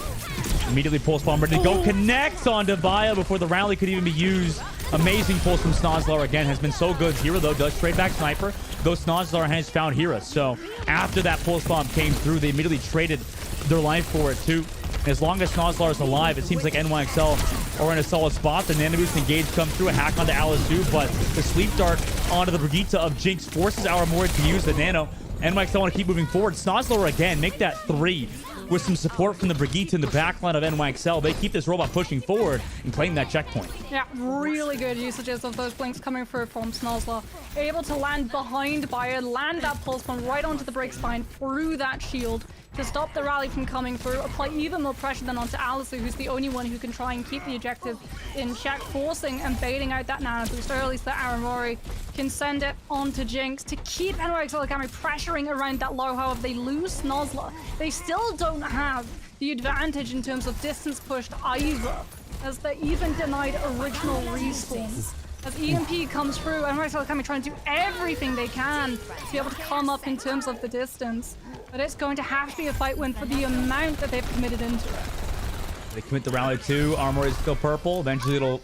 Immediately pulse bomb ready to go. Connects onto Via before the rally could even be used. Amazing pulse from Snozlar again. Has been so good. Hira though does trade back Sniper, though Snozlar has found Hira. So after that pulse bomb came through, they immediately traded their life for it too. And as long as Snozlar is alive, it seems like NYXL are in a solid spot. The Nano Boost engage come through, a hack onto Alisu, but the sleep dart onto the Brigitte of Jinx forces Aramori to use the Nano. NYXL want to keep moving forward. Snozlar again, make that 3. With some support from the Brigitte in the backline of NYXL, they keep this robot pushing forward and claim that checkpoint. Yeah, really good usages of those blinks coming through from Snozlar. Able to land behind Bayer, land that pulse bomb right onto the break spine through that shield to stop the rally from coming through, apply even more pressure than onto Alisu, who's the only one who can try and keep the objective in check, forcing and baiting out that Nano Boost early so that Aramori can send it onto Jinx to keep NYXL Academy pressuring around that low. However, they lose Snozlar. They still don't have the advantage in terms of distance pushed either, as they're even denied original respawns. As EMP comes through, NYXL Academy trying to do everything they can to be able to come up in terms of the distance. But it's going to have to be a fight win for the amount that they've committed into it. They commit the rally too. Armor is still purple. Eventually it'll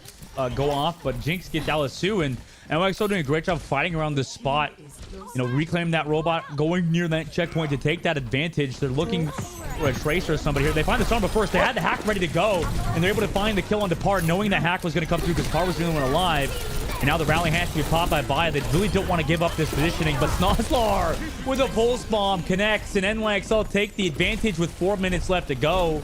go off, but Jinx gets Alisu, and NYXL doing a great job fighting around this spot. You know, reclaim that robot, going near that checkpoint to take that advantage. They're looking for a Tracer or somebody here. They find the Sombra first. They had the hack ready to go, and they're able to find the kill on Par, knowing that hack was going to come through because Par was the only one alive. And now the rally has to be popped by Baya. They really don't want to give up this positioning, but Snozlar with a pulse bomb connects, and NYXL take the advantage with 4 minutes left to go.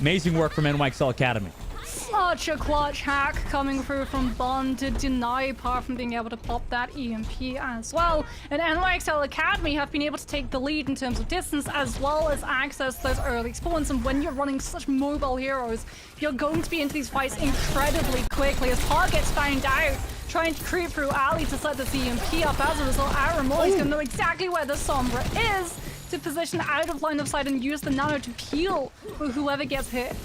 Amazing work from NYXL Academy. Such a clutch hack coming through from Bun to deny Par from being able to pop that EMP as well. And NYXL Academy have been able to take the lead in terms of distance as well as access those early spawns. And when you're running such mobile heroes, you're going to be into these fights incredibly quickly as Par gets found out trying to creep through alley to set this EMP up. As a result, Aramor is going to know exactly where the Sombra is to position out of line of sight and use the nano to peel whoever gets hit.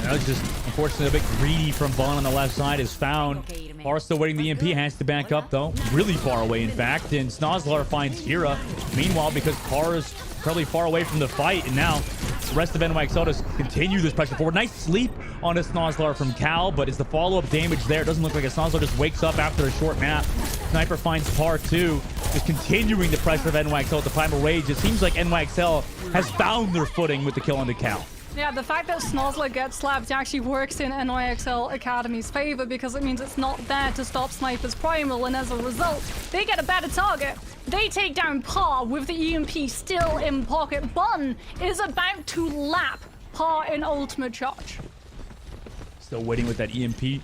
That was just unfortunately a bit greedy from Bond on the left side is found. Par still waiting the EMP, has to back up though. Really far away in fact, and Snozlar finds Hira. Meanwhile, because Par is fairly far away from the fight, and now the rest of NYXL just continue this pressure forward. Nice sleep on a Snozlar from Cal, but is the follow-up damage there? It doesn't look like a Snozlar just wakes up after a short nap. Sniper finds Par too, just continuing the pressure of NYXL with the Primal Rage. It seems like NYXL has found their footing with the kill on the Cal. Yeah, the fact that Snozlar gets slapped actually works in NYXL Academy's favor because it means it's not there to stop Sniper's Primal, and as a result, they get a better target. They take down Par with the EMP still in pocket. Bun is about to lap Par in ultimate charge. Still waiting with that EMP.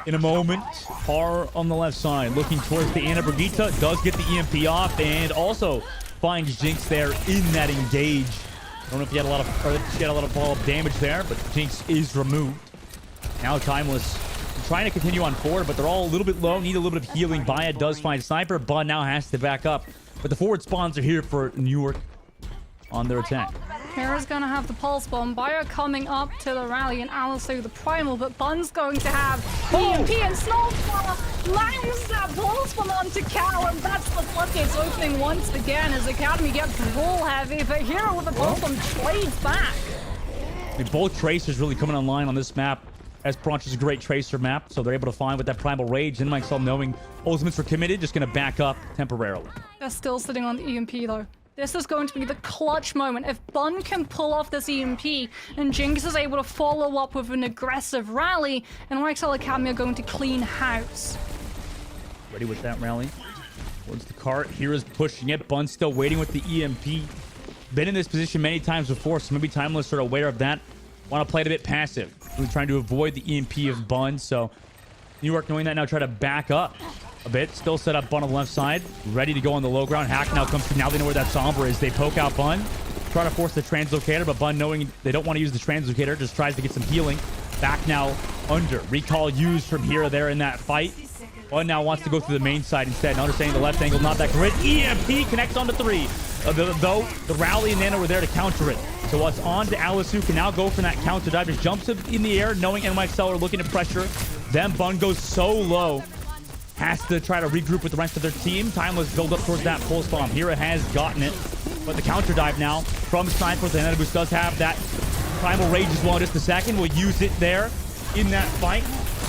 In a moment, Par on the left side, looking towards the Ana Brigitte, does get the EMP off, and also finds Jinx there in that engage. I don't know if he had a lot of, or if she had a lot of follow-up damage there, but Jinx is removed. Now Timeless trying to continue on forward, but they're all a little bit low, need a little bit of healing. Baya does find Sniper, Bud now has to back up. But the forward spawns are here for New York on their attack. Mira's gonna have the pulse bomb. Baya coming up to the rally and Alice through the primal, but Bun's going to have EMP and Snowflower lands that pulse bomb onto Cal, and that's the floodgates opening once again as Academy gets roll heavy, but Hero with the pulse bomb trades back. I mean, both Tracers really coming online on this map. As Branch is a great Tracer map, so they're able to find with that Primal Rage. And NYXL knowing ultimates were committed, just going to back up temporarily. They're still sitting on the EMP though. This is going to be the clutch moment. If Bun can pull off this EMP and Jinx is able to follow up with an aggressive rally, and NYXL Academy are going to clean house. Ready with that rally. Towards the cart. Hira's pushing it. Bun still waiting with the EMP. Been in this position many times before, so maybe Timeless are aware of that. Want to play it a bit passive. Really trying to avoid the EMP of Bun, so New York knowing that now try to back up a bit. Still set up Bun on the left side. Ready to go on the low ground. Hack now comes through. Now they know where that Sombra is. They poke out Bun. Try to force the translocator, but Bun knowing they don't want to use the translocator just tries to get some healing. Back now under. Recall used from here there in that fight. Bun now wants to go through the main side instead. And understanding the left angle, not that great. EMP connects onto 3. Though the rally and Nana were there to counter it. So what's on to Alice, who can now go for that counter dive. Just jumps in the air, knowing NYXL are looking to pressure. Then Bun goes so low. Has to try to regroup with the rest of their team. Timeless build up towards that pulse bomb. Hira has gotten it. But the counter dive now from Sniper. The Anubis does have that Primal Rage as well in just a second. We'll use it there in that fight.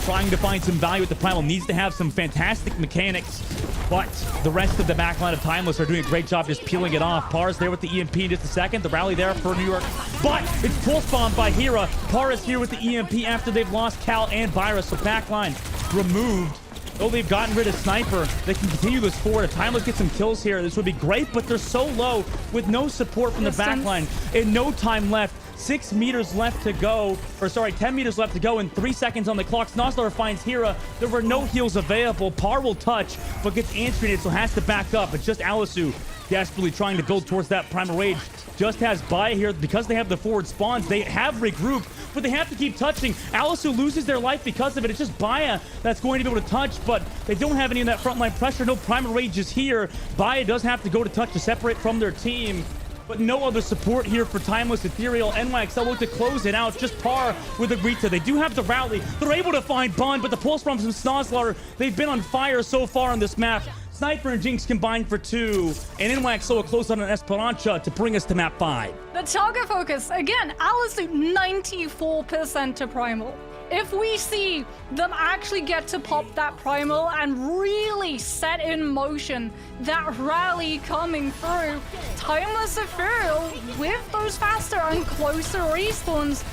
Trying to find some value with the Primal. Needs to have some fantastic mechanics. But the rest of the backline of Timeless are doing a great job just peeling it off. Par's there with the EMP in just a second. The rally there for New York. But it's pulse bombed by Hira. Par is here with the EMP after they've lost Cal and Virus. So backline removed. Though they've gotten rid of Sniper, they can continue this forward. If Timeless gets some kills here, this would be great, but they're so low with no support from the backline and no time left. 6 meters left to go, or sorry, 10 meters left to go and 3 seconds on the clock. Snozlar finds Hira. There were no heals available. Par will touch, but gets answered it, so has to back up. It's just Alisu desperately trying to build towards that Primal Rage. Just has Baya here because they have the forward spawns. They have regrouped, but they have to keep touching. Alisu loses their life because of it. It's just Baya that's going to be able to touch, but they don't have any of that frontline pressure. No Primal Rage is here. Baya does have to go to touch to separate from their team. But no other support here for Timeless Ethereal. NYXL look to close it out. Just Par with Agrita. They do have the rally. They're able to find Bun, but the pulse bombs from Snozlar, they've been on fire so far on this map. Sniper and Jinx combined for 2. And NYXL will close on an Esperanza to bring us to map 5. The target focus, again, Alice 94% to Primal. if we see them actually get to pop that primal and really set in motion that rally coming through, Timeless Ethereal with those faster and closer respawns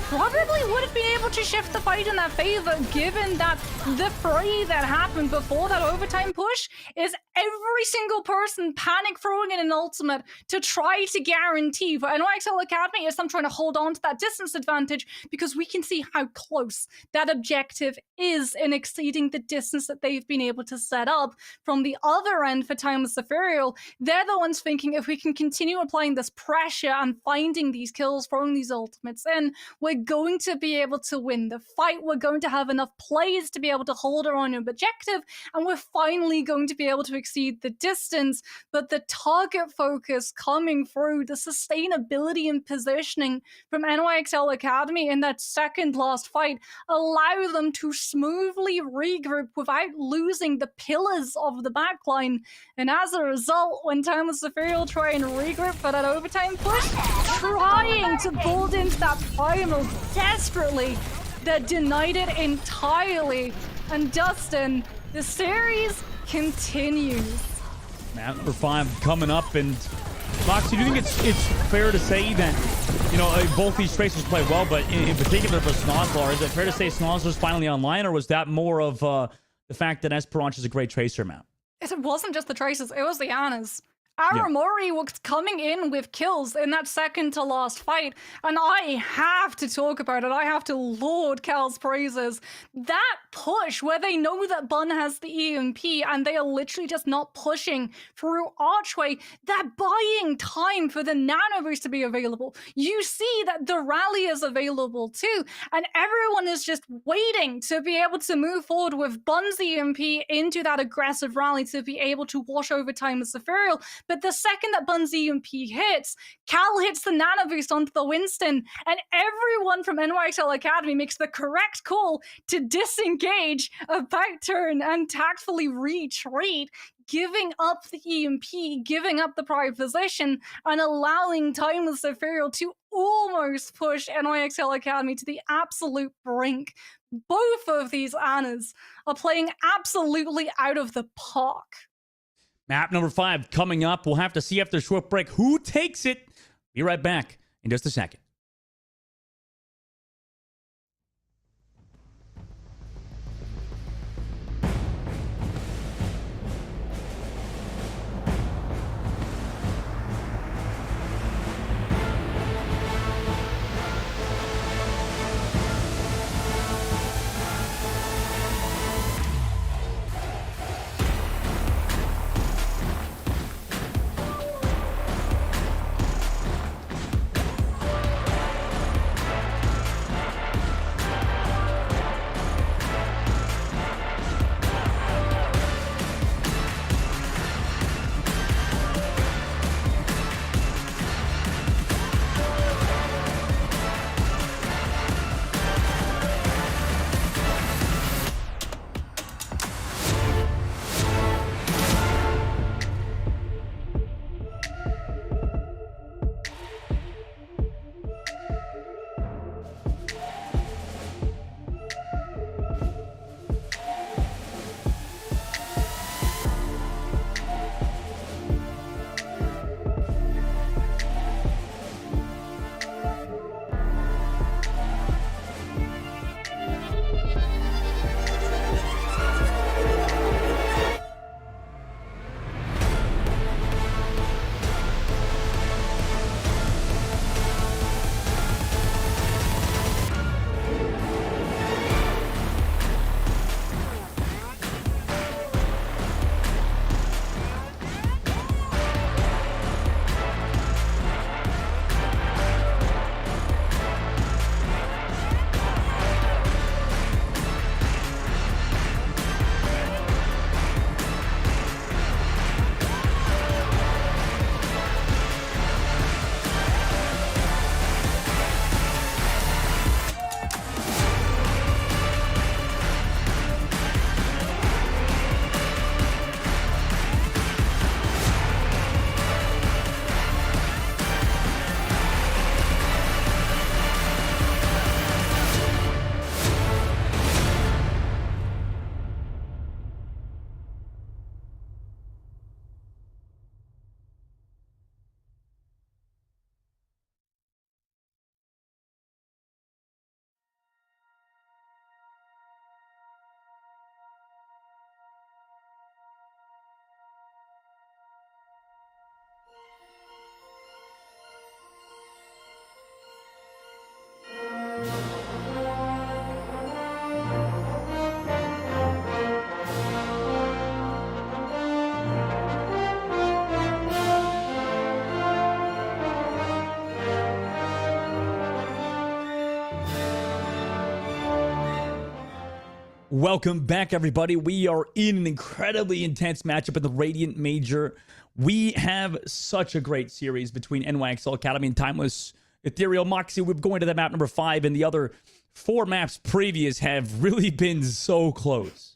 probably would have been able to shift the fight in their favor, given that the fray that happened before that overtime push is every single person panic throwing in an ultimate to try to guarantee. For NYXL Academy, is them trying to hold on to that distance advantage, because we can see how close that objective is in exceeding the distance that they've been able to set up. From the other end, for Timeless Ethereal, they're the ones thinking, if we can continue applying this pressure and finding these kills, throwing these ultimates in, we're going to be able to win the fight. We're going to have enough plays to be able to hold our own objective, and we're finally going to be able to exceed the distance. But the target focus coming through, the sustainability and positioning from NYXL Academy in that second last fight allow them to smoothly regroup without losing the pillars of the backline. And as a result, when Timeless Ethereal try and regroup for that overtime push, trying to build into that primal desperately, they're denied it entirely. And Dustin, the series continues. Map number 5 coming up, and Moxie, do you think it's fair to say that, you know, both these tracers play well, but in particular for Snozlar, is it fair to say Snozlar's finally online, or was that more of the fact that Esperanche is a great tracer map? It wasn't just the traces, it was the Anas. Aramori was coming in with kills in that second to last fight, and I have to talk about it. I have to laud Cal's praises. That push where they know that Bun has the EMP and they are literally just not pushing through Archway, that buying time for the nano boost to be available. You see that the rally is available too, and everyone is just waiting to be able to move forward with Bun's EMP into that aggressive rally to be able to wash over Timeless Ethereal. But the second that Bun's EMP hits, Cal hits the nano boost onto the Winston, and everyone from NYXL Academy makes the correct call to disengage, about turn, and tactfully retreat, giving up the EMP, giving up the pride position, and allowing Timeless Ethereal to almost push NYXL Academy to the absolute brink. Both of these Annas are playing absolutely out of the park. Map number 5 coming up. We'll have to see after a short break who takes it. Be right back in just a second. Welcome back, everybody. We are in an incredibly intense matchup in the Radiant Major. We have such a great series between NYXL Academy and Timeless Ethereal Moxie. We're going to the map number 5, and the other 4 maps previous have really been so close.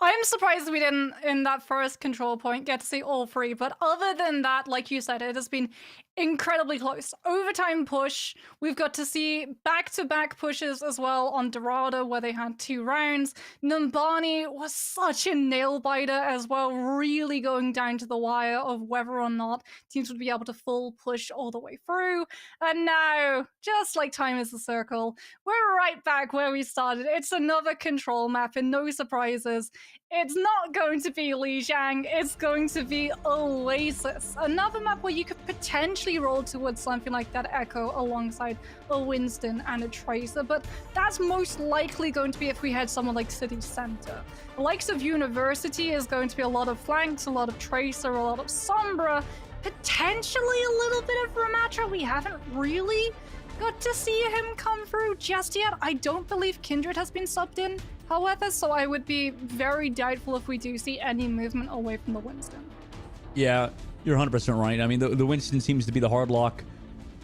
I'm surprised we didn't, in that first control point, get to see all 3. But other than that, like you said, it has been incredibly close. Overtime push. We've got to see back-to-back pushes as well on Dorado, where they had 2 rounds. Numbani was such a nail-biter as well, really going down to the wire of whether or not teams would be able to full push all the way through. And now, just like time is a circle, we're right back where we started. It's another control map and no surprises. It's not going to be Lijiang, it's going to be Oasis. Another map where you could potentially roll towards something like that Echo alongside a Winston and a Tracer, but that's most likely going to be if we had someone like City Center. The likes of University is going to be a lot of flanks, a lot of Tracer, a lot of Sombra, potentially a little bit of Ramatra. We haven't really got to see him come through just yet. I don't believe Kindred has been subbed in, however, so I would be very doubtful if we do see any movement away from the Winston. Yeah, you're 100% right. I mean, the Winston seems to be the hard lock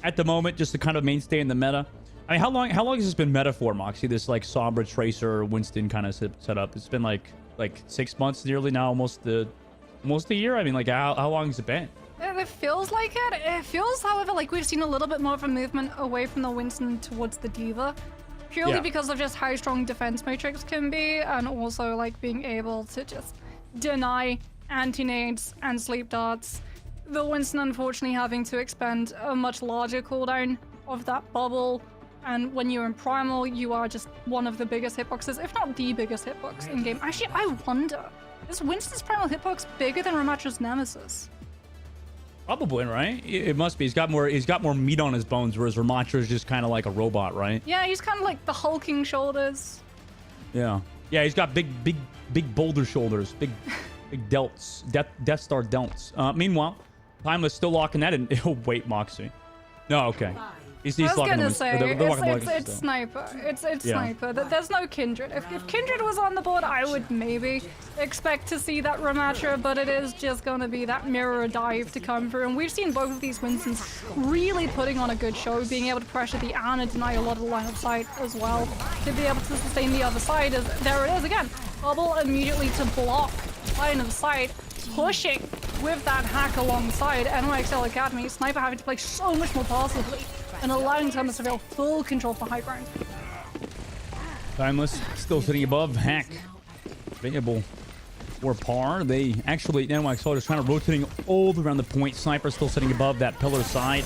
at the moment, just to kind of mainstay in the meta. I mean, how long has this been meta for, Moxie? This like Sombra, Tracer, Winston kind of set up. It's been like 6 months nearly now, almost a year. I mean, like how long has it been? It feels like it. It feels, however, like we've seen a little bit more of a movement away from the Winston towards the Diva. Purely because of just how strong defense matrix can be, and also like being able to just deny anti-nades and sleep darts. The Winston unfortunately having to expend a much larger cooldown of that bubble, and when you're in Primal, you are just one of the biggest hitboxes, if not the biggest hitbox in game. Actually, I wonder, is Winston's Primal hitbox bigger than Ramatra's Nemesis? Probably, right? It must be. He's got more meat on his bones, whereas Ramatra is just kind of like a robot, right? Yeah, he's kind of like the hulking shoulders. Yeah, he's got big boulder shoulders, big delts, Death Star delts. Meanwhile, Timeless still locking that in. Oh wait, Moxie. No, okay. He's I was locking gonna them. say, it's Still. Sniper. It's Yeah. Sniper. There's no Kindred. If Kindred was on the board, I would maybe expect to see that Ramatra, but it is just gonna be that mirror dive to come through. And we've seen both of these Winstons really putting on a good show, being able to pressure the Ana and deny a lot of the line of sight as well. To be able to sustain the other side, there it is again. Bubble immediately to block line of sight, pushing with that hack alongside NYXL Academy. Sniper having to play so much more passively and allowing Timeless to feel full control for high ground. Timeless still sitting above. Hack available for par. They actually, NYXL is trying to rotating all around the point. Sniper still sitting above that pillar side,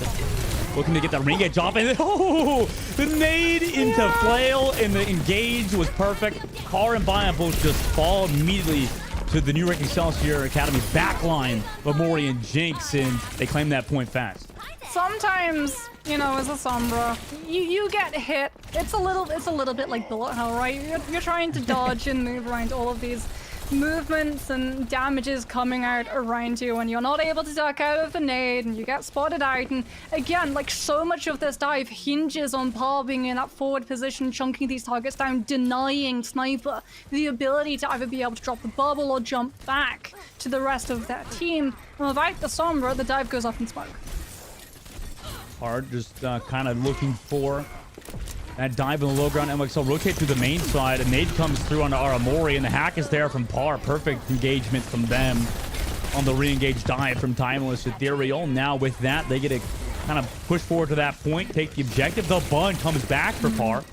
looking to get that ring edge off. And the nade into flail, and the engage was perfect. Par and Bayam both just fall immediately to the New York Excelsior Academy backline of Mori and Jinx, and they claim that point fast. Sometimes, you know, as a Sombra, you get hit. It's a little bit like bullet hell, right? You're trying to dodge and move around all of these movements and damages coming out around you, and you're not able to duck out of the nade, and you get spotted out. And again, like, so much of this dive hinges on Par being in that forward position, chunking these targets down, denying Sniper the ability to either be able to drop the bubble or jump back to the rest of their team. And without the Sombra, the dive goes up in smoke. Hard, just kind of looking for that dive in the low ground. NYXL rotate to the main side. A nade comes through onto Aramori, and the hack is there from Par. Perfect engagement from them on the re-engage dive from Timeless Ethereal. Now with that, they get to kind of push forward to that point, take the objective. The Bun comes back for Par,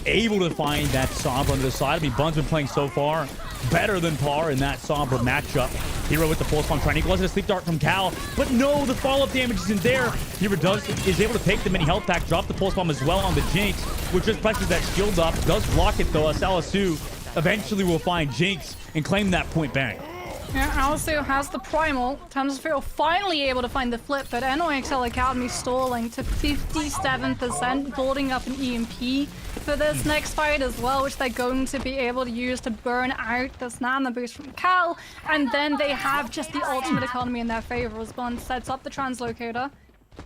able to find that Sombra on the side. I mean, Bun's been playing so far better than Par in that Sombra matchup. Hero with the full spawn trying to equalize a sleep dart from Cal, but no, the follow-up damage isn't there. Hero is able to take the mini health pack, drop the pulse bomb as well on the Jinx, which just presses that shield up. Does block it though. Salasu eventually will find Jinx and claim that point back. Yeah, Alistair has the primal. Tamsafiro finally able to find the flip, but NYXL Academy stalling to 57%, building up an EMP for this next fight as well, which they're going to be able to use to burn out this nano boost from Cal. And then they have just the ultimate economy in their favor as one sets up the translocator.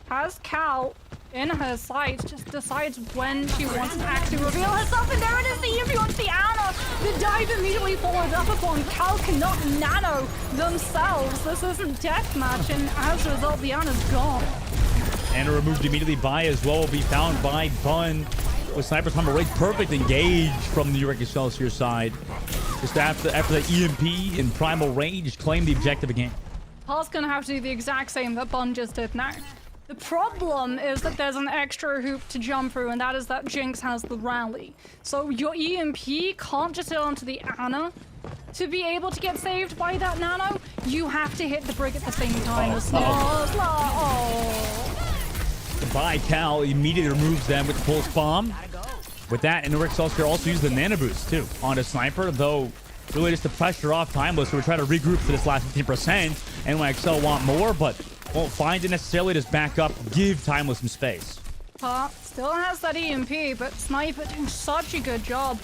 Has Cal in her sights, just decides when she wants to actually reveal herself, and there it is, the EMP onto the Ana. The dive immediately followed up upon. Cal cannot nano themselves. This isn't deathmatch, and as a result, the Ana's gone. And removed immediately by as well will be found by Bun with Sniper's Hummer Rage. Perfect engage from the New York Excelsior side. Just after the EMP and Primal Rage claim the objective again. Paul's gonna have to do the exact same that Bun just did now. The problem is that there's an extra hoop to jump through, and that is that Jinx has the rally. So your EMP can't just hit onto the Ana. To be able to get saved by that nano, you have to hit the brick at the same time. Goodbye, Cal immediately removes them with the pulse bomb. With that, and New York Excelsior also used the nano boost too onto Sniper, though really just to pressure off Timeless, who we're trying to regroup for this last 15%. NYXL want more, but won't find it necessarily. Just back up, give Timeless some space. Still has that EMP, but Sniper doing such a good job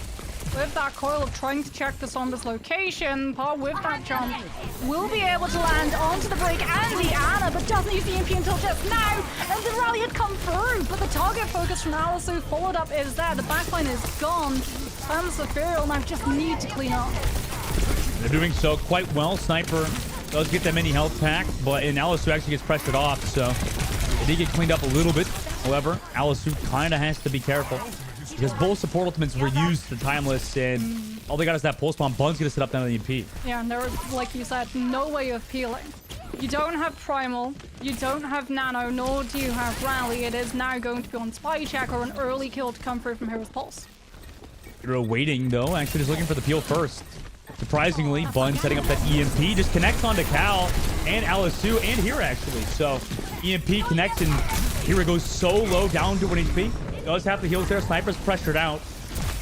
with that coil of trying to check the Sombra's location. With that jump, will be able to land onto the break and the Ana, but doesn't use the EMP until just now. And the rally had come through, but the target focus from Alisu followed up is there. The backline is gone. Ethereal now just need to clean up. They're doing so quite well. Sniper does get that mini health pack, but Alisu actually gets pressured off, so it did get cleaned up a little bit. However, Alisu kind of has to be careful because both support ultimates were used for Timeless, and all they got is that pulse bomb. Bun's gonna sit up down the EMP. Yeah, and there was, like you said, no way of peeling. You don't have Primal, you don't have Nano, nor do you have Rally. It is now going to be on Spy Check or an early kill to come through from Hero's Pulse. Hero waiting, though, actually just looking for the peel first. Surprisingly, Bun setting up that EMP, just connects onto Cal and Alisu and Hero, actually. So, EMP connects, and Hero goes so low, down to 1 HP. Does have the heals there. Sniper's pressured out.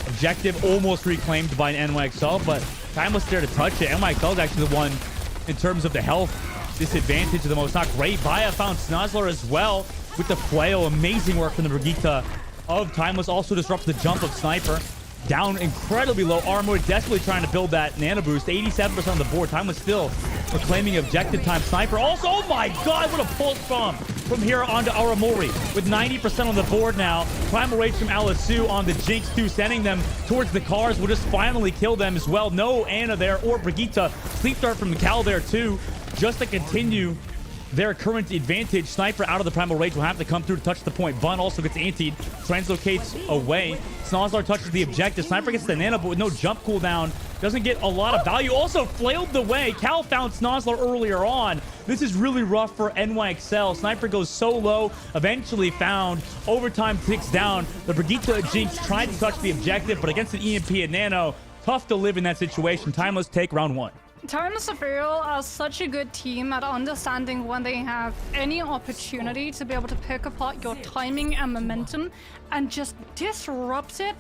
Objective almost reclaimed by an NYXL, but Timeless there to touch it. NYXL is actually the one, in terms of the health disadvantage of the most. Not great. Baya found Snozzler as well with the flail. Amazing work from the Brigitte of Timeless. Also disrupts the jump of Sniper. Down incredibly low armor, desperately trying to build that nano boost. 87% on the board. Timeless still reclaiming objective time. Sniper also, oh my god, what a pulse bomb from here onto Aramori with 90% on the board now. Primal Rage from Alisu on the Jinx 2, sending them towards the cars. Will just finally kill them as well. No Ana there or Brigitte. Sleep Dart from the Cal there too, just to continue their current advantage. Sniper out of the Primal Rage will have to come through to touch the point. Bun also gets antied, translocates away. Snozzler touches the objective. Sniper gets the nano, but with no jump cooldown, doesn't get a lot of value. Also flailed the way. Cal found Snozzler earlier on. This is really rough for NYXL. Sniper goes so low, eventually found. Overtime ticks down. The Brigitte Jinx tried to touch the objective, but against the EMP and nano, tough to live in that situation. Timeless take round 1. Timeless Ethereal are such a good team at understanding when they have any opportunity to be able to pick apart your timing and momentum and just disrupt it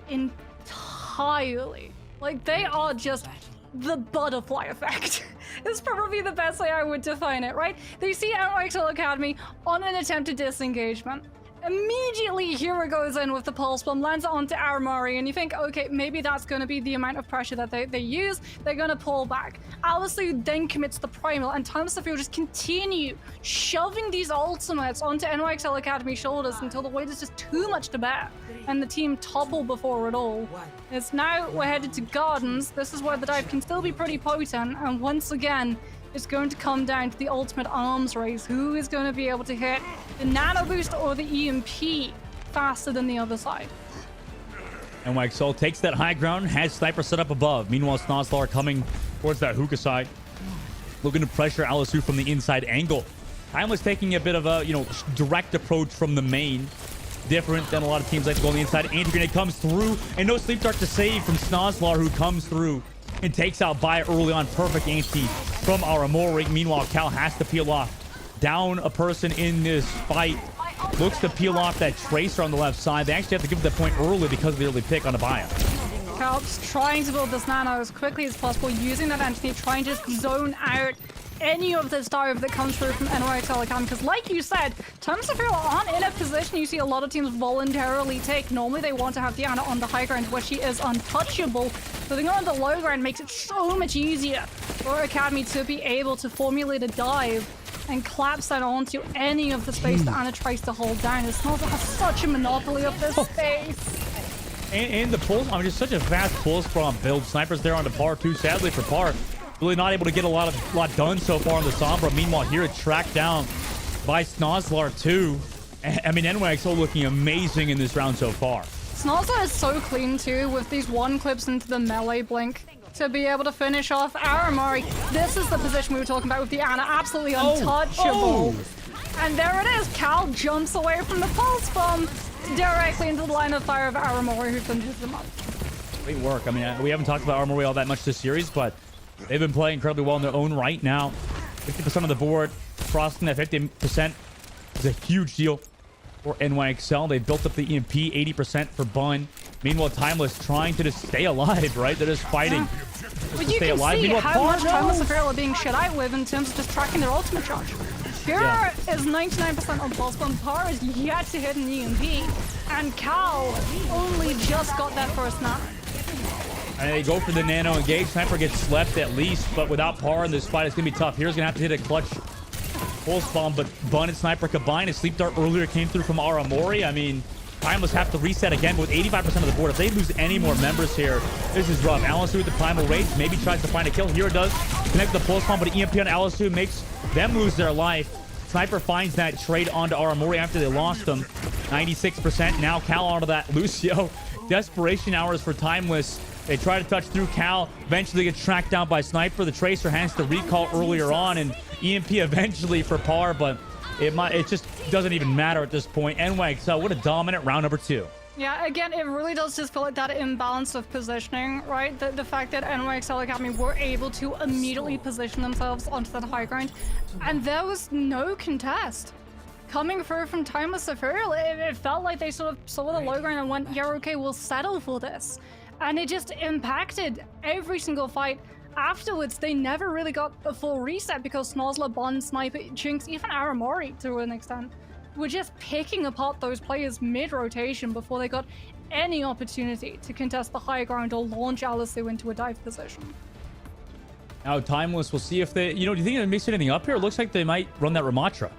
entirely. Like, they are just the butterfly effect. It's probably the best way I would define it, right? They see NYXL Academy on an attempted disengagement. Immediately, Hero goes in with the pulse bomb, lands onto Aramari, and you think, okay, maybe that's going to be the amount of pressure that they use. They're going to pull back. Alisu then commits the primal, and Timeless Field just continue shoving these ultimates onto NYXL Academy shoulders until the weight is just too much to bear, and the team topple before it all. It's now we're headed to Gardens. This is where the dive can still be pretty potent, and once again, it's going to come down to the ultimate arms race. Who is going to be able to hit the nano boost or the EMP faster than the other side? NYXL takes that high ground, has Sniper set up above. Meanwhile, Snozzler coming towards that hookah side, looking to pressure Alisu from the inside angle. Timeless taking a bit of a, direct approach from the main. Different than a lot of teams like to go on the inside. Anti-grenade comes through, and no sleep dart to save from Snozzler, who comes through and takes out Baya early on. Perfect anti from Aramori. Meanwhile, Cal has to peel off. Down a person in this fight. Looks to peel off that Tracer on the left side. They actually have to give that point early because of the early pick on a Baya. Calps trying to build this nano as quickly as possible, using that Anthony, trying to zone out any of this dive that comes through from NYXL Academy. Because like you said, Timeless Imperial aren't in a position you see a lot of teams voluntarily take. Normally they want to have Diana on the high ground where she is untouchable. Putting her on the low ground makes it so much easier for Academy to be able to formulate a dive and collapse that onto any of the space that Anna tries to hold down. It's not has such a monopoly of this space. And the pulse, I mean, just such a fast pulse from build. Snipers there on the par too. Sadly for par, really not able to get a lot done so far on the Sombra. Meanwhile, here it's tracked down by Snozlar too. I mean, NYXO looking amazing in this round so far. Snozlar is so clean too, with these one clips into the melee blink to be able to finish off Aramori. This is the position we were talking about with the Ana, absolutely untouchable. And there it is. Cal jumps away from the pulse bomb directly into the line of fire of Aramori, who finishes them up. Great work. I mean, we haven't talked about Aramori all that much this series, but they've been playing incredibly well in their own right now. 50% of the board, crossing that 50% is a huge deal for NYXL. They built up the EMP, 80% for Bun. Meanwhile, Timeless trying to just stay alive, right? They're just fighting But to you stay can alive. see Meanwhile, how much Timeless Imperial are being shut out with in terms of just tracking their ultimate charge. Pure is 99% on pulse bomb, Par is yet to hit an EMP, and Cal only just got that first nano. And they go for the nano engage. Sniper gets slept at least, but without Par in this fight, it's gonna be tough. Here's gonna have to hit a clutch pulse bomb, but Bun and Sniper combined. A sleep dart earlier came through from Aramori. I mean, Timeless have to reset again with 85% of the board. If they lose any more members here, this is rough. Alisu with the Primal Rage maybe tries to find a kill. Here it does. Connect the pulse bomb, but EMP on Alisu makes them lose their life. Sniper finds that trade onto Aramori after they lost them. 96%. Now Cal onto that Lucio. Desperation hours for Timeless. They try to touch through Cal. Eventually gets tracked down by Sniper. The Tracer has to recall earlier on, and EMP eventually for Par, but it just doesn't even matter at this point. NYXL, what a dominant round number 2. Yeah, again, it really does just feel like that imbalance of positioning, right? The fact that NYXL Academy were able to immediately position themselves onto that high ground, and there was no contest. Coming through from Timeless Ethereal, it felt like they sort of saw the low ground and went, yeah, okay, we'll settle for this. And it just impacted every single fight. Afterwards, they never really got a full reset because Snozlar, Bond, Sniper, Jinx, even Aramori to an extent, were just picking apart those players mid-rotation before they got any opportunity to contest the high ground or launch Alisu into a dive position. Now Timeless, we'll see if they, do you think they mix anything up here? It looks like they might run that Ramatra.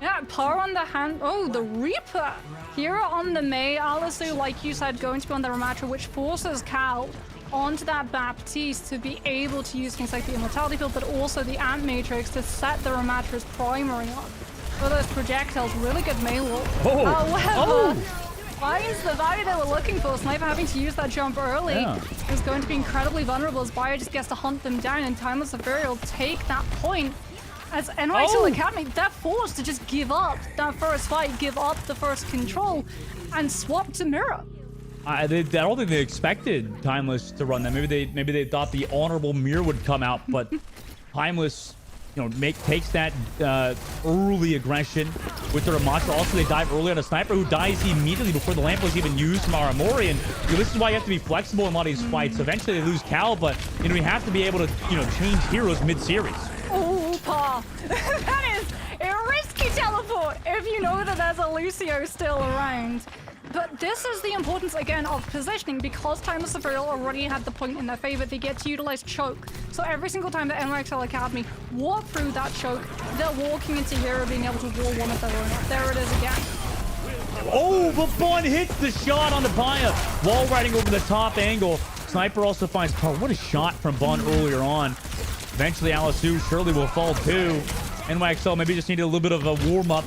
Yeah, Par on the hand. Oh, the Reaper. Here on the Mei, Alisu, like you said, going to be on the Ramatra, which forces Cal onto that Baptiste to be able to use things like the Immortality Field, but also the Ant Matrix to set the Ramatra's primary up for those projectiles. Really good melee. However, finds the value they were looking for. Sniper having to use that jump early is going to be incredibly vulnerable as Bio just gets to hunt them down, and Timeless Ethereal take that point. As NYXL Academy, they're forced to just give up that first fight, give up the first control, and swap to Mirror. I don't think they expected Timeless to run that. Maybe they thought the honorable Mirror would come out, but Timeless, takes that early aggression with the Ramatra. Also, they dive early on a Sniper who dies immediately before the lamp was even used from Aramori. And this is why you have to be flexible in a lot of these fights. Eventually, they lose Cal, but we have to be able to change heroes mid-series. Oh, Pa. That is a risky teleport if you know that there's a Lucio still around. But this is the importance, again, of positioning. Because Timeless Ethereal already had the point in their favor, they get to utilize Choke. So every single time that NYXL Academy walk through that Choke, they're walking into Hero being able to wall one of their own. There it is again. Oh, but Bun hits the shot on the Paya. Wall riding over the top angle. Sniper also finds Par. What a shot from Bun earlier on. Eventually, Alisu surely will fall too. NYXL maybe just needed a little bit of a warm-up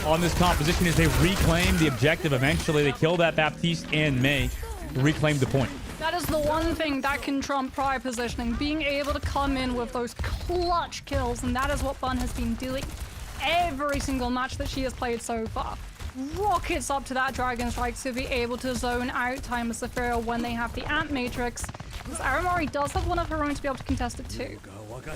on this composition as they reclaim the objective. Eventually, they kill that Baptiste and Mei to reclaim the point. That is the one thing that can trump prior positioning, being able to come in with those clutch kills, and that is what Bun has been doing every single match that she has played so far. Rockets up to that Dragon Strike to be able to zone out Timeless Ethereal when they have the Ant Matrix. Because Aramori does have one of her own to be able to contest it too.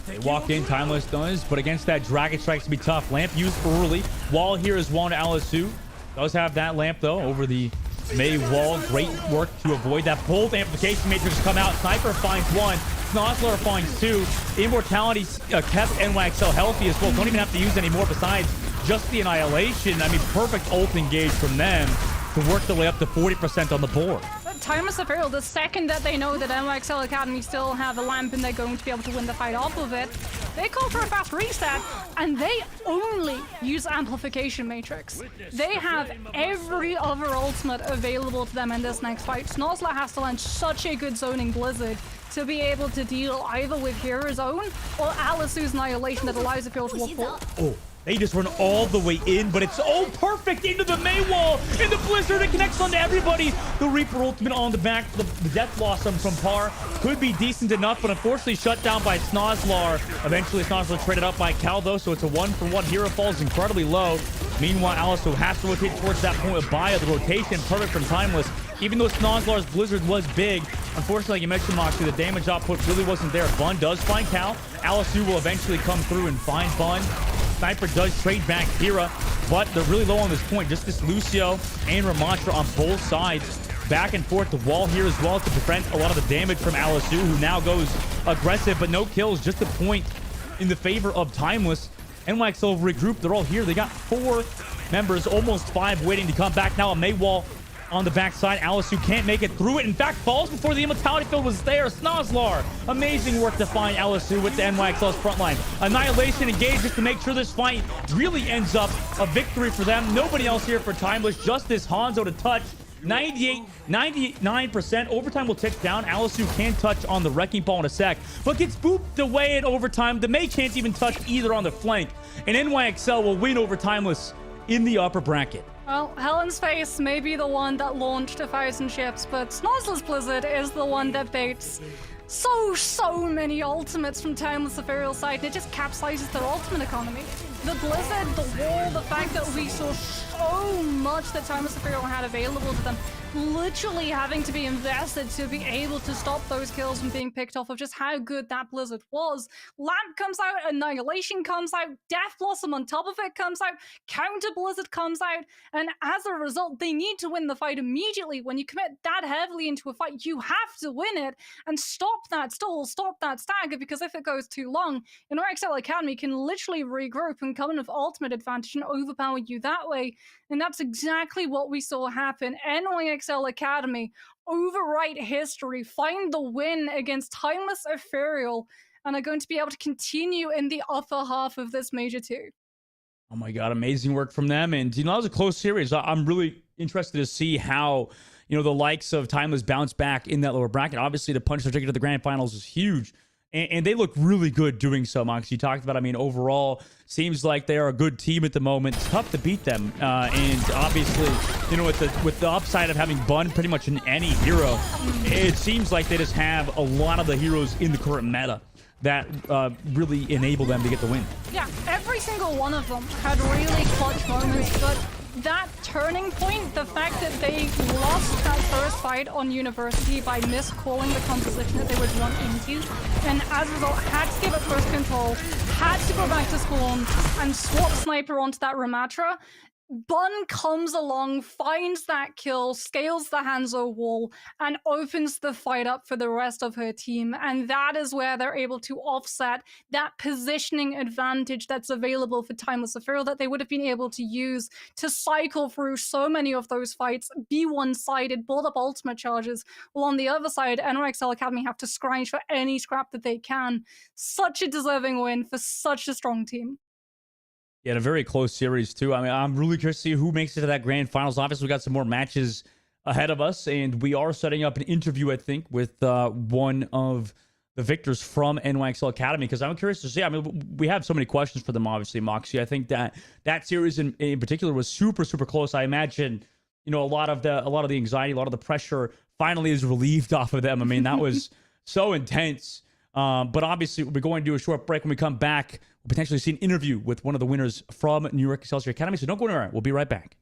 They walk in, Timeless does, but against that Dragon Strike to be tough. Lamp used early. Wall here is one to Alisu. Does have that lamp though over the May Wall, great work to avoid that. Both amplification matrix come out. Sniper finds one. Snozzler finds two. Immortality kept NYXL healthy as well. Don't even have to use any more besides just the Annihilation. I mean, perfect ult engage from them to work their way up to 40% on the board. Timeless Ethereal, the second that they know that NYXL Academy still have a lamp and they're going to be able to win the fight off of it, they call for a fast reset, and they only use Amplification Matrix. They have every other ultimate available to them in this next fight. Snozzler has to land such a good zoning Blizzard to be able to deal either with Hero's Own or Alisu's Annihilation that allows the field to walk forward. Oh, they just run all the way in, but it's perfect into the May wall. In the Blizzard, it connects onto everybody. The Reaper ultimate on the back. The Death Blossom from Par could be decent enough, but unfortunately shut down by Snozzler. Eventually, Snozzler traded up by Cal, though, so it's a 1-for-1. Hero falls incredibly low. Meanwhile, Alice has to rotate towards that point with Baya. The rotation, perfect from Timeless. Even though Snozzler's Blizzard was big, unfortunately, like you mentioned, Moxie, the damage output really wasn't there. Bun does find Cal. Alice will eventually come through and find Bun. Sniper does trade back Kira, but they're really low on this point. Just this Lucio and Ramattra on both sides. Back and forth. The wall here as well to prevent a lot of the damage from Alisu, who now goes aggressive, but no kills. Just a point in the favor of Timeless. NYXL regroup. They're all here. They got 4 members, almost 5 waiting to come back. Now a Maywall on the backside. Alisu can't make it through it. In fact, falls before the Immortality Field was there. Snozzler. Amazing work to find Alisu with the NYXL's frontline. Annihilation engaged just to make sure this fight really ends up a victory for them. Nobody else here for Timeless. Just this Hanzo to touch. 99%. Overtime will tick down. Alisu can touch on the Wrecking Ball in a sec, but gets booped away in overtime. The May can't even touch either on the flank. And NYXL will win over Timeless in the upper bracket. Well, Helen's Face may be the one that launched 1,000 ships, but Snozzler's Blizzard is the one that baits so many ultimates from Timeless Ethereal side, and it just capsizes their ultimate economy. The Blizzard, the wall, the fact that we saw so much that Timeless Ethereal had available to them, literally having to be invested to be able to stop those kills from being picked off of just how good that Blizzard was. Lamp comes out, Annihilation comes out, Death Blossom on top of it comes out, Counter Blizzard comes out, and as a result, they need to win the fight immediately. When you commit that heavily into a fight, you have to win it and stop that stall, stop that stagger, because if it goes too long, NYXL Academy can literally regroup and come in with ultimate advantage and overpower you that way. And that's exactly what we saw happen. NYXL Academy overwrite history, find the win against Timeless Ethereal, and are going to be able to continue in the upper half of this Major 2. Oh my God, amazing work from them. And, that was a close series. I'm really interested to see how, the likes of Timeless bounce back in that lower bracket. Obviously, the punch their ticket to the grand finals is huge. And they look really good doing so, Mox. You talked about, overall, seems like they are a good team at the moment. It's tough to beat them. And obviously, with the upside of having Bun pretty much in any hero, it seems like they just have a lot of the heroes in the current meta that really enable them to get the win. Yeah, every single one of them had really clutch moments, but that turning point, the fact that they lost that first fight on University by miscalling the composition that they would run into, and as a result had to give up first control, had to go back to spawn and swap Sniper onto that Ramatra. Bun comes along, finds that kill, scales the Hanzo wall, and opens the fight up for the rest of her team. And that is where they're able to offset that positioning advantage that's available for Timeless Ethereal that they would have been able to use to cycle through so many of those fights, be one-sided, build up ultimate charges, while on the other side, NYXL Academy have to scrounge for any scrap that they can. Such a deserving win for such a strong team. Yeah, a very close series, too. I'm really curious to see who makes it to that grand finals. Obviously, we got some more matches ahead of us, and we are setting up an interview, I think, with one of the victors from NYXL Academy, because I'm curious to see. We have so many questions for them, obviously, Moxie. I think that series in particular was super close. I imagine, a lot of the anxiety, a lot of the pressure finally is relieved off of them. That was so intense. But obviously, we're going to do a short break. When we come back, we'll potentially see an interview with one of the winners from New York Excelsior Academy. So don't go anywhere. We'll be right back.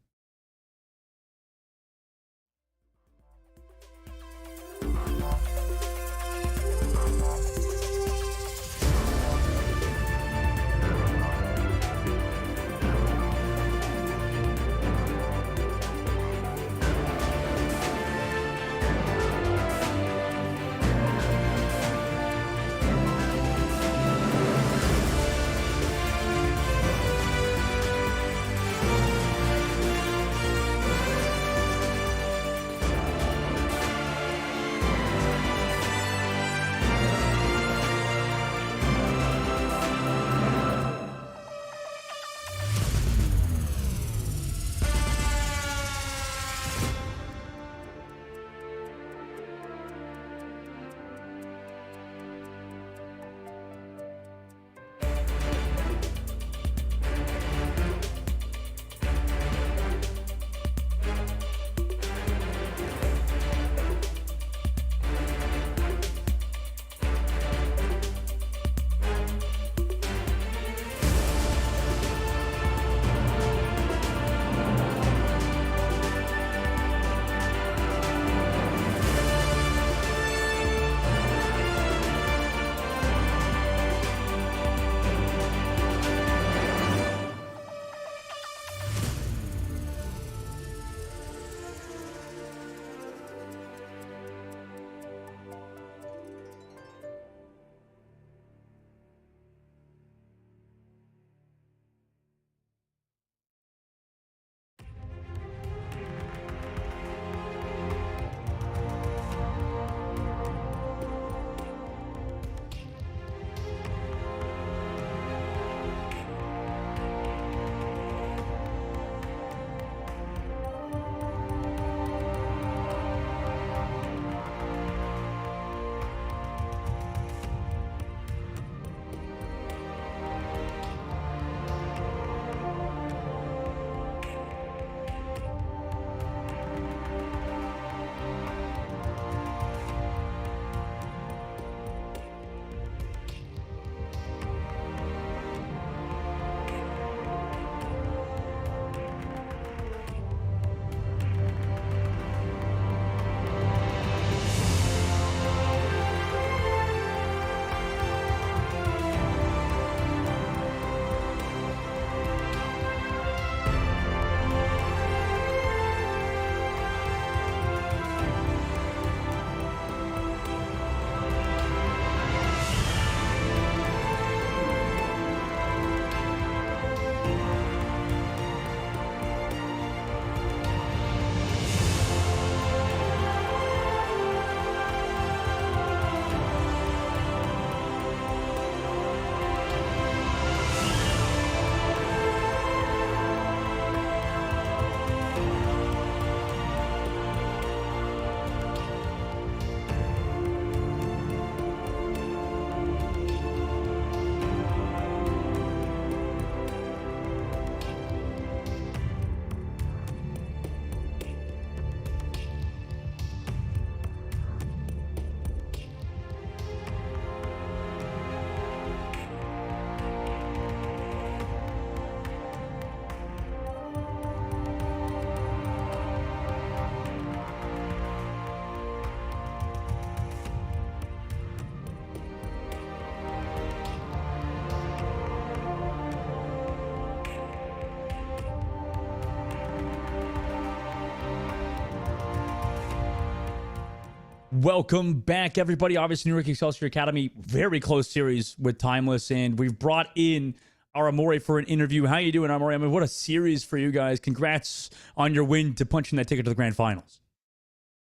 Welcome back, everybody. Obviously, New York Excelsior Academy, very close series with Timeless, and we've brought in our Amore for an interview. How you doing, Amore? I mean, what a series for you guys. Congrats on your win to punching that ticket to the grand finals.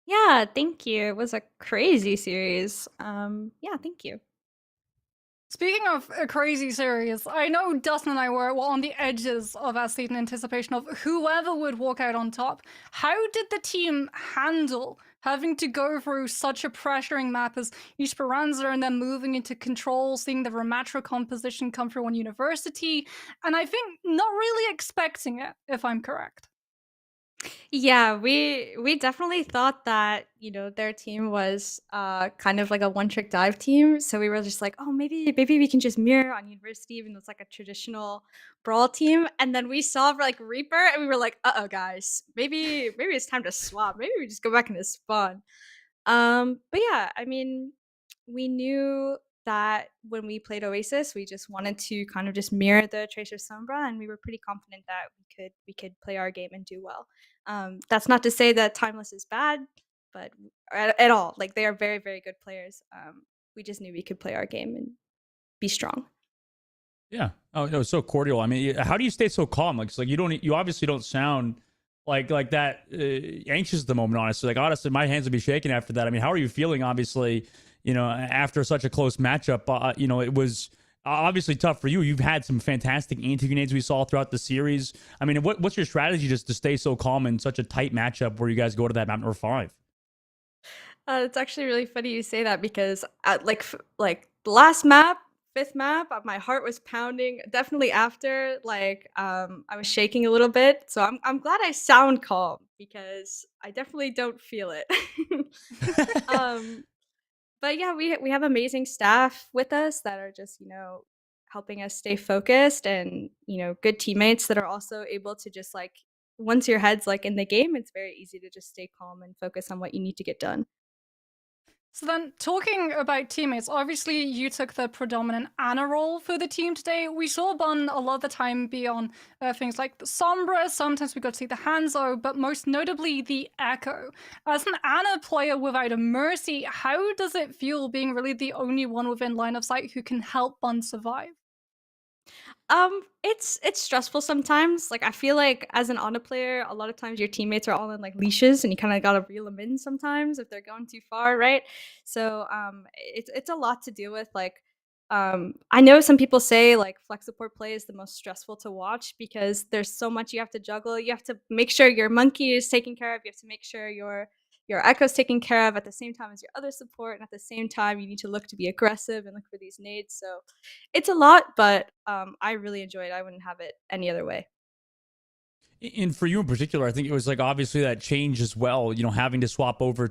Yeah, thank you. It was a crazy series. Yeah, thank you. Speaking of a crazy series, I know Dustin and I were on the edges of our seat in anticipation of whoever would walk out on top. How did the team handle having to go through such a pressuring map as Esperanza and then moving into control, seeing the Ramatra composition come through on University, and I think not really expecting it, if I'm correct? Yeah, we definitely thought that, their team was kind of like a one-trick dive team. So we were just like, oh, maybe we can just mirror on University, even though it's like a traditional brawl team. And then we saw like Reaper, and we were like, uh-oh, guys, maybe it's time to swap. Maybe we just go back into spawn. But yeah, I mean, we knew that when we played Oasis, we just wanted to kind of just mirror the Tracer Sombra, and we were pretty confident that we could play our game and do well. That's not to say that Timeless is bad, but at all. Like, they are very, very good players. We just knew we could play our game and be strong. Yeah. Oh, no, so cordial. I mean, how do you stay so calm? Like, it's like you obviously don't sound like that anxious at the moment. Honestly, like honestly, my hands would be shaking after that. I mean, how are you feeling? Obviously, after such a close matchup, it was obviously tough for you. You've had some fantastic anti-grenades we saw throughout the series. I mean, what's your strategy just to stay so calm in such a tight matchup where you guys go to that map number 5? It's actually really funny you say that because at like the last map, fifth map, my heart was pounding. Definitely after, I was shaking a little bit. So I'm glad I sound calm because I definitely don't feel it. um, but yeah, we have amazing staff with us that are just helping us stay focused, and good teammates that are also able to just like once your head's like in the game, it's very easy to just stay calm and focus on what you need to get done. So then, talking about teammates, obviously you took the predominant Ana role for the team today. We saw Bun a lot of the time be on things like the Sombra, sometimes we got to see the Hanzo, but most notably the Echo. As an Ana player without a Mercy, how does it feel being really the only one within line of sight who can help Bun survive? It's stressful sometimes. Like, I feel like as an Ana player, a lot of times your teammates are all in like leashes, and you kind of gotta reel them in sometimes if they're going too far, right? So it's a lot to deal with. Like, I know some people say like flex support play is the most stressful to watch because there's so much you have to juggle. You have to make sure your monkey is taken care of. You have to make sure your echo's taken care of at the same time as your other support, and at the same time you need to look to be aggressive and look for these nades. So it's a lot, but I really enjoy it. I wouldn't have it any other way. And for you in particular, I think it was like obviously that change as well, having to swap over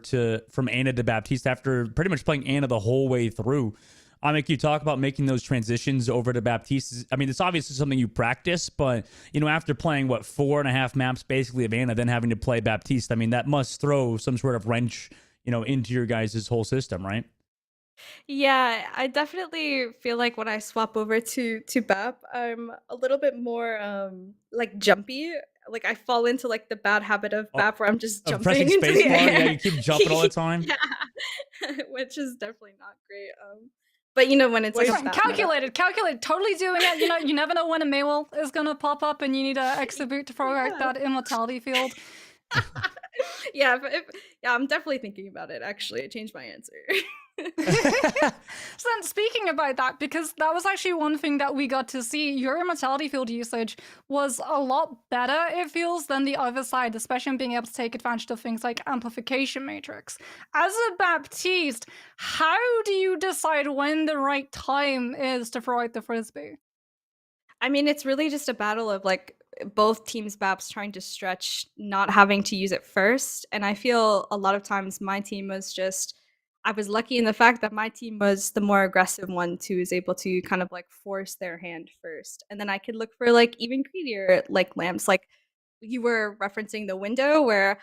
from Ana to Baptiste after pretty much playing Ana the whole way through. I mean, can you talk about making those transitions over to Baptiste? I mean, it's obviously something you practice, but, after playing, 4.5 maps basically of Ana, then having to play Baptiste, I mean, that must throw some sort of wrench, into your guys' whole system, right? Yeah, I definitely feel like when I swap over to BAP, I'm a little bit more like jumpy. Like, I fall into like the bad habit of Oh, BAP where I'm just of jumping pressing into the spacebar, yeah, air. you keep jumping all the time. Yeah, which is definitely not great. But when it's like a Fine, BAP meta. calculated, totally doing it. You never know when a Maywell is gonna pop up and you need an extra boot to throw out Yeah. that immortality field. Yeah, yeah, I'm definitely thinking about it. Actually, I changed my answer. So then, speaking about that, because that was actually one thing that we got to see, your immortality field usage was a lot better, it feels, than the other side, especially in being able to take advantage of things like amplification matrix. As a Baptiste, how do you decide when the right time is to throw out the frisbee? I mean, it's really just a battle of like both teams' BAPs trying to stretch, not having to use it first. And I feel a lot of times my team was just, I was lucky in the fact that my team was the more aggressive one who was able to kind of like force their hand first. And then I could look for like even greedier like lamps. Like, you were referencing the window where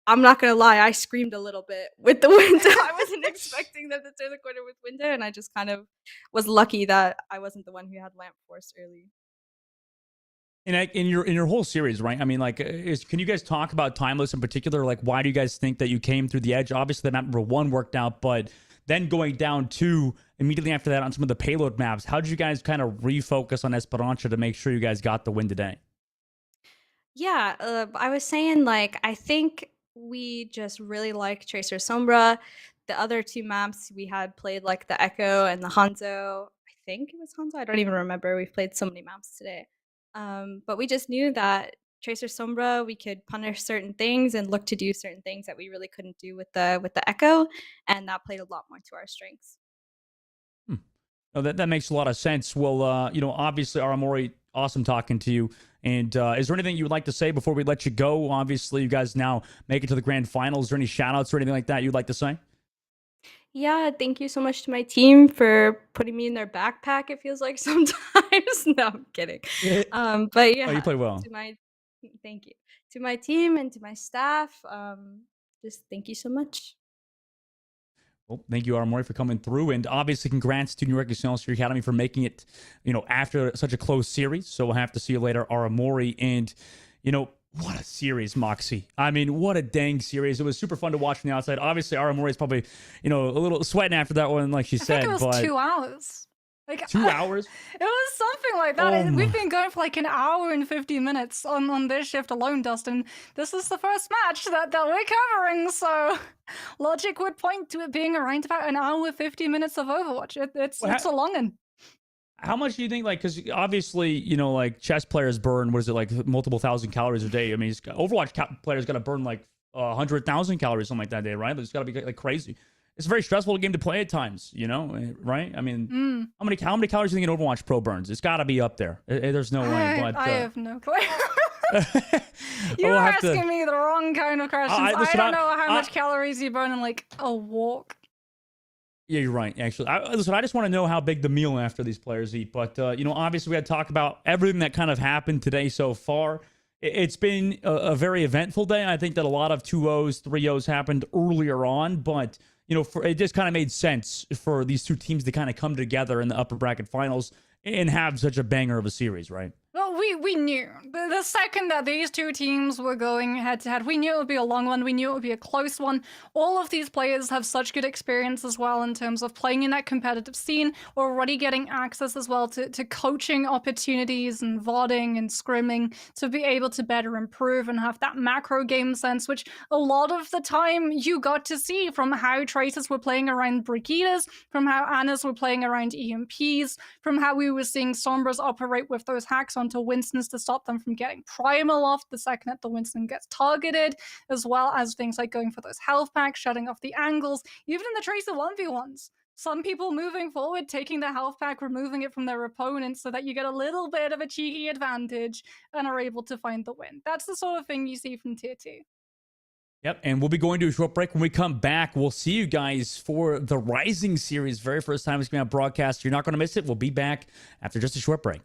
I'm not gonna lie, I screamed a little bit with the window. I wasn't expecting them to turn the corner with window, and I just kind of was lucky that I wasn't the one who had lamp force early. In your whole series, right? I mean, like, can you guys talk about Timeless in particular? Like, why do you guys think that you came through the edge? Obviously, the map number 1 worked out, but then going down 2 immediately after that on some of the payload maps, how did you guys kind of refocus on Esperanza to make sure you guys got the win today? Yeah, I was saying like I think we just really like Tracer Sombra. The other two maps we had played like the Echo and the Hanzo. I think it was Hanzo. I don't even remember. We've played so many maps today. But we just knew that Tracer Sombra we could punish certain things and look to do certain things that we really couldn't do with the Echo, and that played a lot more to our strengths. Hmm. No, that makes a lot of sense. Well, obviously, Aramori, awesome talking to you. And is there anything you would like to say before we let you go? Obviously, you guys now make it to the grand finals. Is there any shout outs or anything like that you'd like to say? Yeah, thank you so much to my team for putting me in their backpack, it feels like sometimes. No, I'm kidding. But Oh, you yeah, played well. to my thank you. To my team and to my staff, just thank you so much. Well, thank you, Aramori, for coming through. And obviously, congrats to New York Excelsior Academy for making it, after such a close series. So we'll have to see you later, Aramori. And, what a series, Moxie. I mean, what a dang series. It was super fun to watch from the outside. Obviously, Aramori is probably, a little sweating after that one, like she I think said. it was But 2 hours. Like 2 hours? it was something like that. Oh, We've my. been going for like an hour and 50 minutes on this shift alone, Dustin. This is the first match that we're covering, so logic would point to it being around about an hour 50 minutes of Overwatch. It's a long one. How much do you think, like, because obviously, like chess players burn, what is it, like multiple thousand calories a day? I mean, Overwatch players got to burn like 100,000 calories, something like that day, right? It's got to be like crazy. It's a very stressful game to play at times, right? I mean, how many calories do you think an Overwatch Pro burns? It's got to be up there. There's no way. But I have no clue. we'll You're have to. asking me the wrong kind of questions. I don't know how much calories you burn in like a walk. Yeah, you're right. Actually, listen, I just want to know how big the meal after these players eat. But obviously, we had to talk about everything that kind of happened today so far. It's been a very eventful day. I think that a lot of 2-0s, 3-0s happened earlier on, but it just kind of made sense for these two teams to kind of come together in the upper bracket finals and have such a banger of a series, right? Well, we knew. The second that these two teams were going head to head, we knew it would be a long one. We knew it would be a close one. All of these players have such good experience as well in terms of playing in that competitive scene, already getting access as well to coaching opportunities and VODing and scrimming to be able to better improve and have that macro game sense, which a lot of the time you got to see from how Tracers were playing around Brigidas, from how Annas were playing around EMPs, from how we were seeing Sombras operate with those hacks onto Winston's to stop them from getting primal off the second that the Winston gets targeted, as well as things like going for those health packs, shutting off the angles, even in the Tracer 1v1s. Some people moving forward, taking the health pack, removing it from their opponents so that you get a little bit of a cheeky advantage and are able to find the win. That's the sort of thing you see from Tier 2. Yep, and we'll be going to a short break. When we come back, we'll see you guys for the Rising series. Very first time it's going to be on broadcast. You're not going to miss it. We'll be back after just a short break.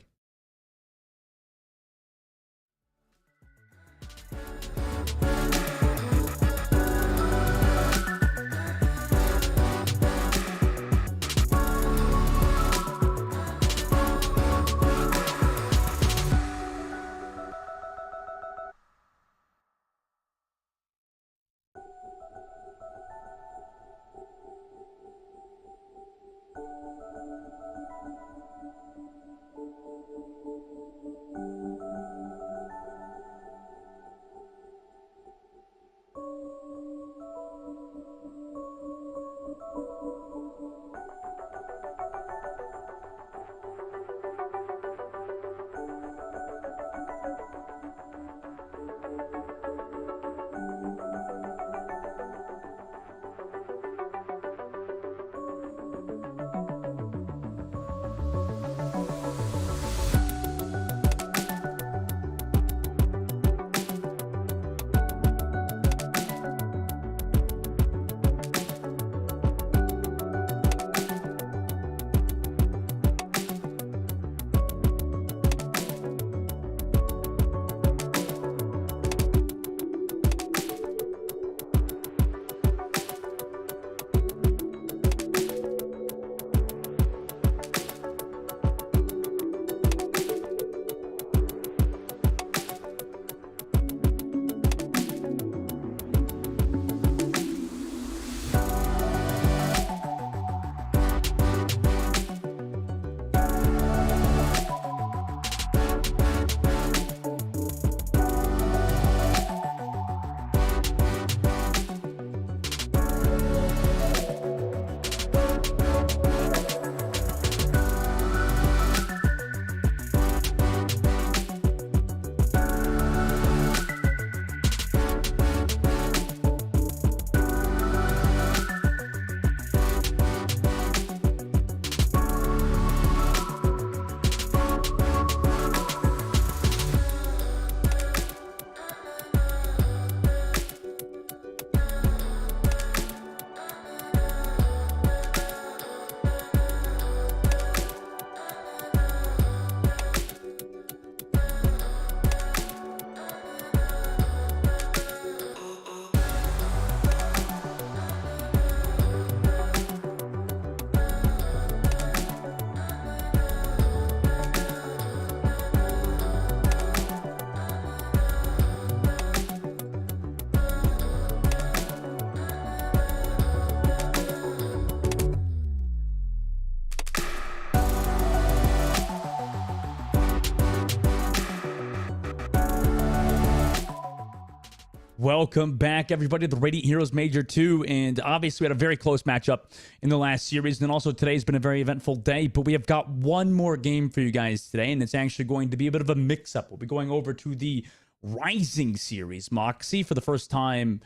Welcome back, everybody, to the Radiant Heroes Major 2. And obviously, we had a very close matchup in the last series. And then also, today's been a very eventful day. But we have got one more game for you guys today. And it's actually going to be a bit of a mix-up. We'll be going over to the Rising series, Moxie, for the first time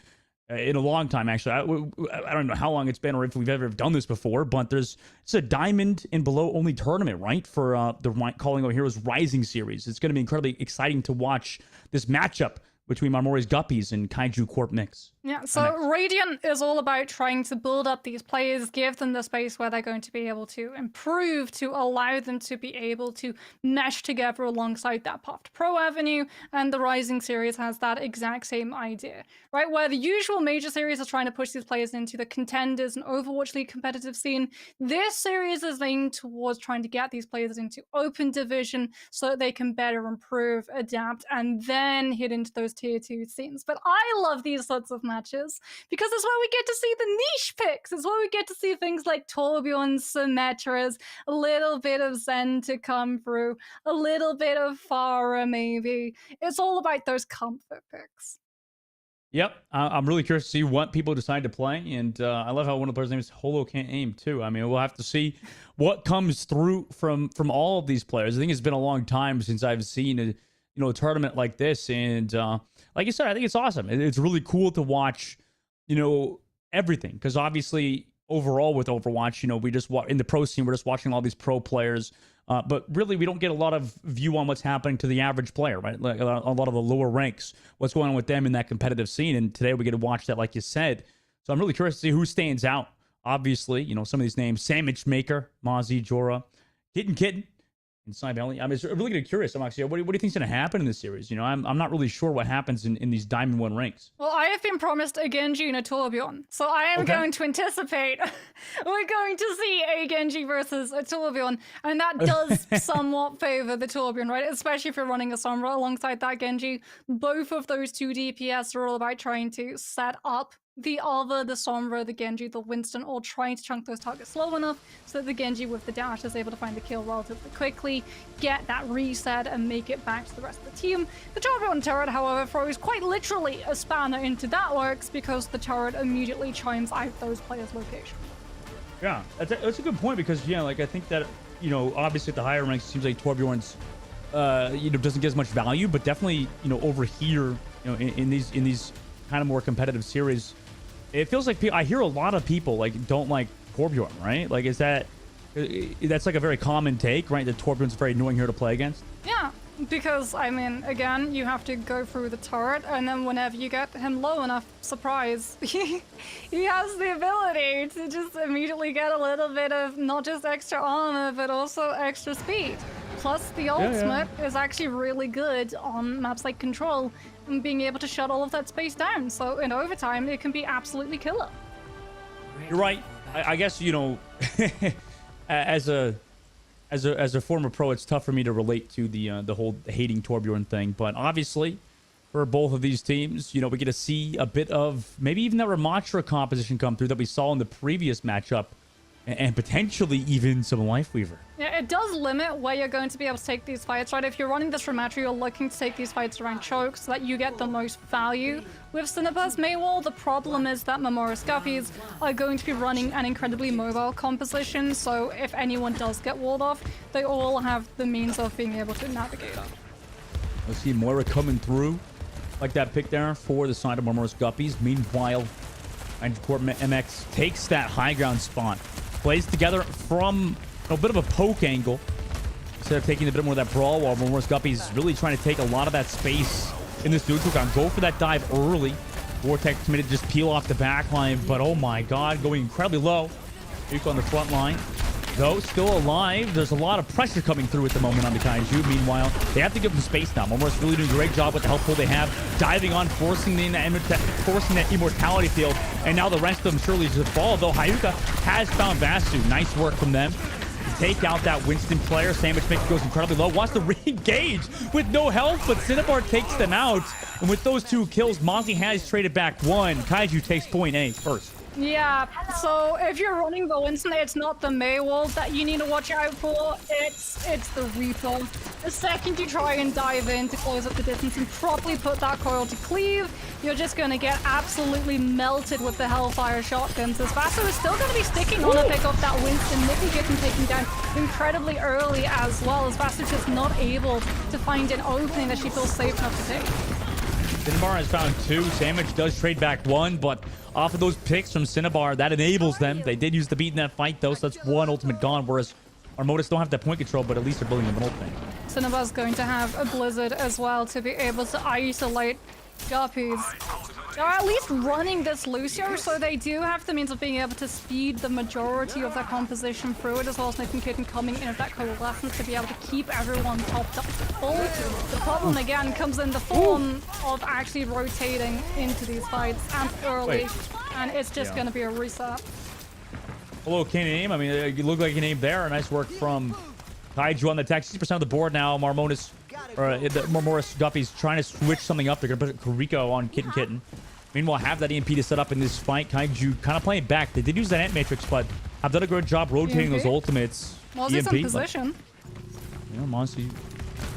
in a long time, actually. I don't know how long it's been or if we've ever done this before. But it's a diamond and below only tournament, right? For the Calling All Heroes Rising series. It's going to be incredibly exciting to watch this matchup between Marmore's Guppies and Kaiju Corp Mix. Yeah, so Radiant is all about trying to build up these players, give them the space where they're going to be able to improve, to allow them to be able to mesh together alongside that Path to Pro avenue, and the Rising series has that exact same idea, right? Where the usual major series is trying to push these players into the contenders and Overwatch League competitive scene, this series is leaning towards trying to get these players into open division so that they can better improve, adapt, and then hit into those tier 2 scenes. But I love these sorts of matches because it's where we get to see the niche picks. It's where we get to see things like Torbjorn, Symmetras, a little bit of Zen to come through, a little bit of Farah maybe. It's all about those comfort picks. Yep, I'm really curious to see what people decide to play, and I love how one of the players' names is Holo Can't Aim too. I mean, we'll have to see what comes through from all of these players. I think it's been a long time since I've seen a tournament like this, and like you said, I think it's awesome. It's really cool to watch, everything, because obviously overall with Overwatch, we just in the pro scene, we're just watching all these pro players, but really we don't get a lot of view on what's happening to the average player, right? Like a lot of the lower ranks, what's going on with them in that competitive scene, and today we get to watch that, like you said. So I'm really curious to see who stands out. Obviously, some of these names: Sandwich Maker, Mozzie, Jorah, Kitten, and Cy Valley. I'm really getting curious. I'm actually, what do you think's going to happen in this series? I'm not really sure what happens in these Diamond 1 ranks. Well, I have been promised a Genji and a Torbjorn, so I am going to anticipate we're going to see a Genji versus a Torbjorn, and that does somewhat favor the Torbjorn, right? Especially if you're running a Sombra alongside that Genji. Both of those two DPS are all about trying to set up the Sombra, the Genji, the Winston, all trying to chunk those targets slow enough so that the Genji with the dash is able to find the kill relatively quickly, get that reset, and make it back to the rest of the team. The Torbjorn turret, however, throws quite literally a spanner into that works because the turret immediately chimes out those players' location. Yeah, that's a good point because, I think that, obviously at the higher ranks, it seems like Torbjorn's, doesn't get as much value, but definitely, over here, in these kind of more competitive series, it feels like I hear a lot of people don't like Torbjorn, right? Like, that's like a very common take, right? That Torbjorn's very annoying here to play against. Yeah, because again, you have to go through the turret, and then whenever you get him low enough, surprise, he has the ability to just immediately get a little bit of not just extra armor, but also extra speed. Plus, the ultimate is actually really good on maps like Control, and being able to shut all of that space down. So in overtime, it can be absolutely killer. You're right. I guess as a former pro, it's tough for me to relate to the whole hating Torbjorn thing. But obviously, for both of these teams, we get to see a bit of maybe even that Ramattra composition come through that we saw in the previous matchup, and potentially even some Lifeweaver. Yeah, it does limit where you're going to be able to take these fights, right? If you're running this Ramattra, you're looking to take these fights around choke so that you get the most value. With Cinnaburst Maywall, the problem is that Marmore's Guppies are going to be running an incredibly mobile composition, so if anyone does get walled off, they all have the means of being able to navigate up. Let's see Moira coming through like that pick there for the side of Marmore's Guppies. Meanwhile, Corp MX takes that high ground spot. Plays together from a bit of a poke angle instead of taking a bit more of that brawl, while Marmore's Guppies really trying to take a lot of that space in this neutral ground. Go for that dive early. Vortex committed to just peel off the back line, but oh my god, going incredibly low. Duke on the front line, though still alive. There's a lot of pressure coming through at the moment on the Kaiju. Meanwhile, they have to give them space now. Marmore's really doing a great job with the health pool they have, diving on, forcing that immortality field, and now the rest of them surely just fall, though Hyuga has found Vasu. Nice work from them to take out that Winston player. Sandwich Maker goes incredibly low, wants to re-engage with no health, but Cinnabar takes them out, and with those two kills, Mozzie has traded back one. Kaiju takes point A first. Yeah, so if you're running the Winston, it's not the Maywolf that you need to watch out for, it's the Reaper. The second you try and dive in to close up the distance and properly put that coil to cleave, you're just going to get absolutely melted with the Hellfire shotguns. As Vaso is still going to be sticking on to pick off that Winston. Nikki getting taken down incredibly early as well, as Vaso's just not able to find an opening that she feels safe enough to take. Cinnabar has found 2. Sandwich does trade back 1, but off of those picks from Cinnabar, that enables them. They did use the beat in that fight, though, so that's 1 ultimate gone, whereas Armodas don't have that point control, but at least they're building an ultimate. Cinnabar's going to have a Blizzard as well to be able to isolate Guppies. They're at least running this Lucio, so they do have the means of being able to speed the majority of their composition through it, as well as Nick and Kitten coming in with that coalescence to be able to keep everyone topped up full. The problem again comes in the form of actually rotating into these fights and early, and it's just going to be a reset. Hello, K-Name. I mean, you look like a name there. Nice work from Kaiju on the attack. 60% of the board now. Marmoris Guppy's trying to switch something up. They're going to put Kuriko on Kitten. Meanwhile, have that EMP to set up in this fight. Kaiju kind of playing back. They did use that Ant Matrix, but have done a good job rotating those ultimates. Mozzy's in position. Yeah, Mozzy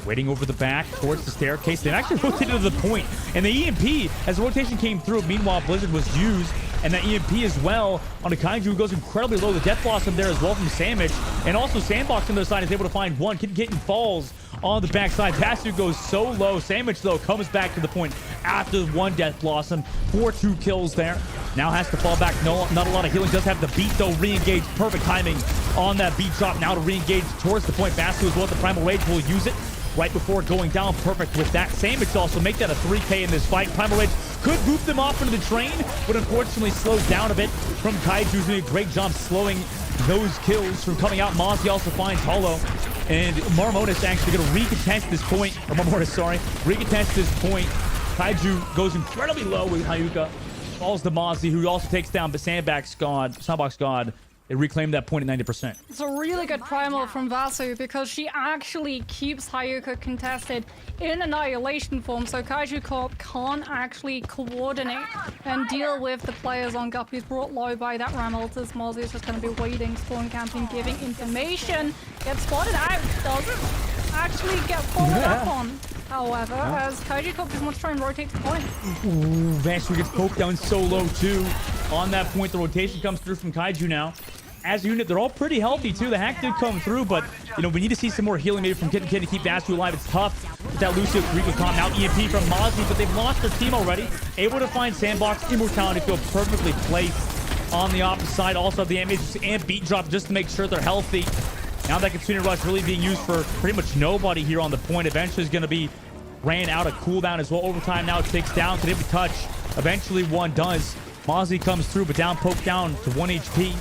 waiting over the back towards the staircase. They've actually rotated to the point. And the EMP, as the rotation came through, meanwhile, Blizzard was used. And that EMP as well on a Kaiju who goes incredibly low. The Death Blossom there as well from Sandwich. And also Sandbox on the other side is able to find 1. Kitten falls on the backside. Pasu goes so low. Sandwich, though, comes back to the point after 1 Death Blossom. 4-2 kills there. Now has to fall back. No, not a lot of healing. Does have the beat, though. Re-engage. Perfect timing on that beat drop. Now to re-engage towards the point. Pasu as well. The Primal Rage will use it right before going down. Perfect with that. Sandwich also make that a 3K in this fight. Primal Rage could boot them off into the train, but unfortunately slowed down a bit from Kaiju, who's doing a great job slowing those kills from coming out. Mozzie also finds Hollow, and Marmonis actually going to recontest this point. Or Marmonis, sorry. Recontest this point. Kaiju goes incredibly low with Hayuka. Falls to Mozzie, who also takes down the Sandbox God. They reclaim that point at 90%. It's a really good primal from Vasu because she actually keeps Hayuka contested in Annihilation form, so Kaiju Corp can't actually coordinate and deal with the players on Guppy's brought low by that Ramult, as Mozzie is just going to be waiting, spawn camping, giving information. Gets spotted out, doesn't actually get followed up on. However, as Kaiju Corp just wants to try and rotate to the point. Ooh, Vasu gets poked down so low too. On that point, the rotation comes through from Kaiju now. As a unit, they're all pretty healthy too. The hack did come through, but you know, we need to see some more healing maybe from Kitten to keep Vasu alive. It's tough with that Lucio Rico comp. Now EMP from Mozzie, but they've lost their team already. Able to find Sandbox Immortality feel perfectly placed on the opposite side. Also have the damage and beat drop just to make sure they're healthy. Now that Katsuni Rush really being used for pretty much nobody here on the point. Eventually is going to be ran out of cooldown as well. Overtime now takes down. Could it touch? Eventually one does. Mozzie comes through, but down, poked down to 1 HP.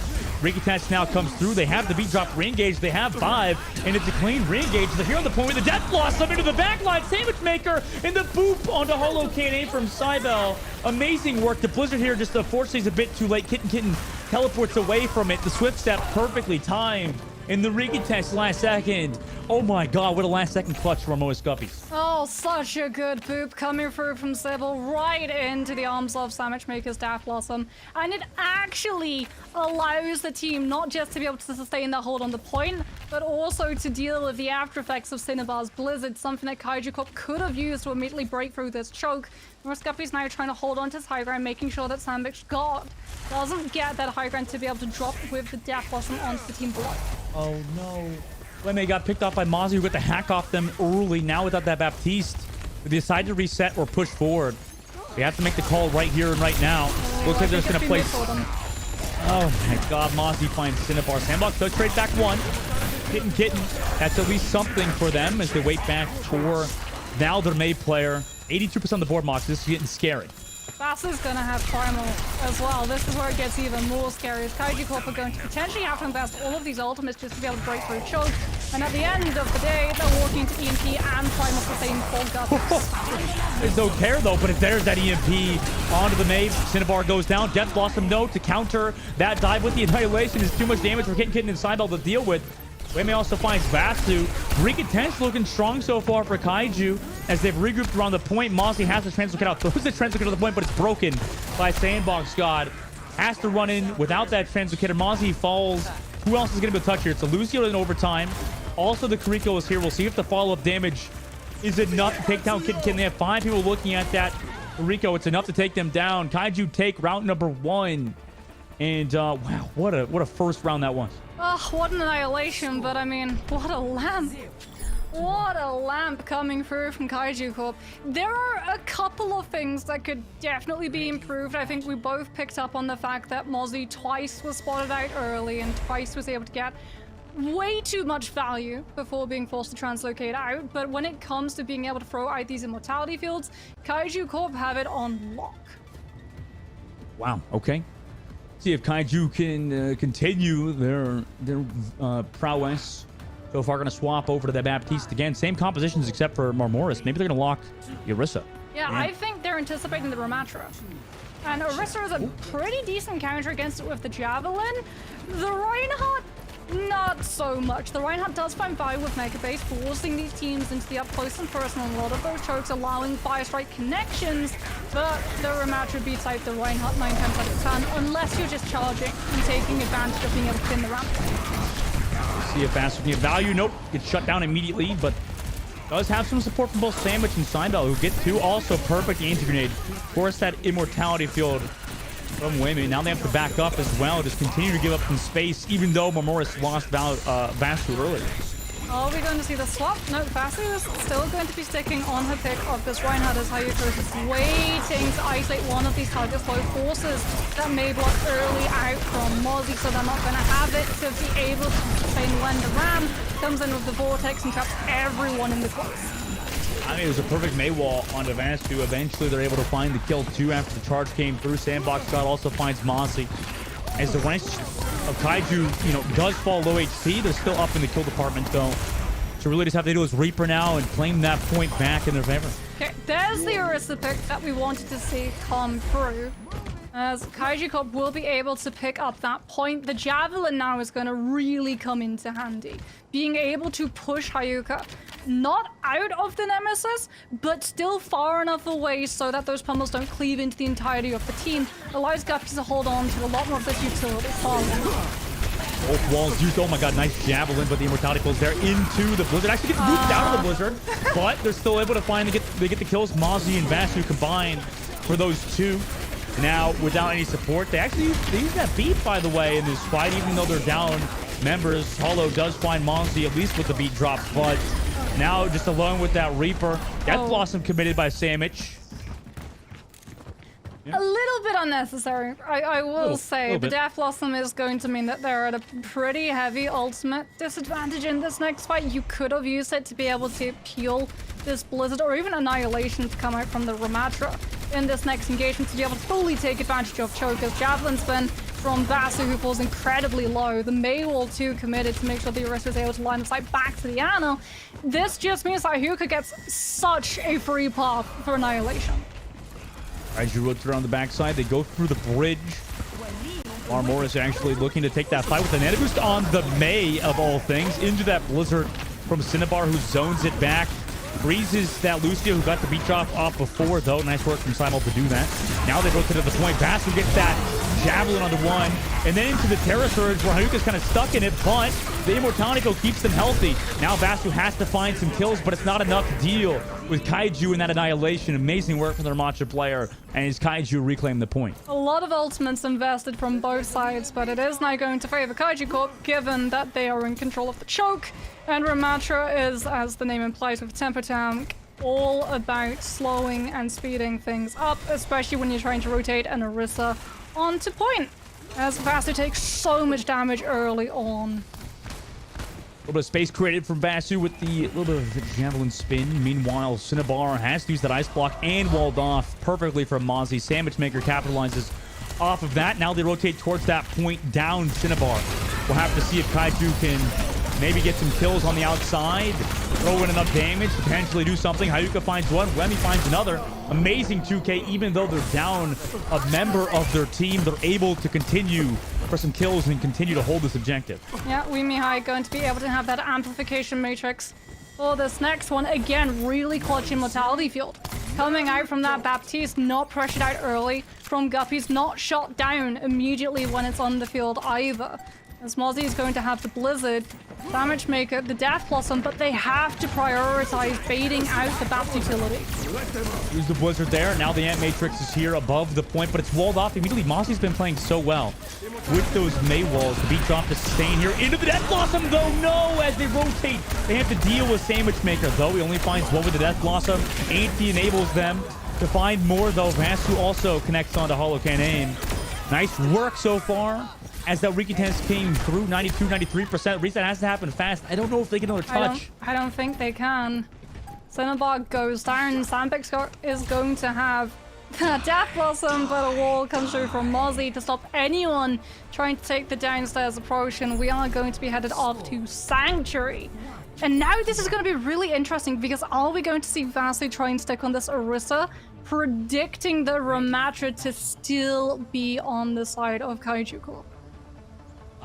Re-attach now comes through. They have the beat drop re-engage. They have 5, and it's a clean re-engage. They're here on the point with the Death Blossom into the backline. Sandwich Maker and the boop onto Hollow K&A from Cybel. Amazing work. The Blizzard here just unfortunately is a bit too late. Kitten teleports away from it. The Swift Step perfectly timed. In the re-contest last second. Oh my god, what a last second clutch from Moist Guppies. Oh, such a good boop coming through from Sybil right into the arms of Sandwich Maker's Death Blossom. And it actually allows the team not just to be able to sustain their hold on the point, but also to deal with the after effects of Cinnabar's Blizzard, something that Kaiju Corp could have used to immediately break through this choke. Moist Guppy's now trying to hold on to his high ground, making sure that Sandwich God doesn't get that high ground to be able to drop with the Death Blossom onto the team below. Oh no. When they got picked off by Mozzie, who got the hack off them early. Now without that Baptiste, they decide to reset or push forward. They have to make the call right here and right now. Looks like they're just going to place... Oh my god, Mozzie finds Cinnabar. Sandbox does trade back 1. Kitten. That's at least something for them as they wait back for now their May player. 82% of the board, Mox. This is getting scary. Bass is going to have Primal as well. This is where it gets even more scary, as Kaiju Corp are going to potentially have to invest all of these ultimates just to be able to break through choke. And at the end of the day, they're walking to EMP and Primal for the same full gut. There's no care though, but if there's that EMP onto the Maeve, Cinnabar goes down. Death Blossom, no, to counter that dive with the Annihilation is too much damage for Kitten and Cybel to deal with. Wayme also finds Vastu. Re-contest looking strong so far for Kaiju as they've regrouped around the point. Mozzie has the translocate out, throws the translocate to the point, but it's broken by Sandbox God. has to run in without that translocator. Mozzie falls. Who else is going to be able to touch here? It's a Lucio in overtime. Also, the Kariko is here. We'll see if the follow-up damage is enough to take down Kid Kid. They have 5 people looking at that Kariko. It's enough to take them down. Kaiju take round number 1. And wow, what a first round that was. Oh, what an annihilation, but I mean, what a lamp. What a lamp coming through from Kaiju Corp. There are a couple of things that could definitely be improved. I think we both picked up on the fact that Mozzie twice was spotted out early and twice was able to get way too much value before being forced to translocate out. But when it comes to being able to throw out these immortality fields, Kaiju Corp have it on lock. Wow, okay. See if Kaiju can continue their prowess. So far, going to swap over to the Baptiste again. Same compositions except for Marmoris. Maybe they're going to lock Orisa. Yeah, I think they're anticipating the Ramatra. And Orisa is a pretty decent counter against it with the Javelin. The Reinhardt, not so much. The Reinhardt does find value with Mega Base, forcing these teams into the up close and personal. A lot of those chokes allowing Fire Strike connections, but the Ramatra beats out the Reinhardt 9 times out of 10, unless you're just charging and taking advantage of being able to pin the ramp. See if Bass can get value. Nope, gets shut down immediately, but does have some support from both Sandwich and Seinbell, who get 2. Also, perfect anti-grenade. Force that immortality field from Women. Now they have to back up as well. Just continue to give up some space, even though Marmoris lost Vasu earlier. Are we going to see the swap? No, Vasu is still going to be sticking on her pick of this Reinhardt as Hayuko is just waiting to isolate one of these targets. Low forces that may block early out from Mozzie, so they're not going to have it to be able to sustain when the Ram comes in with the Vortex and traps everyone in the close. I mean, it was a perfect Maywall onto Vasu. Eventually, they're able to find the kill 2 after the charge came through. Sandbox shot also finds Mozzie. As the rest of Kaiju, does fall low HP, they're still up in the kill department, though. So really just have to do is Reaper now and claim that point back in their favor. Okay, there's the Orisa pick that we wanted to see come through. As Kaiju Corp will be able to pick up that point. The Javelin now is going to really come into handy. Being able to push Hayuka not out of the Nemesis, but still far enough away so that those pummels don't cleave into the entirety of the team allows Guppy to hold on to a lot more of this utility far longer. Both walls used. Oh my god, nice Javelin, but the immortality pulls there into the Blizzard. Actually gets moved out of the Blizzard, but they're still able to find they get the kills. Mozzie and Vasu combined for those 2. Now, without any support, they use that beat, by the way, in this fight, even though they're down members. Hollow does find Mozzie, at least with the beat drop, but now just alone with that Reaper. Death Blossom committed by Sandwich. A little bit unnecessary, I will say. The Death Blossom is going to mean that they're at a pretty heavy ultimate disadvantage in this next fight. You could have used it to be able to peel this Blizzard or even Annihilation to come out from the Ramatra in this next engagement to be able to fully take advantage of Choker's Javelin spin from Vasu, who falls incredibly low. The Maywall too committed to make sure the Orisa is able to line the sight back to the Ana. This just means that Hyuka gets such a free path for Annihilation. Kaiju rotates around the backside. They go through the bridge. Marmoris actually looking to take that fight with an Nana boost on the May of all things into that Blizzard from Cinnabar, who zones it back. Freezes that Lucio, who got the beat drop off before, though. Nice work from Simon to do that. Now they rotate to the point. Vasu gets that Javelin onto 1. And then into the Terra Surge, where Hayuka's kind of stuck in it, but the Immortality Go keeps them healthy. Now Vasu has to find some kills, but it's not enough to deal with Kaiju in that Annihilation. Amazing work from their Matcha player, and his Kaiju reclaim the point. A lot of ultimates invested from both sides, but it is now going to favor Kaiju Corp, given that they are in control of the choke. And Ramatra is, as the name implies with Tempo Tank, all about slowing and speeding things up, especially when you're trying to rotate an Orisa onto point, as Vasu takes so much damage early on. A little bit of space created from Vasu with the little bit of the Javelin spin. Meanwhile, Cinnabar has to use that ice block and walled off perfectly from Mozzie. Sandwich Maker capitalizes off of that. Now they rotate towards that point down Cinnabar. We'll have to see if Kaiju can maybe get some kills on the outside, throw in enough damage, potentially do something. Hayuka finds one, Wemi finds another. Amazing 2K, even though they're down a member of their team, they're able to continue for some kills and continue to hold this objective. Yeah, Wimihai going to be able to have that amplification matrix for this next one. Again, really clutch Immortality Field coming out from that Baptiste, not pressured out early from Guppy's, not shot down immediately when it's on the field either. As Mozzie is going to have the Blizzard, Damage Maker, the Death Blossom, but they have to prioritize baiting out the Bap's utility. Use the Blizzard there. Now the Ant Matrix is here above the point, but it's walled off immediately. Mozzie's been playing so well with those May walls. The beat drop to Stain here into the Death Blossom, though. No, as they rotate, they have to deal with Sandwich Maker, though. He only finds one with the Death Blossom. Anti enables them to find more, though. Vasu also connects onto Hollow Can't Aim. Nice work so far. As that Rikitens came through, 92, 93%. Reset has to happen fast. I don't know if they get another touch. I don't think they can. Cinnabar goes down. Sandpix is going to have Death Blossom, but a wall comes through from Mozzie to stop anyone trying to take the downstairs approach, and we are going to be headed off to Sanctuary. And now this is going to be really interesting, because are we going to see Vasu try and stick on this Orisa, predicting the Ramatra to still be on the side of Kaiju Corp?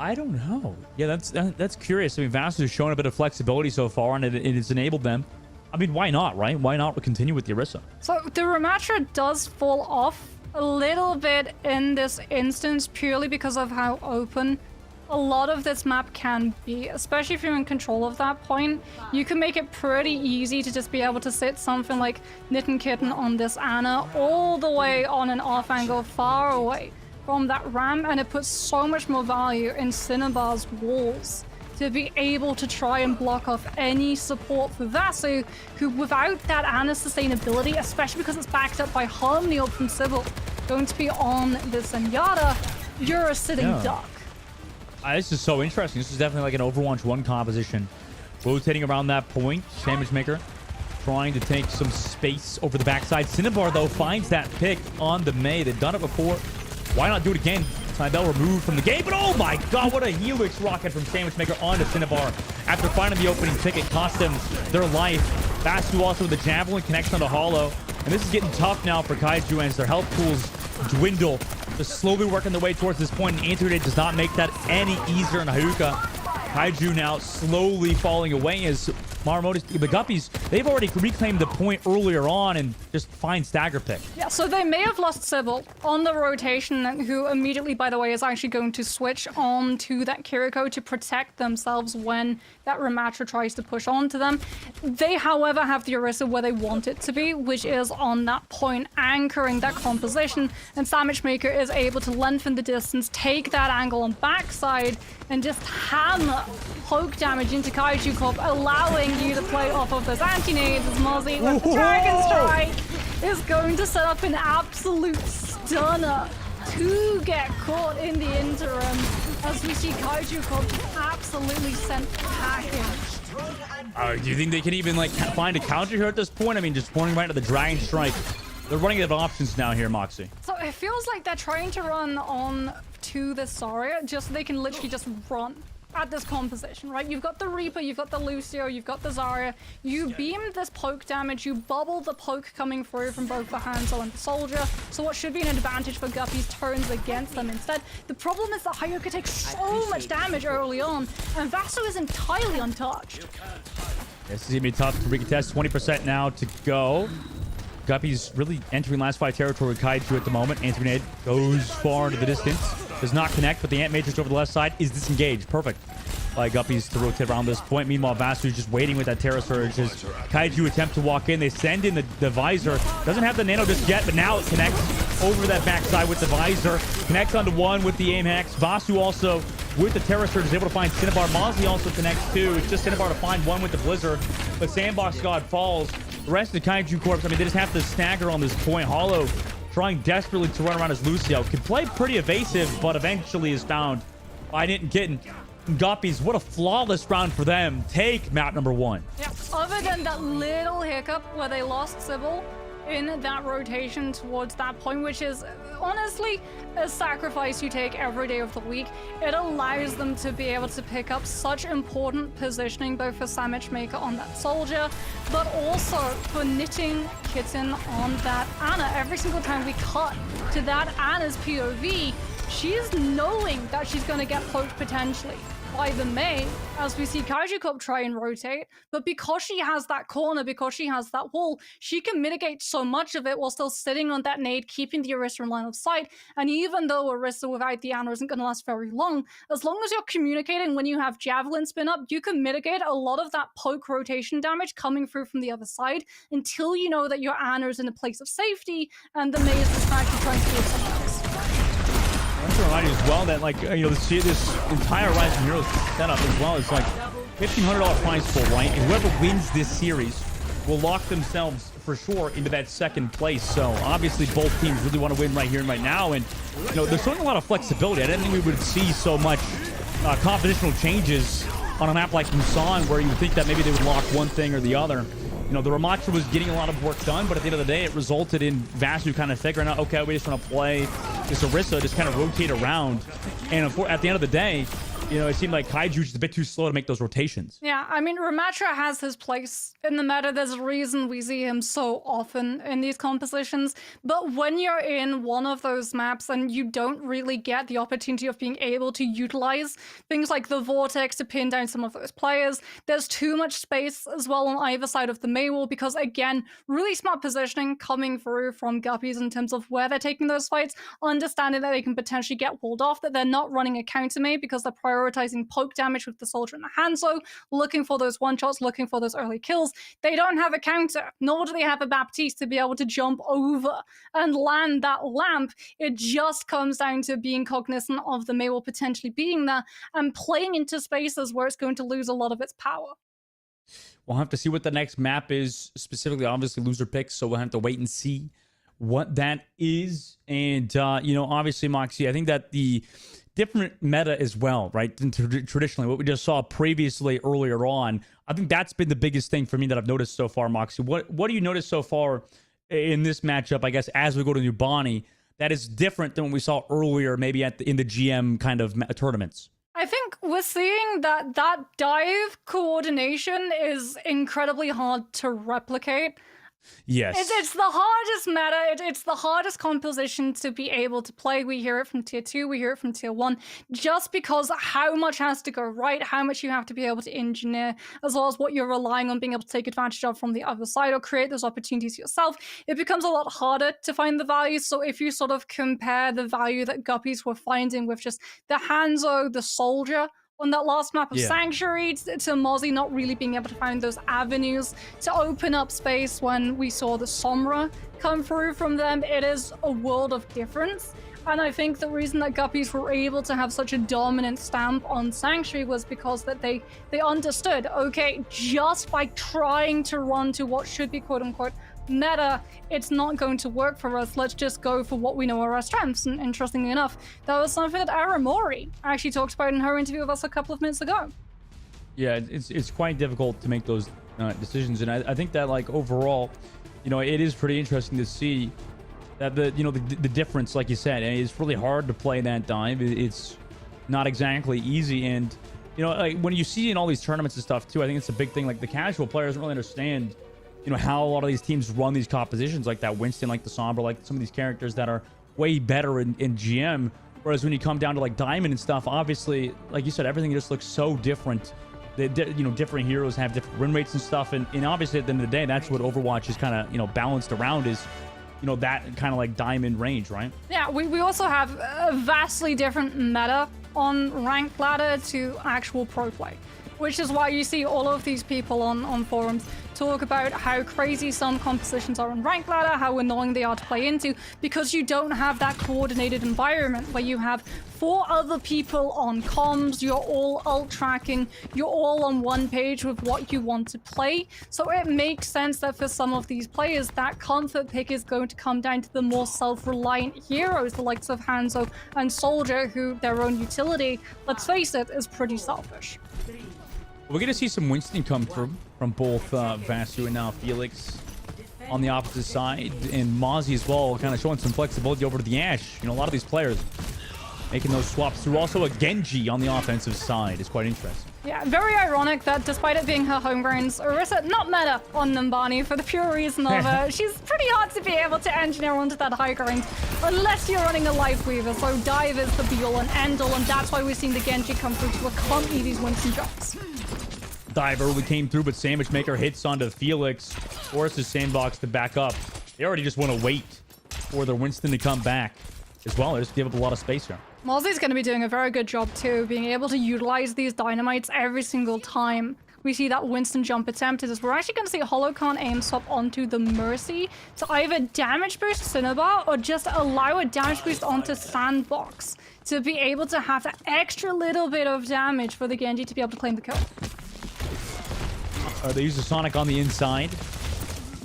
I don't know. Yeah, that's curious. I mean, Vasu has shown a bit of flexibility so far, and it has enabled them. I mean, why not, right? Why not continue with the Orisa? So the Ramatra does fall off a little bit in this instance, purely because of how open a lot of this map can be, especially if you're in control of that point. You can make it pretty easy to just be able to sit something like Knitten Kitten on this Ana all the way on an off angle far away from that ramp, and it puts so much more value in Cinnabar's walls to be able to try and block off any support for Vasu, who without that Ana sustainability, especially because it's backed up by Harmony up from Sybil, going to be on the Zenyatta, you're a sitting duck. This is so interesting. This is definitely like an Overwatch 1 composition. Rotating around that point. Sandwich Maker trying to take some space over the backside. Cinnabar, though, finds that pick on the May. They've done it before. Why not do it again? Tybell removed from the game, but oh my god, what a Helix rocket from Sandwich Maker onto Cinnabar. After finding the opening pick, it cost them their life. Vasu also with the Javelin connects onto Hollow. And this is getting tough now for Kaiju as their health pools dwindle. Just slowly working their way towards this point, and Anti-Grenade does not make that any easier in Haruka. Kaiju now slowly falling away as Maramoto's, the Guppies, they've already reclaimed the point earlier on and just find stagger pick. Yeah, so they may have lost Sybil on the rotation, who immediately, by the way, is actually going to switch on to that Kiriko to protect themselves when that Ramatra tries to push onto them. They, however, have the Orisa where they want it to be, which is on that point, anchoring that composition, and Sandwich Maker is able to lengthen the distance, take that angle on backside, and just hammer poke damage into Kaiju Corp, allowing you to play off of those anti-nades as Mozzie with the Dragon Strike is going to set up an absolute stunner to get caught in the interim as we see Kaiju Corp absolutely sent packing. Do you think they can even like find a counter here at this point? I mean, just pointing right to the Dragon Strike. They're running out of options now here, Moxie. So it feels like they're trying to run on to the Zarya just so they can literally just run at this composition, right? You've got the Reaper, you've got the Lucio, you've got the Zarya. You beam this poke damage, you bubble the poke coming through from both the Hansel and the Soldier. So what should be an advantage for Guppy's turns against them instead. The problem is that Haruka takes so much damage early on, and Vasu is entirely untouched. This is gonna be tough to recontest. 20% now to go. Guppy's really entering last fight territory with Kaiju at the moment. Anti-Grenade goes far into the distance. Does not connect, but the Ant Matrix over the left side is disengaged. Perfect by Guppies to rotate around this point. Meanwhile, Vasu's just waiting with that Terra Surge as Kaiju attempt to walk in. They send in the Visor. Doesn't have the Nano Disc yet, but now it connects over that backside with the Visor. Connects onto one with the Aim Hex. Vasu also with the Terra Surge is able to find Cinnabar. Mozzie also connects too. It's just Cinnabar to find one with the Blizzard, but Sandbox God falls. The rest of the Kaiju Corps, I mean, they just have to stagger on this point. Hollow trying desperately to run around as Lucio. Can play pretty evasive, but eventually is found by Knitten Kitten. Guppies, what a flawless round for them. Take map number 1. Yeah, other than that little hiccup where they lost Sybil in that rotation towards that point, which is honestly a sacrifice you take every day of the week. It allows them to be able to pick up such important positioning, both for Sandwich Maker on that Soldier, but also for Knitting Kitten on that Ana. Every single time we cut to that Ana's POV, she's knowing that she's going to get poked potentially by the Mei as we see Kaiju Corp try and rotate, but because she has that corner, because she has that wall, she can mitigate so much of it while still sitting on that nade, keeping the Orisa in line of sight. And even though Orisa without the Ana isn't going to last very long, as long as you're communicating when you have Javelin spin up, you can mitigate a lot of that poke rotation damage coming through from the other side until you know that your Ana is in a place of safety and the Mei is distracted trying to do something else. I want to remind you as well that, like, you know, this entire Rise of Heroes setup as well is like $1,500 prize pool, right? And whoever wins this series will lock themselves for sure into that second place. So obviously both teams really want to win right here and right now. And, you know, there's showing a lot of flexibility. I didn't think we would see so much compositional changes on a map like Musan, where you would think that maybe they would lock one thing or the other. You know, the Ramattra was getting a lot of work done, but at the end of the day, it resulted in Vasu kind of figuring out, okay, we just want to play this Orisa, just kind of rotate around. And at the end of the day, you know, it seemed like Kaiju just a bit too slow to make those rotations. Yeah, I mean, Ramattra has his place in the meta. There's a reason we see him so often in these compositions. But when you're in one of those maps and you don't really get the opportunity of being able to utilize things like the Vortex to pin down some of those players, there's too much space as well on either side of the Mei wall because, again, really smart positioning coming through from Guppies in terms of where they're taking those fights, understanding that they can potentially get walled off, that they're not running a counter Mei because they're prioritizing poke damage with the Soldier and the Hanzo, looking for those one-shots, looking for those early kills. They don't have a counter, nor do they have a Baptiste to be able to jump over and land that lamp. It just comes down to being cognizant of the Mei wall potentially being there and playing into spaces where it's going to lose a lot of its power. We'll have to see what the next map is, specifically, obviously, loser picks, so we'll have to wait and see what that is. And, you know, obviously, Moxie, I think that the different meta as well, right, than traditionally, what we just saw previously earlier on, I think that's been the biggest thing for me that I've noticed so far, Moxie. What do you notice so far in this matchup, I guess, as we go to New Bonnie, that is different than what we saw earlier, maybe in the GM kind of tournaments? I think we're seeing that dive coordination is incredibly hard to replicate. Yes. It's the hardest meta. It's the hardest composition to be able to play. We hear it from tier 2, we hear it from tier 1, just because how much has to go right, how much you have to be able to engineer, as well as what you're relying on being able to take advantage of from the other side or create those opportunities yourself. It becomes a lot harder to find the value. So if you sort of compare the value that Guppies were finding with just the Hanzo, the Soldier, on that last map of Sanctuary, to Mozzie not really being able to find those avenues to open up space when we saw the Sombra come through from them, it is a world of difference. And I think the reason that Guppies were able to have such a dominant stamp on Sanctuary was because that they understood, okay, just by trying to run to what should be quote-unquote meta, it's not going to work for us. Let's just go for what we know are our strengths. And interestingly enough, that was something that Aramori actually talked about in her interview with us a couple of minutes ago. Yeah, it's quite difficult to make those decisions, and I think that, like, overall, you know, it is pretty interesting to see that the difference, like you said, and it's really hard to play that dive. It's not exactly easy, and you know, like when you see in all these tournaments and stuff too, I think it's a big thing. Like the casual player doesn't really understand, you know, how a lot of these teams run these compositions, like that Winston, like the Sombra, like some of these characters that are way better in GM. Whereas when you come down to like Diamond and stuff, obviously, like you said, everything just looks so different. You know, different heroes have different win rates and stuff, and obviously at the end of the day, that's what Overwatch is kind of, you know, balanced around, is, you know, that kind of like Diamond range, right? Yeah, we also have a vastly different meta on ranked ladder to actual pro play, which is why you see all of these people on forums talk about how crazy some compositions are on ranked ladder, how annoying they are to play into, because you don't have that coordinated environment where you have 4 other people on comms, you're all ult tracking, you're all on one page with what you want to play. So it makes sense that for some of these players, that comfort pick is going to come down to the more self-reliant heroes, the likes of Hanzo and Soldier, who their own utility, let's face it, is pretty selfish. We're going to see some Winston come through from both Vasu and now Felix on the opposite side, and Mozzie as well, kind of showing some flexibility over to the Ashe. You know, a lot of these players making those swaps through. Also a Genji on the offensive side is quite interesting. Yeah, very ironic that despite it being her home grounds, Orisa not meta on Numbani for the pure reason of she's pretty hard to be able to engineer onto that high ground unless you're running a Life Weaver. So dive is the be-all and end-all, and that's why we've seen the Genji come through to accompany these Winston jumps. Dive early came through, but Sandwich Maker hits onto Felix. Forces Sandbox to back up. They already just want to wait for their Winston to come back as well. They just give up a lot of space here. Mozzy's going to be doing a very good job too, being able to utilize these dynamites every single time we see that Winston jump attempted, as we're actually going to see Holocon aim swap onto the Mercy to either damage boost Cinnabar or just allow a damage boost onto Sandbox to be able to have that extra little bit of damage for the Genji to be able to claim the kill. They use the Sonic on the inside.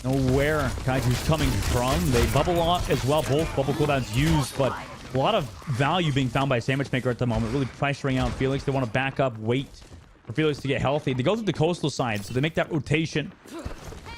Know where Kaiju's coming from. They bubble off as well. Both bubble cooldowns used, but a lot of value being found by Sandwich Maker at the moment. Really pressuring out Felix. They want to back up, wait for Felix to get healthy. They go to the coastal side, so they make that rotation.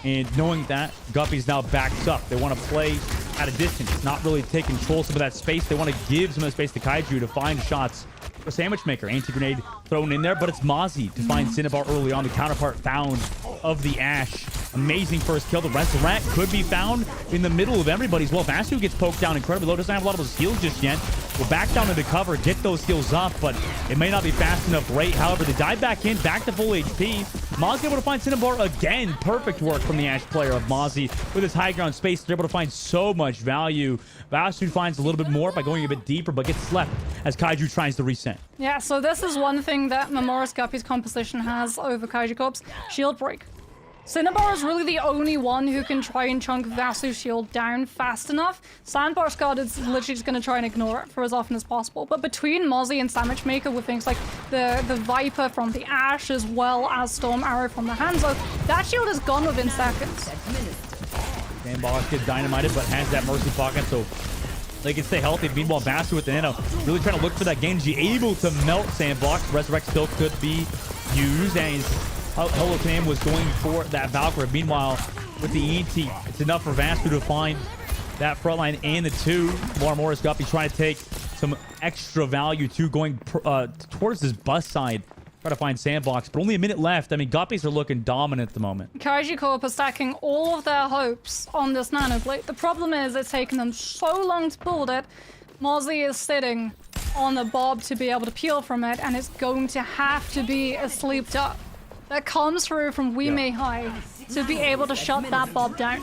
And knowing that, Guppy's now backed up. They want to play at a distance, not really take control of some of that space. They want to give some of the space to Kaiju to find shots for Sandwich Maker. Anti-grenade thrown in there, but it's Mozzie to find Cinnabar early on. The counterpart found of the Ashe. Amazing first kill. The Resurrect could be found in the middle of everybody as well. Vasu gets poked down incredibly low. Doesn't have a lot of those heals just yet. We'll back down into cover, get those heals up, but it may not be fast enough rate. However, they dive back in, back to full HP. Mozzie able to find Cinnabar again. Perfect work from the Ashe player of Mozzie with his high ground space. They're able to find so much value. Vasu finds a little bit more by going a bit deeper, but gets left as Kaiju tries to reset. Yeah, so this is one thing that Memoris Guppy's composition has over Kaiju Corp's shield break. Cinnabar is really the only one who can try and chunk Vasu's shield down fast enough. Sandbar's God is literally just going to try and ignore it for as often as possible. But between Mozzie and Sandwich Maker with things like the Viper from the Ashe as well as Storm Arrow from the Hanzo, that shield is gone within seconds. Sandbox gets dynamited, but has that Mercy pocket, so they can stay healthy. Meanwhile, Vasu with the Nano really trying to look for that Genji, able to melt Sandbox. Resurrect still could be used, and Holocam was going for that Valkyrie. Meanwhile, with the ENT, it's enough for Vasu to find that front line and the two. Morris Guppy trying to take some extra value too, going towards this bus side. Try to find Sandbox, but only a minute left. I mean, Guppies are looking dominant at the moment. Kaiju Corp are stacking all of their hopes on this Nano Blade. The problem is it's taken them so long to build it. Mozzie is sitting on the Bob to be able to peel from it, and it's going to have to be a sleep up that comes through from Wime High to be able to shut that Bob down.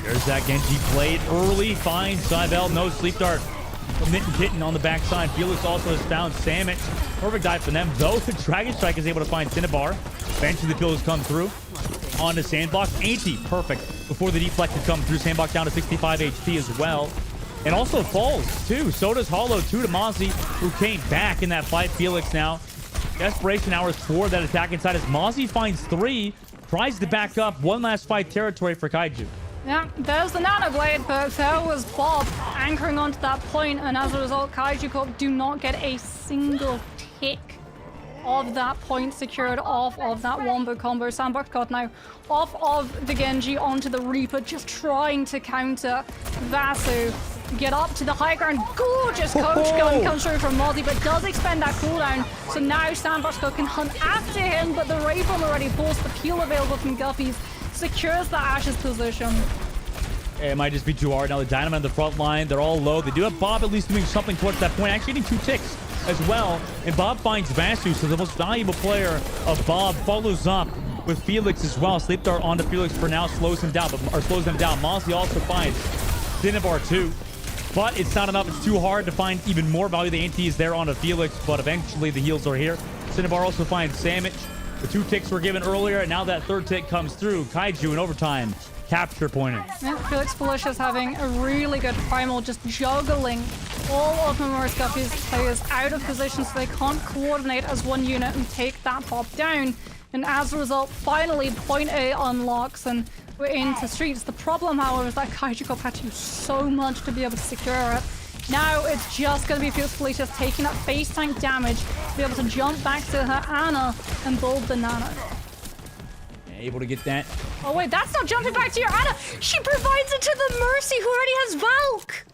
There's that Genji blade early. Finds Cybele. No sleep dart from Knit and Kitten on the backside. Felix also has found Sandwich. Perfect dive for them, though. The Dragon Strike is able to find Cinnabar. Eventually the kills come through. Onto Sandbox. Anti, perfect. Before the deflect could come through. Sandbox down to 65 HP as well. And also falls, too. So does Hollow, 2 to Mozzie, who came back in that fight. Felix now. Desperation hours for that attack inside as Mozzie finds 3. Tries to back up. One last fight territory for Kaiju. Yeah, there's the Nano Blade, but there was Bob anchoring onto that point, and as a result, Kaiju Corp do not get a single tick of that point secured off of that Wombo combo. Sandbox God now off of the Genji onto the Reaper, just trying to counter Vasu. Get up to the high ground. Gorgeous coach gun comes through from Mozzie, but does expend that cooldown. So now Sandbox God can hunt after him, but the Ray Bomb already forced the peel available from Guppies. Secures the Ashe's position. It might just be too hard. Now the Dynamite on the front line, they're all low. They do have Bob at least doing something towards that point. Actually getting 2 ticks as well. And Bob finds Vasu, so the most valuable player of Bob follows up with Felix as well. Sleep Dart onto Felix for now, slows him down, or slows them down. Mozzie also finds Cinnabar too. But it's not enough. It's too hard to find even more value. The anti is there onto Felix, but eventually the heals are here. Cinnabar also finds Sandwich. The 2 ticks were given earlier, and now that 3rd tick comes through. Kaiju in overtime. Capture pointed. Yeah, Felix Felicia's having a really good primal, just juggling all of Memoris Guppy's players out of position so they can't coordinate as one unit and take that Bob down. And as a result, finally, point A unlocks and we're into streets. The problem, however, is that Kaiju Corp had to do so much to be able to secure it. Now it's just going to be Felix Felicia's taking that face tank damage to be able to jump back to her Ana and build the Nano. Able to get that. Oh wait, that's not jumping back to your Ana. She provides it to the Mercy who already has Valk.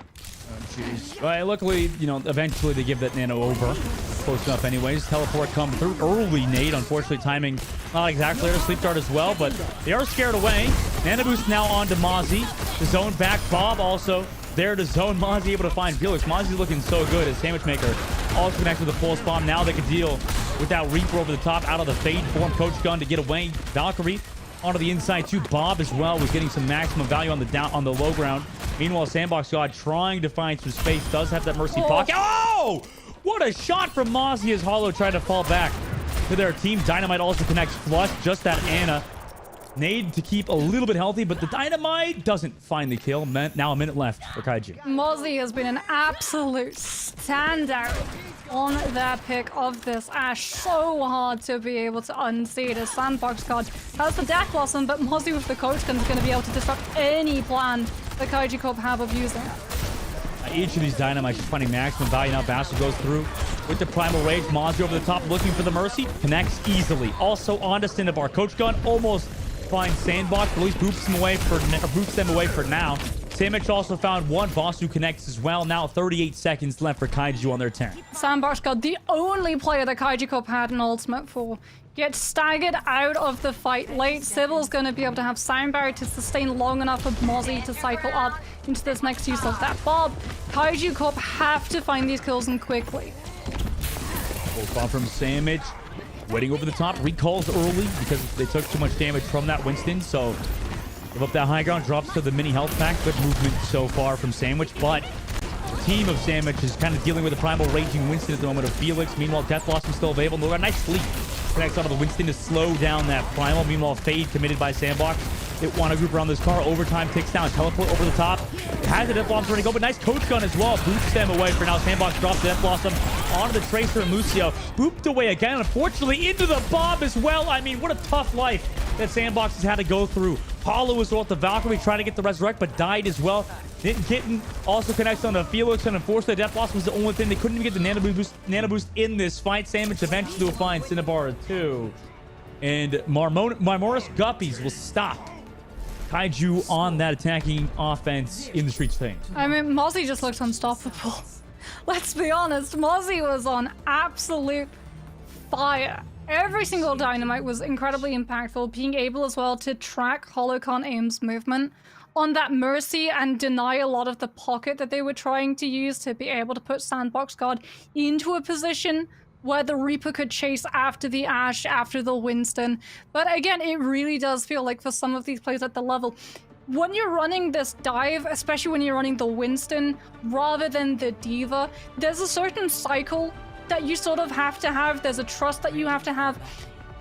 Oh, jeez. Well, luckily, you know, eventually they give that Nano over. close enough anyways. Teleport come through. Early nade. Unfortunately, timing not exactly there. Sleep dart as well, but they are scared away. Nano boost now on to Mozzie. The zone back. Bob also there to zone Mozzie, able to find Felix. Mozzie's looking so good as Sandwich Maker also connects with the pulse bomb. Now they can deal with that Reaper over the top out of the fade form. Coach Gun to get away. Valkyrie onto the inside too. Bob as well was getting some maximum value on the low ground. Meanwhile, Sandbox God trying to find some space. Does have that Mercy pocket. Oh! What a shot from Mozzie as Hollow tried to fall back to their team. Dynamite also connects flush. Just that Ana. Nade to keep a little bit healthy, but the Dynamite doesn't find the kill. Now a minute left for Kaiju. Mozzie has been an absolute standout on their pick of this Ashe. So hard to be able to unseat as Sandbox God has the Death Blossom, but Mozzie with the Coach Gun is going to be able to disrupt any plan the Kaiju Corp have of using it. Each of these Dynamites is finding maximum value. Now Bastard goes through with the Primal Rage. Mozzie over the top looking for the Mercy. Connects easily. Also on to Cinnabar. Coach Gun almost finds Sandbox, but at least boops them away for now. Sandwich also found one. Vasu connects as well. Now 38 seconds left for Kaiju on their turn. Sandbox God, the only player that Kaiju Corp had an ultimate for, gets staggered out of the fight late. Sybil's going to be able to have Sound Barrier to sustain long enough for Mozzie to cycle up into this next use of that Bob. Kaiju Corp have to find these kills and quickly. Full bomb from Sandwich. Waiting over the top. Recalls early because they took too much damage from that Winston. So give up that high ground. Drops to the mini health pack. Good movement so far from Sandwich. But the team of Sandwich is kind of dealing with the Primal Raging Winston at the moment of Felix. Meanwhile, Death Blossom still available. No, a nice sleep. Connects onto the Winston to slow down that Primal. Meanwhile, Fade committed by Sandbox. They want to group around this car. Overtime ticks down. Teleport over the top. Has the Death Blossom ready to go, but nice Coach Gun as well. Boots them away for now. Sandbox drops the Death Blossom onto the Tracer and Lucio. Booped away again, unfortunately, into the Bob as well. I mean, what a tough life that Sandbox has had to go through. Hollow was off the Valkyrie, trying to get the Resurrect, but died as well. Kitten also connects on the Felix, and unfortunately, the Death Blossom was the only thing. They couldn't even get the Nano Boost in this fight. Sandwich eventually will find Cinnabar 2. And Marmora's Guppies will stop Kaiju on that attacking offense in the Streets thing. I mean, Mozzie just looked unstoppable. Let's be honest, Mozzie was on absolute fire. Every single Dynamite was incredibly impactful, being able as well to track Holocon Aim's movement on that Mercy and deny a lot of the pocket that they were trying to use to be able to put Sandbox God into a position where the Reaper could chase after the Ashe, after the Winston. But again, it really does feel like for some of these players at the level, when you're running this dive, especially when you're running the Winston rather than the Diva, there's a certain cycle that you sort of have to have. There's a trust that you have to have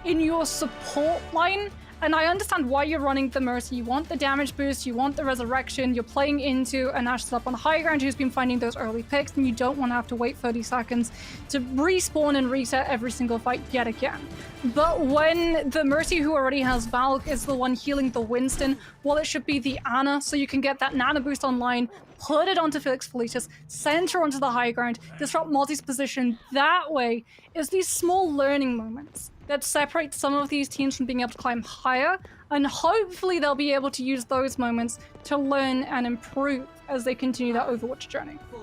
in your support line. And I understand why you're running the Mercy. You want the damage boost, you want the resurrection, you're playing into an Ashe up on high ground who's been finding those early picks, and you don't want to have to wait 30 seconds to respawn and reset every single fight yet again. But when the Mercy who already has Valk is the one healing the Winston, well, it should be the Ana, so you can get that Nano Boost online, put it onto Felix Felicis, send her onto the high ground, disrupt Mozzie's position. That way is these small learning moments that separate some of these teams from being able to climb higher, and hopefully they'll be able to use those moments to learn and improve as they continue their Overwatch journey. 4,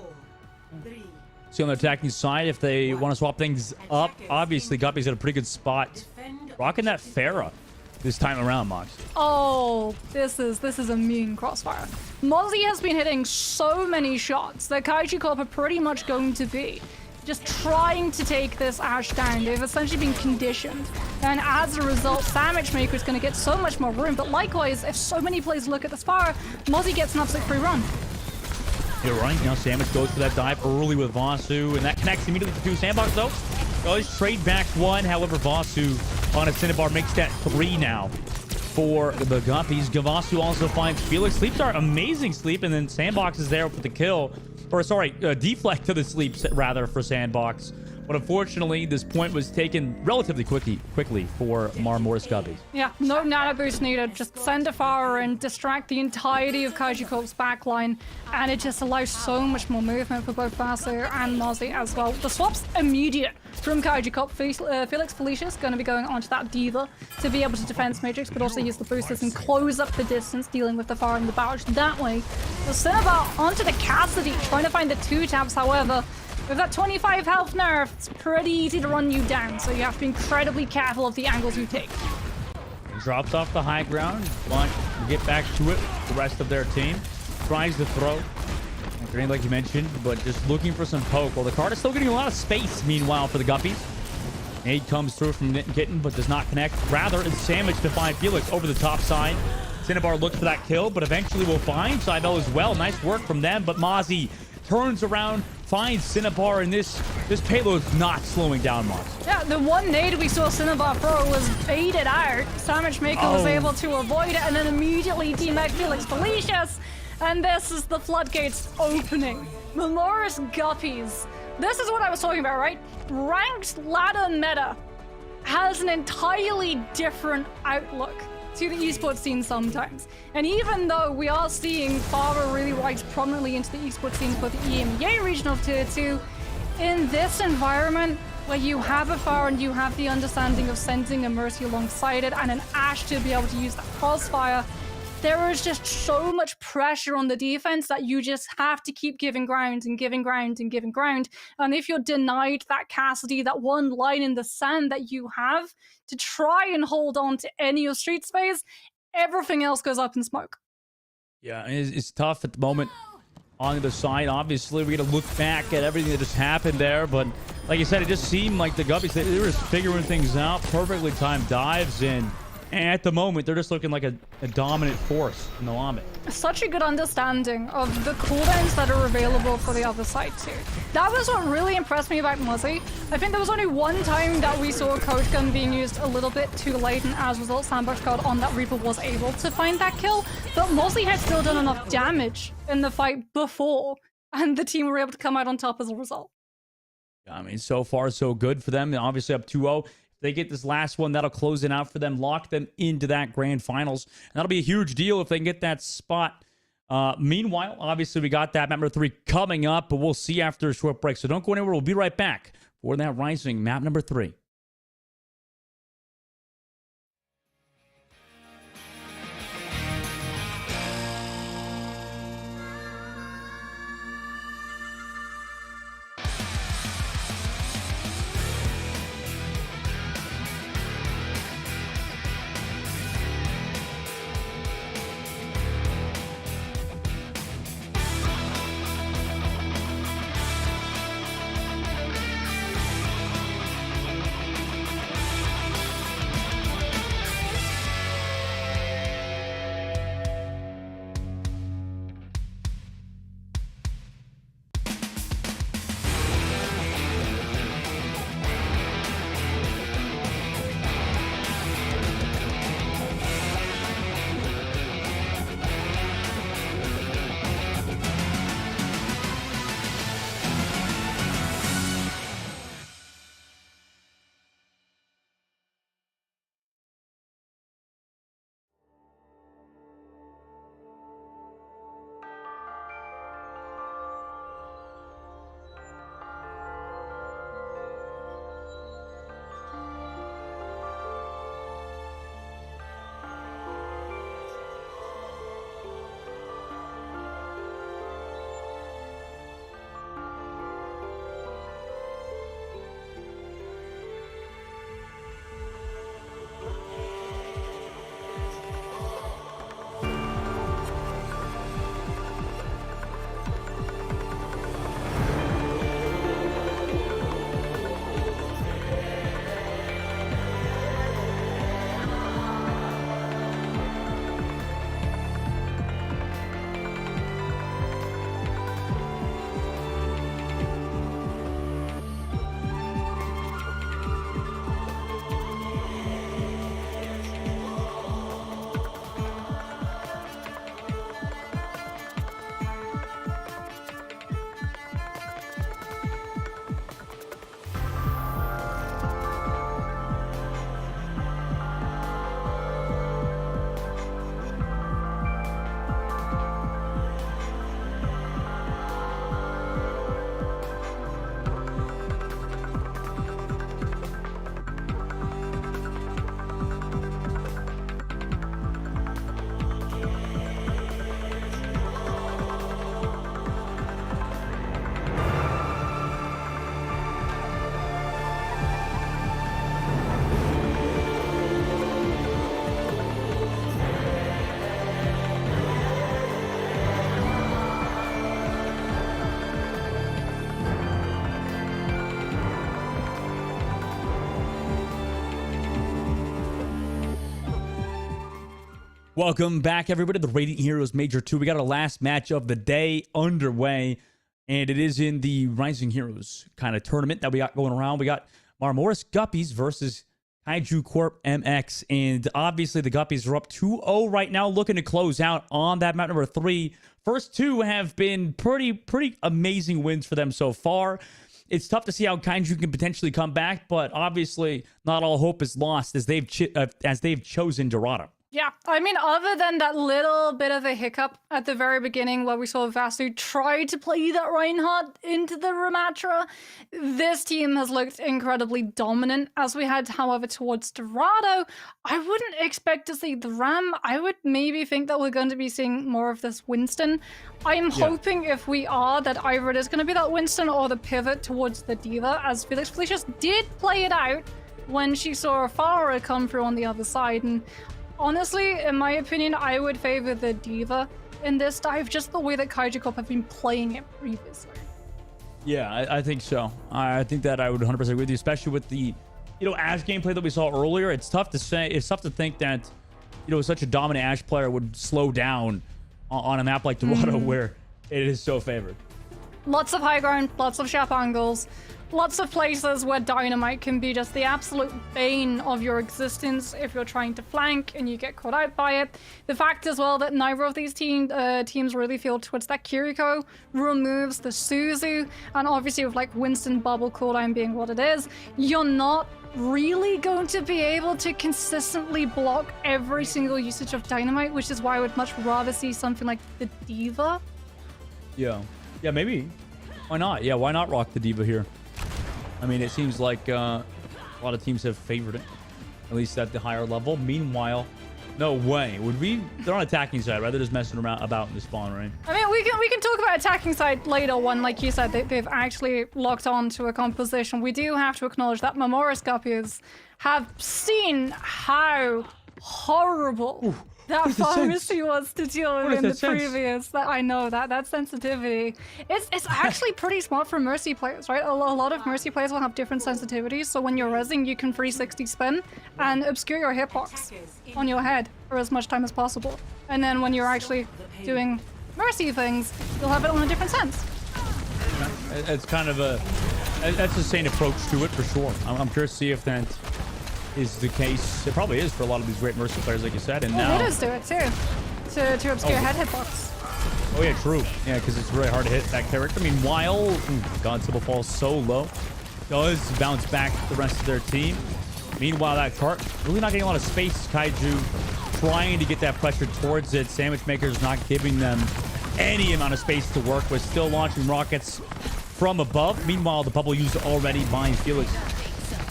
3, See on the attacking side, if they want to swap things up, obviously Guppy's at a pretty good spot. defend Rocking that Pharah this time around, Mox. Oh, this is a mean crossfire. Mozzie has been hitting so many shots that Kaiju Corp are pretty much going to be just trying to take this Ashe down. They've essentially been conditioned. And as a result, Sandwich Maker is going to get so much more room. But likewise, if so many players look at this far, Mozzie gets an absolute free run. You're right. Now Sandwich goes for that dive early with Vasu, and that connects immediately to 2. Sandbox, though, does trade back 1. However, Vasu on a Cinnabar makes that 3 now for the Guppies. Gavasu also finds Felix. Sleeps are amazing sleep, and then Sandbox is there with the kill. Or, sorry, deflect to the sleep, rather, for Sandbox. But unfortunately, this point was taken relatively quickly for Marmora's Guppies. Yeah, no Nano Boost needed. Just send a Pharah and distract the entirety of Kaiju Corp's backline. And it just allows so much more movement for both Vasu and Mozzie as well. The swap's immediate from Kaiju Corp. Felix Felicia's going to be going onto that Diva to be able to defense Matrix, but also use the boosters and close up the distance, dealing with the Pharah and the barrage that way. The Cinnabar onto the Cassidy, trying to find the 2 taps, however. With that 25 health nerf, it's pretty easy to run you down, so you have to be incredibly careful of the angles you take. Drops off the high ground, but get back to it. The rest of their team tries to throw. Grenade, like you mentioned, but just looking for some poke. Well, the card is still getting a lot of space, meanwhile, for the Guppies. Nade comes through from Kitten, but does not connect. Rather, it's sandwiched to find Felix over the top side. Cinnabar looks for that kill, but eventually will find Cybele as well. Nice work from them, but Mozzie turns around, finds Cinnabar, and this payload is not slowing down much. Yeah, the one nade we saw Cinnabar throw was baited out. Sandwich Maker was able to avoid it and then immediately demech Felix Felicius. And this is the floodgates opening. Memoris Guppies. This is what I was talking about, right? Ranked ladder meta has an entirely different outlook to the esports scene sometimes. And even though we are seeing Farah really rise prominently into the esports scene for the EMEA region of Tier 2, in this environment where you have a Farah and you have the understanding of sending a Mercy alongside it and an Ashe to be able to use that crossfire, there is just so much pressure on the defense that you just have to keep giving ground and giving ground and giving ground. And if you're denied that Cassidy, that one line in the sand that you have to try and hold on to any of street space, everything else goes up in smoke. Yeah, it's tough at the moment on the other side. Obviously, we're going to look back at everything that just happened there. But like you said, it just seemed like the Guppies, they were just figuring things out. Perfectly timed dives in. And at the moment, they're just looking like a dominant force in the Lamit. Such a good understanding of the cooldowns that are available for the other side too. That was what really impressed me about Muzzy. I think there was only one time that we saw Coach Gun being used a little bit too late, and as a result, Sandbox God on that Reaper was able to find that kill. But Muzzy had still done enough damage in the fight before, and the team were able to come out on top as a result. I mean, so far, so good for them. Obviously, up 2-0. They get this last one, that'll close it out for them, lock them into that grand finals. And that'll be a huge deal if they can get that spot. Meanwhile, obviously, we got that map number 3 coming up, but we'll see after a short break. So don't go anywhere. We'll be right back for that Rising map number 3. Welcome back, everybody, to the Radiant Heroes Major 2. We got our last match of the day underway, and it is in the Rising Heroes kind of tournament that we got going around. We got Marmoris Guppies versus Kaiju Corp MX, and obviously the Guppies are up 2-0 right now, looking to close out on that map number 3. First two have been pretty amazing wins for them so far. It's tough to see how Kaiju can potentially come back, but obviously not all hope is lost as they've chosen Dorado. Yeah, I mean, other than that little bit of a hiccup at the very beginning where we saw Vasu try to play that Reinhardt into the Ramatra, this team has looked incredibly dominant as we head, however, towards Dorado. I wouldn't expect to see the Ram. I would maybe think that we're going to be seeing more of this Winston. I'm hoping if we are, that either it is going to be that Winston or the pivot towards the Diva, as Felicius did play it out when she saw Farah come through on the other side. And honestly, in my opinion, I would favor the Diva in this dive, just the way that Kaiju Corp have been playing it previously. Yeah, I think so. I think that I would 100% agree with you, especially with the, Ash gameplay that we saw earlier. It's tough to say. It's tough to think that, such a dominant Ash player would slow down on a map like Dorado where it is so favored. Lots of high ground, lots of sharp angles, lots of places where dynamite can be just the absolute bane of your existence if you're trying to flank and you get caught out by it. The fact as well that neither of these teams really feel towards that Kiriko removes the Suzu, and obviously with like Winston bubble cooldown being what it is, you're not really going to be able to consistently block every single usage of dynamite, which is why I would much rather see something like the Diva. Yeah, maybe. Why not? Yeah, why not rock the Diva here? I mean, it seems like a lot of teams have favored it, at least at the higher level. Meanwhile, no way. They're on attacking side, right? They're just messing around about in the spawn, right? I mean, we can talk about attacking side later when, like you said, they've actually locked on to a composition. We do have to acknowledge that Marmoris Guppies have seen how horrible that pharmacy was to deal with in the previous. I know that sensitivity. It's actually pretty smart for Mercy players, right? A lot of Mercy players will have different sensitivities, so when you're rezzing, you can 360 spin and obscure your hitbox on your head for as much time as possible. And then when you're actually doing Mercy things, you'll have it on a different sense. It's kind of that's the same approach to it for sure. I'm curious to see if that is the case. It probably is for a lot of these great Mercy players, like you said. And now hitters do it too, to obscure head hitbox. Oh yeah, true. Yeah, because it's really hard to hit that character. Meanwhile, God Sybil falls so low, does bounce back the rest of their team. Meanwhile, that cart really not getting a lot of space. Kaiju trying to get that pressure towards it. Sandwich Maker's not giving them any amount of space to work with. Still launching rockets from above. Meanwhile, the bubble used already by Felix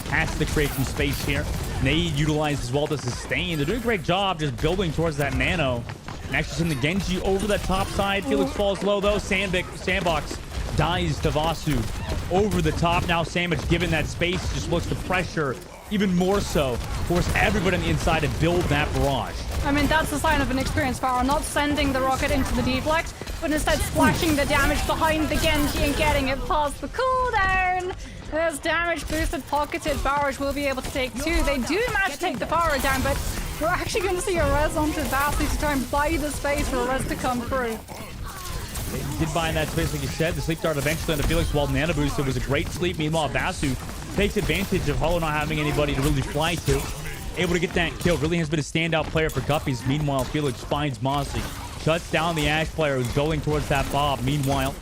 has to create some space here. Nade utilized as well to sustain. They're doing a great job just building towards that nano. And actually send the Genji over the top side. Felix falls low though. Sandbox dies to Vasu over the top. Now Sandwich, given that space, just looks to pressure even more so. Force everybody on the inside to build that barrage. I mean, that's a sign of an experienced power, not sending the rocket into the deflect, but instead splashing the damage behind the Genji and getting it past the cooldown. There's damage boosted pocketed. Barrage will be able to take two. They do manage to take the power down, but we're actually going to see a res onto Vasu to try and buy the space for a res to come through. They did buy in that space, like you said. The sleep dart eventually into Felix while nano boost. It was a great sleep. Meanwhile, Vasu takes advantage of Hollow not having anybody to really fly to. Able to get that kill. Really has been a standout player for Guppies. Meanwhile, Felix finds Mossy. Shuts down the Ash player who's going towards that Bob. Meanwhile,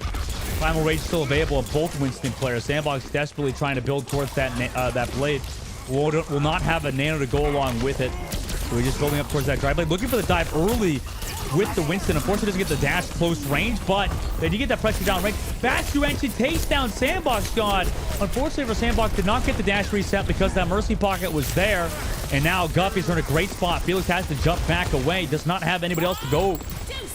Primal Rage still available of both Winston players. Sandbox desperately trying to build towards that blade. Will not have a nano to go along with it. So he's just building up towards that dry blade. Looking for the dive early with the Winston. Unfortunately, doesn't get the dash close range, but they did get that pressure down range. Vasu actually takes down Sandbox God. Unfortunately for Sandbox, did not get the dash reset because that Mercy pocket was there. And now Guppy's in a great spot. Felix has to jump back away. Does not have anybody else to go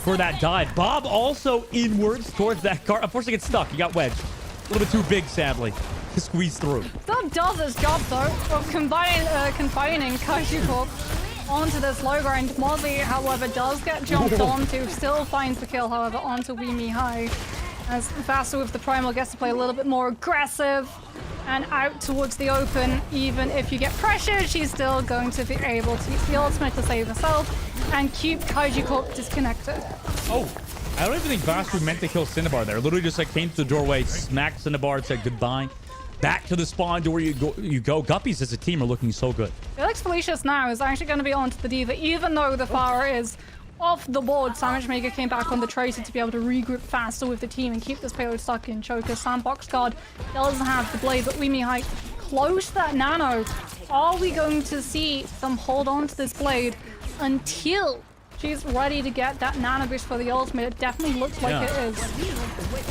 for that dive. Bob also inwards towards that cart. Unfortunately, gets stuck. He got wedged. A little bit too big, sadly, to squeeze through. That does his job, though, of confining Kaiju Corp onto this low ground. Mozzie, however, does get jumped onto. Still finds the kill, however, onto Weemi High. As Vasu with the Primal gets to play a little bit more aggressive and out towards the open. Even if you get pressured, she's still going to be able to use the ultimate to save herself. and keep Kaiju Corp disconnected. Oh, I don't even think Vasu meant to kill Cinnabar there. Literally just like came to the doorway, smacked Cinnabar, and said goodbye. Back to the spawn door you go. Guppies as a team are looking so good. Felix Felicius now is actually going to be onto the Diva, even though the Fire is off the board. Sandwich Maker came back on the Tracer to be able to regroup faster with the team and keep this payload stuck in choker. Sandbox Guard doesn't have the blade, but we High close that nano. Are we going to see them hold on to this blade until she's ready to get that nano boost for the ultimate? It definitely looks like it is.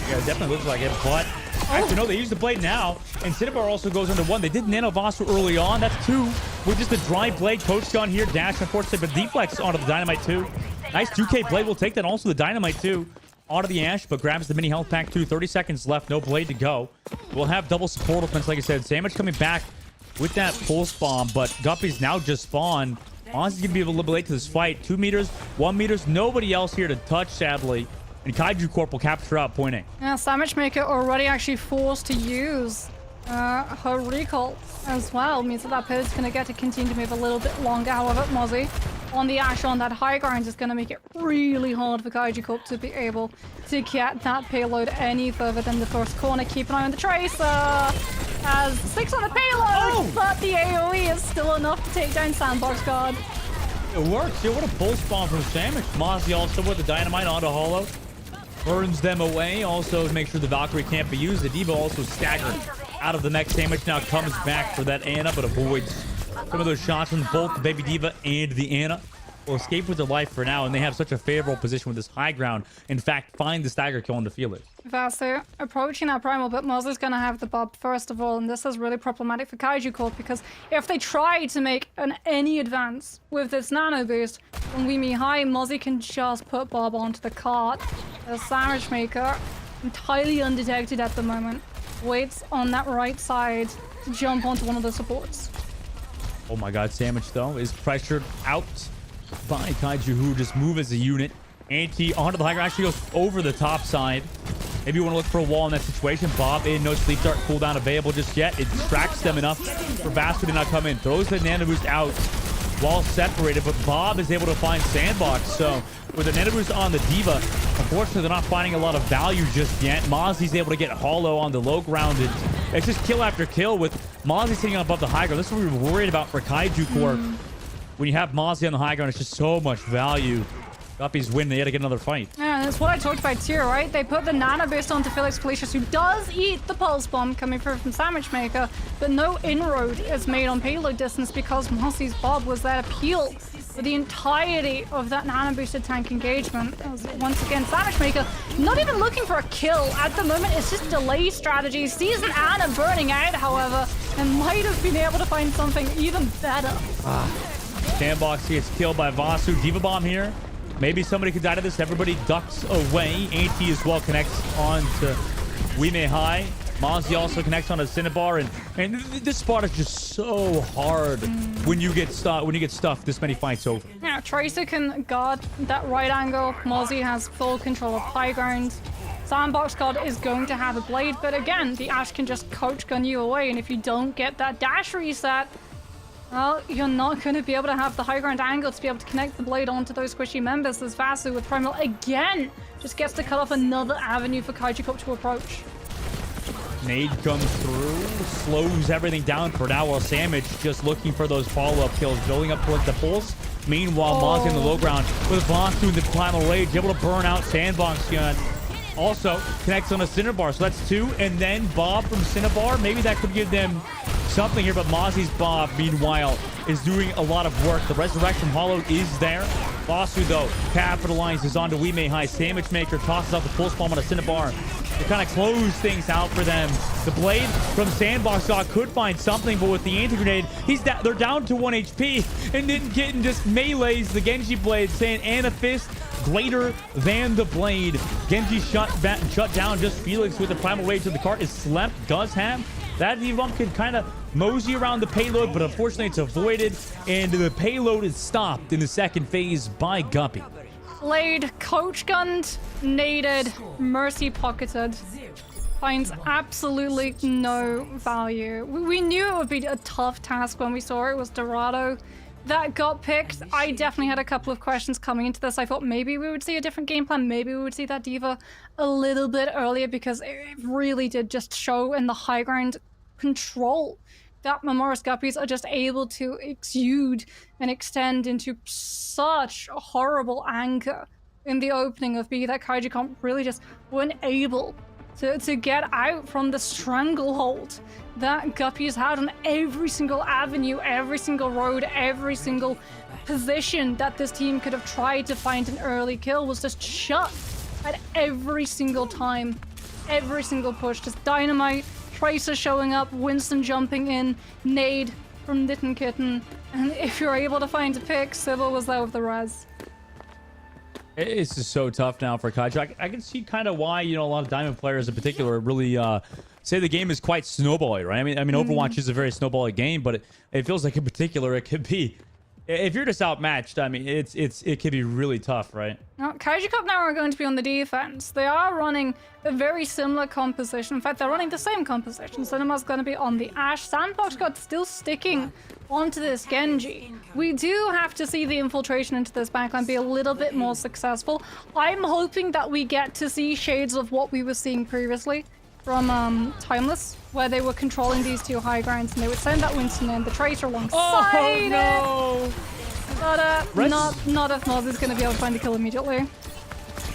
Yeah, it definitely looks like it, but actually, no, they use the blade now, and Cinnabar also goes under 1. They did nano Vasu early on. That's 2 with just a dry blade. Coach gun here, dash, unfortunately, but deflex onto the Dynamite too. Nice 2K blade. We'll take that. Also, the Dynamite too onto the Ash, but grabs the mini health pack too. 30 seconds left. No blade to go. We'll have double support offense, like I said. Sandwich coming back with that pulse bomb, but Guppy's now just spawned. Ozzy's gonna be a little late to this fight. 2 meters, 1 meters. Nobody else here to touch, sadly. And Kaiju Corp will capture out point A. Yeah, Sandwich Maker already actually forced to use her recall as well. Means that payload's going to get to continue to move a little bit longer. However, Mozzie on the Ash on that high ground is going to make it really hard for Kaiju Corp to be able to get that payload any further than the first corner. Keep an eye on the Tracer. As 6 on the payload, but the AoE is still enough to take down Sandbox Guard. It works. Yeah, what a pulse bomb from Sandwich. Mozzie also with the Dynamite onto Hollow. Burns them away. Also to make sure the Valkyrie can't be used. The Diva also staggered out of the next. Sandwich now comes back for that Ana, but avoids some of those shots from both the Baby Diva and the Ana. Will escape with their life for now, and they have such a favorable position with this high ground. In fact, find the stagger kill into Felix. Vasu approaching that primal, but Mozzie's going to have the bob first of all, and this is really problematic for Kaiju Corp because if they try to make any advance with this nano boost, when we meet high, Mozzie can just put Bob onto the cart. The Sandwich Maker, entirely undetected at the moment, waits on that right side to jump onto one of the supports. Oh my god, Sandwich though is pressured out by Kaiju, who just move as a unit. Anti onto the high ground, actually goes over the top side. Maybe you want to look for a wall in that situation. Bob in, no sleep dart cooldown available just yet. It distracts them enough for Vasu to not come in. Throws the nano boost out while separated, but Bob is able to find Sandbox. So with the nano boost on the Diva, unfortunately they're not finding a lot of value just yet. Mozzie's able to get Hollow on the low grounded. It's just kill after kill with Mozzie sitting above the high ground. This is what we were worried about for Kaiju Corp. When you have Mozzie on the high ground, it's just so much value. Guppies win, they had to get another fight. Yeah, that's what I talked about too, right? They put the nano boost onto Felix Felicius, who does eat the pulse bomb coming through from Sandwich Maker, but no inroad is made on payload distance because Mozzie's Bob was there to peel for the entirety of that nano boosted tank engagement. As once again, Sandwich Maker not even looking for a kill at the moment. It's just delay strategy. Sees an Ana burning out, however, and might have been able to find something even better. Sandbox gets killed by Vasu. Diva Bomb here. Maybe somebody could die to this. Everybody ducks away. AT as well connects on to Wime High. Mozzie also connects on to Cinnabar, and this spot is just so hard when you get stuffed this many fights over. Yeah, Tracer can guard that right angle. Mozzie has full control of high ground. Sandbox God is going to have a blade, but again, the Ash can just coach gun you away, and if you don't get that dash reset, well, you're not going to be able to have the high ground angle to be able to connect the blade onto those squishy members. As Vasu with Primal again just gets to cut off another avenue for Kaiju Corp to approach. Nade comes through, slows everything down for now, while Sandwich just looking for those follow-up kills, building up towards the pulse. Meanwhile, Mozzie in the low ground with Voss doing the Primal Rage, able to burn out Sandbox gun. Also connects on a Cinnabar, so that's 2, and then Bob from Cinnabar. Maybe that could give them something here, but Mozzie's Bob, meanwhile, is doing a lot of work. The Resurrection Hollow is there. Vasu, though, capitalizes onto Wime High. Sandwich Maker tosses out the pulse bomb on a Cinnabar to kind of close things out for them. The blade from Sandbox God could find something, but with the anti-grenade, they're down to 1 HP, and then Kitten just melees the Genji blade, saying Ana Fist greater than the blade. Genji shut down just Felix with the Primal Rage to the cart is slept, does have. That Diva can kind of mosey around the payload, but unfortunately it's avoided, and the payload is stopped in the second phase by Guppy. Blade coach gunned, naded, mercy pocketed. Finds absolutely no value. We knew it would be a tough task when we saw it was Dorado that got picked, I definitely had a couple of questions coming into this. I thought maybe we would see a different game plan. Maybe we would see that D.Va a little bit earlier, because it really did just show in the high ground control that Mamora's Guppies are just able to exude and extend into such a horrible anger in the opening of B that Kaiju Comp really just weren't able to get out from the stranglehold that Guppies had on every single avenue, every single road, every single position that this team could have tried to find an early kill was just shut at every single time. Every single push, just dynamite, Tracer showing up, Winston jumping in, nade from Knitten Kitten, and if you're able to find a pick, Sybil was there with the res. It's just so tough now for Kaiju. I can see kind of why, you know, a lot of Diamond players in particular really say the game is quite snowbally, right? I mean, Overwatch is a very snowbally game, but it feels like in particular it could be, if you're just outmatched, I mean, it could be really tough, right? Now, Kaiju Cup now are going to be on the defense. They are running a very similar composition. In fact, they're running the same composition. Cinema's going to be on the Ashe. Sandbox got still sticking onto this Genji. We do have to see the infiltration into this backline be a little bit more successful. I'm hoping that we get to see shades of what we were seeing previously from Timeless, where they were controlling these two high grounds and they would send that Winston in, the Tracer alongside it. No! But not if Mozzie's going to be able to find the kill immediately.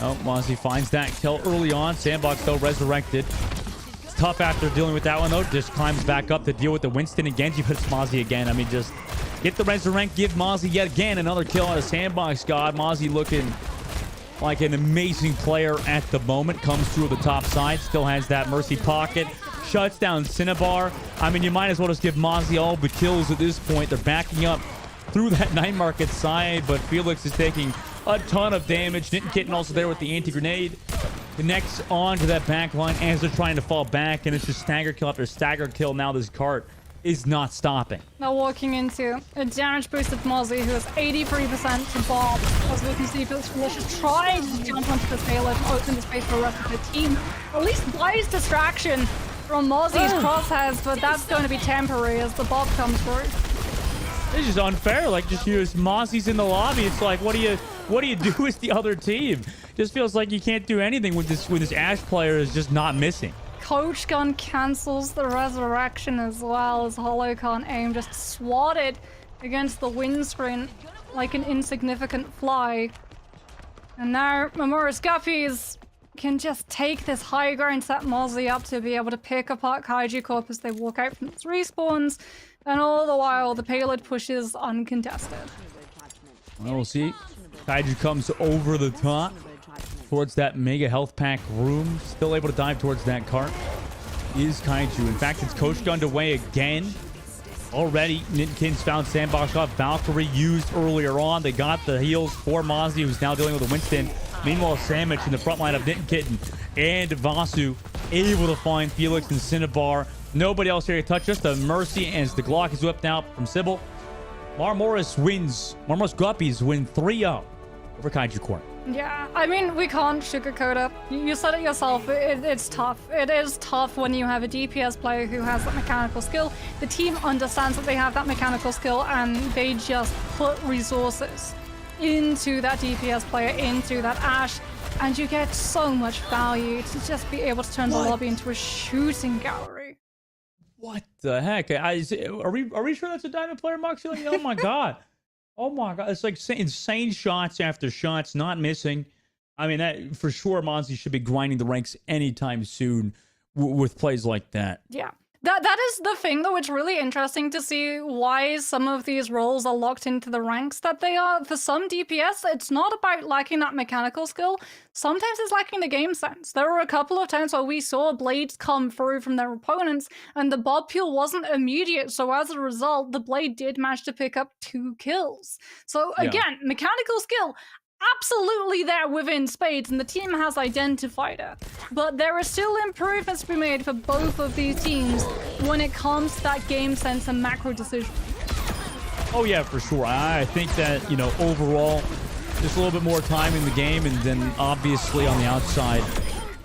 Oh, Mozzie finds that kill early on. Sandbox, though, resurrected. It's tough after dealing with that one, though. Just climbs back up to deal with the Winston and Genji, puts Mozzie again. I mean, just get the resurrect, give Mozzie yet again another kill on a Sandbox god. Mozzie looking like an amazing player at the moment. Comes through the top side, still has that Mercy pocket. Shuts down Cinnabar. I mean, you might as well just give Mozzie all the kills at this point. They're backing up through that night market side, but Felix is taking a ton of damage. Knitten Kitten also there with the anti-grenade. Connects on to that back line as they're trying to fall back, and it's just stagger kill after stagger kill. Now this cart is not stopping. Now walking into a damage boosted Mozzie who is 83% to Bob. As we can see, Felix Delicious trying to jump onto the payload and open the space for the rest of the team. At least buys distraction from Mozzie's crosshairs, but that's going to be temporary as the Bob comes through. It's just unfair. Like, just use Mozzie's in the lobby. It's like, what do you do as the other team? Just feels like you can't do anything when this Ashe player is just not missing. Coach Gun cancels the resurrection as well as Hollow can't aim, just swatted against the windscreen like an insignificant fly. And now Mamora's Guppies can just take this high ground, set Mozzie up to be able to pick apart Kaiju Corp as they walk out from its respawns, and all the while the payload pushes uncontested. Well, we'll see. Kaiju comes over the top towards that mega health pack room. Still able to dive towards that cart is Kaiju. In fact, it's Coach Gunned away again. Already, Knittenkin's found Sandbox off. Valkyrie used earlier on. They got the heals for Mozzie, who's now dealing with a Winston. Meanwhile, Sandwich in the front line of Knittenkitten and Vasu able to find Felix and Cinnabar. Nobody else here to touch, just a Mercy as the Glock is whipped out from Sybil. Marmora's Guppies win 3-0 over Kaiju Corp. Yeah, I mean, we can't sugarcoat it. You said it yourself, it's tough. It is tough when you have a DPS player who has that mechanical skill. The team understands that they have that mechanical skill and they just put resources into that DPS player, into that Ashe, and you get so much value to just be able to turn the lobby into a shooting gallery. What the heck? Are we sure that's a Diamond player, Moxie? Like, oh my god. Oh my god. It's like insane shots after shots, not missing. I mean, that for sure Mozzie should be grinding the ranks anytime soon with plays like that. Yeah. That is the thing, though. It's really interesting to see why some of these roles are locked into the ranks that they are. For some DPS, it's not about lacking that mechanical skill. Sometimes it's lacking the game sense. There were a couple of times where we saw blades come through from their opponents, and the bob peel wasn't immediate. So as a result, the blade did manage to pick up 2 kills. So again, mechanical skill, absolutely there within spades, and the team has identified it. But there are still improvements to be made for both of these teams when it comes to that game sense and macro decision. Oh yeah, for sure. I think that, you know, overall, just a little bit more time in the game, and then obviously on the outside,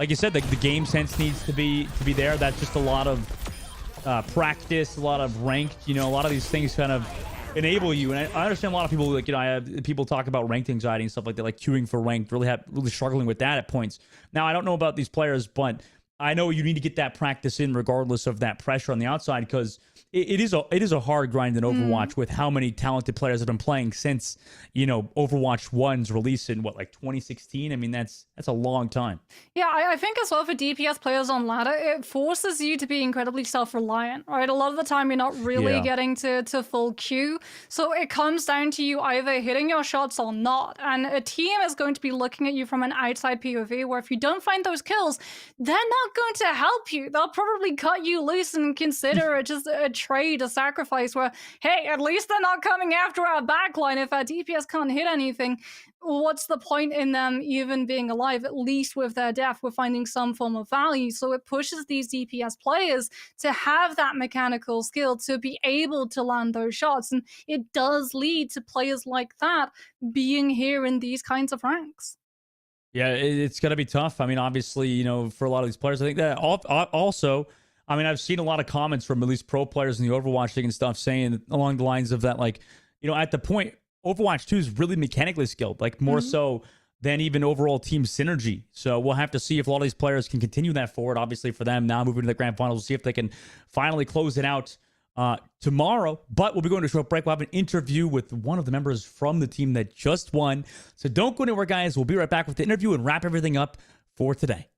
like you said, the game sense needs to be there. That's just a lot of practice, a lot of ranked, you know, a lot of these things kind of enable you. And I understand a lot of people, like, I have people talk about ranked anxiety and stuff like that, like queuing for ranked, really struggling with that at points. Now, I don't know about these players, but I know you need to get that practice in regardless of that pressure on the outside, because it is a hard grind in Overwatch with how many talented players have been playing since, Overwatch 1's release in 2016. I mean, that's a long time. Yeah, I think as well for DPS players on ladder, it forces you to be incredibly self-reliant, right? A lot of the time you're not really getting to full queue. So it comes down to you either hitting your shots or not. And a team is going to be looking at you from an outside POV where if you don't find those kills, they're not going to help you. They'll probably cut you loose and consider it just a trade, a sacrifice where, hey, at least they're not coming after our backline. If our DPS can't hit anything, what's the point in them even being alive? At least with their death, we're finding some form of value. So it pushes these DPS players to have that mechanical skill to be able to land those shots. And it does lead to players like that being here in these kinds of ranks. Yeah, it's going to be tough. I mean, obviously, for a lot of these players, I think that also, I mean, I've seen a lot of comments from at least pro players in the Overwatch League and stuff saying along the lines of that, like, at the point, Overwatch 2 is really mechanically skilled, like more so than even overall team synergy. So we'll have to see if a lot of these players can continue that forward. Obviously, for them now moving to the grand finals, we'll see if they can finally close it out tomorrow. But we'll be going to a short break. We'll have an interview with one of the members from the team that just won. So don't go anywhere, guys. We'll be right back with the interview and wrap everything up for today.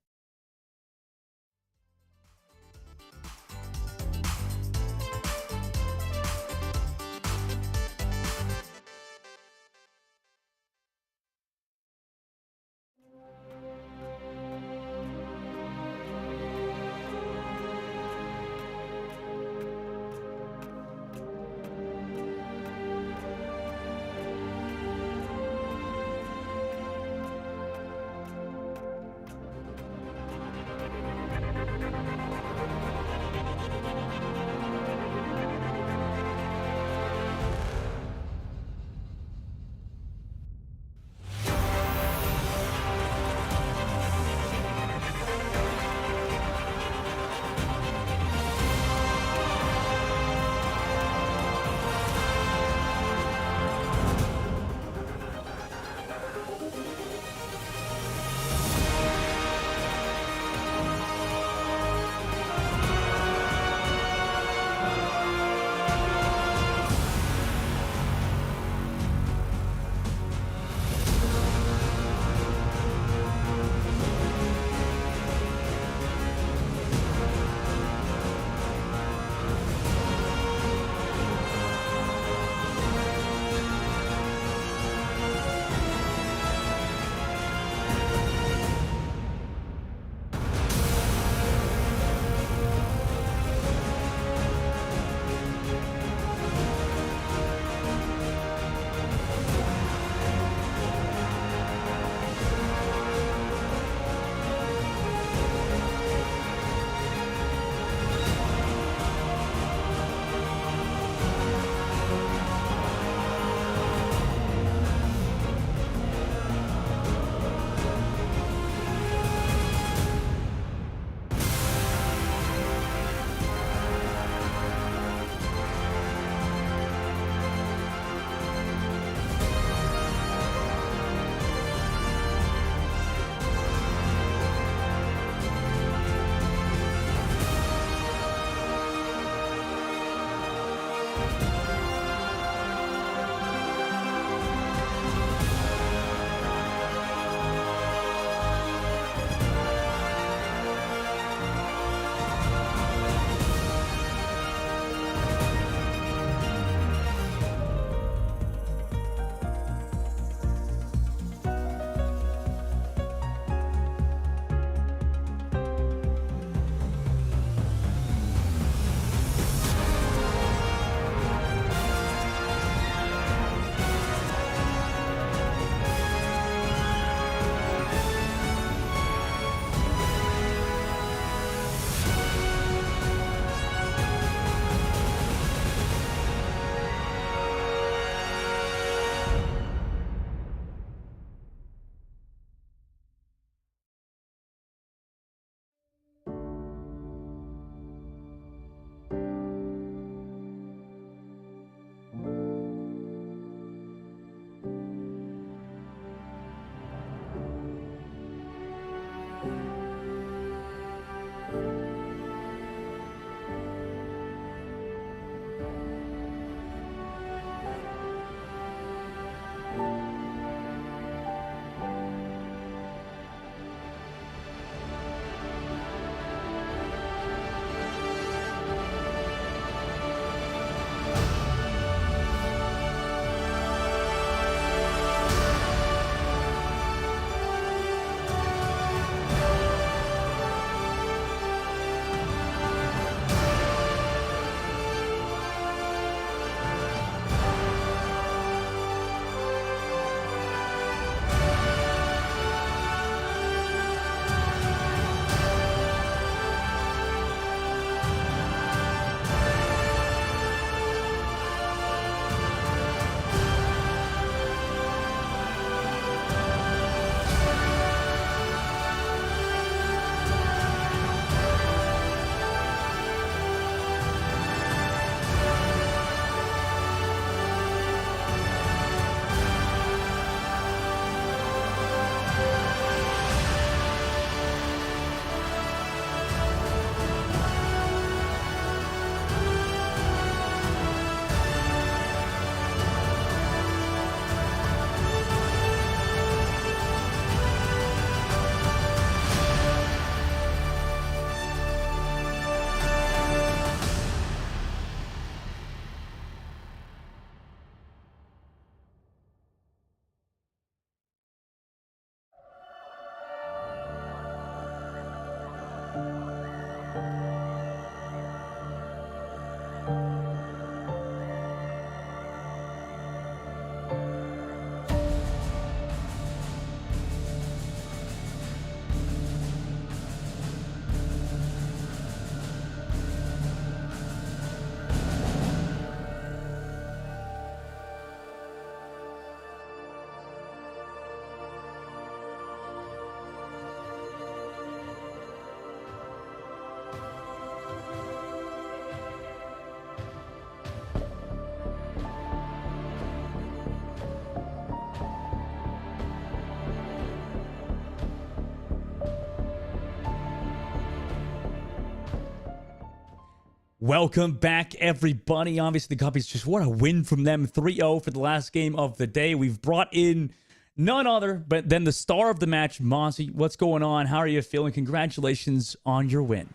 Welcome back, everybody. Obviously, the Guppies, just what a win from them. 3-0 for the last game of the day. We've brought in none other but then the star of the match, Mozzie. What's going on? How are you feeling? Congratulations on your win.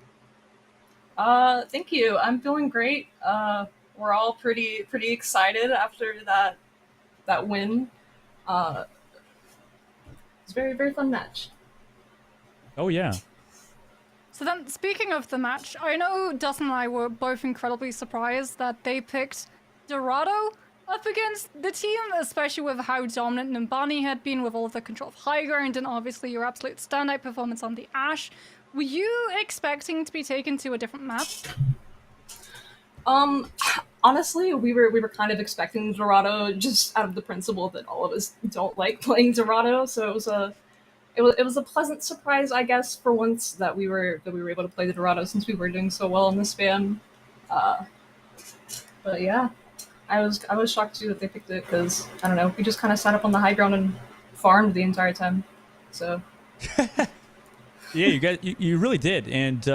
Thank you. I'm feeling great. We're all pretty excited after that win. It's a very fun match. Oh, yeah. So then, speaking of the match, I know Dustin and I were both incredibly surprised that they picked Dorado up against the team, especially with how dominant Numbani had been with all of the control of high ground and obviously your absolute standout performance on the Ashe. Were you expecting to be taken to a different map? Honestly, we were kind of expecting Dorado just out of the principle that all of us don't like playing Dorado, so it was a pleasant surprise, I guess, for once that we were able to play the Dorado since we were doing so well in the span. But yeah, I was shocked too that they picked it because I don't know, we just kind of sat up on the high ground and farmed the entire time. So Yeah, you really did. And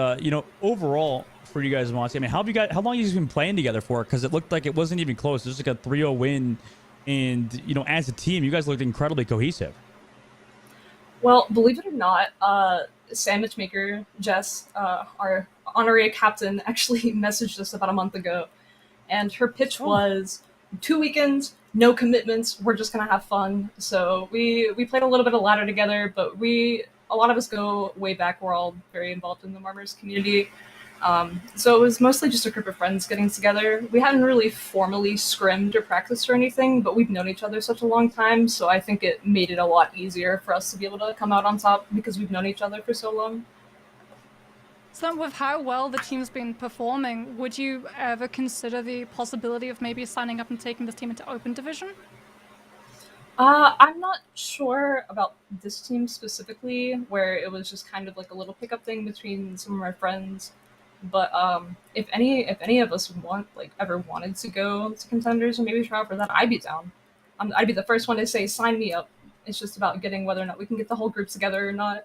overall for you guys, Monty, I mean, how long have you guys been playing together for? Because it looked like it wasn't even close. It was like a 3-0 win, and as a team, you guys looked incredibly cohesive. well, believe it or not, sandwich maker Jess, our honorary captain, actually messaged us about a month ago, and her pitch was 2 weekends, no commitments. We're just gonna have fun. So we played a little bit of ladder together, but a lot of us go way back. We're all very involved in the Marmers community. So it was mostly just a group of friends getting together. We hadn't really formally scrimmed or practiced or anything, but we've known each other such a long time, so I think it made it a lot easier for us to be able to come out on top because we've known each other for so long. So then, with how well the team's been performing, would you ever consider the possibility of maybe signing up and taking this team into open division? I'm not sure about this team specifically, where it was just kind of like a little pickup thing between some of our friends. But if any of us ever wanted to go to contenders and maybe try out for that, I'd be down. I'd be the first one to say sign me up. It's just about getting whether or not we can get the whole group together or not.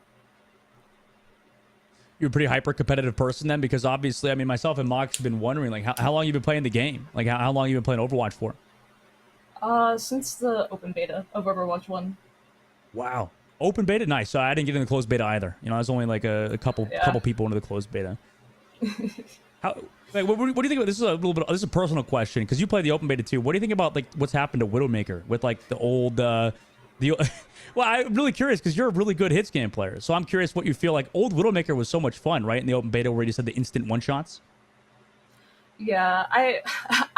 You're a pretty hyper competitive person then, because obviously, I mean, myself and Mox have been wondering like how long you've been playing the game, like how long you've been playing Overwatch for. Since the open beta of Overwatch 1. Wow, open beta, nice. So I didn't get in the closed beta either. I was only like a couple people into the closed beta. What do you think about this? Is a little bit. This is a personal question because you play the open beta too. What do you think about like what's happened to Widowmaker with like the old well, I'm really curious because you're a really good hit scan player. So I'm curious what you feel like. Old Widowmaker was so much fun, right? In the open beta where you just had the instant one shots. Yeah, I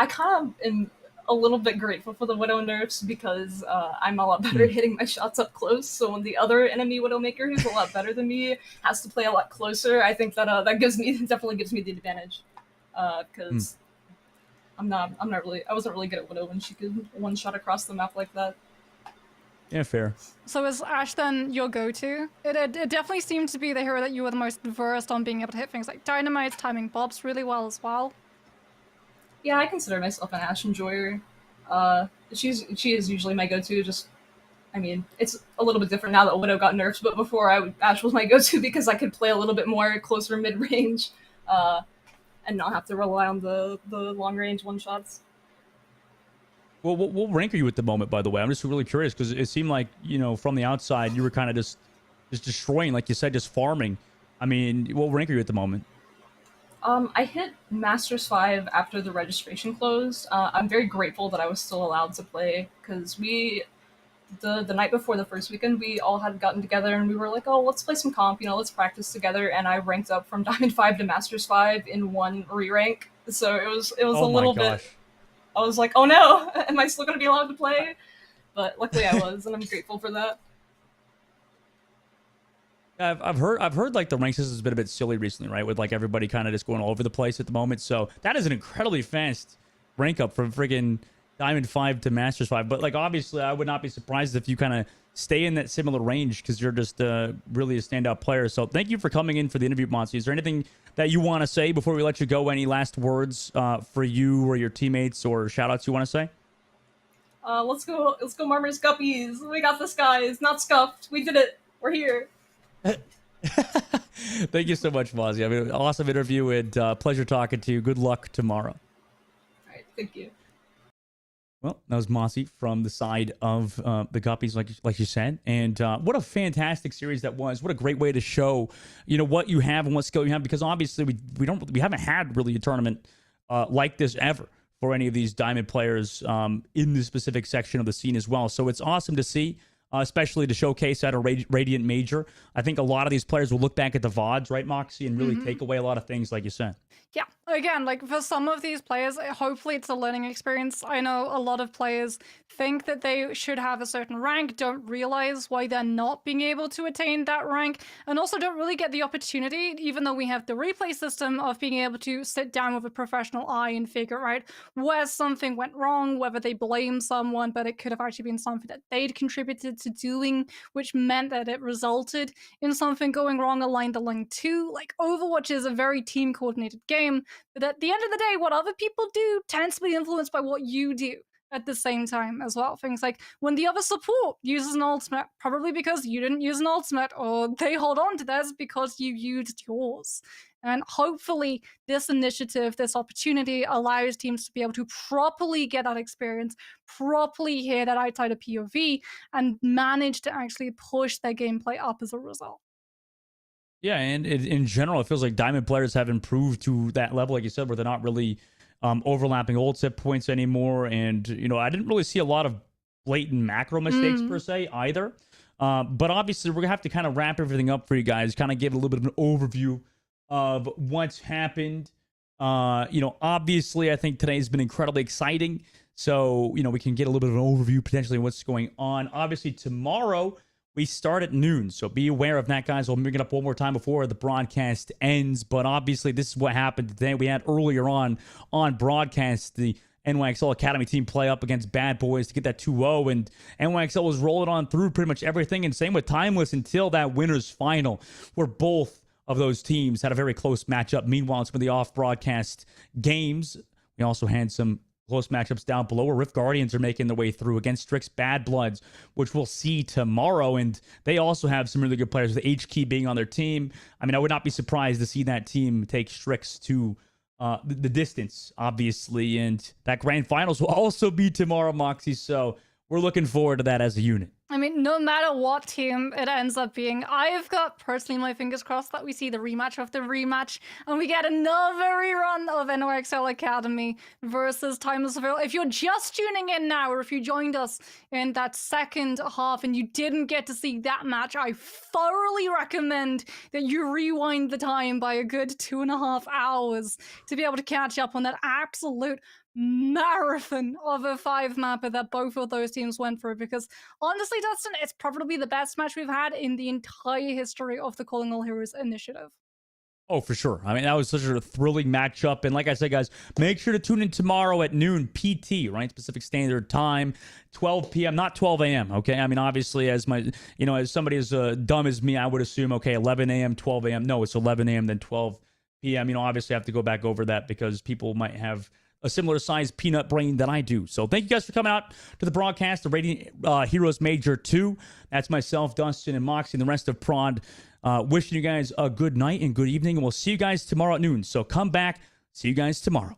kind of am a little bit grateful for the Widow nerfs because I'm a lot better at hitting my shots up close. So when the other enemy Widowmaker, who's a lot better than me, has to play a lot closer, I think that definitely gives me the advantage. Because I wasn't really good at Widow when she could one shot across the map like that. Yeah, fair. So is Ashe then your go-to? It definitely seemed to be the hero that you were the most versed on being able to hit things like dynamites, timing bobs really well as well. Yeah, I consider myself an Ashe enjoyer. She is usually my go-to. I mean, it's a little bit different now that Widow got nerfed, but before Ashe was my go-to because I could play a little bit more closer mid-range, and not have to rely on the long-range one-shots. Well, what rank are you at the moment, by the way? I'm just really curious because it seemed like, from the outside, you were kind of just destroying, like you said, just farming. I mean, what rank are you at the moment? I hit Masters 5 after the registration closed. I'm very grateful that I was still allowed to play because the night before the first weekend, we all had gotten together and we were like, oh, let's play some comp, let's practice together. And I ranked up from Diamond 5 to Masters 5 in one re-rank. So it was a little bit... I was like, oh no, am I still going to be allowed to play? But luckily I was, and I'm grateful for that. I've heard like the rank system has been a bit silly recently, right? With like everybody kind of just going all over the place at the moment. So that is an incredibly fast rank up from friggin' Diamond 5 to Masters 5. But like obviously I would not be surprised if you kind of stay in that similar range because you're just really a standout player. So thank you for coming in for the interview, Monty. Is there anything that you want to say before we let you go? Any last words for you or your teammates or shout outs you want to say? Let's go Marmers Guppies. We got this, guys. Not scuffed. We did it. We're here. Thank you so much, Mozzie. I mean, awesome interview and pleasure talking to you. Good luck tomorrow. All right, thank you. Well, that was Mozzie from the side of the Guppies, like you said, and what a fantastic series that was. What a great way to show, what you have and what skill you have, because obviously we haven't had really a tournament like this ever for any of these Diamond players in the specific section of the scene as well. So it's awesome to see. Especially to showcase at a Radiant Major. I think a lot of these players will look back at the VODs, right, Moxie, and really take away a lot of things, like you said. Yeah, again, like for some of these players, hopefully it's a learning experience. I know a lot of players think that they should have a certain rank, don't realize why they're not being able to attain that rank, and also don't really get the opportunity, even though we have the replay system, of being able to sit down with a professional eye and figure out where something went wrong, whether they blame someone, but it could have actually been something that they'd contributed to doing, which meant that it resulted in something going wrong along the line too. Like, Overwatch is a very team coordinated game, but at the end of the day, what other people do tends to be influenced by what you do at the same time as well. Things like when the other support uses an ultimate, probably because you didn't use an ultimate, or they hold on to theirs because you used yours. And hopefully this initiative, this opportunity, allows teams to be able to properly get that experience, properly hear that outside of POV, and manage to actually push their gameplay up as a result. Yeah, and in general, it feels like Diamond players have improved to that level, like you said, where they're not really overlapping old set points anymore. And, I didn't really see a lot of blatant macro mistakes per se either. But obviously, we're going to have to kind of wrap everything up for you guys, kind of give a little bit of an overview of what's happened. Obviously, I think today's been incredibly exciting. So, we can get a little bit of an overview potentially of what's going on. Obviously, tomorrow we start at noon, so be aware of that, guys. I'll bring it up one more time before the broadcast ends. But obviously, this is what happened today. We had earlier on broadcast the NYXL Academy team play up against Bad Boys to get that 2-0, and NYXL was rolling on through pretty much everything, and same with Timeless until that winners final, where both of those teams had a very close matchup. Meanwhile, some of the off-broadcast games, we also had some close matchups down below where Rift Guardians are making their way through against Strix Bad Bloods, which we'll see tomorrow. And they also have some really good players, with H-Key being on their team. I mean, I would not be surprised to see that team take Strix to the distance, obviously. And that grand finals will also be tomorrow, Moxie. So we're looking forward to that as a unit. I mean, no matter what team it ends up being, I've got personally my fingers crossed that we see the rematch of the rematch and we get another rerun of NYXL Academy versus Timeless Seville. If you're just tuning in now, or if you joined us in that second half and you didn't get to see that match, I thoroughly recommend that you rewind the time by a good 2.5 hours to be able to catch up on that absolute marathon of a 5-mapper that both of those teams went through, because honestly, Dustin, it's probably the best match we've had in the entire history of the Calling All Heroes initiative. Oh, for sure. I mean, that was such a thrilling matchup. And like I said, guys, make sure to tune in tomorrow at noon PT, right? Pacific Standard Time, 12 p.m., not 12 a.m., okay? I mean, obviously, as as somebody as dumb as me, I would assume, okay, 11 a.m., 12 a.m. No, it's 11 a.m., then 12 p.m. Obviously, I have to go back over that because people might have a similar sized peanut brain that I do. So thank you guys for coming out to the broadcast, the Radiant Heroes Major 2. That's myself, Dustin, and Moxie, and the rest of Prod. Wishing you guys a good night and good evening, and we'll see you guys tomorrow at noon. So come back. See you guys tomorrow.